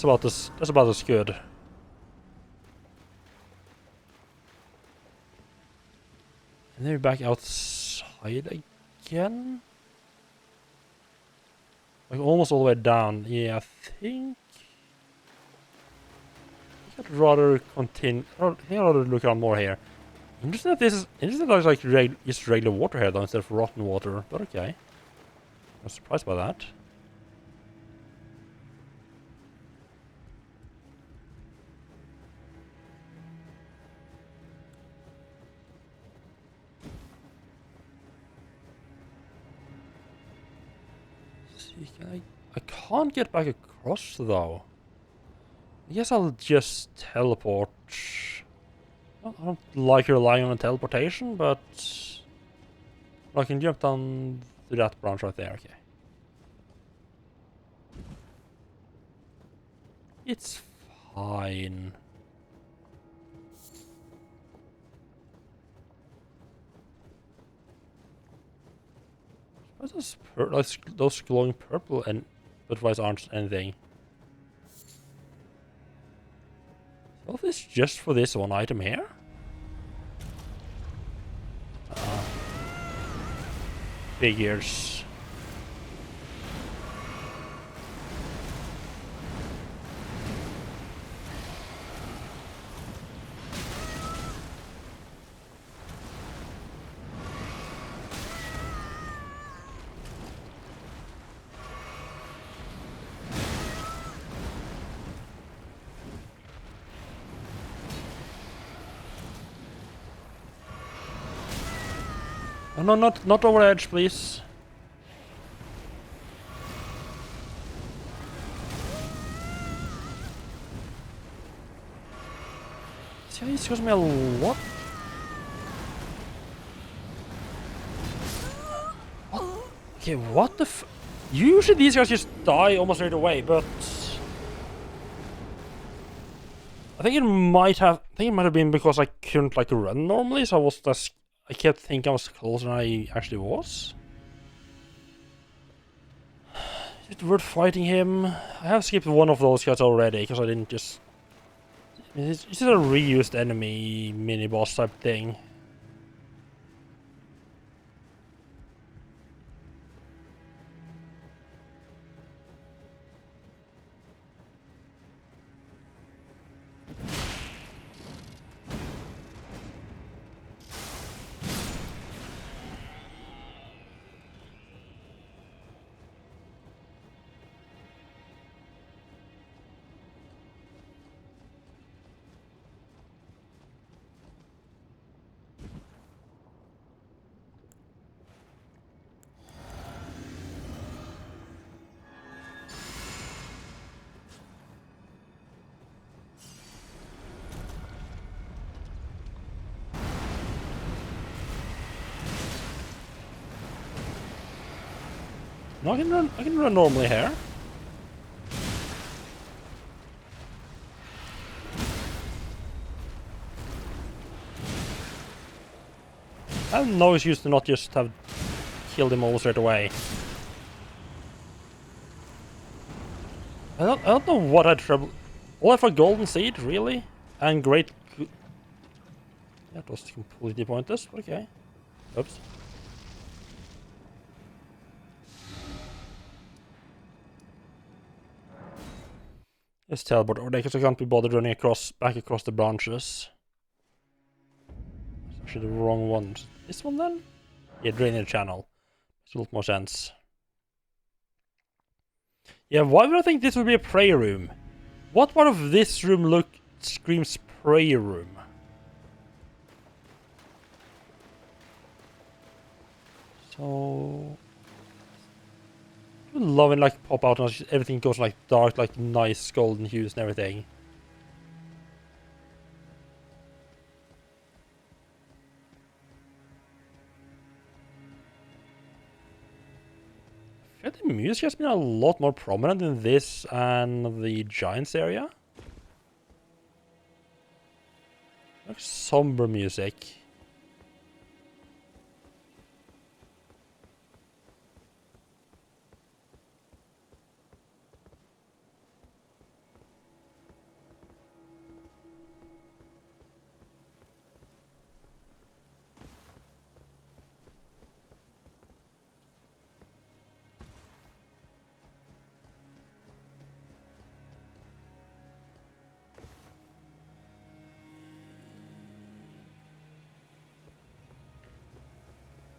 about this. That's about as good. And then we're back outside again. Like almost all the way down. Yeah, I think I'd rather continue. I think I'd rather look around more here. Interesting that this is interesting that it's like just regular water here though instead of rotten water. But okay. I was surprised by that. See, I can't get back across though. I guess I'll just teleport. Well, I don't like relying on teleportation, but I can jump down to that branch right there. Okay. It's fine. What's those glowing purple and otherwise aren't anything? All this just for this one item here? Figures. Oh, no, not over edge, please. See, he scores me a lot. What? Okay, what the usually these guys just die almost right away, but I think it might have been because I couldn't like run normally, so I kept thinking I was closer than I actually was. Is it worth fighting him? I have skipped one of those guys already because I didn't just. It's just a reused enemy mini boss type thing. No, I can run normally here. I have no excuse to not just have killed him all straight away. I don't know what I'd trouble. All I for golden seed, really? And great. That was completely pointless. Okay. Oops. Just teleport over there because I can't be bothered running back across the branches. Actually, the wrong one. This one then? Yeah, drainage channel. Makes a lot more sense. Yeah, why would I think this would be a prayer room? What part of this room screams prayer room? So I love it, like pop out and everything goes like dark, like nice golden hues and everything. I feel the music has been a lot more prominent in this and the Giants area. Like somber music.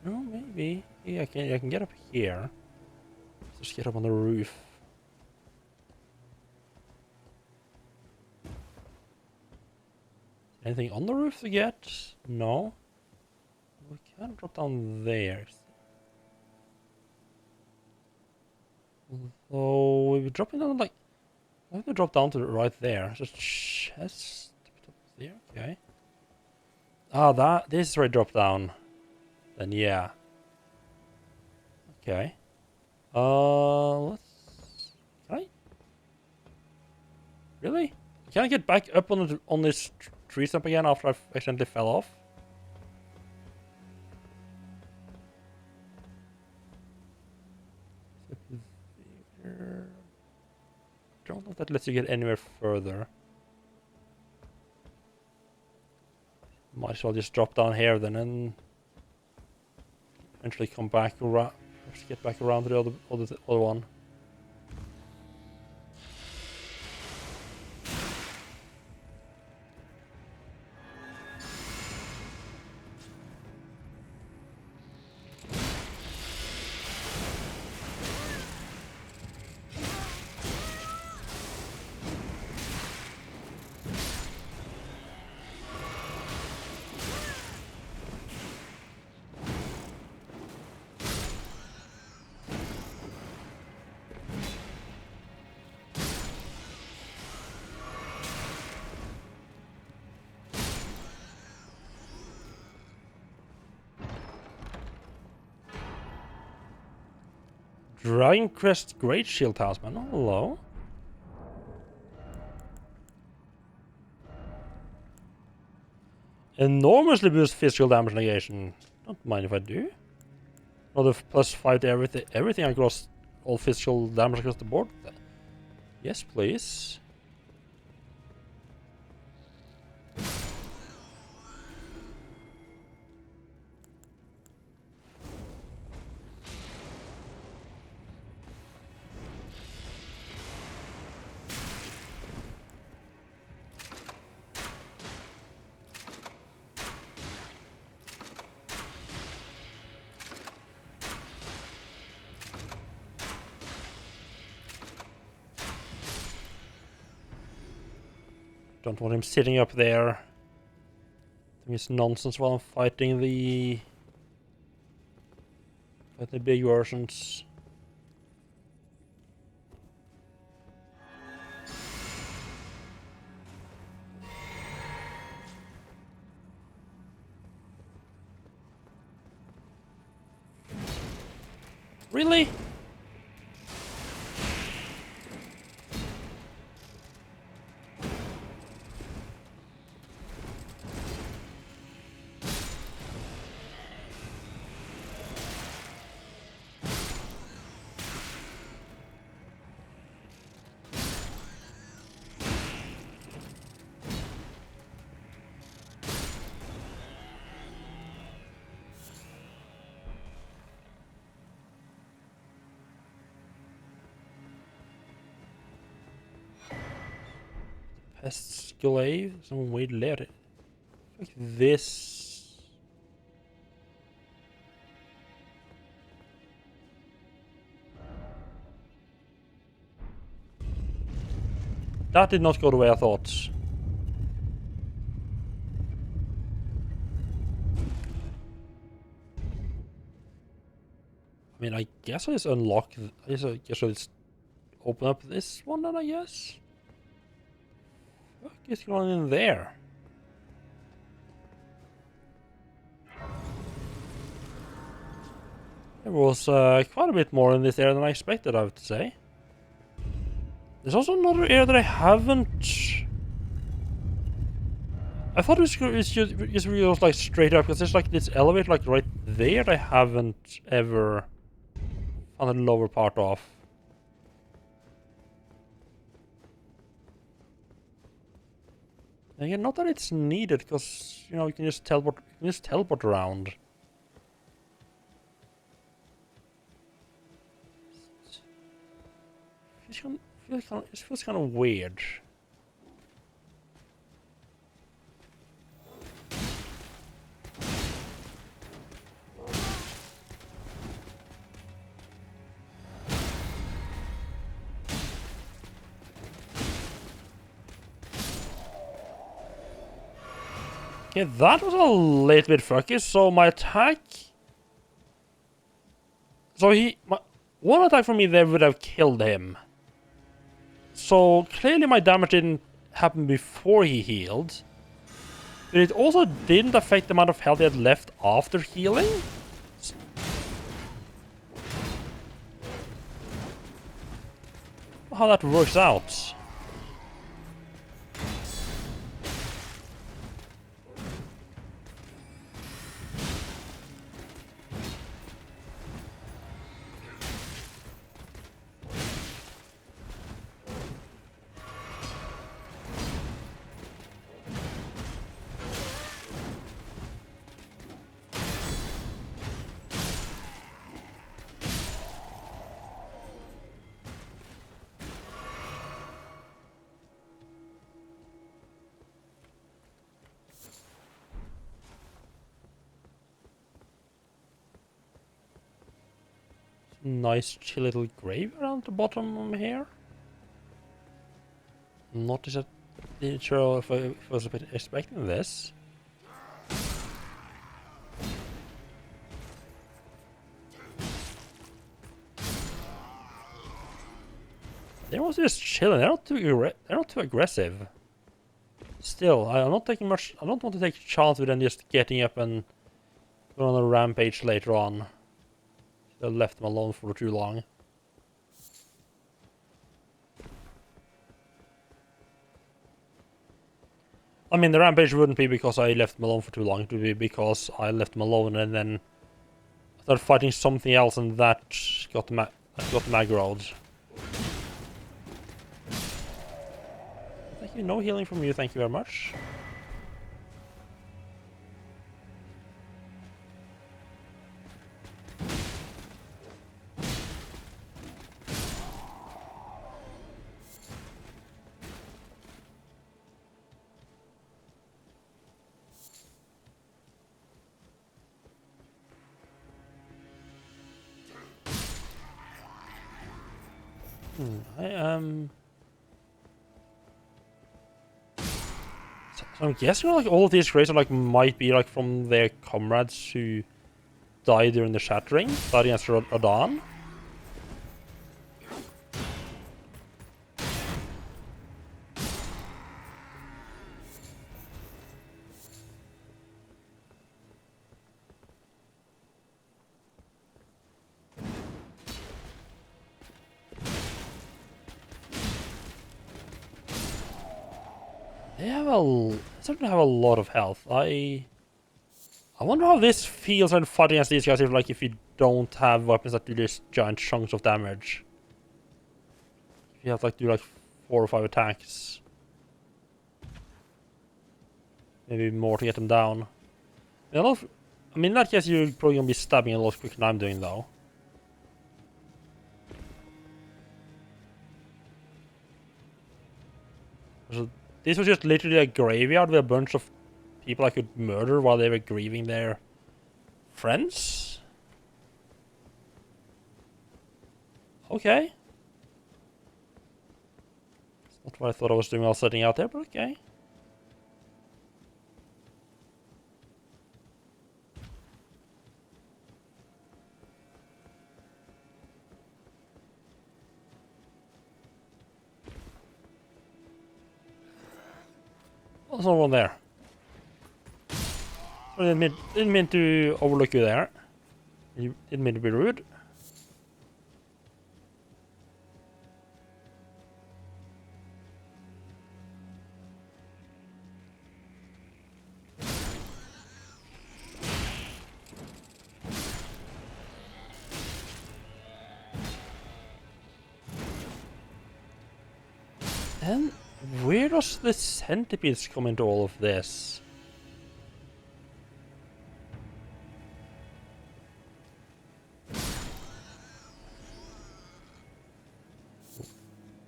Oh, maybe. Yeah, I can get up here. Let's just get up on the roof. Anything on the roof to get? No. We can drop down there. So we'll be dropping down like I have to drop down to right there. Just chest there, okay. Ah, this is where I drop down. Then yeah. Okay. Let's. Can I? Really? Can I get back up on this tree stump again after I accidentally fell off? Don't know if that lets you get anywhere further. Might as well just drop down here then and eventually come back around. Get back around to the other one. Dragon Crest Great Shield Talisman. Oh, hello. Enormously boost physical damage negation. Don't mind if I do. Another +5 to everything across all physical damage across the board. Yes, please. Don't want him sitting up there. I think it's nonsense while I'm fighting the big versions. Really? Pest's glaive, some weird letter. Like this. That did not go the way I thought. I mean, I guess I just unlock... I guess I just open up this one then, I guess? What is going on in there? There was quite a bit more in this area than I expected, I have to say. There's also another area that I haven't... I thought it just really was like straight up, because there's like this elevator like right there that I haven't ever found the lower part of. Again, not that it's needed, because you know you can just teleport around. It feels kind of weird. Okay, that was a little bit fucky. So my attack... So one attack from me there would have killed him. So clearly my damage didn't happen before he healed. But it also didn't affect the amount of health he had left after healing. How that works out. Nice chill little grave around the bottom here. Not sure if I was a bit expecting this. They're also just chilling. They're not too aggressive. Still, I'm not taking much. I don't want to take a chance with them just getting up and going on a rampage later on. I left them alone for too long. I mean, the rampage wouldn't be because I left them alone for too long. It would be because I left them alone and then started fighting something else, and that got them aggroed. Thank you. No healing from you. Thank you very much. So I'm guessing like all of these graves are like might be like from their comrades who died during the Shattering, died against Radahn. They certainly have a lot of health. I wonder how this feels when fighting against these guys if you don't have weapons that do this giant chunks of damage. If you have to do like 4 or 5 attacks. Maybe more to get them down. I mean, in that case you're probably gonna be stabbing a lot quicker than I'm doing though. So this was just literally a graveyard with a bunch of people I could murder while they were grieving their friends? Okay. Not what I thought I was doing while setting out there, but okay. There's no one there. I didn't mean to overlook you there. You didn't mean to be rude. And where does the centipedes come into all of this?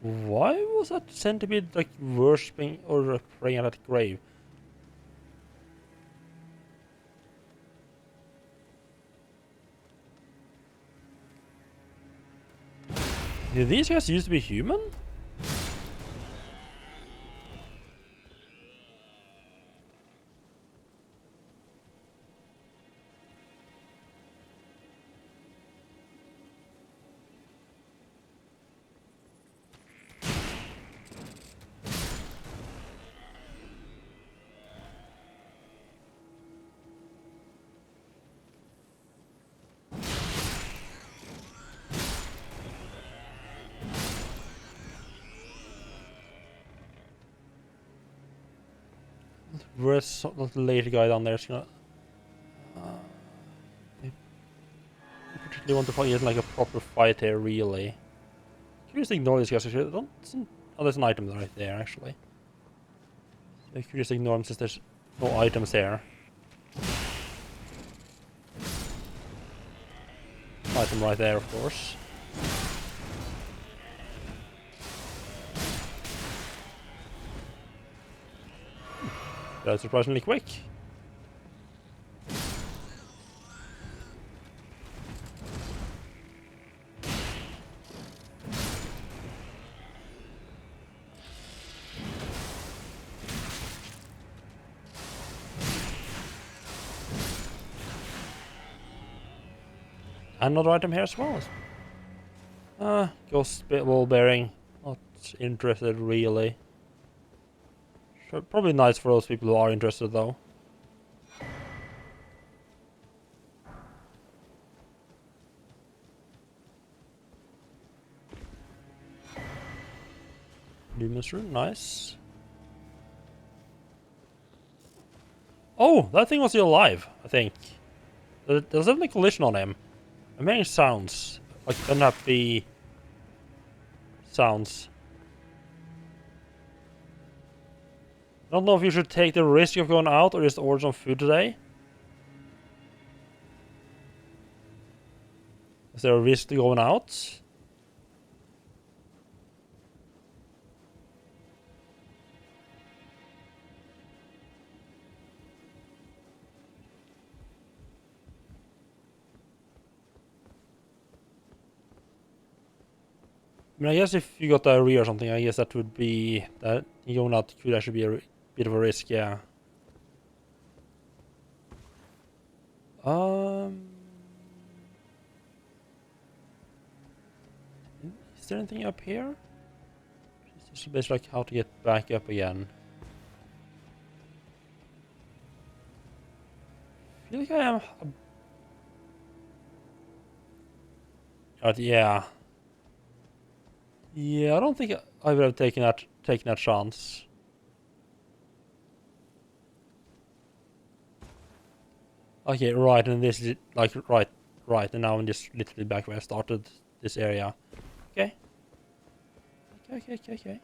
Why was that centipede like worshipping or praying at that grave? Did these guys used to be human? Where's that later guy down there? Is gonna. I particularly want to fight in like a proper fight here, really. Can you just ignore these guys? Actually, don't. Oh, there's an item right there, actually. I could just ignore them since there's no items there. Item right there, of course. That's surprisingly quick. Another item here as well. Ghost ball bearing. Not interested really. Sure, probably nice for those people who are interested though. Demon's Rune, nice. Oh, that thing was still alive, I think. There's definitely a collision on him. I'm hearing sounds. Like unhappy sounds. I don't know if you should take the risk of going out or just order some food today. Is there a risk to going out? I mean, I guess if you got diarrhea or something, I guess that would be that going out could actually be a bit of a risk, yeah. Is there anything up here? It's just basically like how to get back up again. I feel like I am. Yeah. Yeah, I don't think I would have taken that chance. Okay, right, and this is like right, and now I'm just literally back where I started this area. Okay. Okay.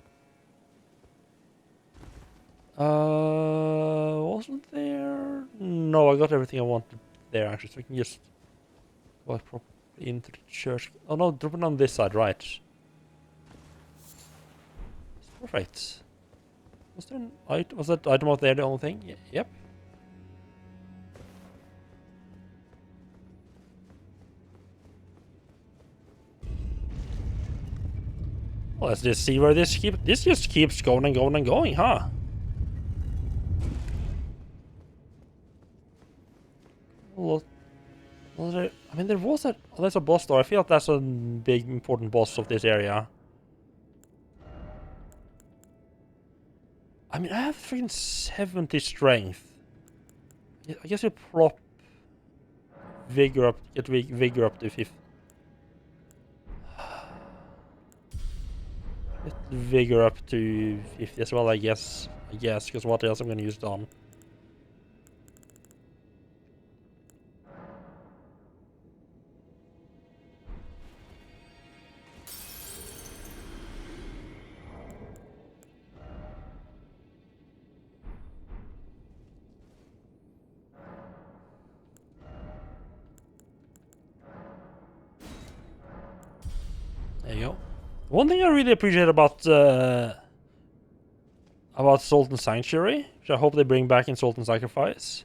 Wasn't there? No, I got everything I wanted there actually, so I can just go properly into the church. Oh no, drop it on this side, right? Perfect. Was there an item? Was that item out there the only thing? Yep. Well, let's just see where this just keeps going and going and going, huh? Well, I mean, there was a... Oh, there's a boss door. I feel like that's a big, important boss of this area. I mean, I have freaking 70 strength. I guess you prop vigor up, get vigor up to 50. Get vigor up to 50 as well, I guess. Because what else I'm gonna use it on? There you go. One thing I really appreciate about Salt and Sanctuary, which I hope they bring back in Salt and Sacrifice,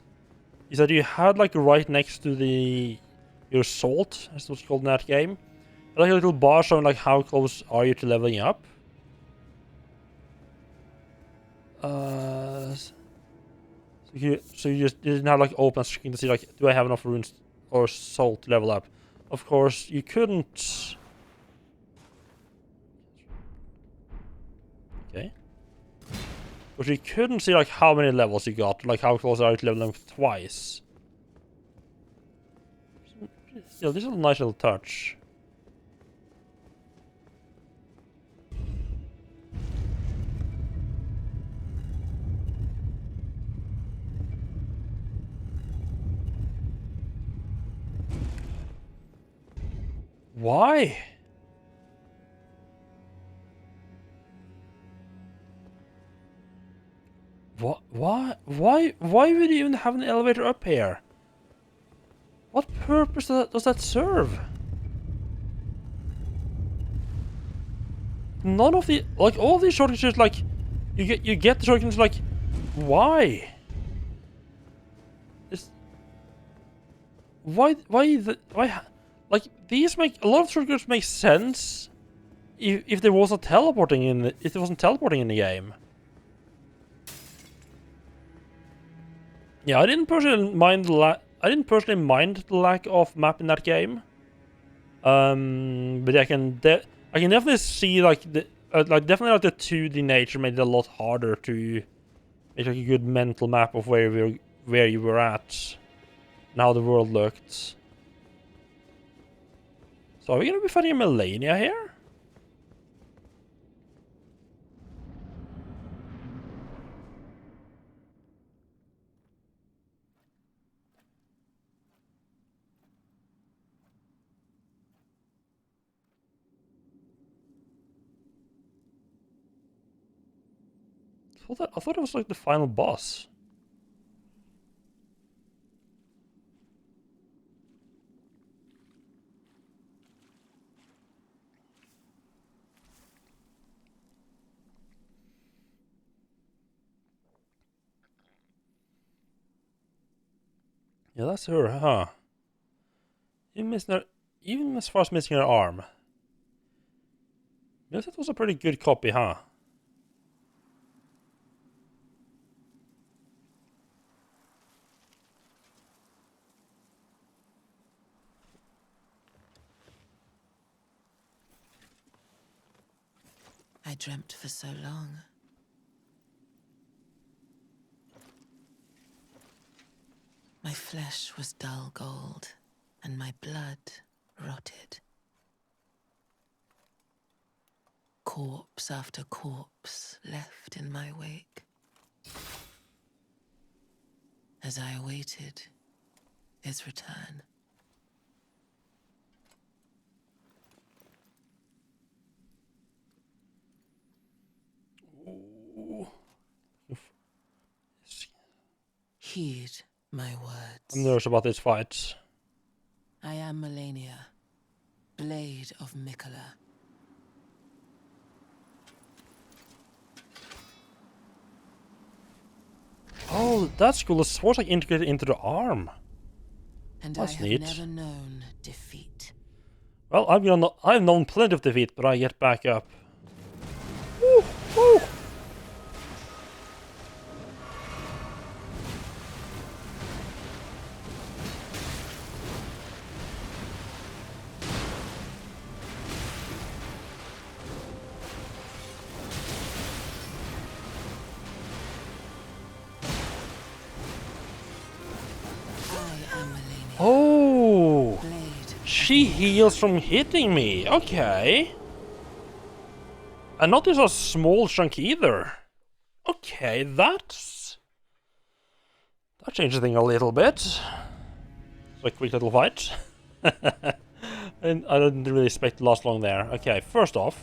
is that you had like right next to your salt, as what's called in that game, like a little bar showing like how close are you to leveling up. So you just didn't have like open screen to see like, do I have enough runes or salt to level up? Of course, you couldn't. Okay. But you couldn't see like how many levels you got, like how close are you to leveling up twice. Still, this is a nice little touch. Why? What? Why? Why would you even have an elevator up here? What purpose does that serve? None of the like all these shortcuts like you get the shortcuts like why? Why like these make a lot of shortcuts make sense if there wasn't teleporting in the game. Yeah, I didn't personally mind the lack of map in that game. But I can definitely see like definitely like the 2D nature made it a lot harder to make like a good mental map of where you were at and how the world looked. So are we gonna be fighting a Melania here? I thought it was like the final boss. Yeah, that's her, huh? Even as far as missing her arm. Yes, that was a pretty good copy, huh? I dreamt for so long. My flesh was dull gold, and my blood rotted. Corpse after corpse left in my wake. As I awaited his return. Heed my words. I'm nervous about this fight. I am Melania, Blade of Mikola. Oh, that's cool. The sword's like integrated into the arm. And That's I have neat. never known defeat. Well, I've known plenty of defeat, but I get back up. Woo! Oh! She heals from hitting me. Okay. And not just a small chunk either. Okay, that changes things a little bit. It's a quick little fight. And I didn't really expect to last long there. Okay, first off.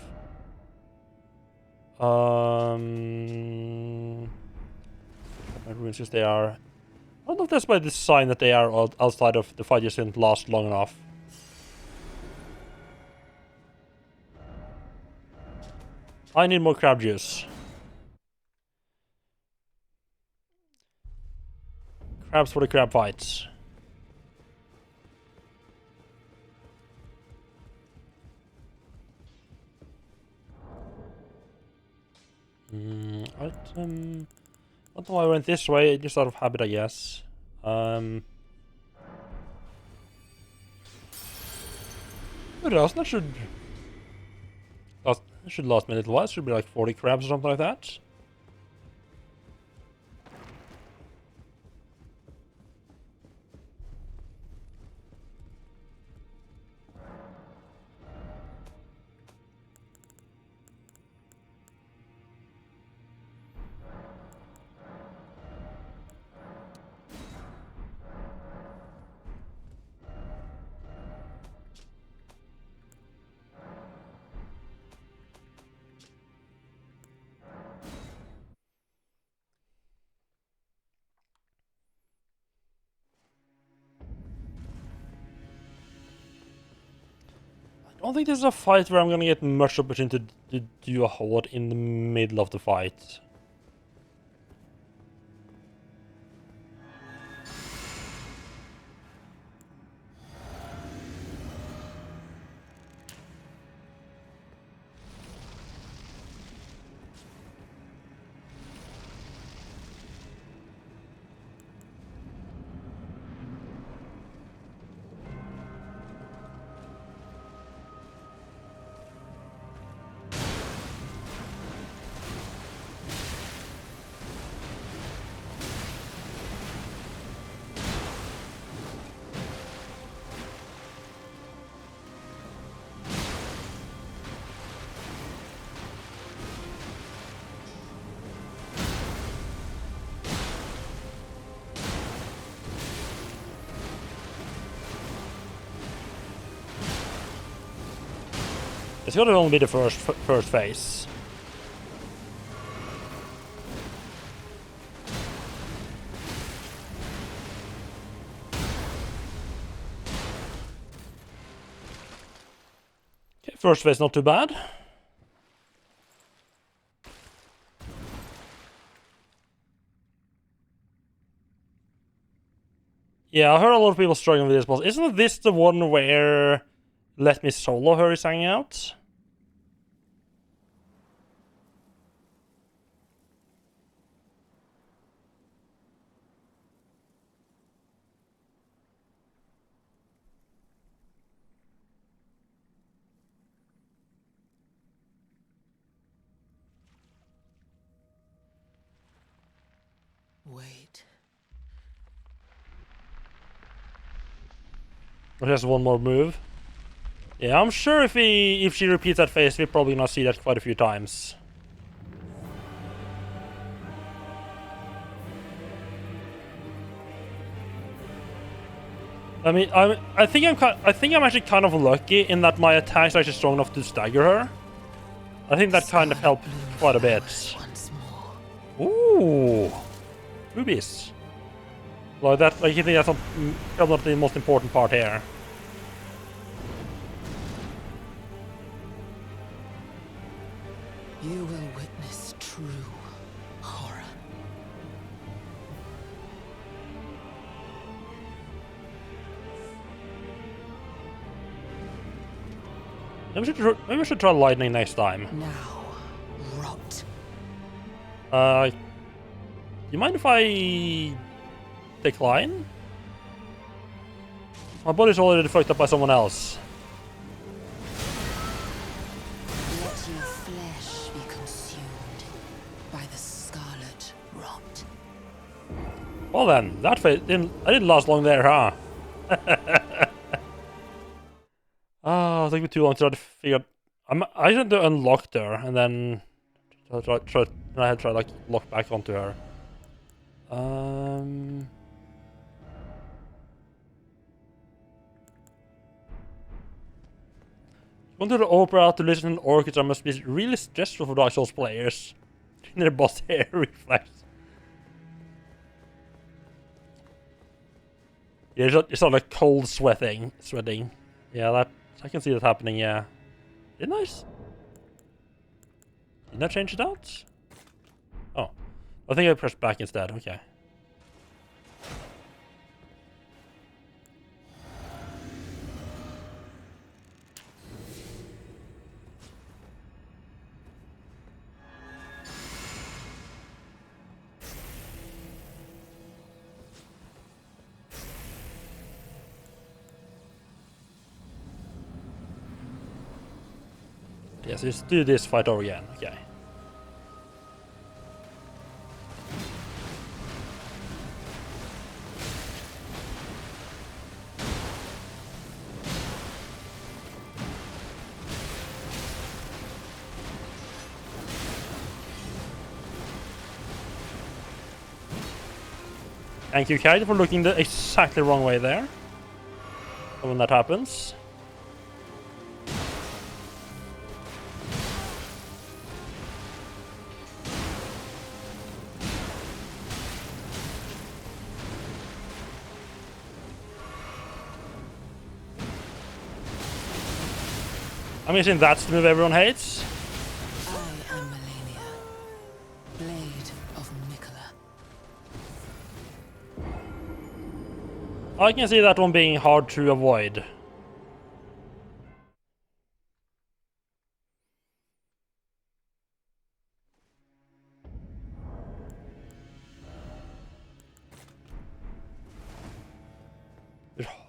My runes, since they are... I don't know if that's by design that they are outside of the fight just didn't last long enough. I need more crab juice. Crabs for the crab fights. I don't know why I went this way, just out of habit, I guess. But else, that should last me a little while. It should be like 40 crabs or something like that. I don't think this is a fight where I'm gonna get much opportunity to do a whole lot in the middle of the fight. It's gonna only be the first phase. Okay, first phase not too bad. Yeah, I heard a lot of people struggling with this boss. Isn't this the one where Let Me Solo Her is hanging out? Wait. Just one more move. Yeah, I'm sure if she repeats that phase, we're probably gonna see that quite a few times. I mean, I think I'm actually kind of lucky in that my attacks are actually strong enough to stagger her. I think that kind of helped quite a bit. Ooh, rubies. Like that, like you think that's probably not the most important part here. You will witness true horror. Maybe we should try lightning next time. Now, rot You mind if I decline? My body's already fucked up by someone else. Let your flesh be consumed by the scarlet rot. Well then, that phase I didn't last long there, huh? Ah, it took me too long to try to figure out. I had to unlock her and then I had to try like lock back onto her. Going to the opera to listen to an orchestra must be really stressful for Dark Souls players. Their boss hair reflex. Yeah, it's not like cold sweating. Yeah, that I can see that happening. Yeah, didn't I? Didn't I change it out? Oh, I think I pressed back instead. Okay. Yes, let's do this fight over again. Okay. Thank you, Kite, for looking the exactly wrong way there. And when that happens. I'm guessing that's the move everyone hates. I am Melania, Blade of Mikola. I can see that one being hard to avoid.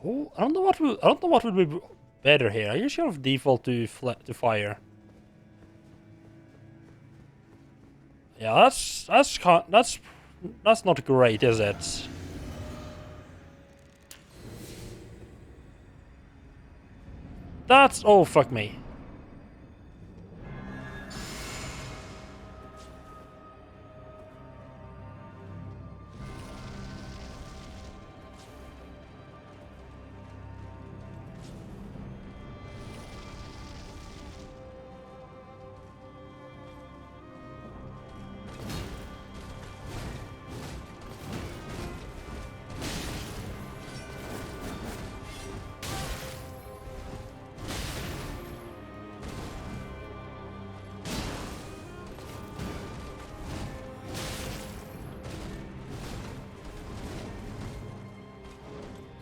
Oh, I don't know what would be better here. I usually have default to fire. Yeah, that's not great, is it? That's oh fuck me.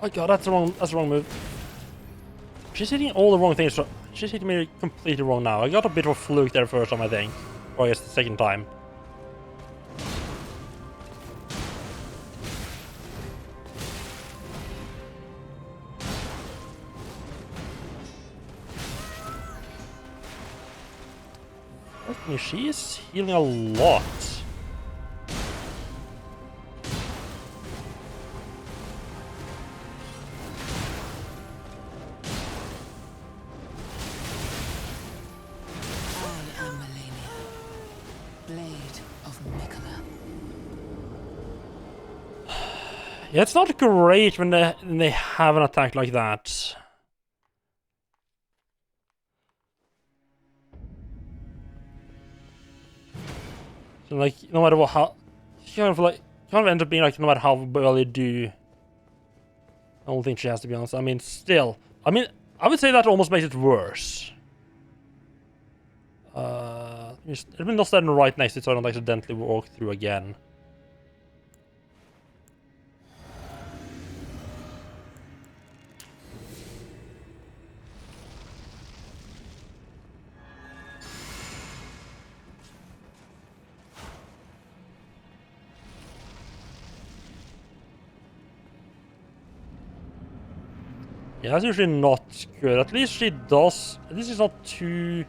Oh god, that's the wrong move. She's hitting all the wrong things. She's hitting me completely wrong now. I got a bit of a fluke there first time, I think. Or I guess the second time. Fuck me, she is healing a lot. Yeah, it's not great when they have an attack like that. So like, no matter what, how kind of ends up being like, no matter how well you do. I don't think she has, to be honest. I mean, still, I would say that almost makes it worse. Let me not stand right next to it so I don't accidentally walk through again. Yeah, that's usually not good. At least she does. At least it's not too.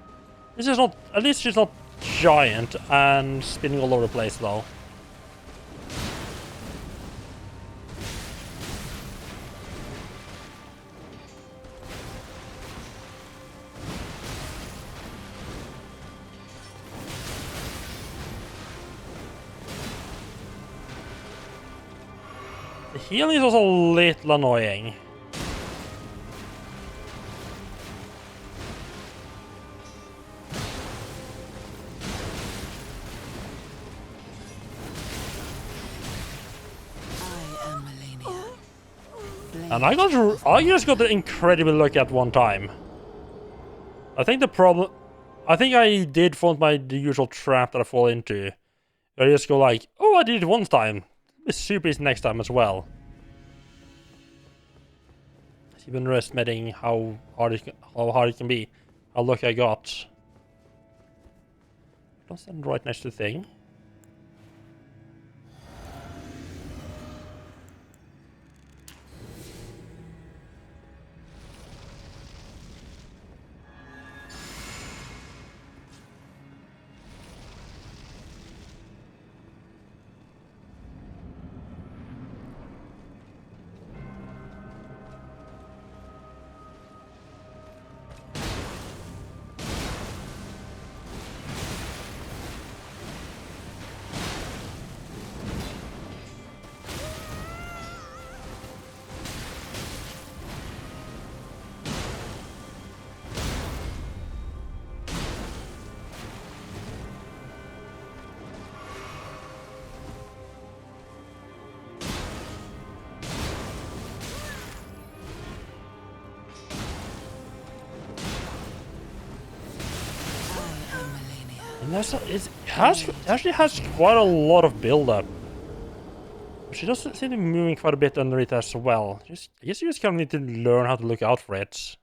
This is not. At least she's not giant and spinning all over the place, though. The healing is also a little annoying. And I just got the incredibly lucky at one time. I think the problem... I think I did find the usual trap that I fall into. I just go like, oh, I did it one time. It's super easy next time as well. I've been underestimating how hard it can be. How lucky I got. Don't stand right next to the thing. And it actually has quite a lot of build-up. She does seem to be moving quite a bit under it as well. I guess you just kind of need to learn how to look out for it.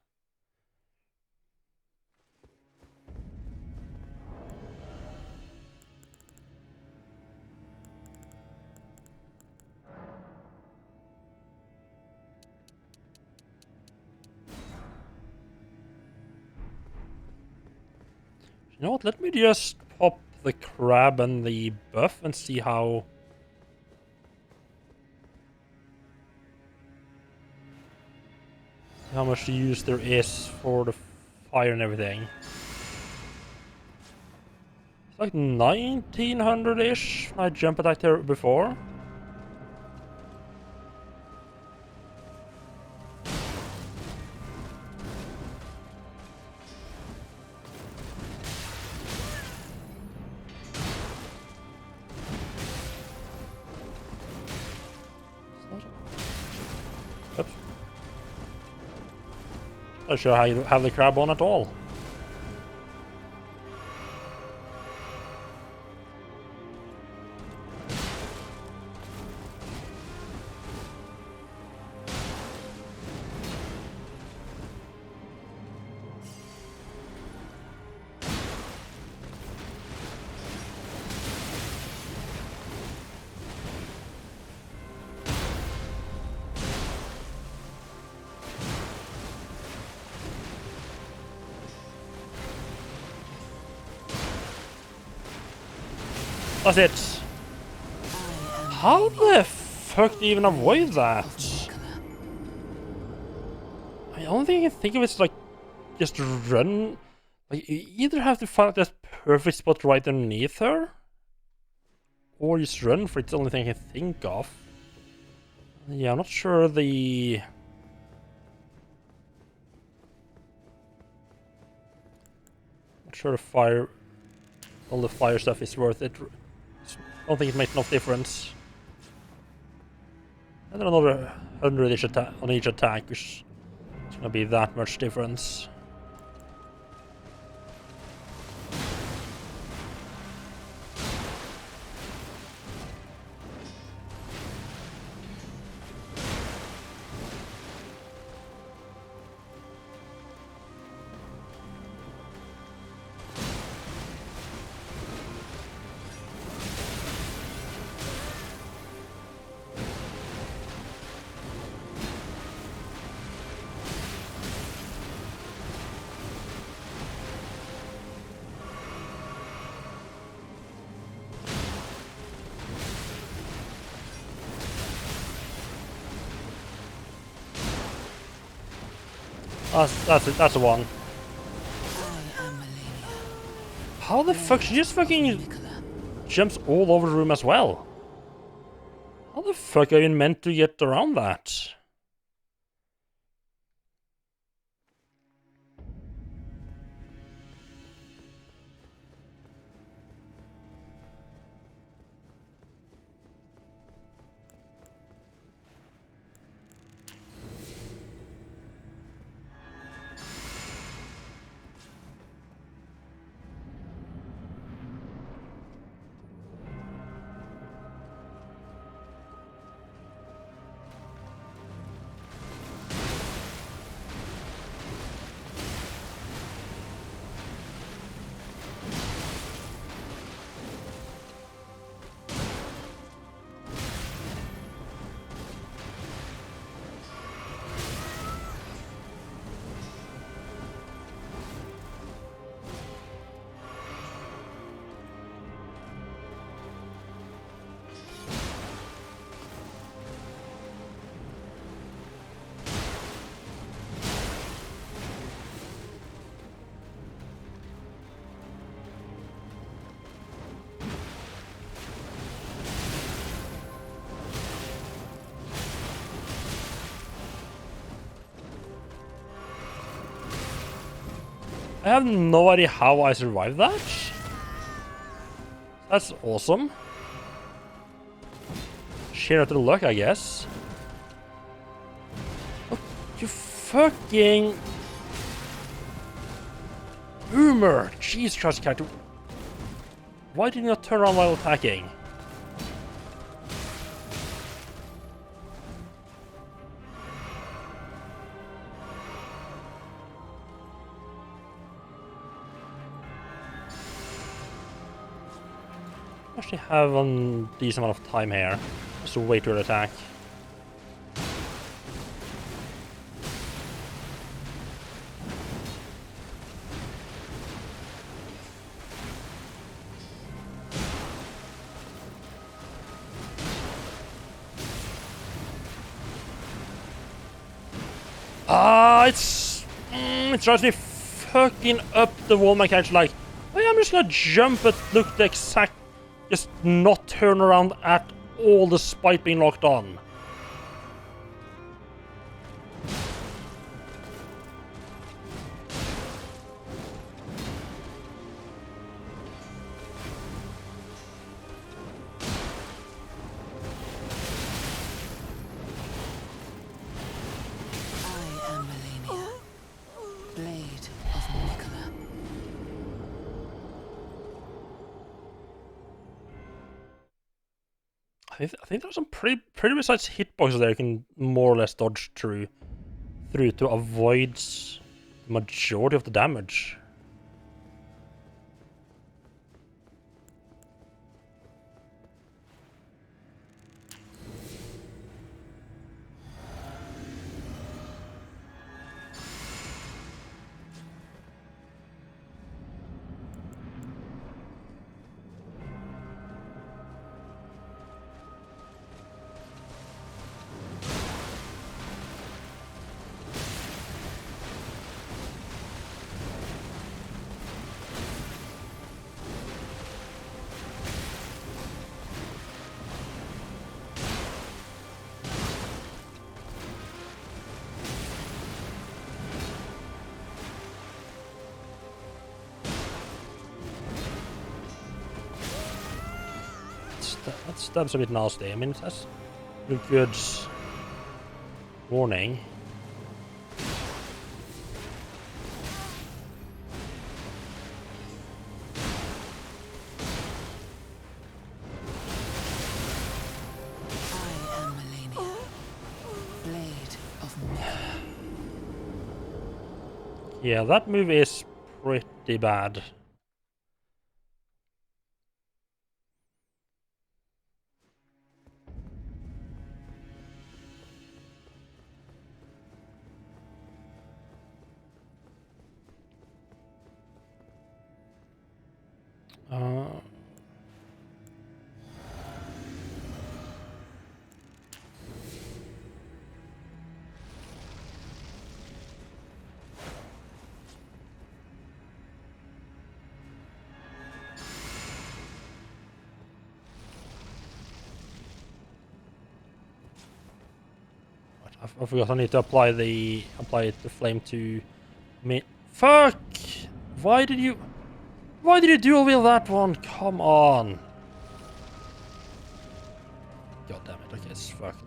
You know what, let me just pop the crab and the buff and see how much use there is for the fire and everything. It's like 1900-ish. I jump attacked there before. Oops. Not sure how you have the crab on at all. That's it. How the fuck do you even avoid that? The only thing I can think of is like just run. Like you either have to find that perfect spot right underneath her, or just run for it. It's the only thing I can think of. Yeah, I'm not sure the. Not sure the fire. All the fire stuff is worth it. I don't think it makes enough difference. And then another 100-ish attack on each attack, which is gonna be that much difference. That's it. That's the one. I am Melania. How the fuck? She just fucking Nicola. jumps all over the room as well. How the fuck are you meant to get around that? I have no idea how I survived that. That's awesome. Sheer out of luck, I guess. Oh, you fucking boomer! Jesus Christ, character. Why did you not turn around while attacking? Actually have a decent amount of time here just to wait to attack. It drives me fucking up the wall. My character like, hey, I'm just gonna jump, but look the exact, just not turn around at all despite being locked on. I am Melania. Blade of Nicola. I think there's some pretty precise hitboxes there you can more or less dodge through to avoid the majority of the damage. That stab's a bit nasty. I mean, that's a good warning. I am Melania. Blade of Nicola. Yeah, that move is pretty bad. I forgot I need to apply the flame to me. Fuck! Why did you dual wield that one? Come on! God damn it! Okay, it's fucked.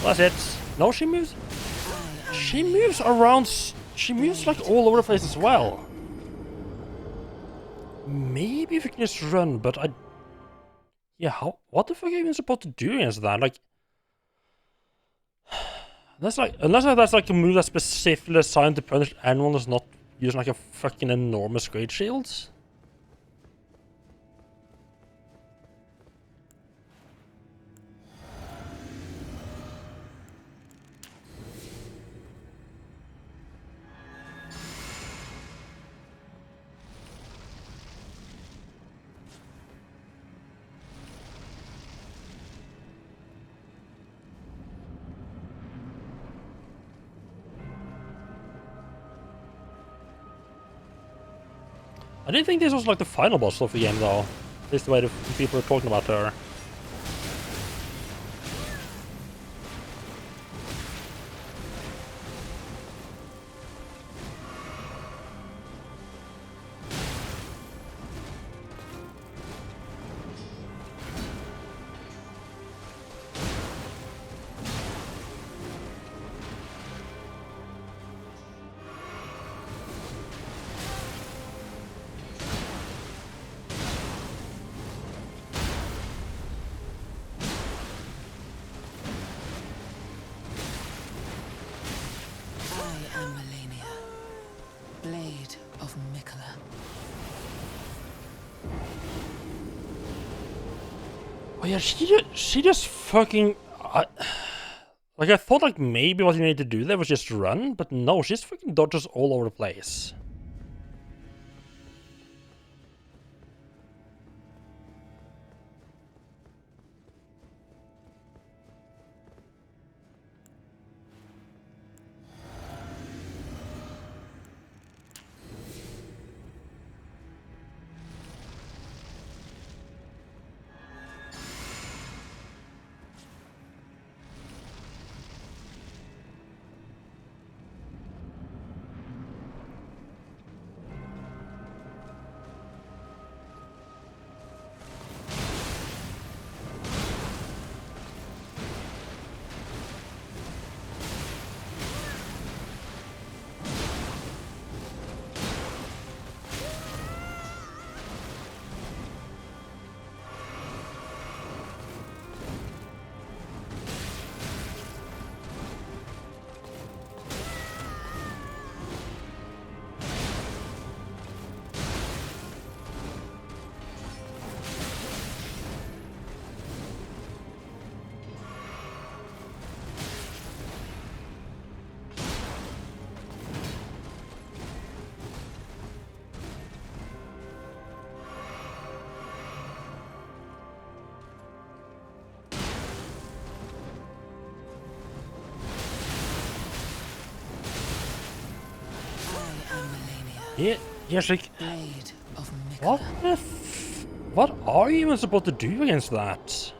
That's it. No, she moves. She moves around. She moves like all over the place as well. Maybe if we can just run, but I. Yeah, how? What the fuck are you even supposed to do against that? Like, that's like unless that's like a move that's specifically designed to punish anyone that's not using like a fucking enormous great shield. I didn't think this was like the final boss of the game though. At least the way the people were talking about her. Oh yeah, she just fucking. Like I thought, like maybe what you need to do there was just run, but no, she just fucking dodges all over the place. Yeah, yes, like, what the what are you even supposed to do against that?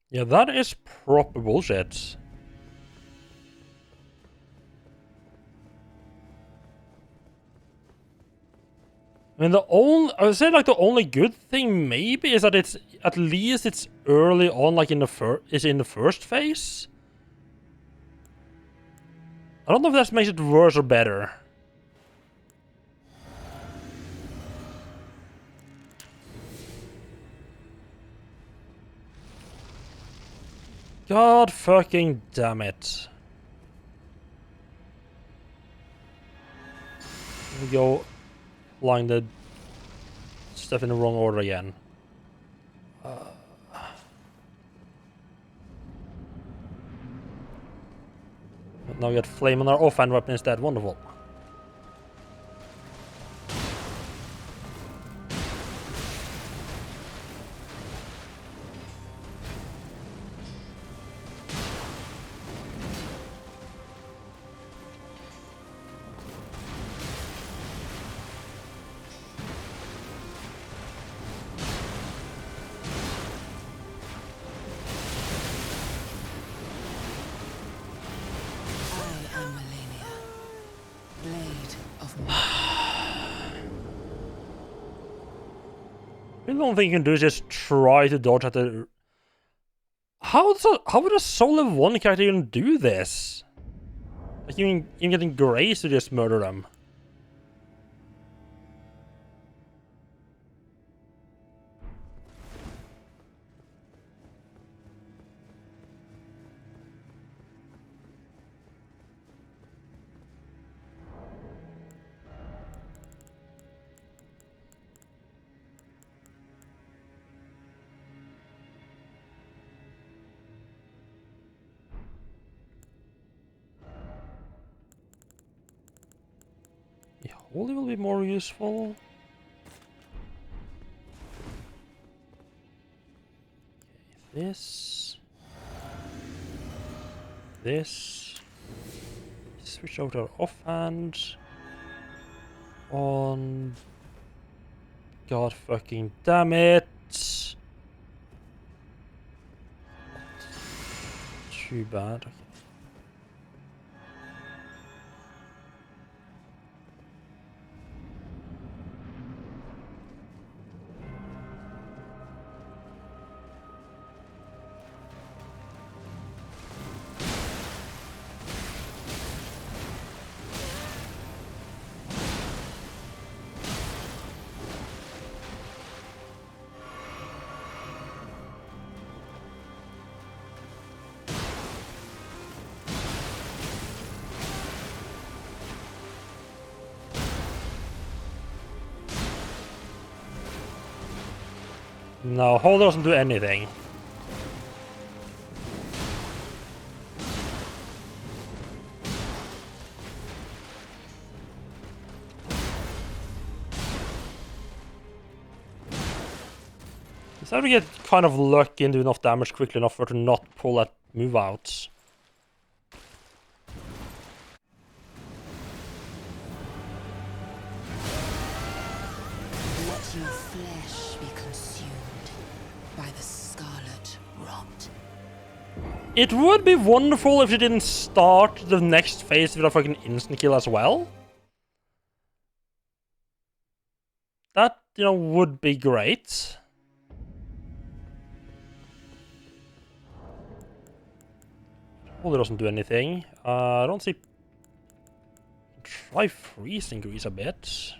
Yeah, that is proper bullshit. I mean, I would say like the only good thing maybe is that it's at least it's early on, like in the first phase. I don't know if that makes it worse or better. God fucking damn it. Here we go. Blinded. stuff in the wrong order again. But now we got flame on our offhand weapon instead. Wonderful. I am Melania, Blade of The only thing you can do is just try to dodge at the... How would a Soul Level 1 character even do this? Like, even getting Grace to just murder them. The holy will be more useful. Okay, this. Switch over to our offhand. On. God fucking damn it. Too bad. Okay. No, hold doesn't do anything. It's how to get kind of lucky and do enough damage quickly enough for it to not pull that move out. Let your flesh be consumed by the scarlet rot. It would be wonderful if you didn't start the next phase with a fucking instant kill as well. That, you know, would be great. Holy doesn't do anything. I don't see... Try freezing grease a bit.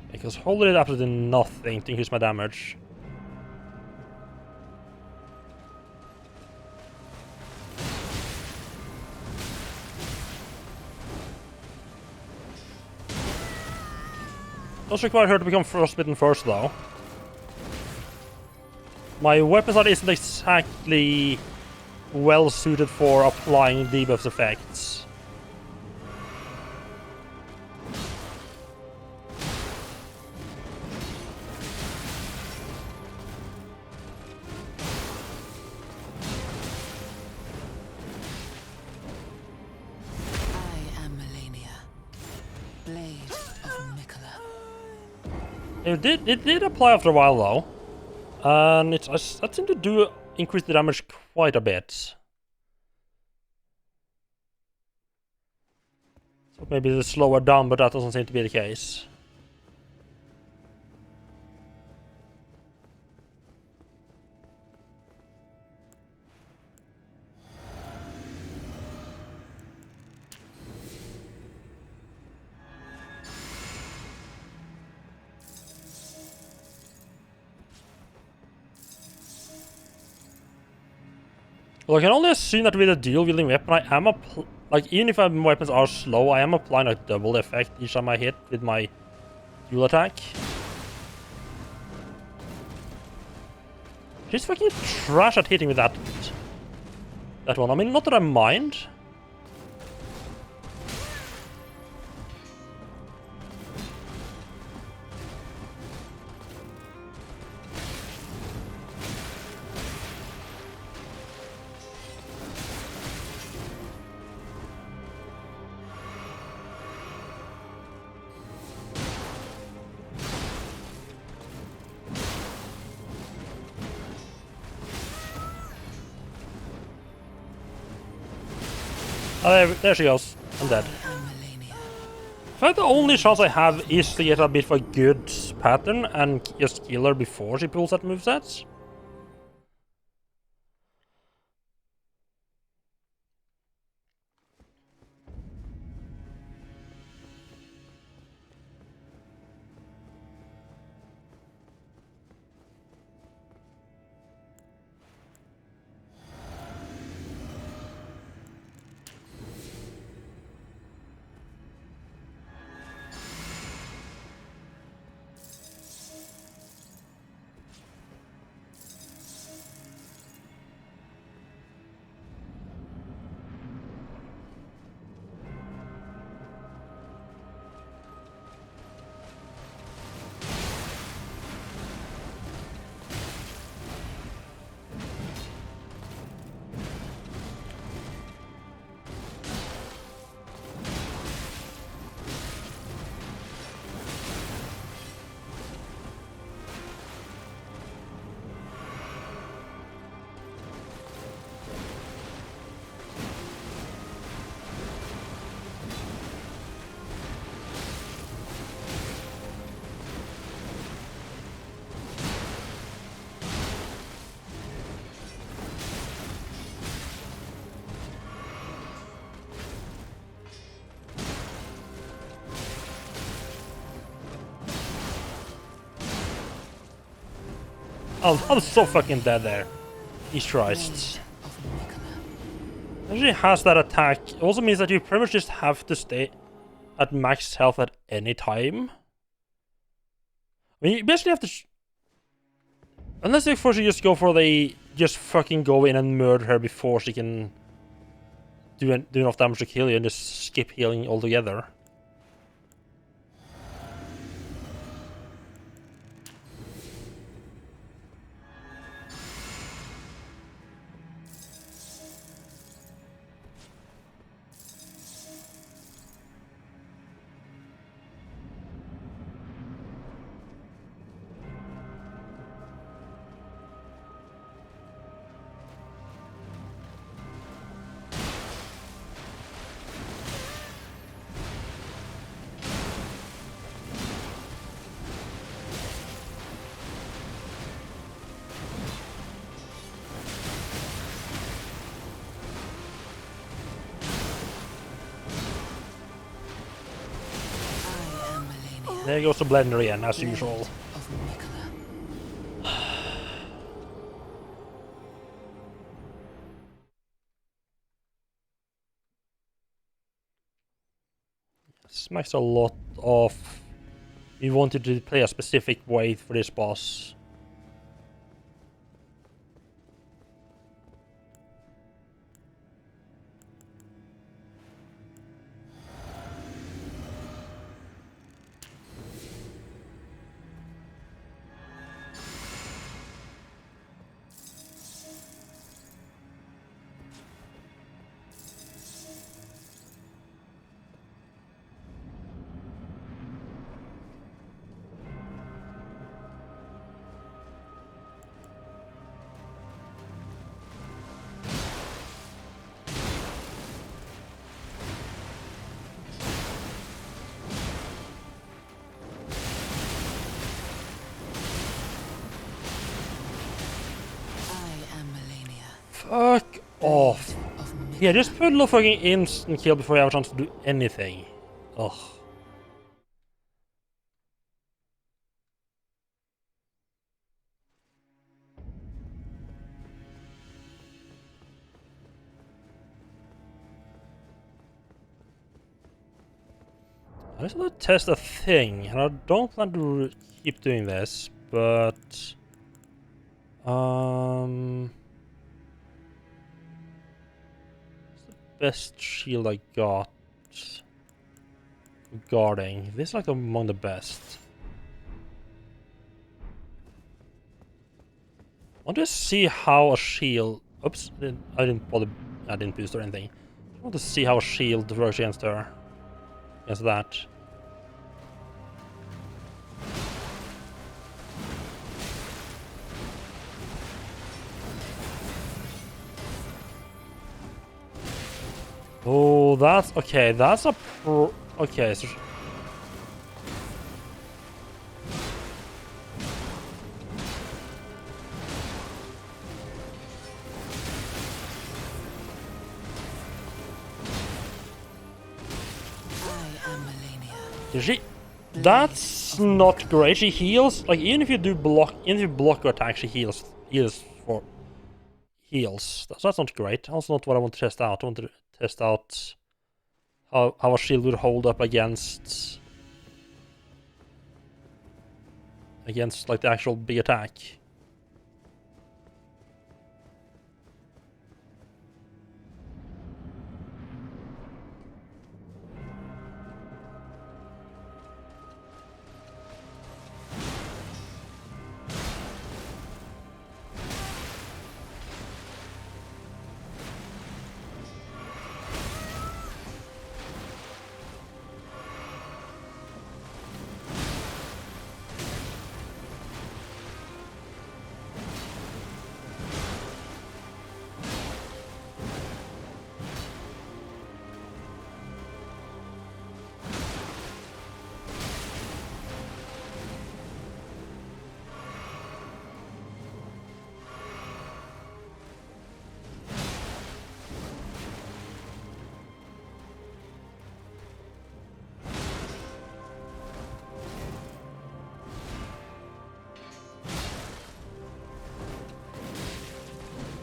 Because Holy did absolutely nothing to increase my damage. Does require her to become frostbitten first, though. My weapon slot isn't exactly well suited for applying debuffs effects. I am Melania, Blade of Mikola. It did apply after a while, though. And that seemed to do increase the damage quite a bit. So maybe it's slower down, but that doesn't seem to be the case. Well, I can only assume that with a dual wielding weapon, I am like, even if my weapons are slow, I am applying like double the effect each time I hit with my dual attack. She's fucking trash at hitting with that one. I mean, not that I mind. Oh, there she goes. I'm dead. In fact, the only chance I have is to get a bit of a good pattern and just kill her before she pulls that moveset. I'm so fucking dead there. Jesus Christ. She has that attack. It also means that you pretty much just have to stay at max health at any time. I mean, you basically have to... Unless they force you just go for the... Just fucking go in and murder her before she can do enough damage to kill you and just skip healing altogether. There goes the blender again, as usual. This makes a lot of... We wanted to play a specific way for this boss. Fuck off. Yeah, just put a fucking instant kill before you have a chance to do anything. Ugh. I just want to test a thing, and I don't plan to keep doing this, but what's the best shield I got? Guarding. This is like among the best. I want to see how a shield. Oops, I didn't bother. I didn't boost or anything. I want to see how a shield works against her. Against that. Oh, that's okay. That's a pro. Okay, so I am Melania. she. That's not great. She heals. Like even if you do block, even if you block her attack, she heals. For heals. That's not great. That's not what I want to test out. I want to test out how a shield would hold up against like the actual big attack.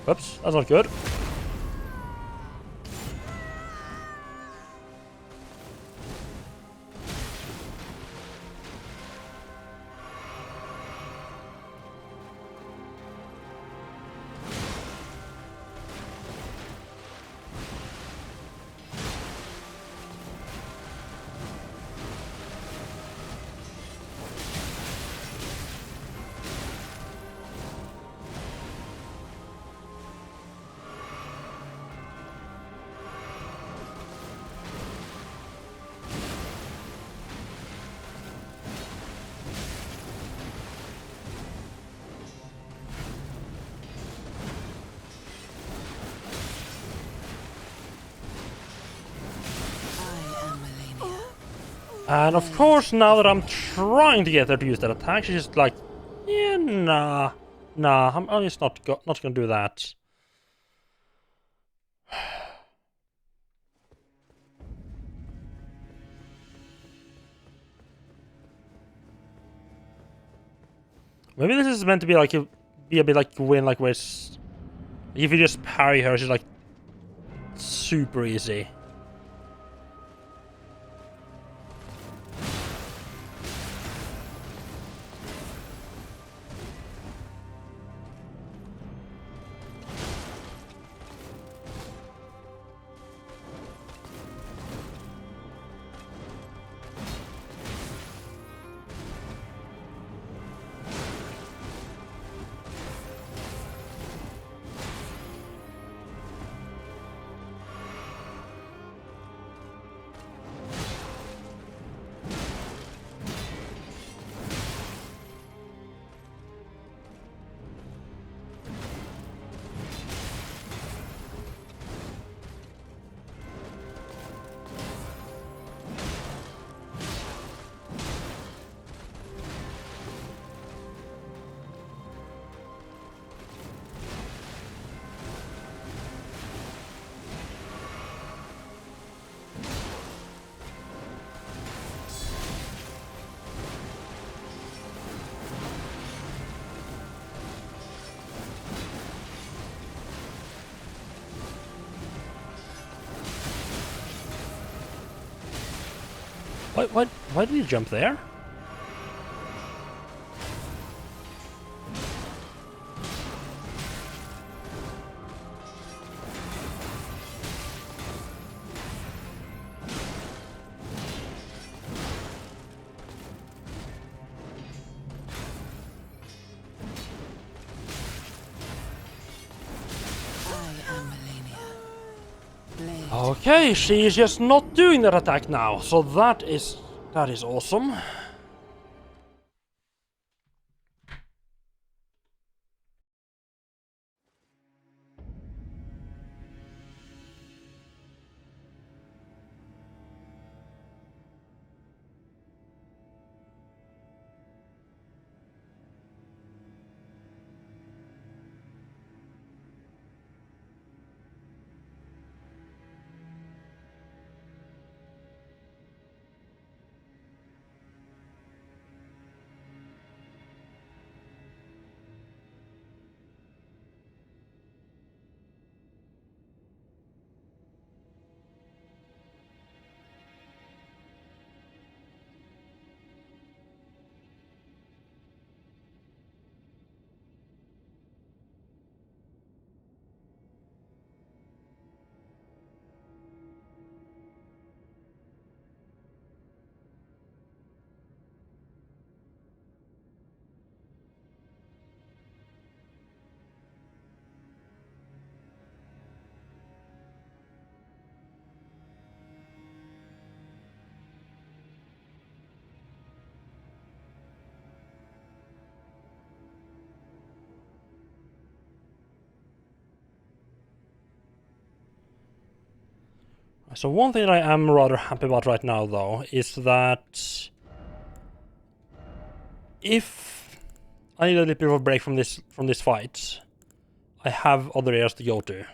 Whoops, that's not good. And of course, now that I'm trying to get her to use that attack, she's just like, yeah, nah, I'm just not gonna do that. Maybe this is meant to be like be a bit like win, like where it's, if you just parry her, she's like super easy. Why did he jump there? Okay, she is just not doing that attack now, so that is awesome. So one thing I am rather happy about right now, though, is that if I need a little bit of a break from this fight, I have other areas to go to.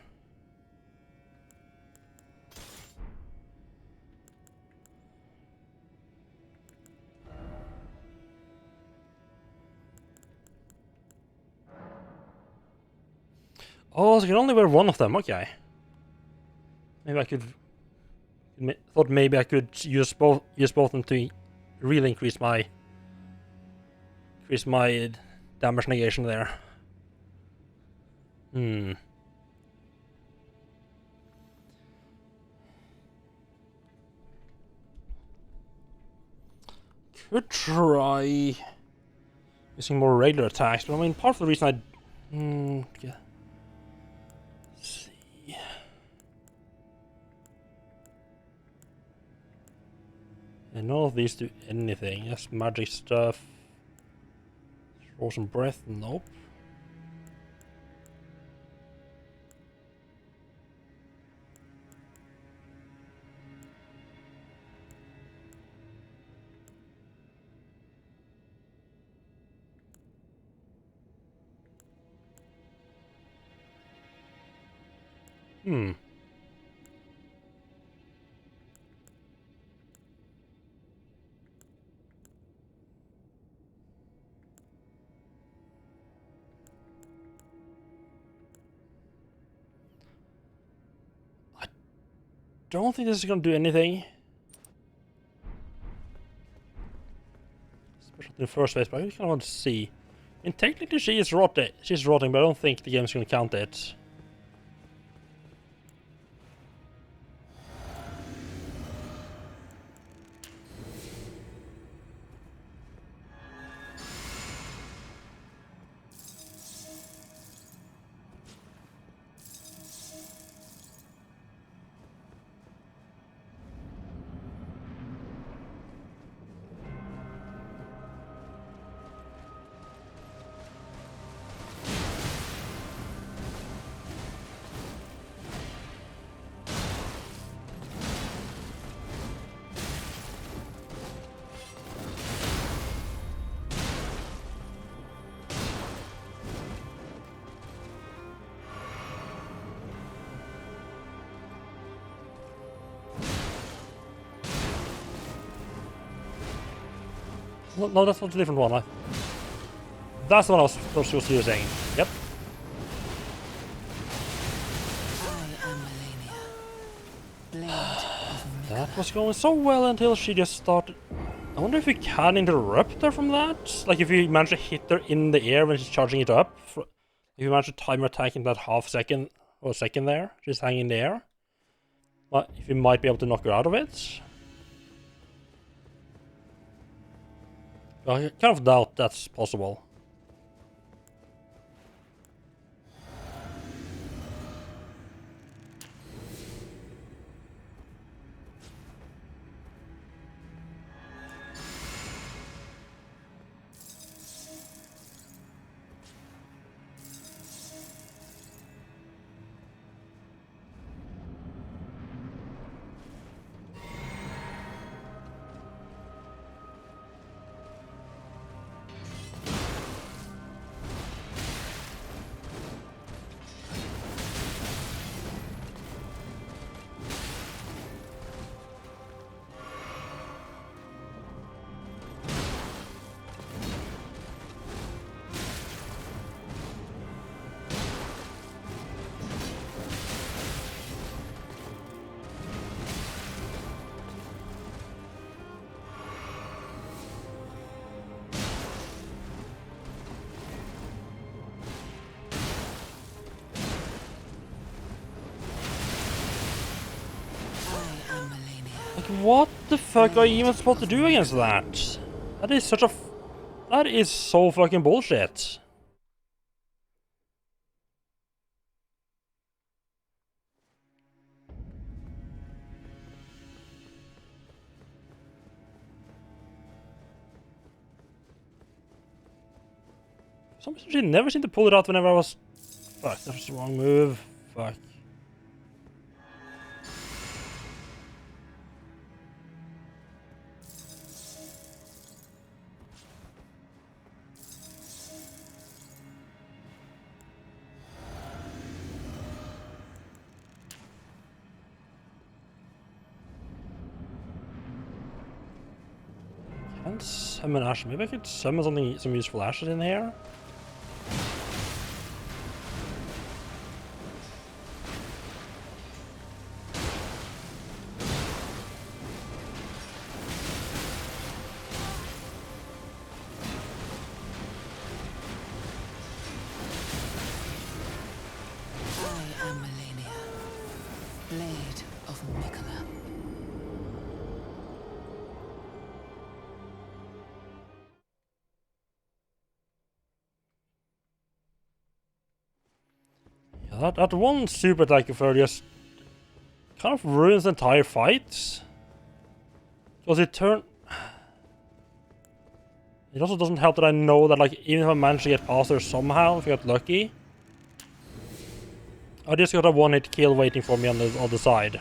Oh, so I can only wear one of them. Okay. Maybe I could. Thought maybe I could use both of them to really increase my damage negation there. Could try using more regular attacks, but I mean, part of the reason yeah. Let's see. And none of these do anything. Just magic stuff. Frozen breath, nope. Don't think this is gonna do anything. Especially in the first phase, but I kind of want to see. I mean, technically she's rotting, but I don't think the game's gonna count it. No, that's not a different one. That's the one I was supposed to be using. Yep. I am Melania, Blade of That was going so well until she just started... I wonder if we can interrupt her from that? Like if we manage to hit her in the air when she's charging it up? If you manage to time her attack in that half second or second there, just hanging in the air? If we might be able to knock her out of it? I kind of doubt that's possible. What the fuck are you even supposed to do against that? That is such a... That is so fucking bullshit. For some reason she never seemed to pull it out whenever I was... Fuck, that was the wrong move. Fuck. Can't summon Ash. Maybe I could summon some useful ashes in here. I am Melania, Blade of Mikola. Yeah, that one super attack of her just kind of ruins the entire fight. Because it also doesn't help that I know that, like, even if I manage to get past her somehow, if I got lucky, I just got a one-hit kill waiting for me on the other side.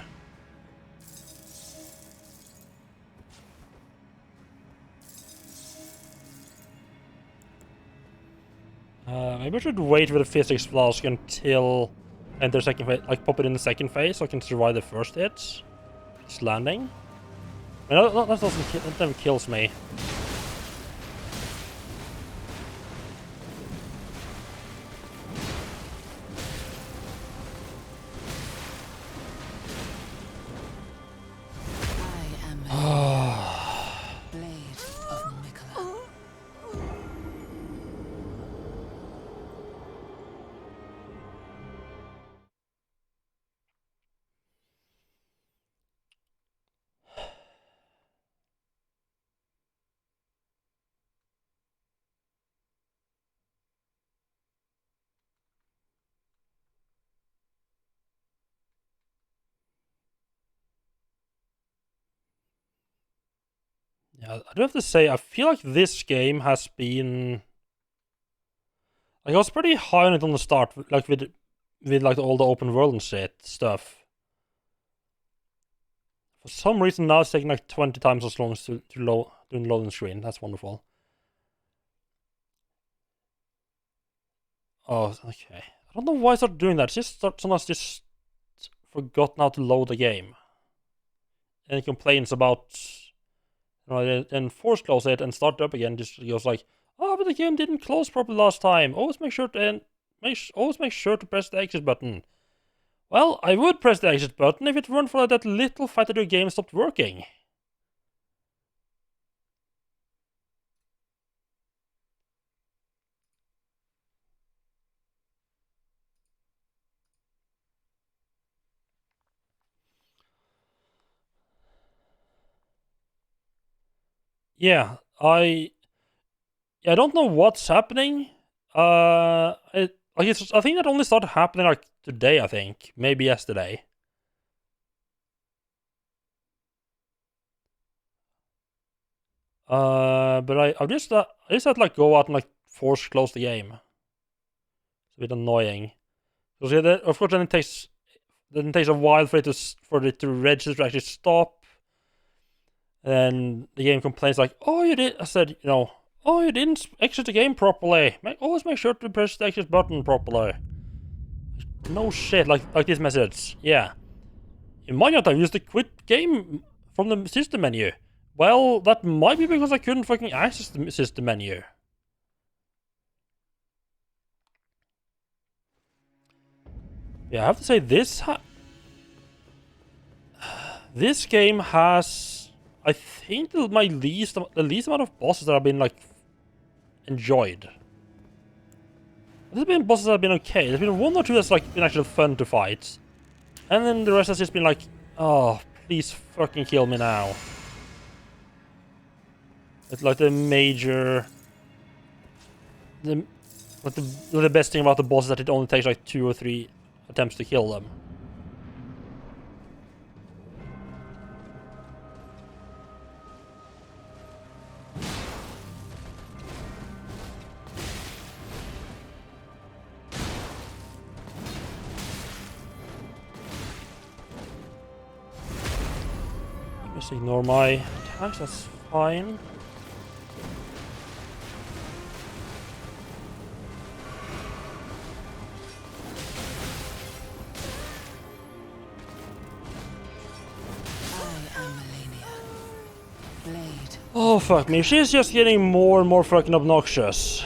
Maybe I should wait with the physics flask until enter second phase, like pop it in the second phase so I can survive the first hit. Just landing. I mean, that never kills me. I am Melania, Blade of Mikola. Yeah, I do have to say, I feel like this game has been... Like, I was pretty high on it on the start, like with like all the open world and shit stuff. For some reason now it's taking like 20 times as long as to load doing the loading screen. That's wonderful. Oh, okay. I don't know why I started doing that. It's just sometimes just forgot how to load the game. And it complains about, you know, and force close it and start up again. Just goes like, oh, but the game didn't close properly last time. Always make sure to always make sure to press the exit button. Well, I would press the exit button if it weren't for that little fight that your game stopped working. Yeah, I don't know what's happening. I think that only started happening like today. I think maybe yesterday. But I just had to like go out and like force close the game. It's a bit annoying. Because yeah, of course then it takes a while for it to register to actually stop. And the game complains like, "Oh, you did." I said, "Oh, you didn't exit the game properly. Always make sure to press the exit button properly." No shit, like this message. Yeah, you might not have used the quit game from the system menu. Well, that might be because I couldn't fucking access the system menu. Yeah, I have to say this this game has, I think, the least amount of bosses that have been like enjoyed. There's been bosses that have been okay. There's been one or two that's like been actually fun to fight, and then the rest has just been like, oh, please fucking kill me now. It's like the major, the best thing about the boss is that it only takes like 2 or 3 attempts to kill them. Just ignore my attacks, that's fine. Oh fuck me, she's just getting more and more fucking obnoxious.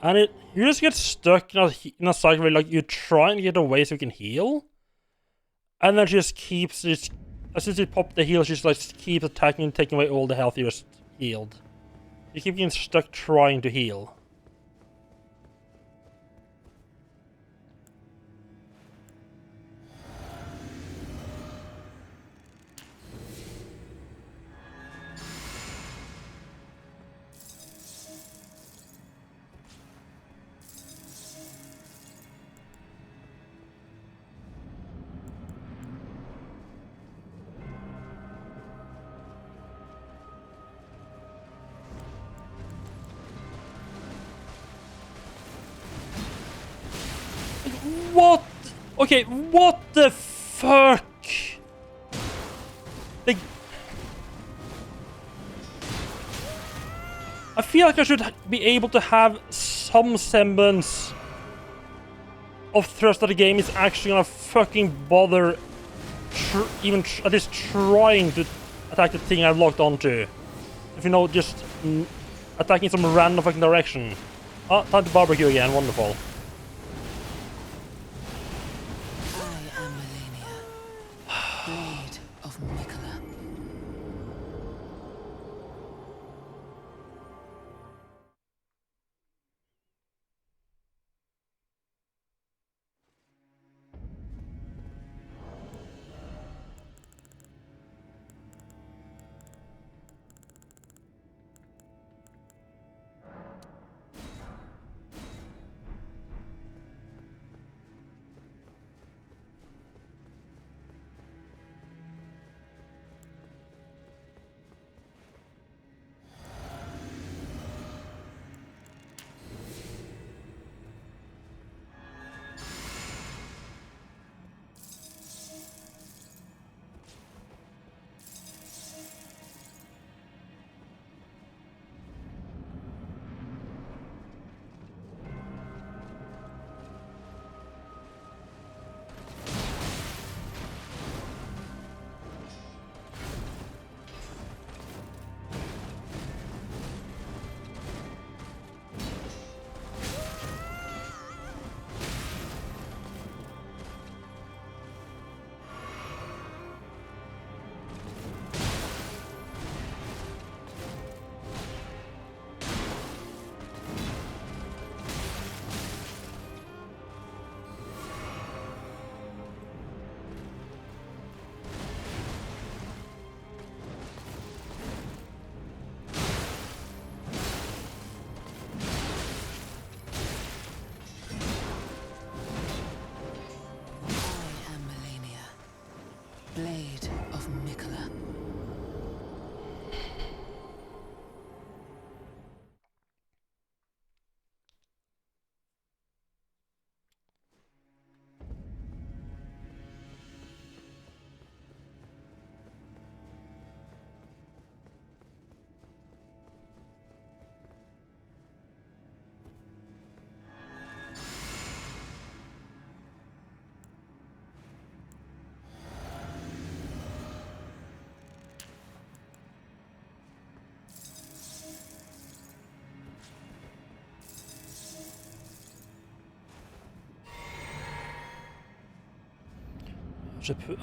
And you just get stuck in a cycle where like you're trying to get away so you can heal. And then she just keeps as soon as you pop the heal, she just like keeps attacking and taking away all the health you just healed. You keep getting stuck trying to heal. What? Okay, what the fuck? Like, I feel like I should be able to have some semblance of trust that the game is actually gonna fucking bother even at least trying to attack the thing I've locked onto. If you know, just attacking some random fucking direction. Oh, time to barbecue again, wonderful. Blade of Mikola.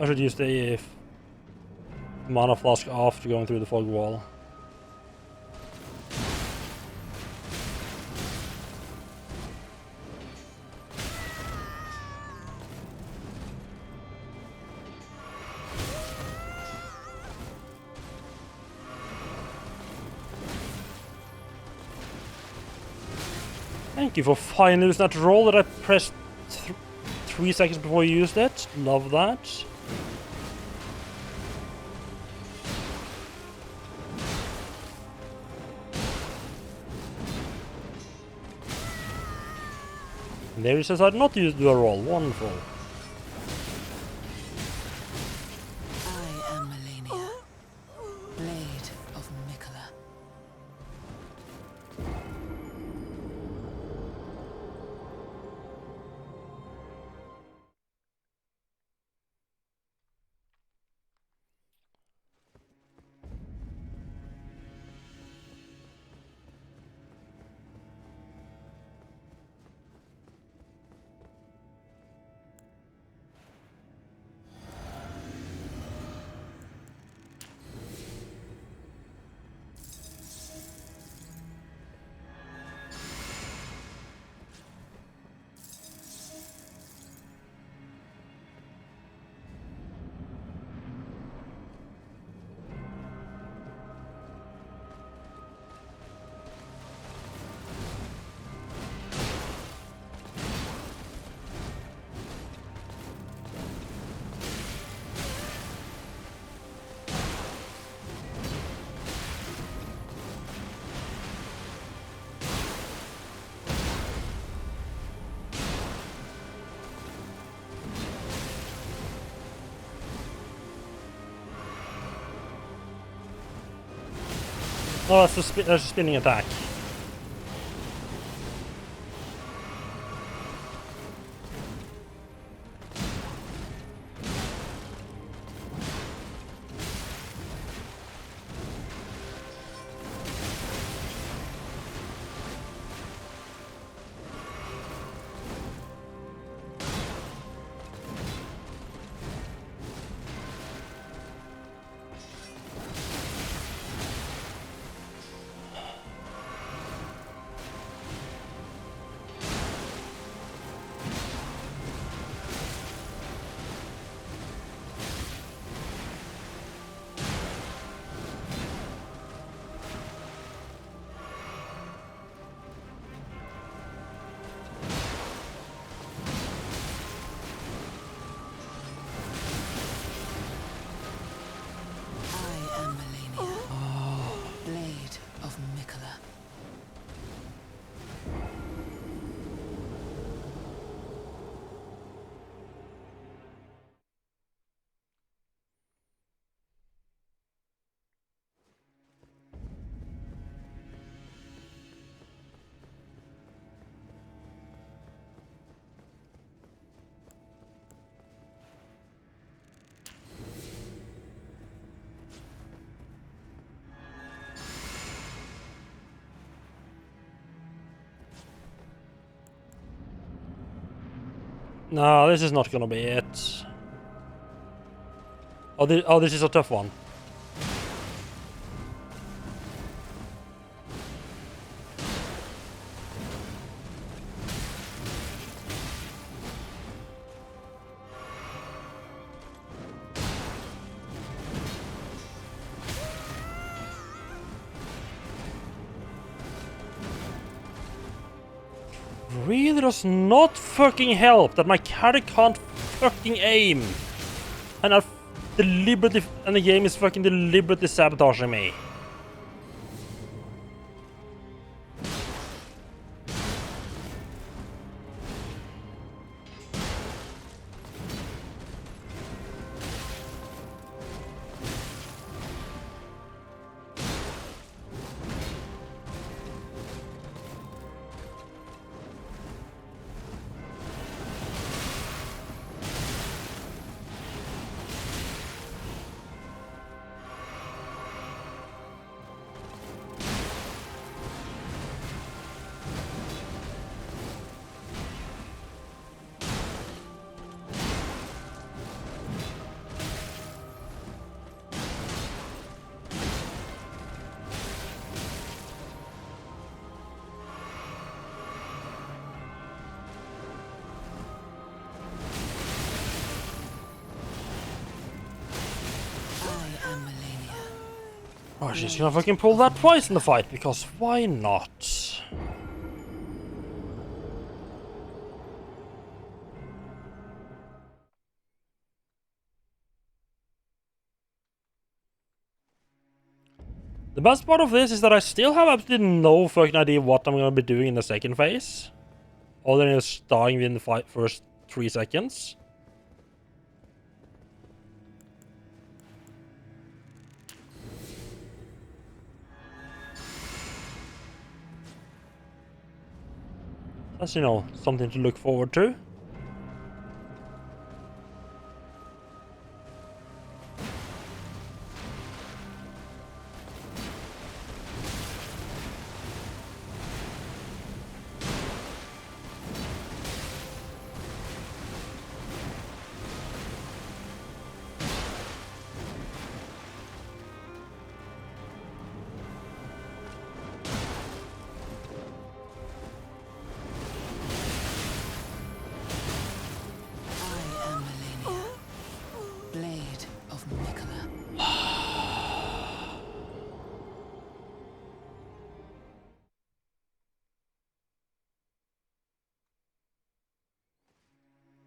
I should use the mana flask after going through the fog wall. Thank you for finally using that roll that I pressed 3 seconds before you used it. Love that. And there he says I'd not use do a roll. Wonderful. I am Melania, Blade of Mikola. Oh, that's a spinning attack. I am Melania, Blade of Mikola. No, this is not gonna be it. Oh, this is a tough one. Really does not fucking help that my character can't fucking aim. And deliberately, and the game is fucking deliberately sabotaging me. Oh, she's gonna fucking pull that twice in the fight, because why not? The best part of this is that I still have absolutely no fucking idea what I'm gonna be doing in the second phase. Other than just dying within the first 3 seconds. That's, you know, something to look forward to.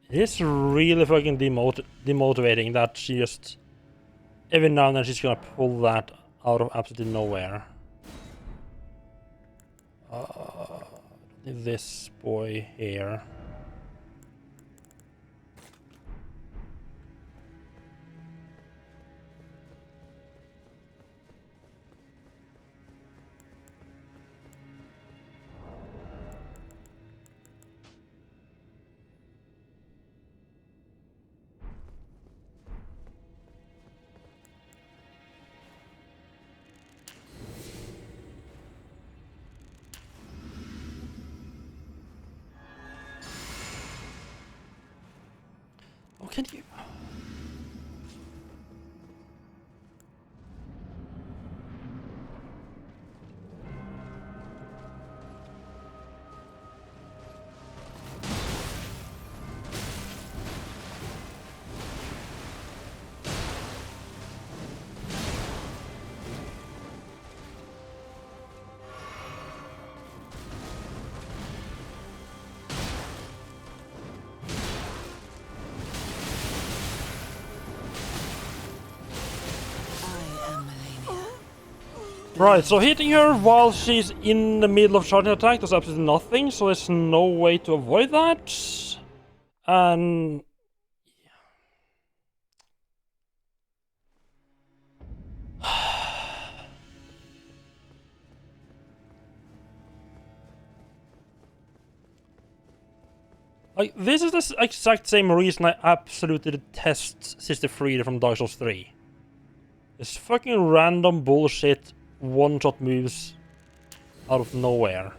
It's really fucking demotivating that she just... Every now and then she's gonna pull that out of absolutely nowhere. This boy here. Oh, can you... Right, so hitting her while she's in the middle of charging attack does absolutely nothing, so there's no way to avoid that. And... Like, this is the exact same reason I absolutely detest Sister Frieda from Dark Souls 3. This fucking random bullshit one-shot moves out of nowhere.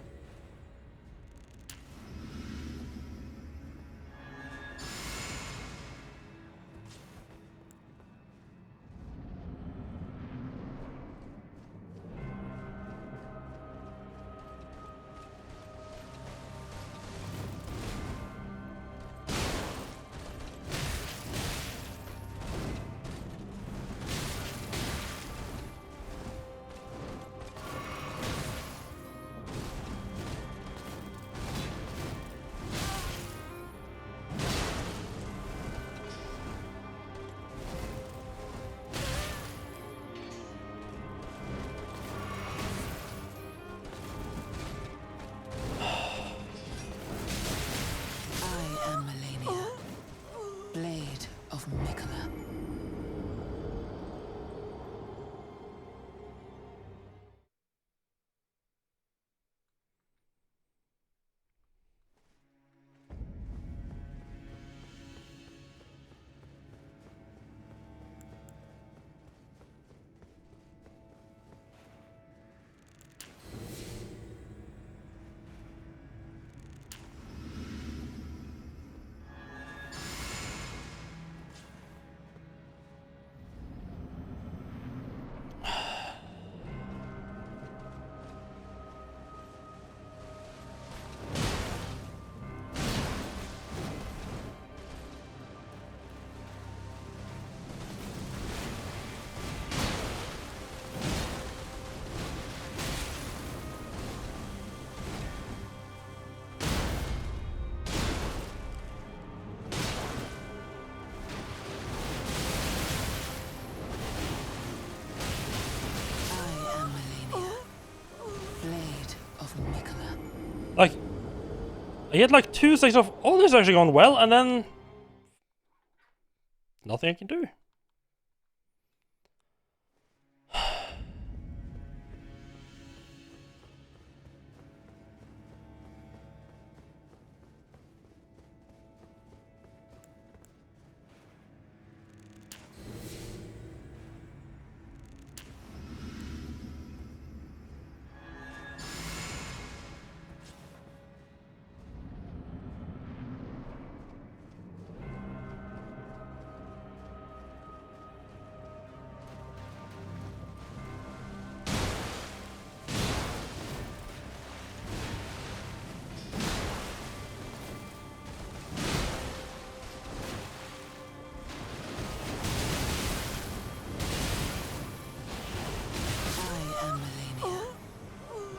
Like, I get like 2 seconds of, oh, this is actually going well, and then nothing I can do. I am Melania,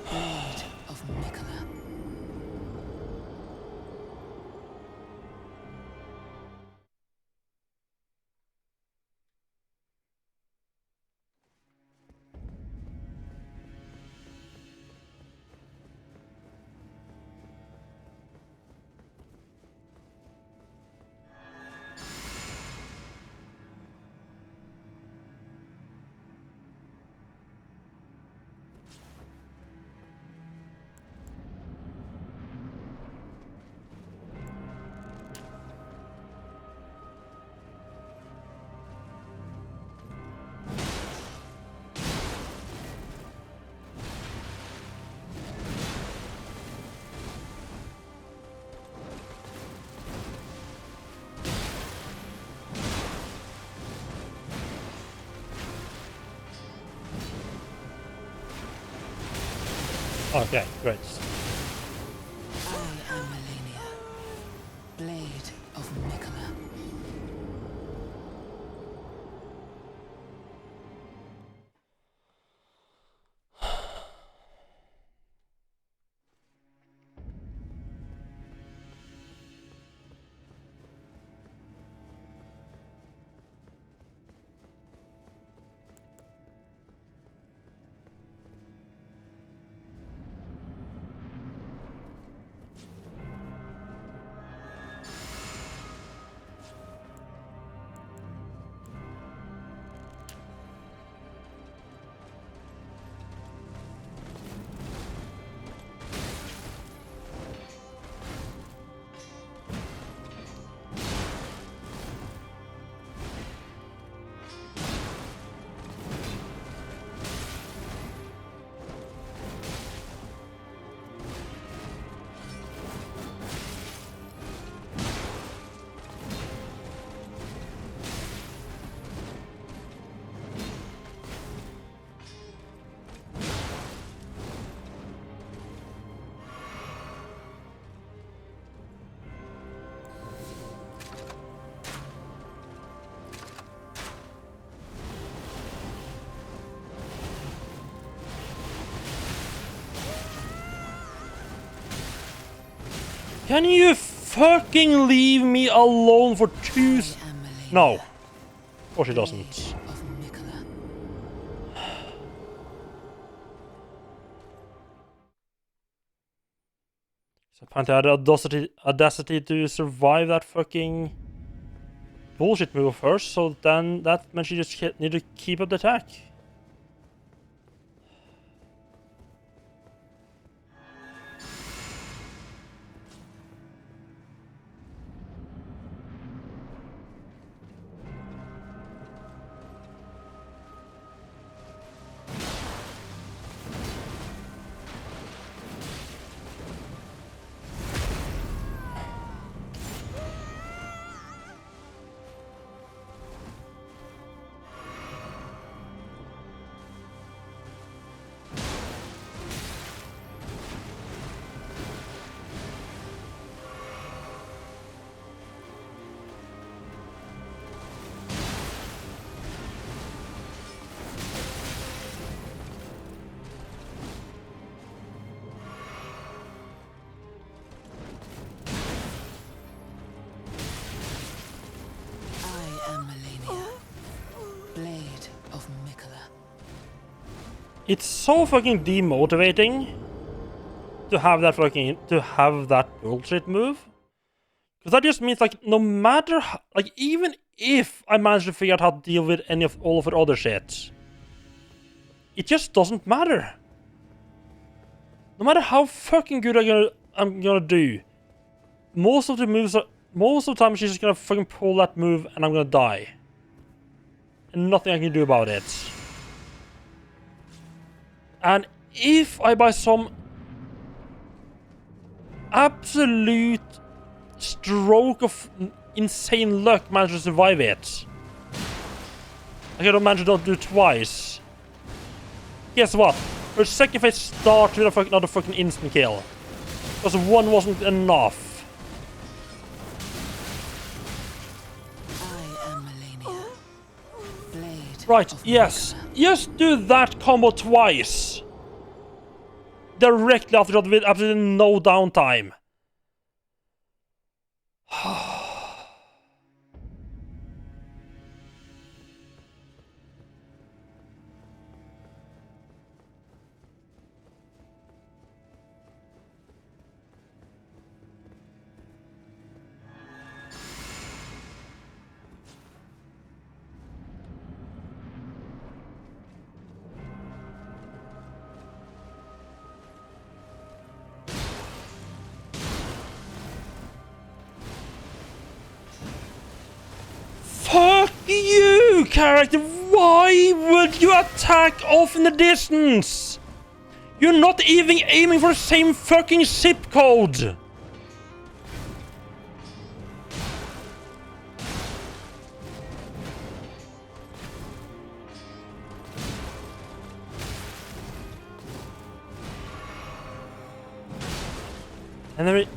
Blade of Mikola. Okay, great. I am Melania, Blade of Mikola. Can you fucking leave me alone for 2 I am Melania, No. Of course she Blade doesn't. of Mikola. So apparently I had the audacity to survive that fucking bullshit move first, so then that meant she just need to keep up the attack. I am Melania, Blade of Mikola. It's so fucking demotivating to have that bullshit move. Because that just means, like, no matter how, like, even if I manage to figure out how to deal with all of the other shit, it just doesn't matter. No matter how fucking good I'm gonna do, most of the time she's just gonna fucking pull that move and I'm gonna die. And nothing I can do about it. And if I by some absolute stroke of insane luck manage to survive it, I can manage to do it twice. Guess what? Her second phase starts with another fucking instant kill. Because one wasn't enough. I am Melania. Blade. Right, of yes. Mecca. Just do that combo twice. Directly after that with absolutely no downtime. Fuck you, character! Why would you attack off in the distance? You're not even aiming for the same fucking zip code! And then we...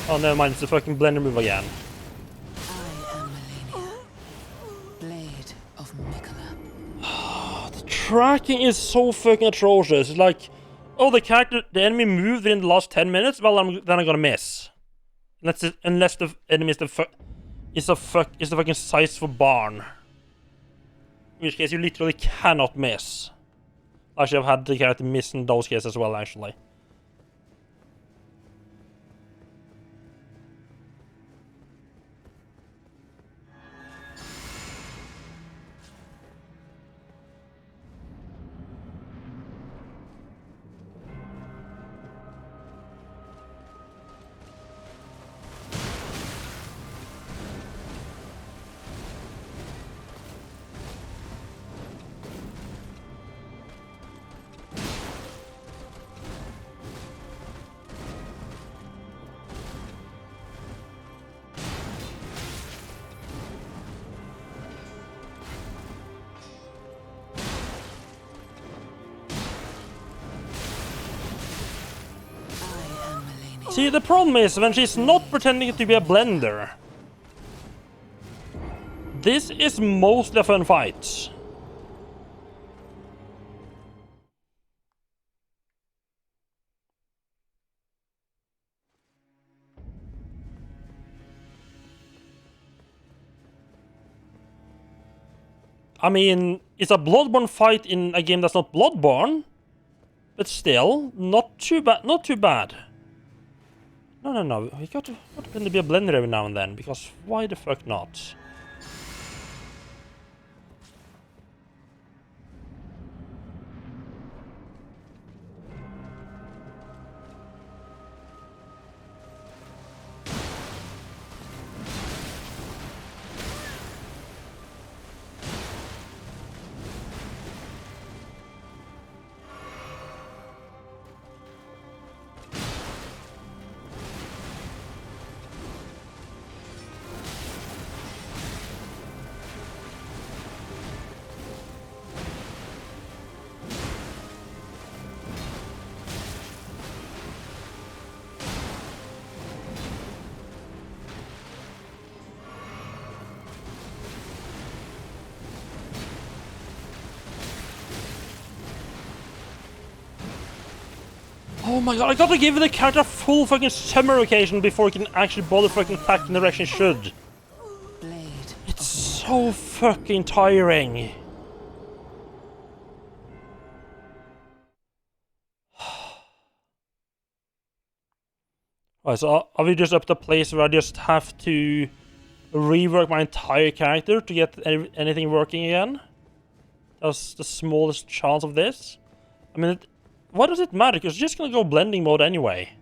Oh, never mind, it's the fucking blender move again. I am Melania. Blade of Mecca. The tracking is so fucking atrocious. It's like, oh, the enemy moved within the last 10 minutes? Well, then I'm gonna miss. Unless the enemy is the fucking size for barn. In which case, you literally cannot miss. Actually, I've had the character miss in those cases as well, actually. See, the problem is when she's not pretending to be a blender. This is mostly a fun fight. I mean, it's a Bloodborne fight in a game that's not Bloodborne, but still, not too bad. Not too bad. No. We got to be a blender every now and then, because why the fuck not? Oh my god, I gotta give the character a full fucking summer occasion before it can actually bother fucking attack in the direction it should. Blade. It's so fucking tiring. Alright, so are we just up to a place where I just have to rework my entire character to get anything working again? That's the smallest chance of this. I mean, why does it matter? Because it's just gonna go blending mode anyway.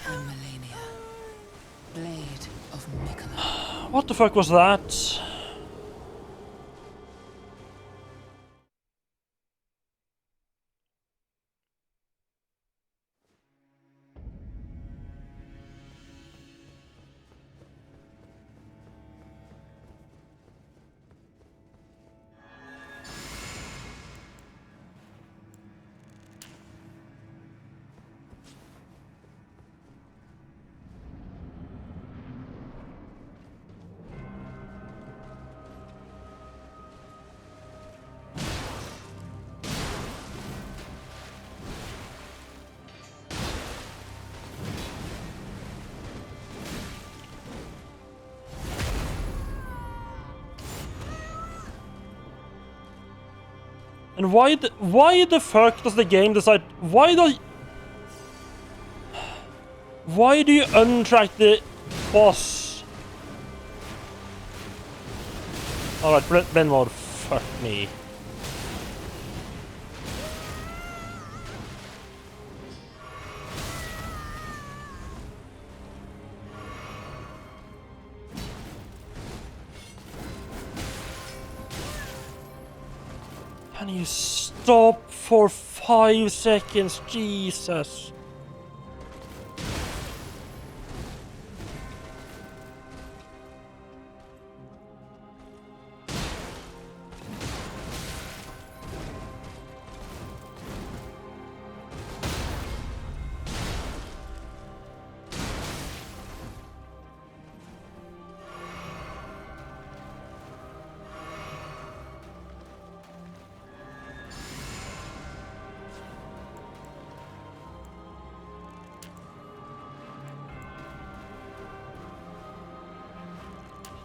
I am Melania, Blade of Mikola. What the fuck was that? And why the fuck does the game decide? Why do you untrack the boss? Alright, blend mode. Fuck me. Can you stop for 5 seconds? Jesus.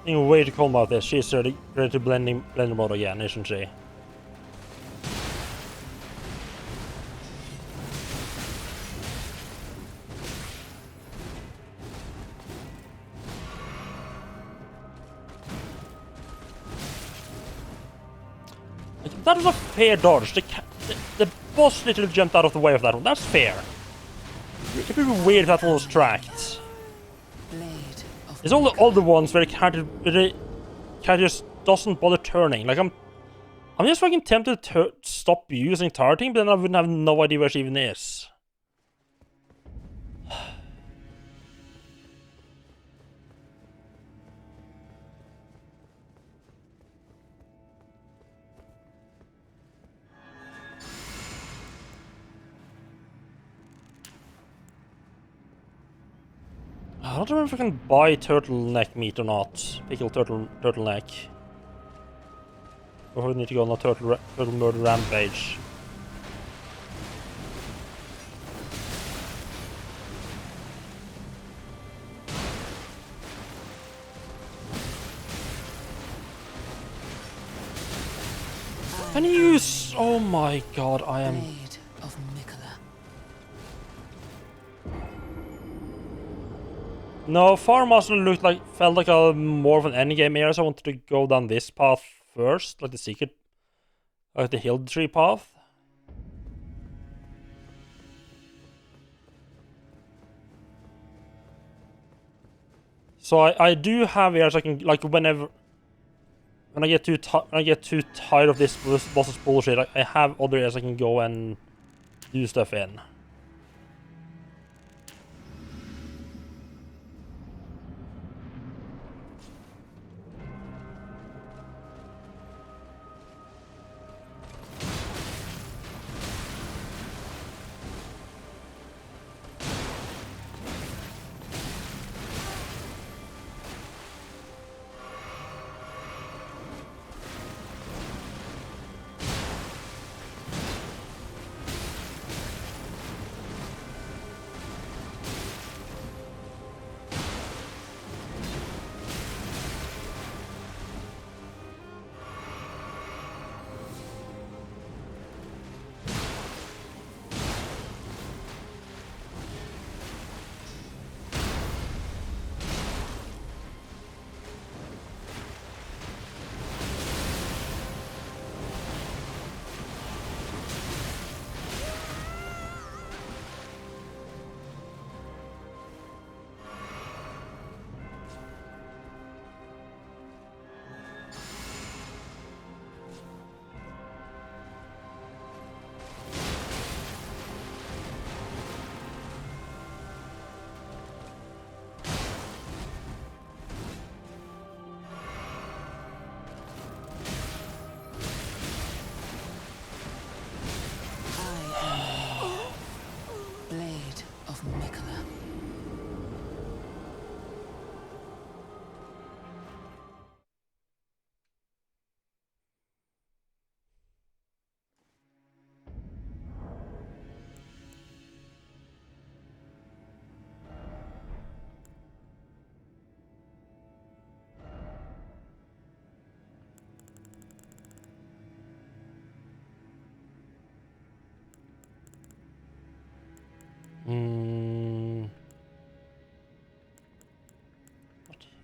Being way too calm about this. She's ready to blender mode again, isn't she? That was a fair dodge. The boss literally jumped out of the way of that one. That's fair. It'd be weird if that one was tracked. It's all the other ones where the character just doesn't bother turning. Like I'm just fucking tempted to stop using targeting, but then I wouldn't have no idea where she even is. I don't remember if I can buy turtleneck meat or not. Pickled turtleneck. Or we need to go on a turtle murder rampage. Can you use? Oh my god, I am. Blade of Mikola. No, Farmaster felt like a more of an endgame area, so I wanted to go down this path first, like the secret, like the hill tree path. So I do have areas I can, like, when I get too tired of this boss's bullshit, I have other areas I can go and do stuff in.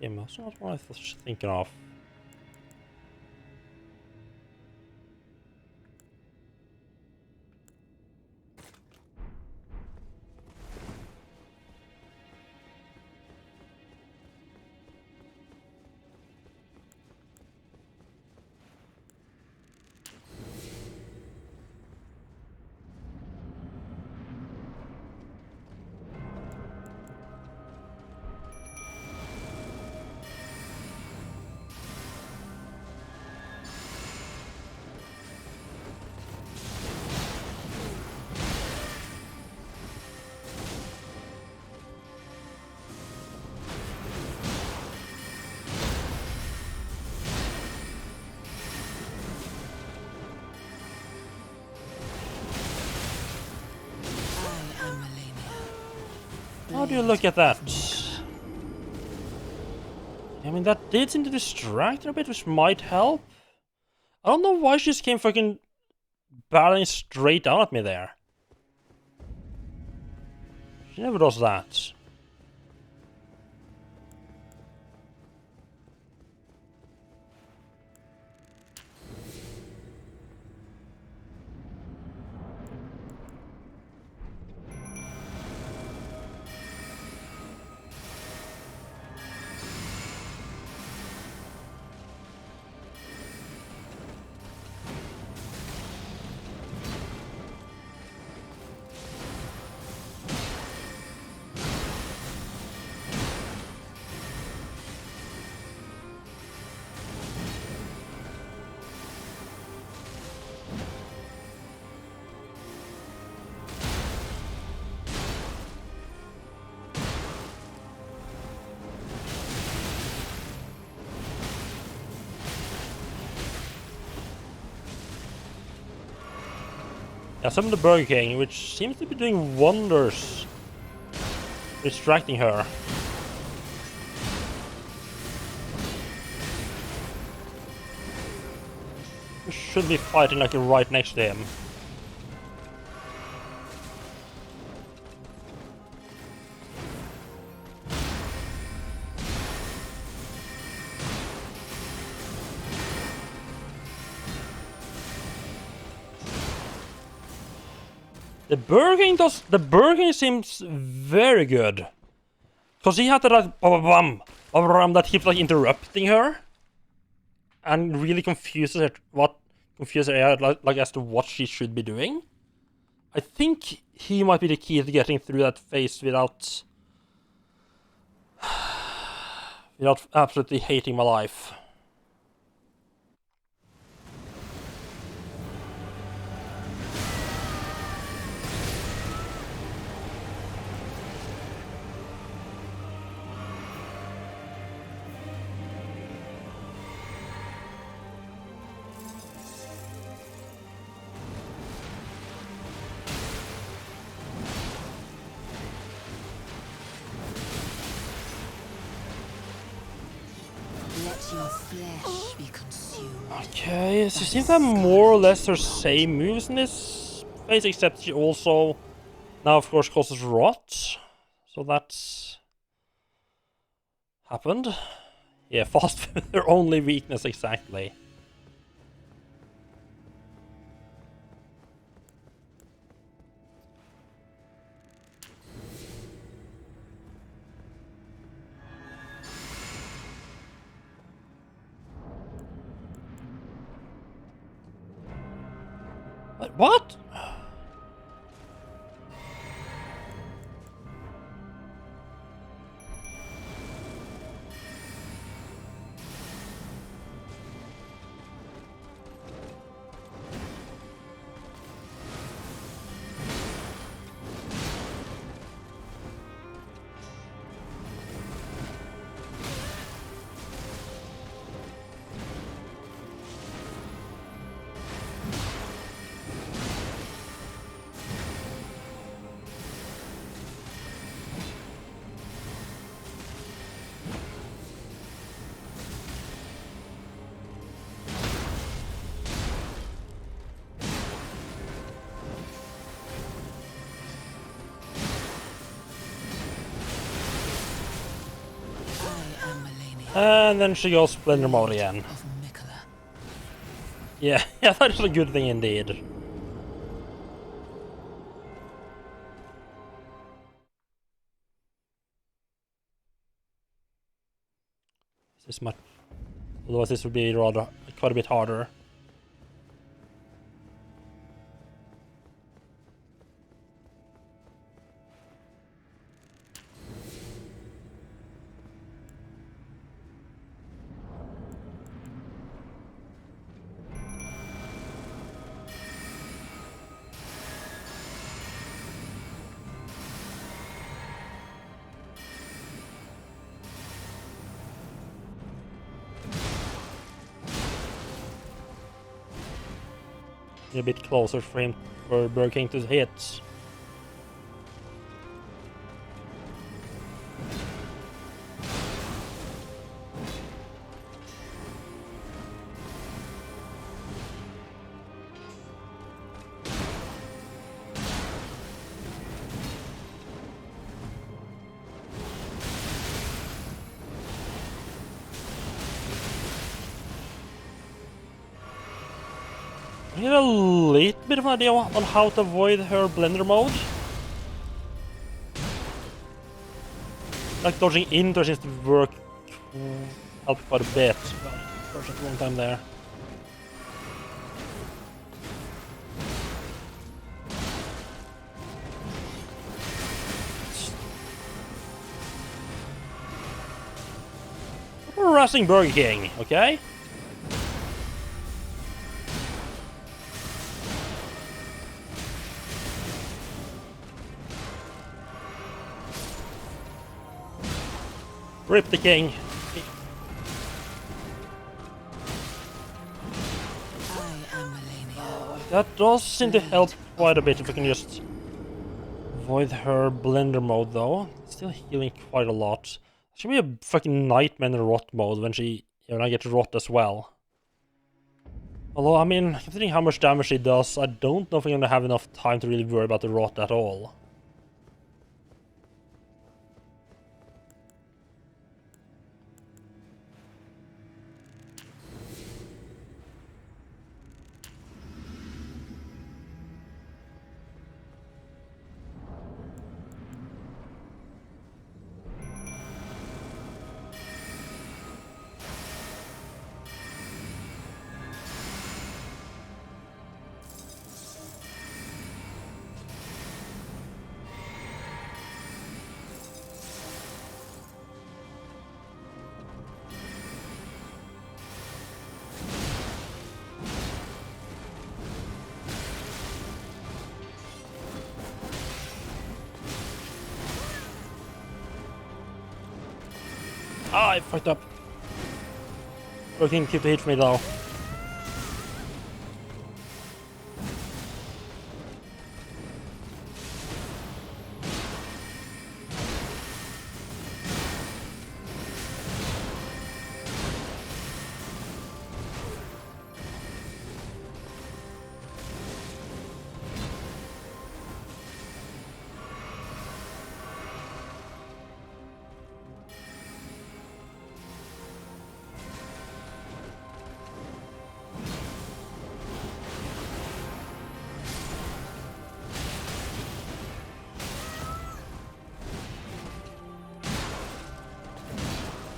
Yeah, that's not what I was thinking of. I am Melania. How do you look at that? I mean, that did seem to distract her a bit, which might help. I don't know why she just came fucking barreling straight down at me there. She never does that. Yeah, some of the Burger King, which seems to be doing wonders, distracting her. We should be fighting like right next to him. The Burger King seems very good. Cause he had that like that keeps like interrupting her. And really confuses her like as to what she should be doing. I think he might be the key to getting through that phase without absolutely hating my life. Let your flesh be consumed. Okay, so she seems to have more or less her same moves in this phase, except she also now of course causes rot. So that's happened. Yeah, fast food, their only weakness exactly. What? And then she goes Splendor mode again. Of Mikola. Yeah, yeah, that's a good thing indeed. This much. Otherwise, this would be rather quite a bit harder. A bit closer for him, for Burger King to hit. I get a little bit of an idea on how to avoid her blender mode. Like dodging into seems to work, help quite a bit. But a long time there. We're harassing Burger King, okay? Rip the king. I am Melania. That does seem to help quite a bit if we can just avoid her blender mode though. Still healing quite a lot. Should be a fucking nightmare in rot mode when I get rot as well. Although, I mean, considering how much damage she does, I don't know if I'm gonna have enough time to really worry about the rot at all. Ah, I fucked up. Working keep the hit for me though.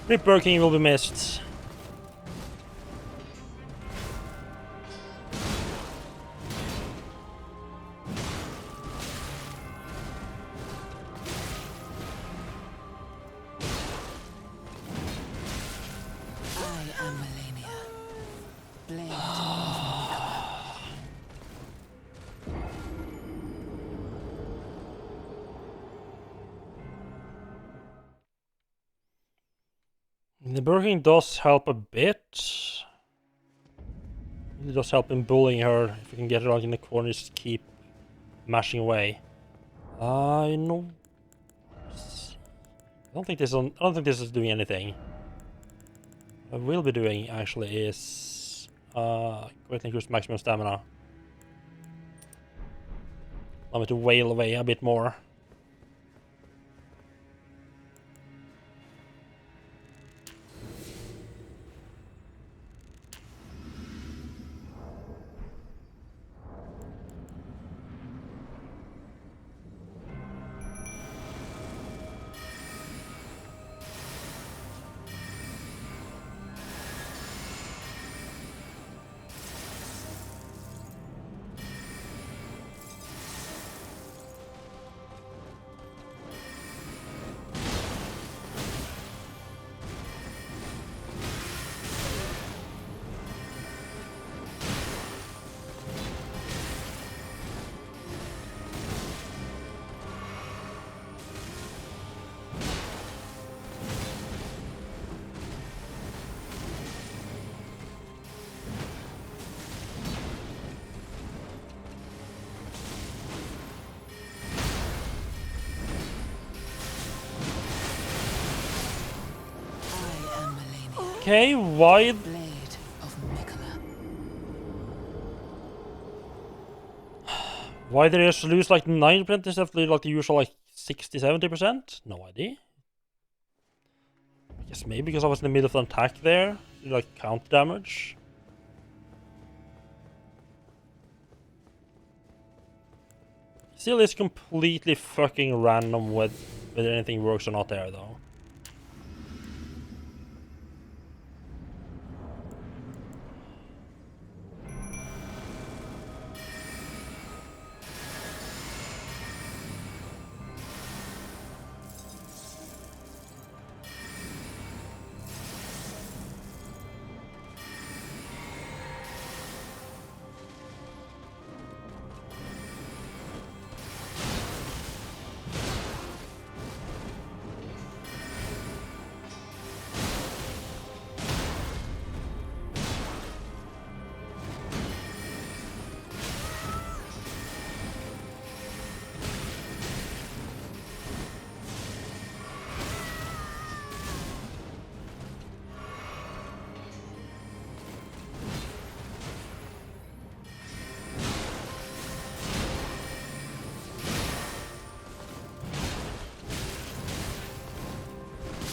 Rip Burger King will be missed. I am Melania. Blade of Mikola. The Burger King does help a bit. It does help in bullying her. If we can get her out in the corner, just keep mashing away. I know. I don't think this is doing anything. What I will be doing actually is greatly increase maximum stamina. Allow me to wail away a bit more. Okay, why? Blade of Mikola. Why did they just lose like 9% instead of like the usual like 60-70%? No idea. I guess maybe because I was in the middle of an attack there, like count damage. Still is completely fucking random whether anything works or not there though.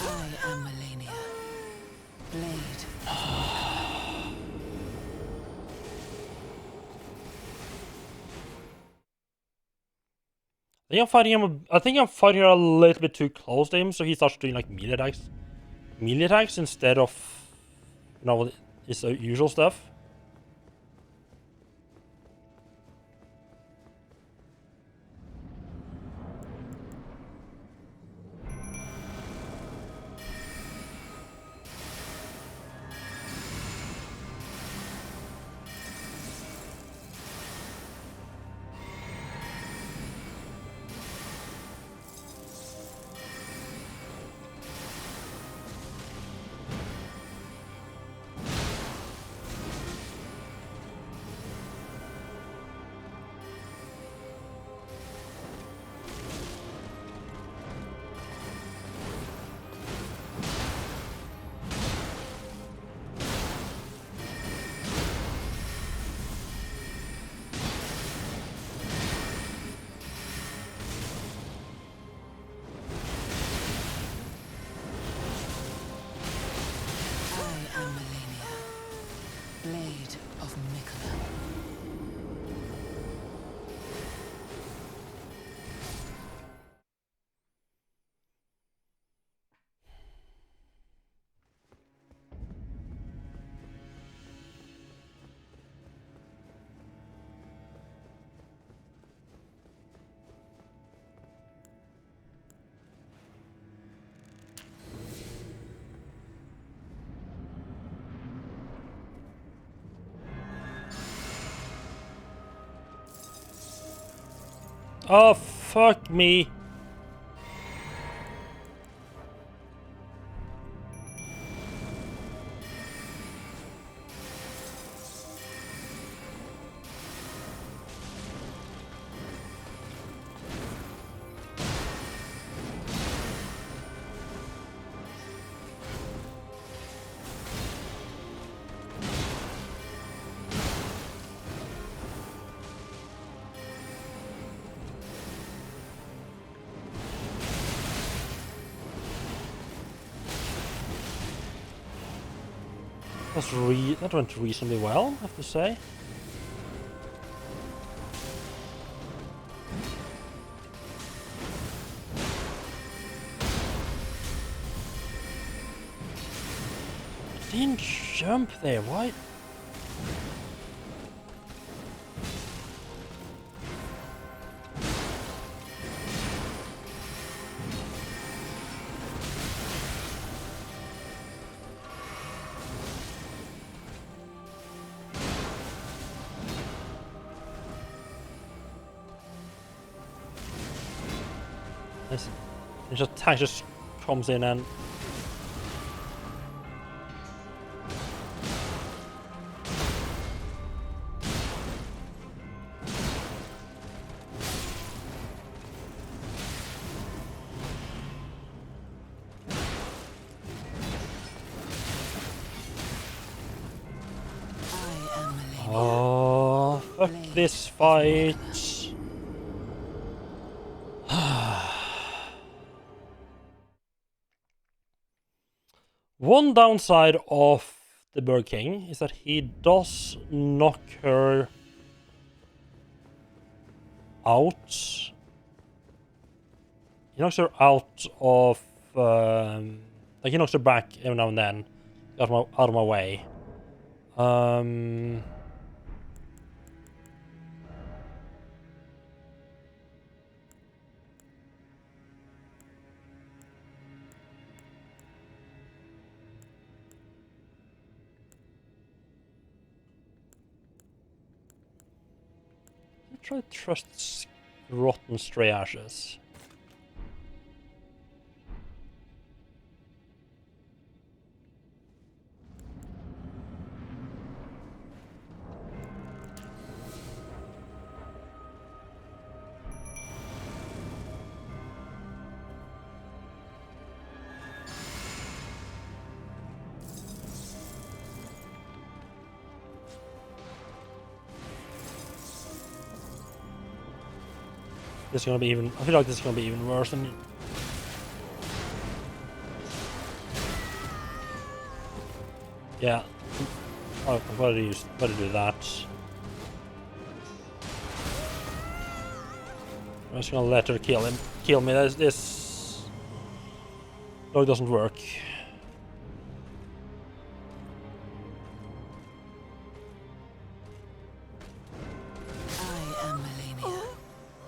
I am Melania. Blade. I think I'm fighting him. I think I'm fighting her a little bit too close to him, so he starts doing like melee attacks instead of, you know, his usual stuff. I am Melania. Blade of Mikola. Oh, fuck me. That went reasonably well, I have to say. Didn't jump there, why? His attack just comes in and... Fuck this fight. One downside of the Bird King is that he does knock her out. He knocks her out of, like he knocks her back every now and then, out of my way. Try to trust rotten stray ashes. This is gonna be even. I feel like this is gonna be even worse than. Yeah. Oh, better do that. I'm just gonna let her kill me. This. No, it doesn't work. I am Melania.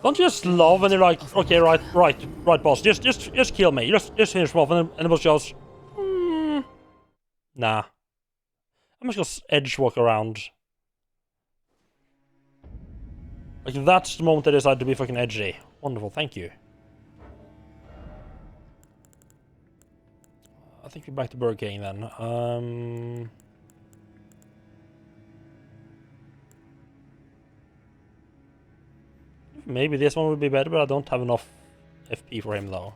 Don't you just love when they're like, okay, right, boss, just kill me, just finish him off, and the boss goes, nah. I'm just gonna edge walk around. Like that's the moment I decide to be fucking edgy. Wonderful, thank you. I think we're back to Burger King then. Maybe this one would be better, but I don't have enough FP for him though.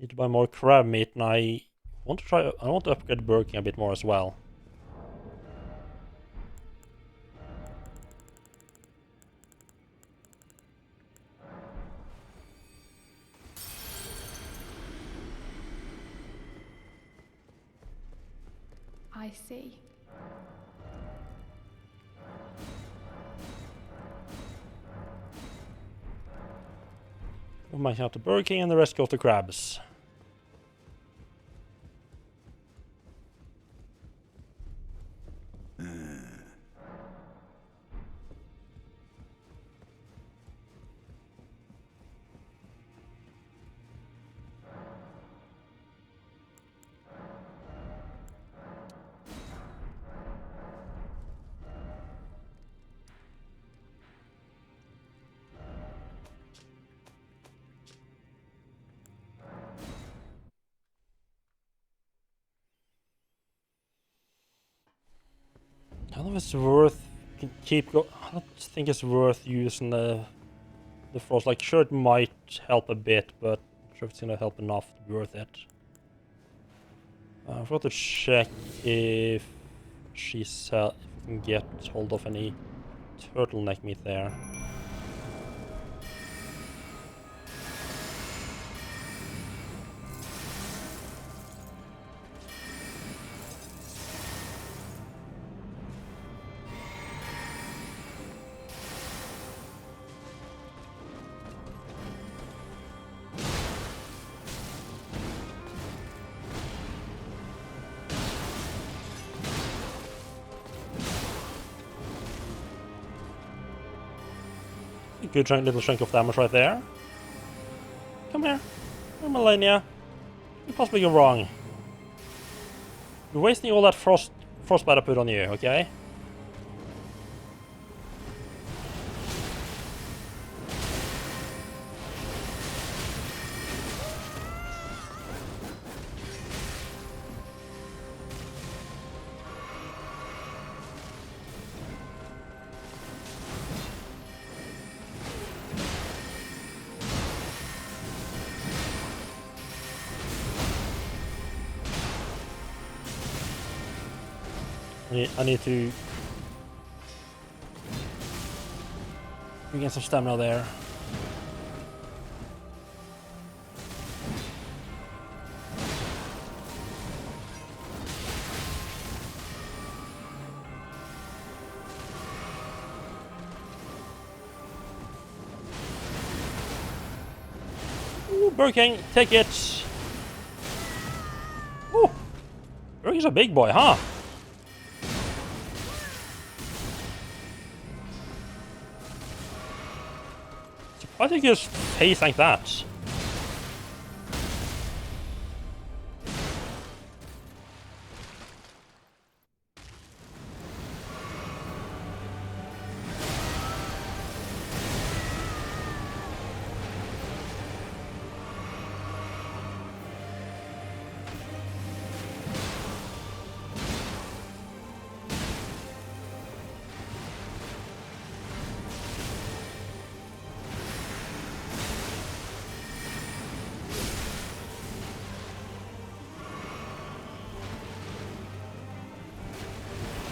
Need to buy more crab meat, and I want to upgrade Burger King a bit more as well. I see. We might have the Burger King and the rest go to crabs. I don't know if it's worth I don't think it's worth using the frost. Like, sure, it might help a bit, but I'm not sure if it's gonna help enough to be worth it. I forgot to check if if I can get hold of any turtleneck meat there. Good little chunk of damage right there. Come here. Come here, Melania. You possibly go wrong. You're wasting all that frostbite I put on you, okay? I need to get some stamina there. Ooh, Burger King, take it! Ooh! Burger King's a big boy, huh? Surprised he can just face like that.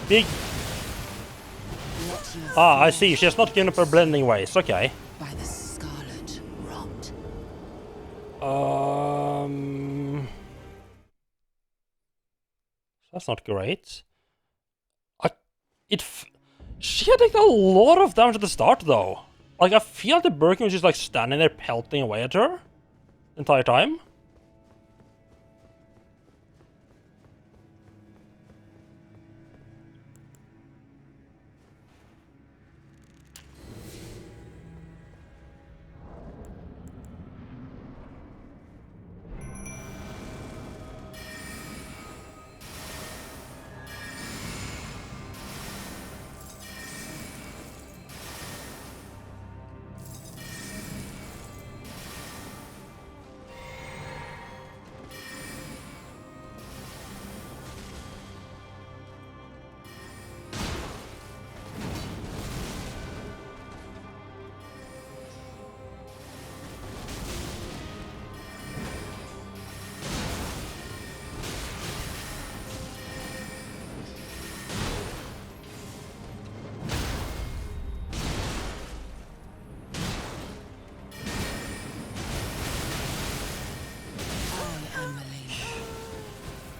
Big. Ah, I see. She has not given up her blending ways. Okay. By the scarlet rot. That's not great. She had like a lot of damage at the start though. Like I feel like the Birkin was just like standing there pelting away at her the entire time.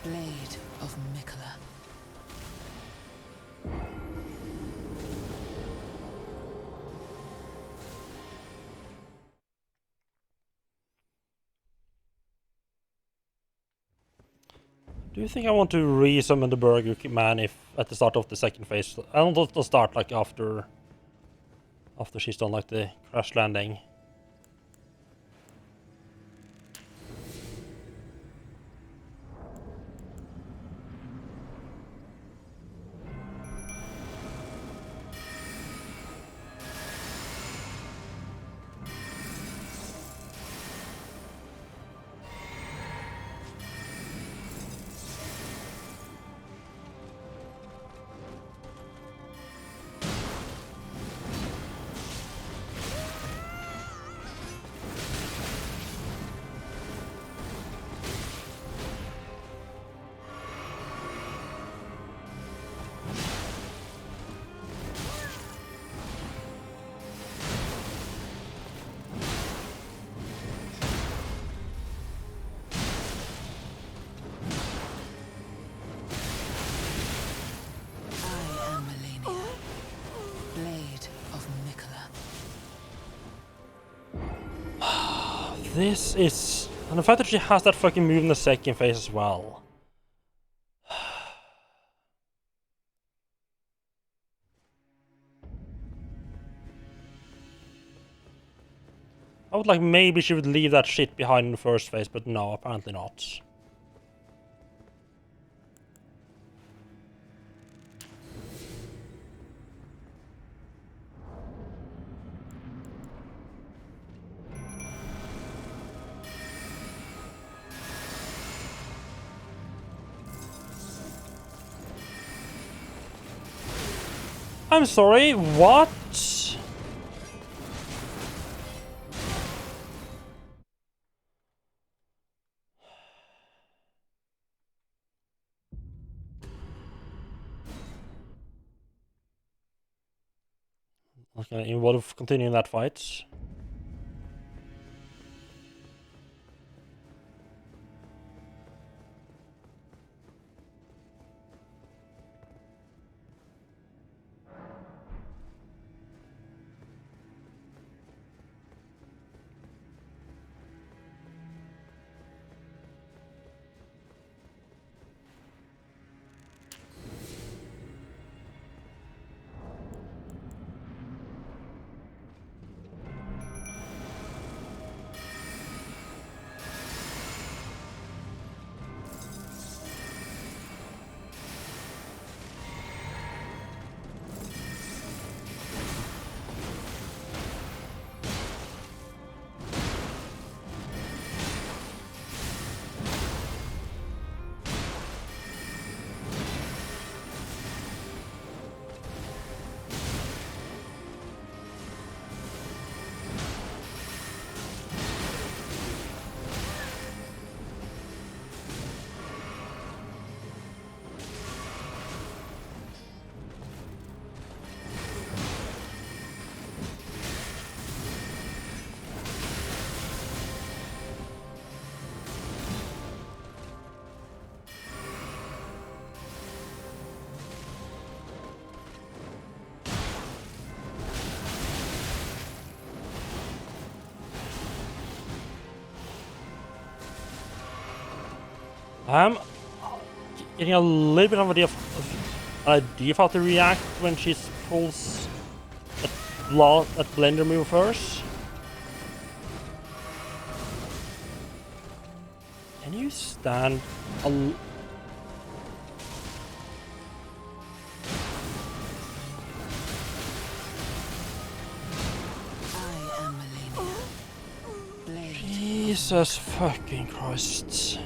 Blade of Mikola. Do you think I want to re-summon the Burger Man if at the start of the second phase? I don't want to start like after she's done like the crash landing. This is... And the fact that she has that fucking move in the second phase as well. I would like maybe she would leave that shit behind in the first phase, but no, apparently not. I'm sorry, what? gonna involve continuing that fight. I'm getting a little bit of idea of how to react when she pulls that blender move first. Can you stand a Jesus fucking Christ.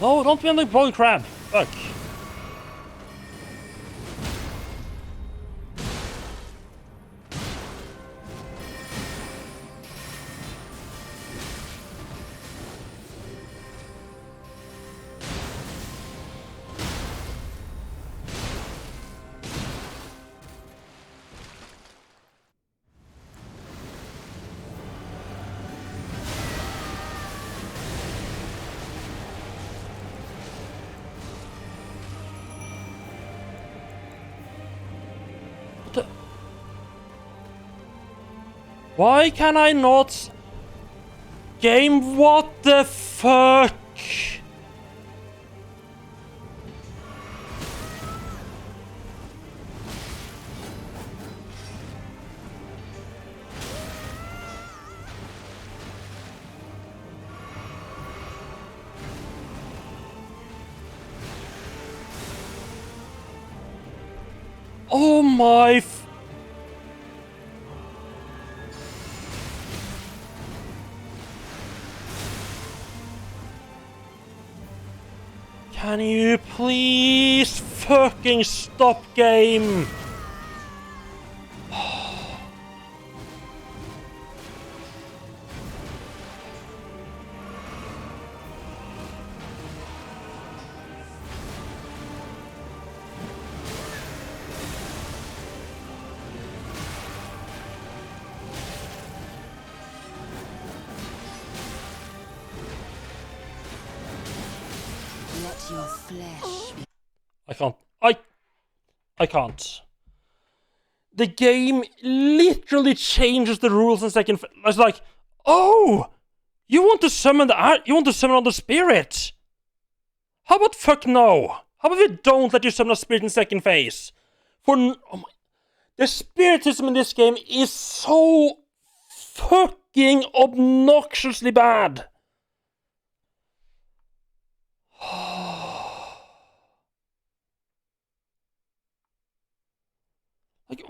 No, don't be on the boy crab! Fuck. Why can I not... Game, what the fuck? Oh my... Can you please fucking stop, game? Let your flesh be. I can't. I can't. The game literally changes the rules in second phase. It's like, oh, you want to summon another spirit? How about fuck no? How about we don't let you summon a spirit in second phase? The spiritism in this game is so fucking obnoxiously bad. Like,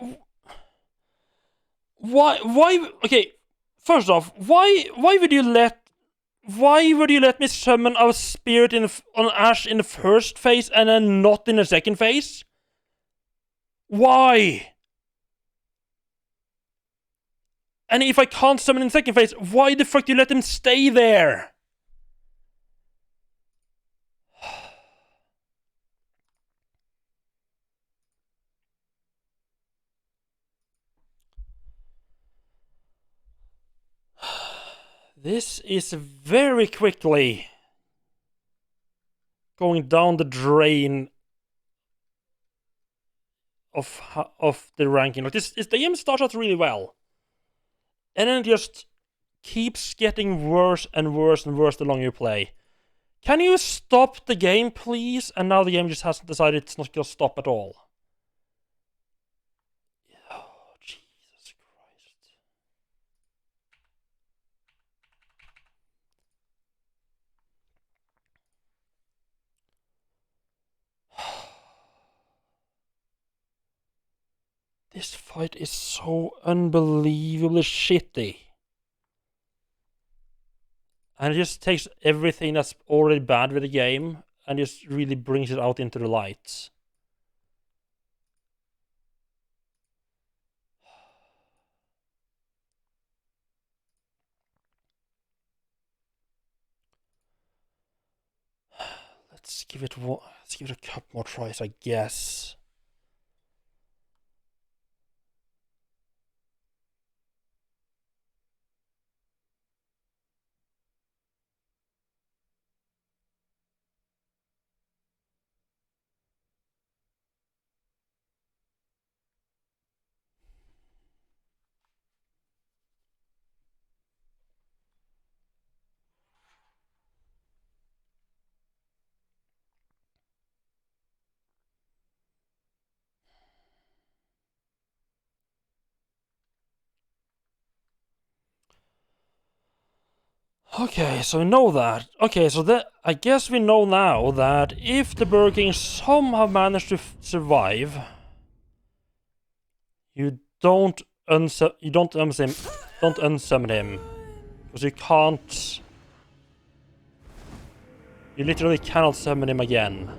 why? Okay, first off, why would you let me summon a spirit on Ash in the first phase and then not in the second phase? Why? And if I can't summon in the second phase, why the fuck do you let him stay there? This is very quickly going down the drain of the ranking. Like the game starts out really well, and then it just keeps getting worse and worse and worse the longer you play. Can you stop the game, please? And now the game just has decided it's not gonna stop at all. Oh, Jesus Christ. This fight is so unbelievably shitty. And it just takes everything that's already bad with the game and just really brings it out into the light. Let's give it a couple more tries, I guess. Okay, so we know that. Okay, so I guess we know now that if the Burger King somehow managed to survive, you don't unsummon him, because you can't. You literally cannot summon him again.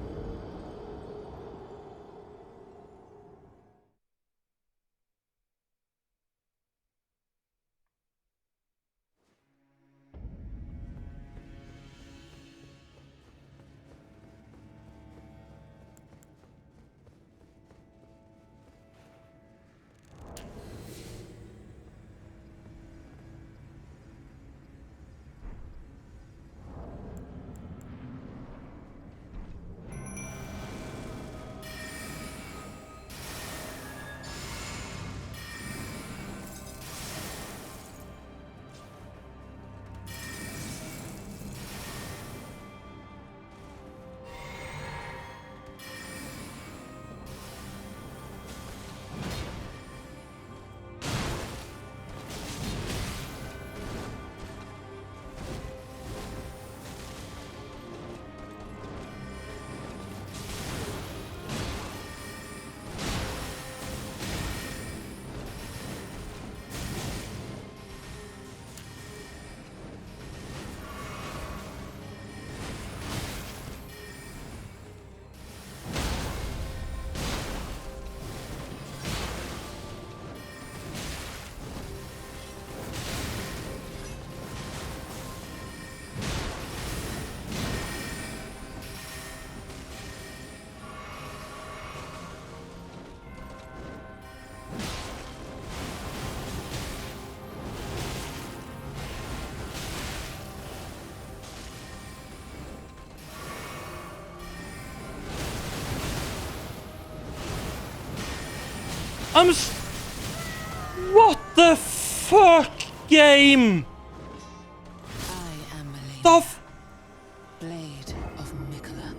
What the fuck, game? I am Malenia, Stuff. Blade of Mikola.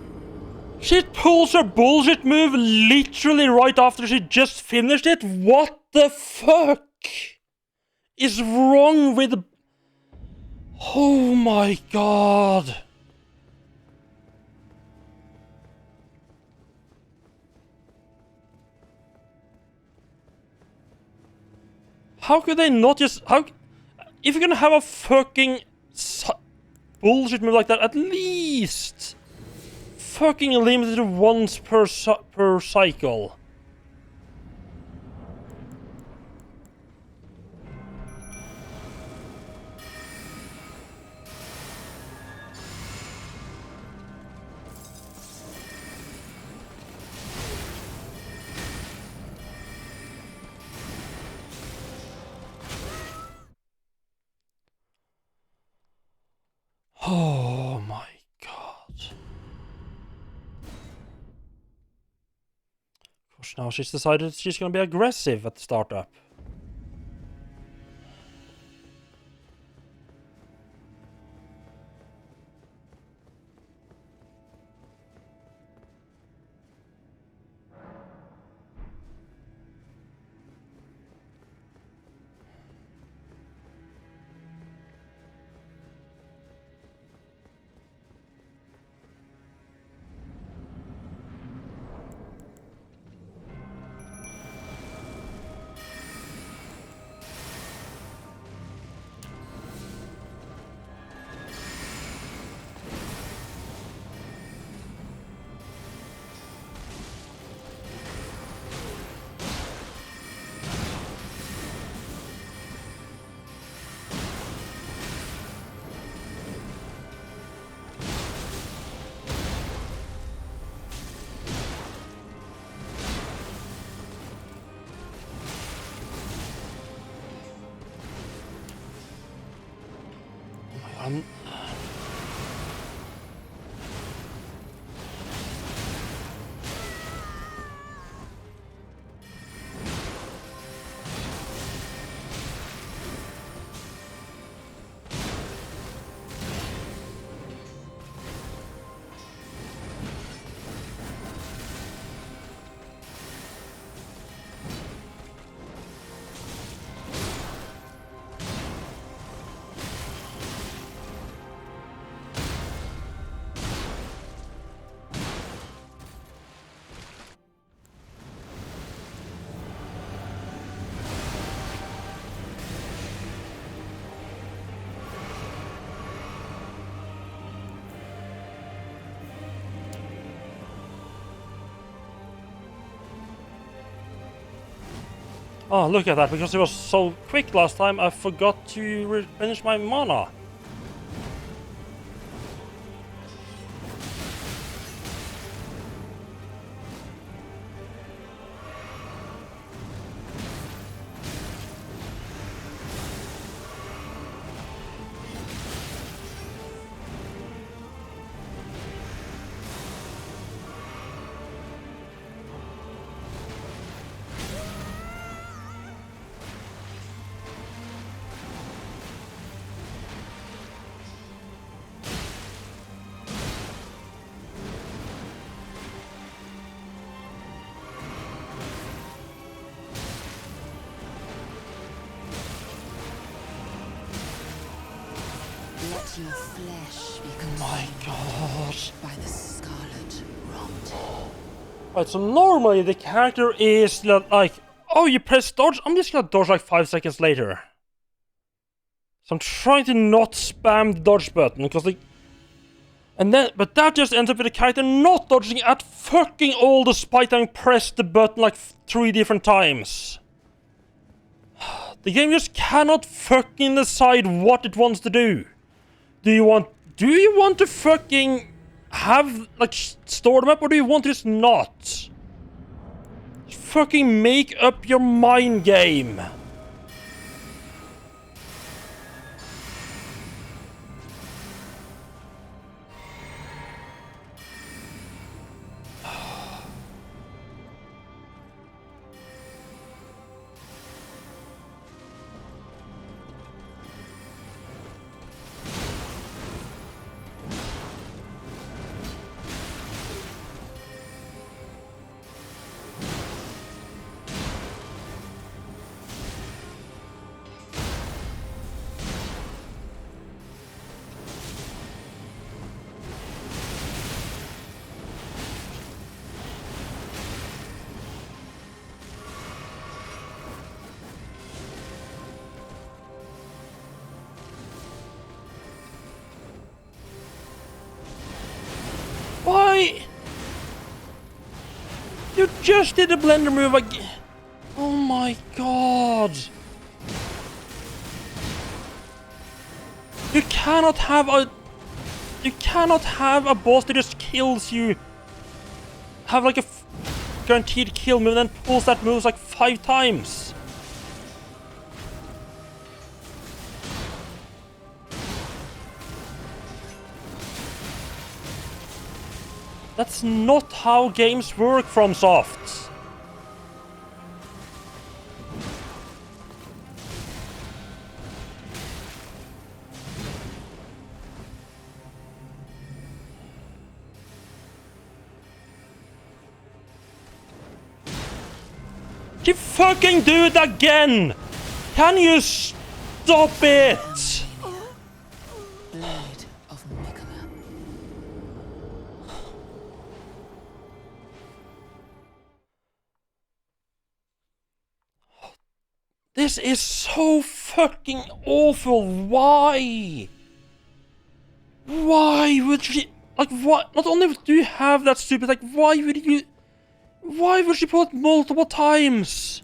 She pulls her bullshit move literally right after she just finished it. What the fuck is wrong with? Oh my god. How could they not just... If you're gonna have a fucking bullshit move like that, at least fucking limited to once per cycle. Oh my god. Of course, now she's decided she's gonna be aggressive at the startup. I'm... Oh, look at that, because it was so quick last time, I forgot to replenish my mana. Let your flesh be consumed My god. by the scarlet rot. Right, so normally the character is like, oh, you press dodge, I'm just gonna dodge like 5 seconds later. So I'm trying to not spam the dodge button, because like... But that just ends up with the character not dodging at fucking all, despite having pressed the button like 3 different times. The game just cannot fucking decide what it wants to do. Do you want to fucking have, like, store them up, or do you want to just not? Just fucking make up your mind game. just did a blender move again. Oh my god. You cannot have a boss that just kills you. Have like a guaranteed kill move and then pulls that move like 5 times. That's not how games work from Soft. You fucking do it again! Can you stop it? Blade of Mikola. This is so fucking awful. Why? Why would she... Like, what? Not only do you have that stupid... Like, why would you... Why would she pull it multiple times?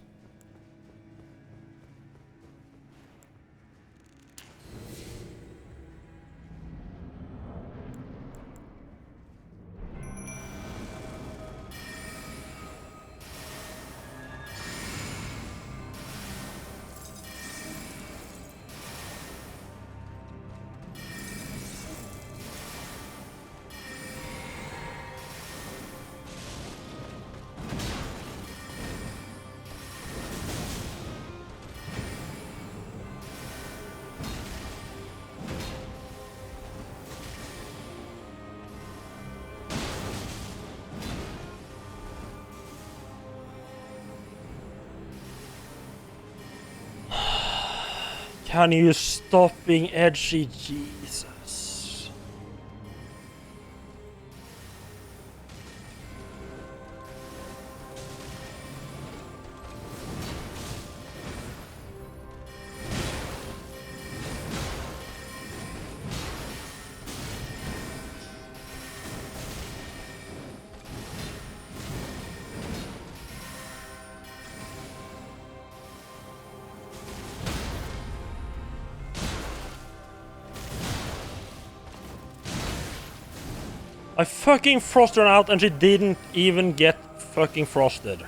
Can you stop being edgy, Jesus? I fucking frosted her out and she didn't even get fucking frosted.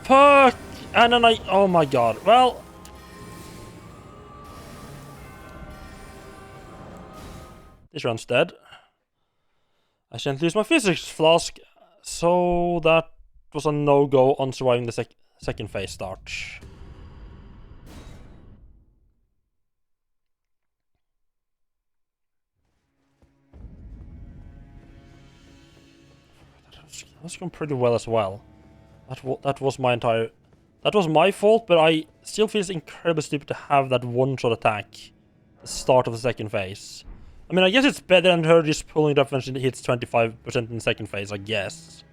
Fuck! And then oh my god. Well... This run's dead. I shan't lose my physics flask, so that was a no-go on surviving the second phase start. That's gone pretty well as well. That was my entire... That was my fault, but I still feel it's incredibly stupid to have that one-shot attack at the start of the second phase. I mean, I guess it's better than her just pulling it up when she hits 25% in the second phase, I guess.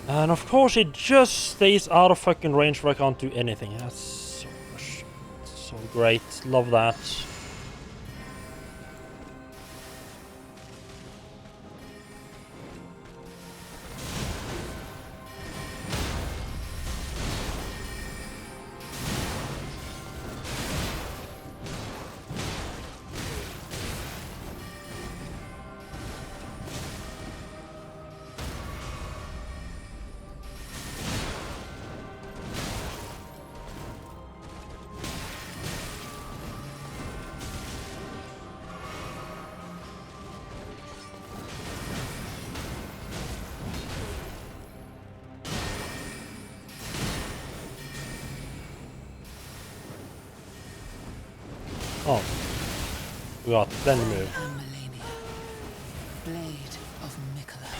And of course it just stays out of fucking range where I can't do anything. That's so great. Love that. Oh. We got plenty move. I am Melania, Blade of Mikola.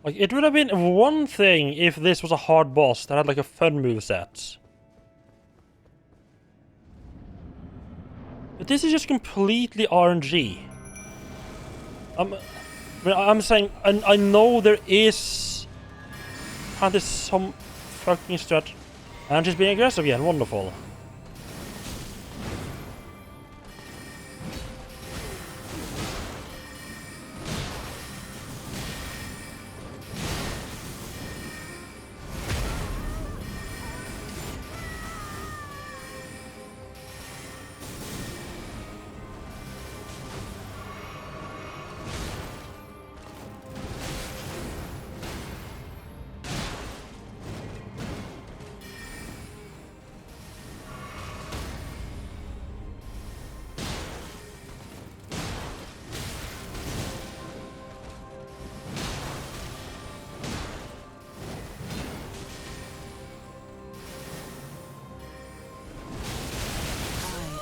Like, it would have been one thing if this was a hard boss that had like a fun moveset. But this is just completely RNG. I'm saying, I know there is kind of some fucking strat. And she's being aggressive again, wonderful.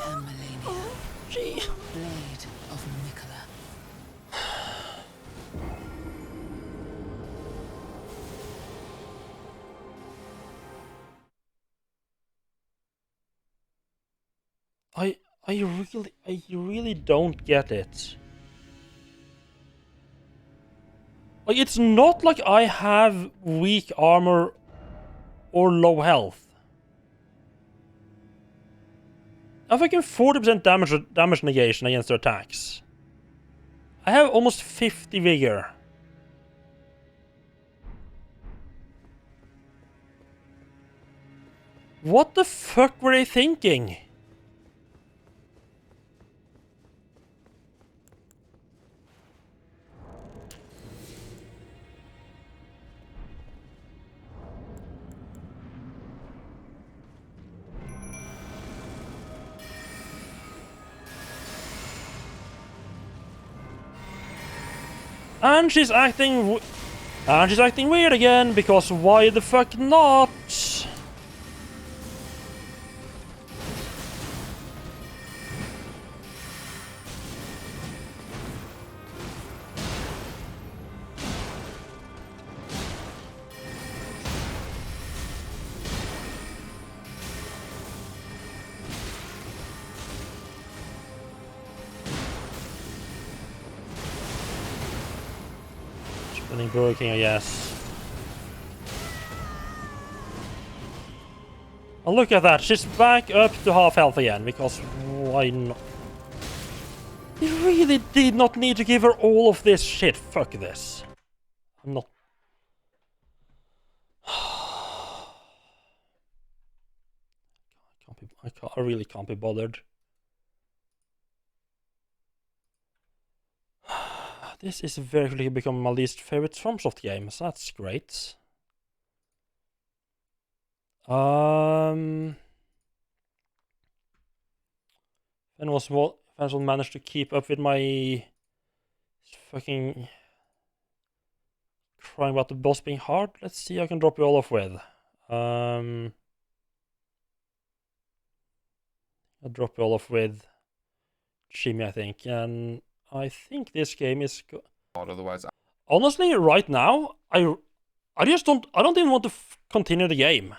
I am Melania, Blade of Mikola. I really don't get it. Like, it's not like I have weak armor or low health. I have fucking 40% damage negation against their attacks. I have almost 50 vigor. What the fuck were they thinking? And she's acting weird again, because why the fuck not? Spinning Burger King, I guess. Oh, look at that, she's back up to half health again, because why not? They really did not need to give her all of this shit. Fuck this. I'm not... I really can't be bothered. This is very quickly becoming my least favorite FromSoft game, so that's great. Fenwell managed to keep up with my fucking crying about the boss being hard. Let's see how I can drop you all off with. I'll drop you all off with Jimmy, I think, and I think this game is otherwise. honestly, right now, I don't even want to continue the game.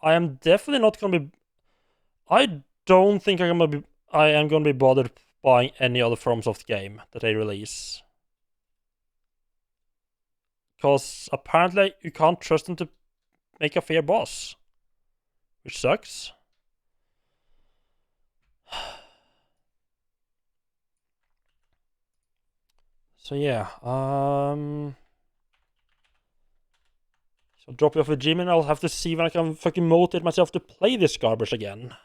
I am definitely not gonna be. I don't think I am gonna be bothered buying any other FromSoft game that they release, because apparently you can't trust them to make a fair boss, which sucks. So yeah, so drop you off with Jim, and I'll have to see when I can fucking motivate myself to play this garbage again.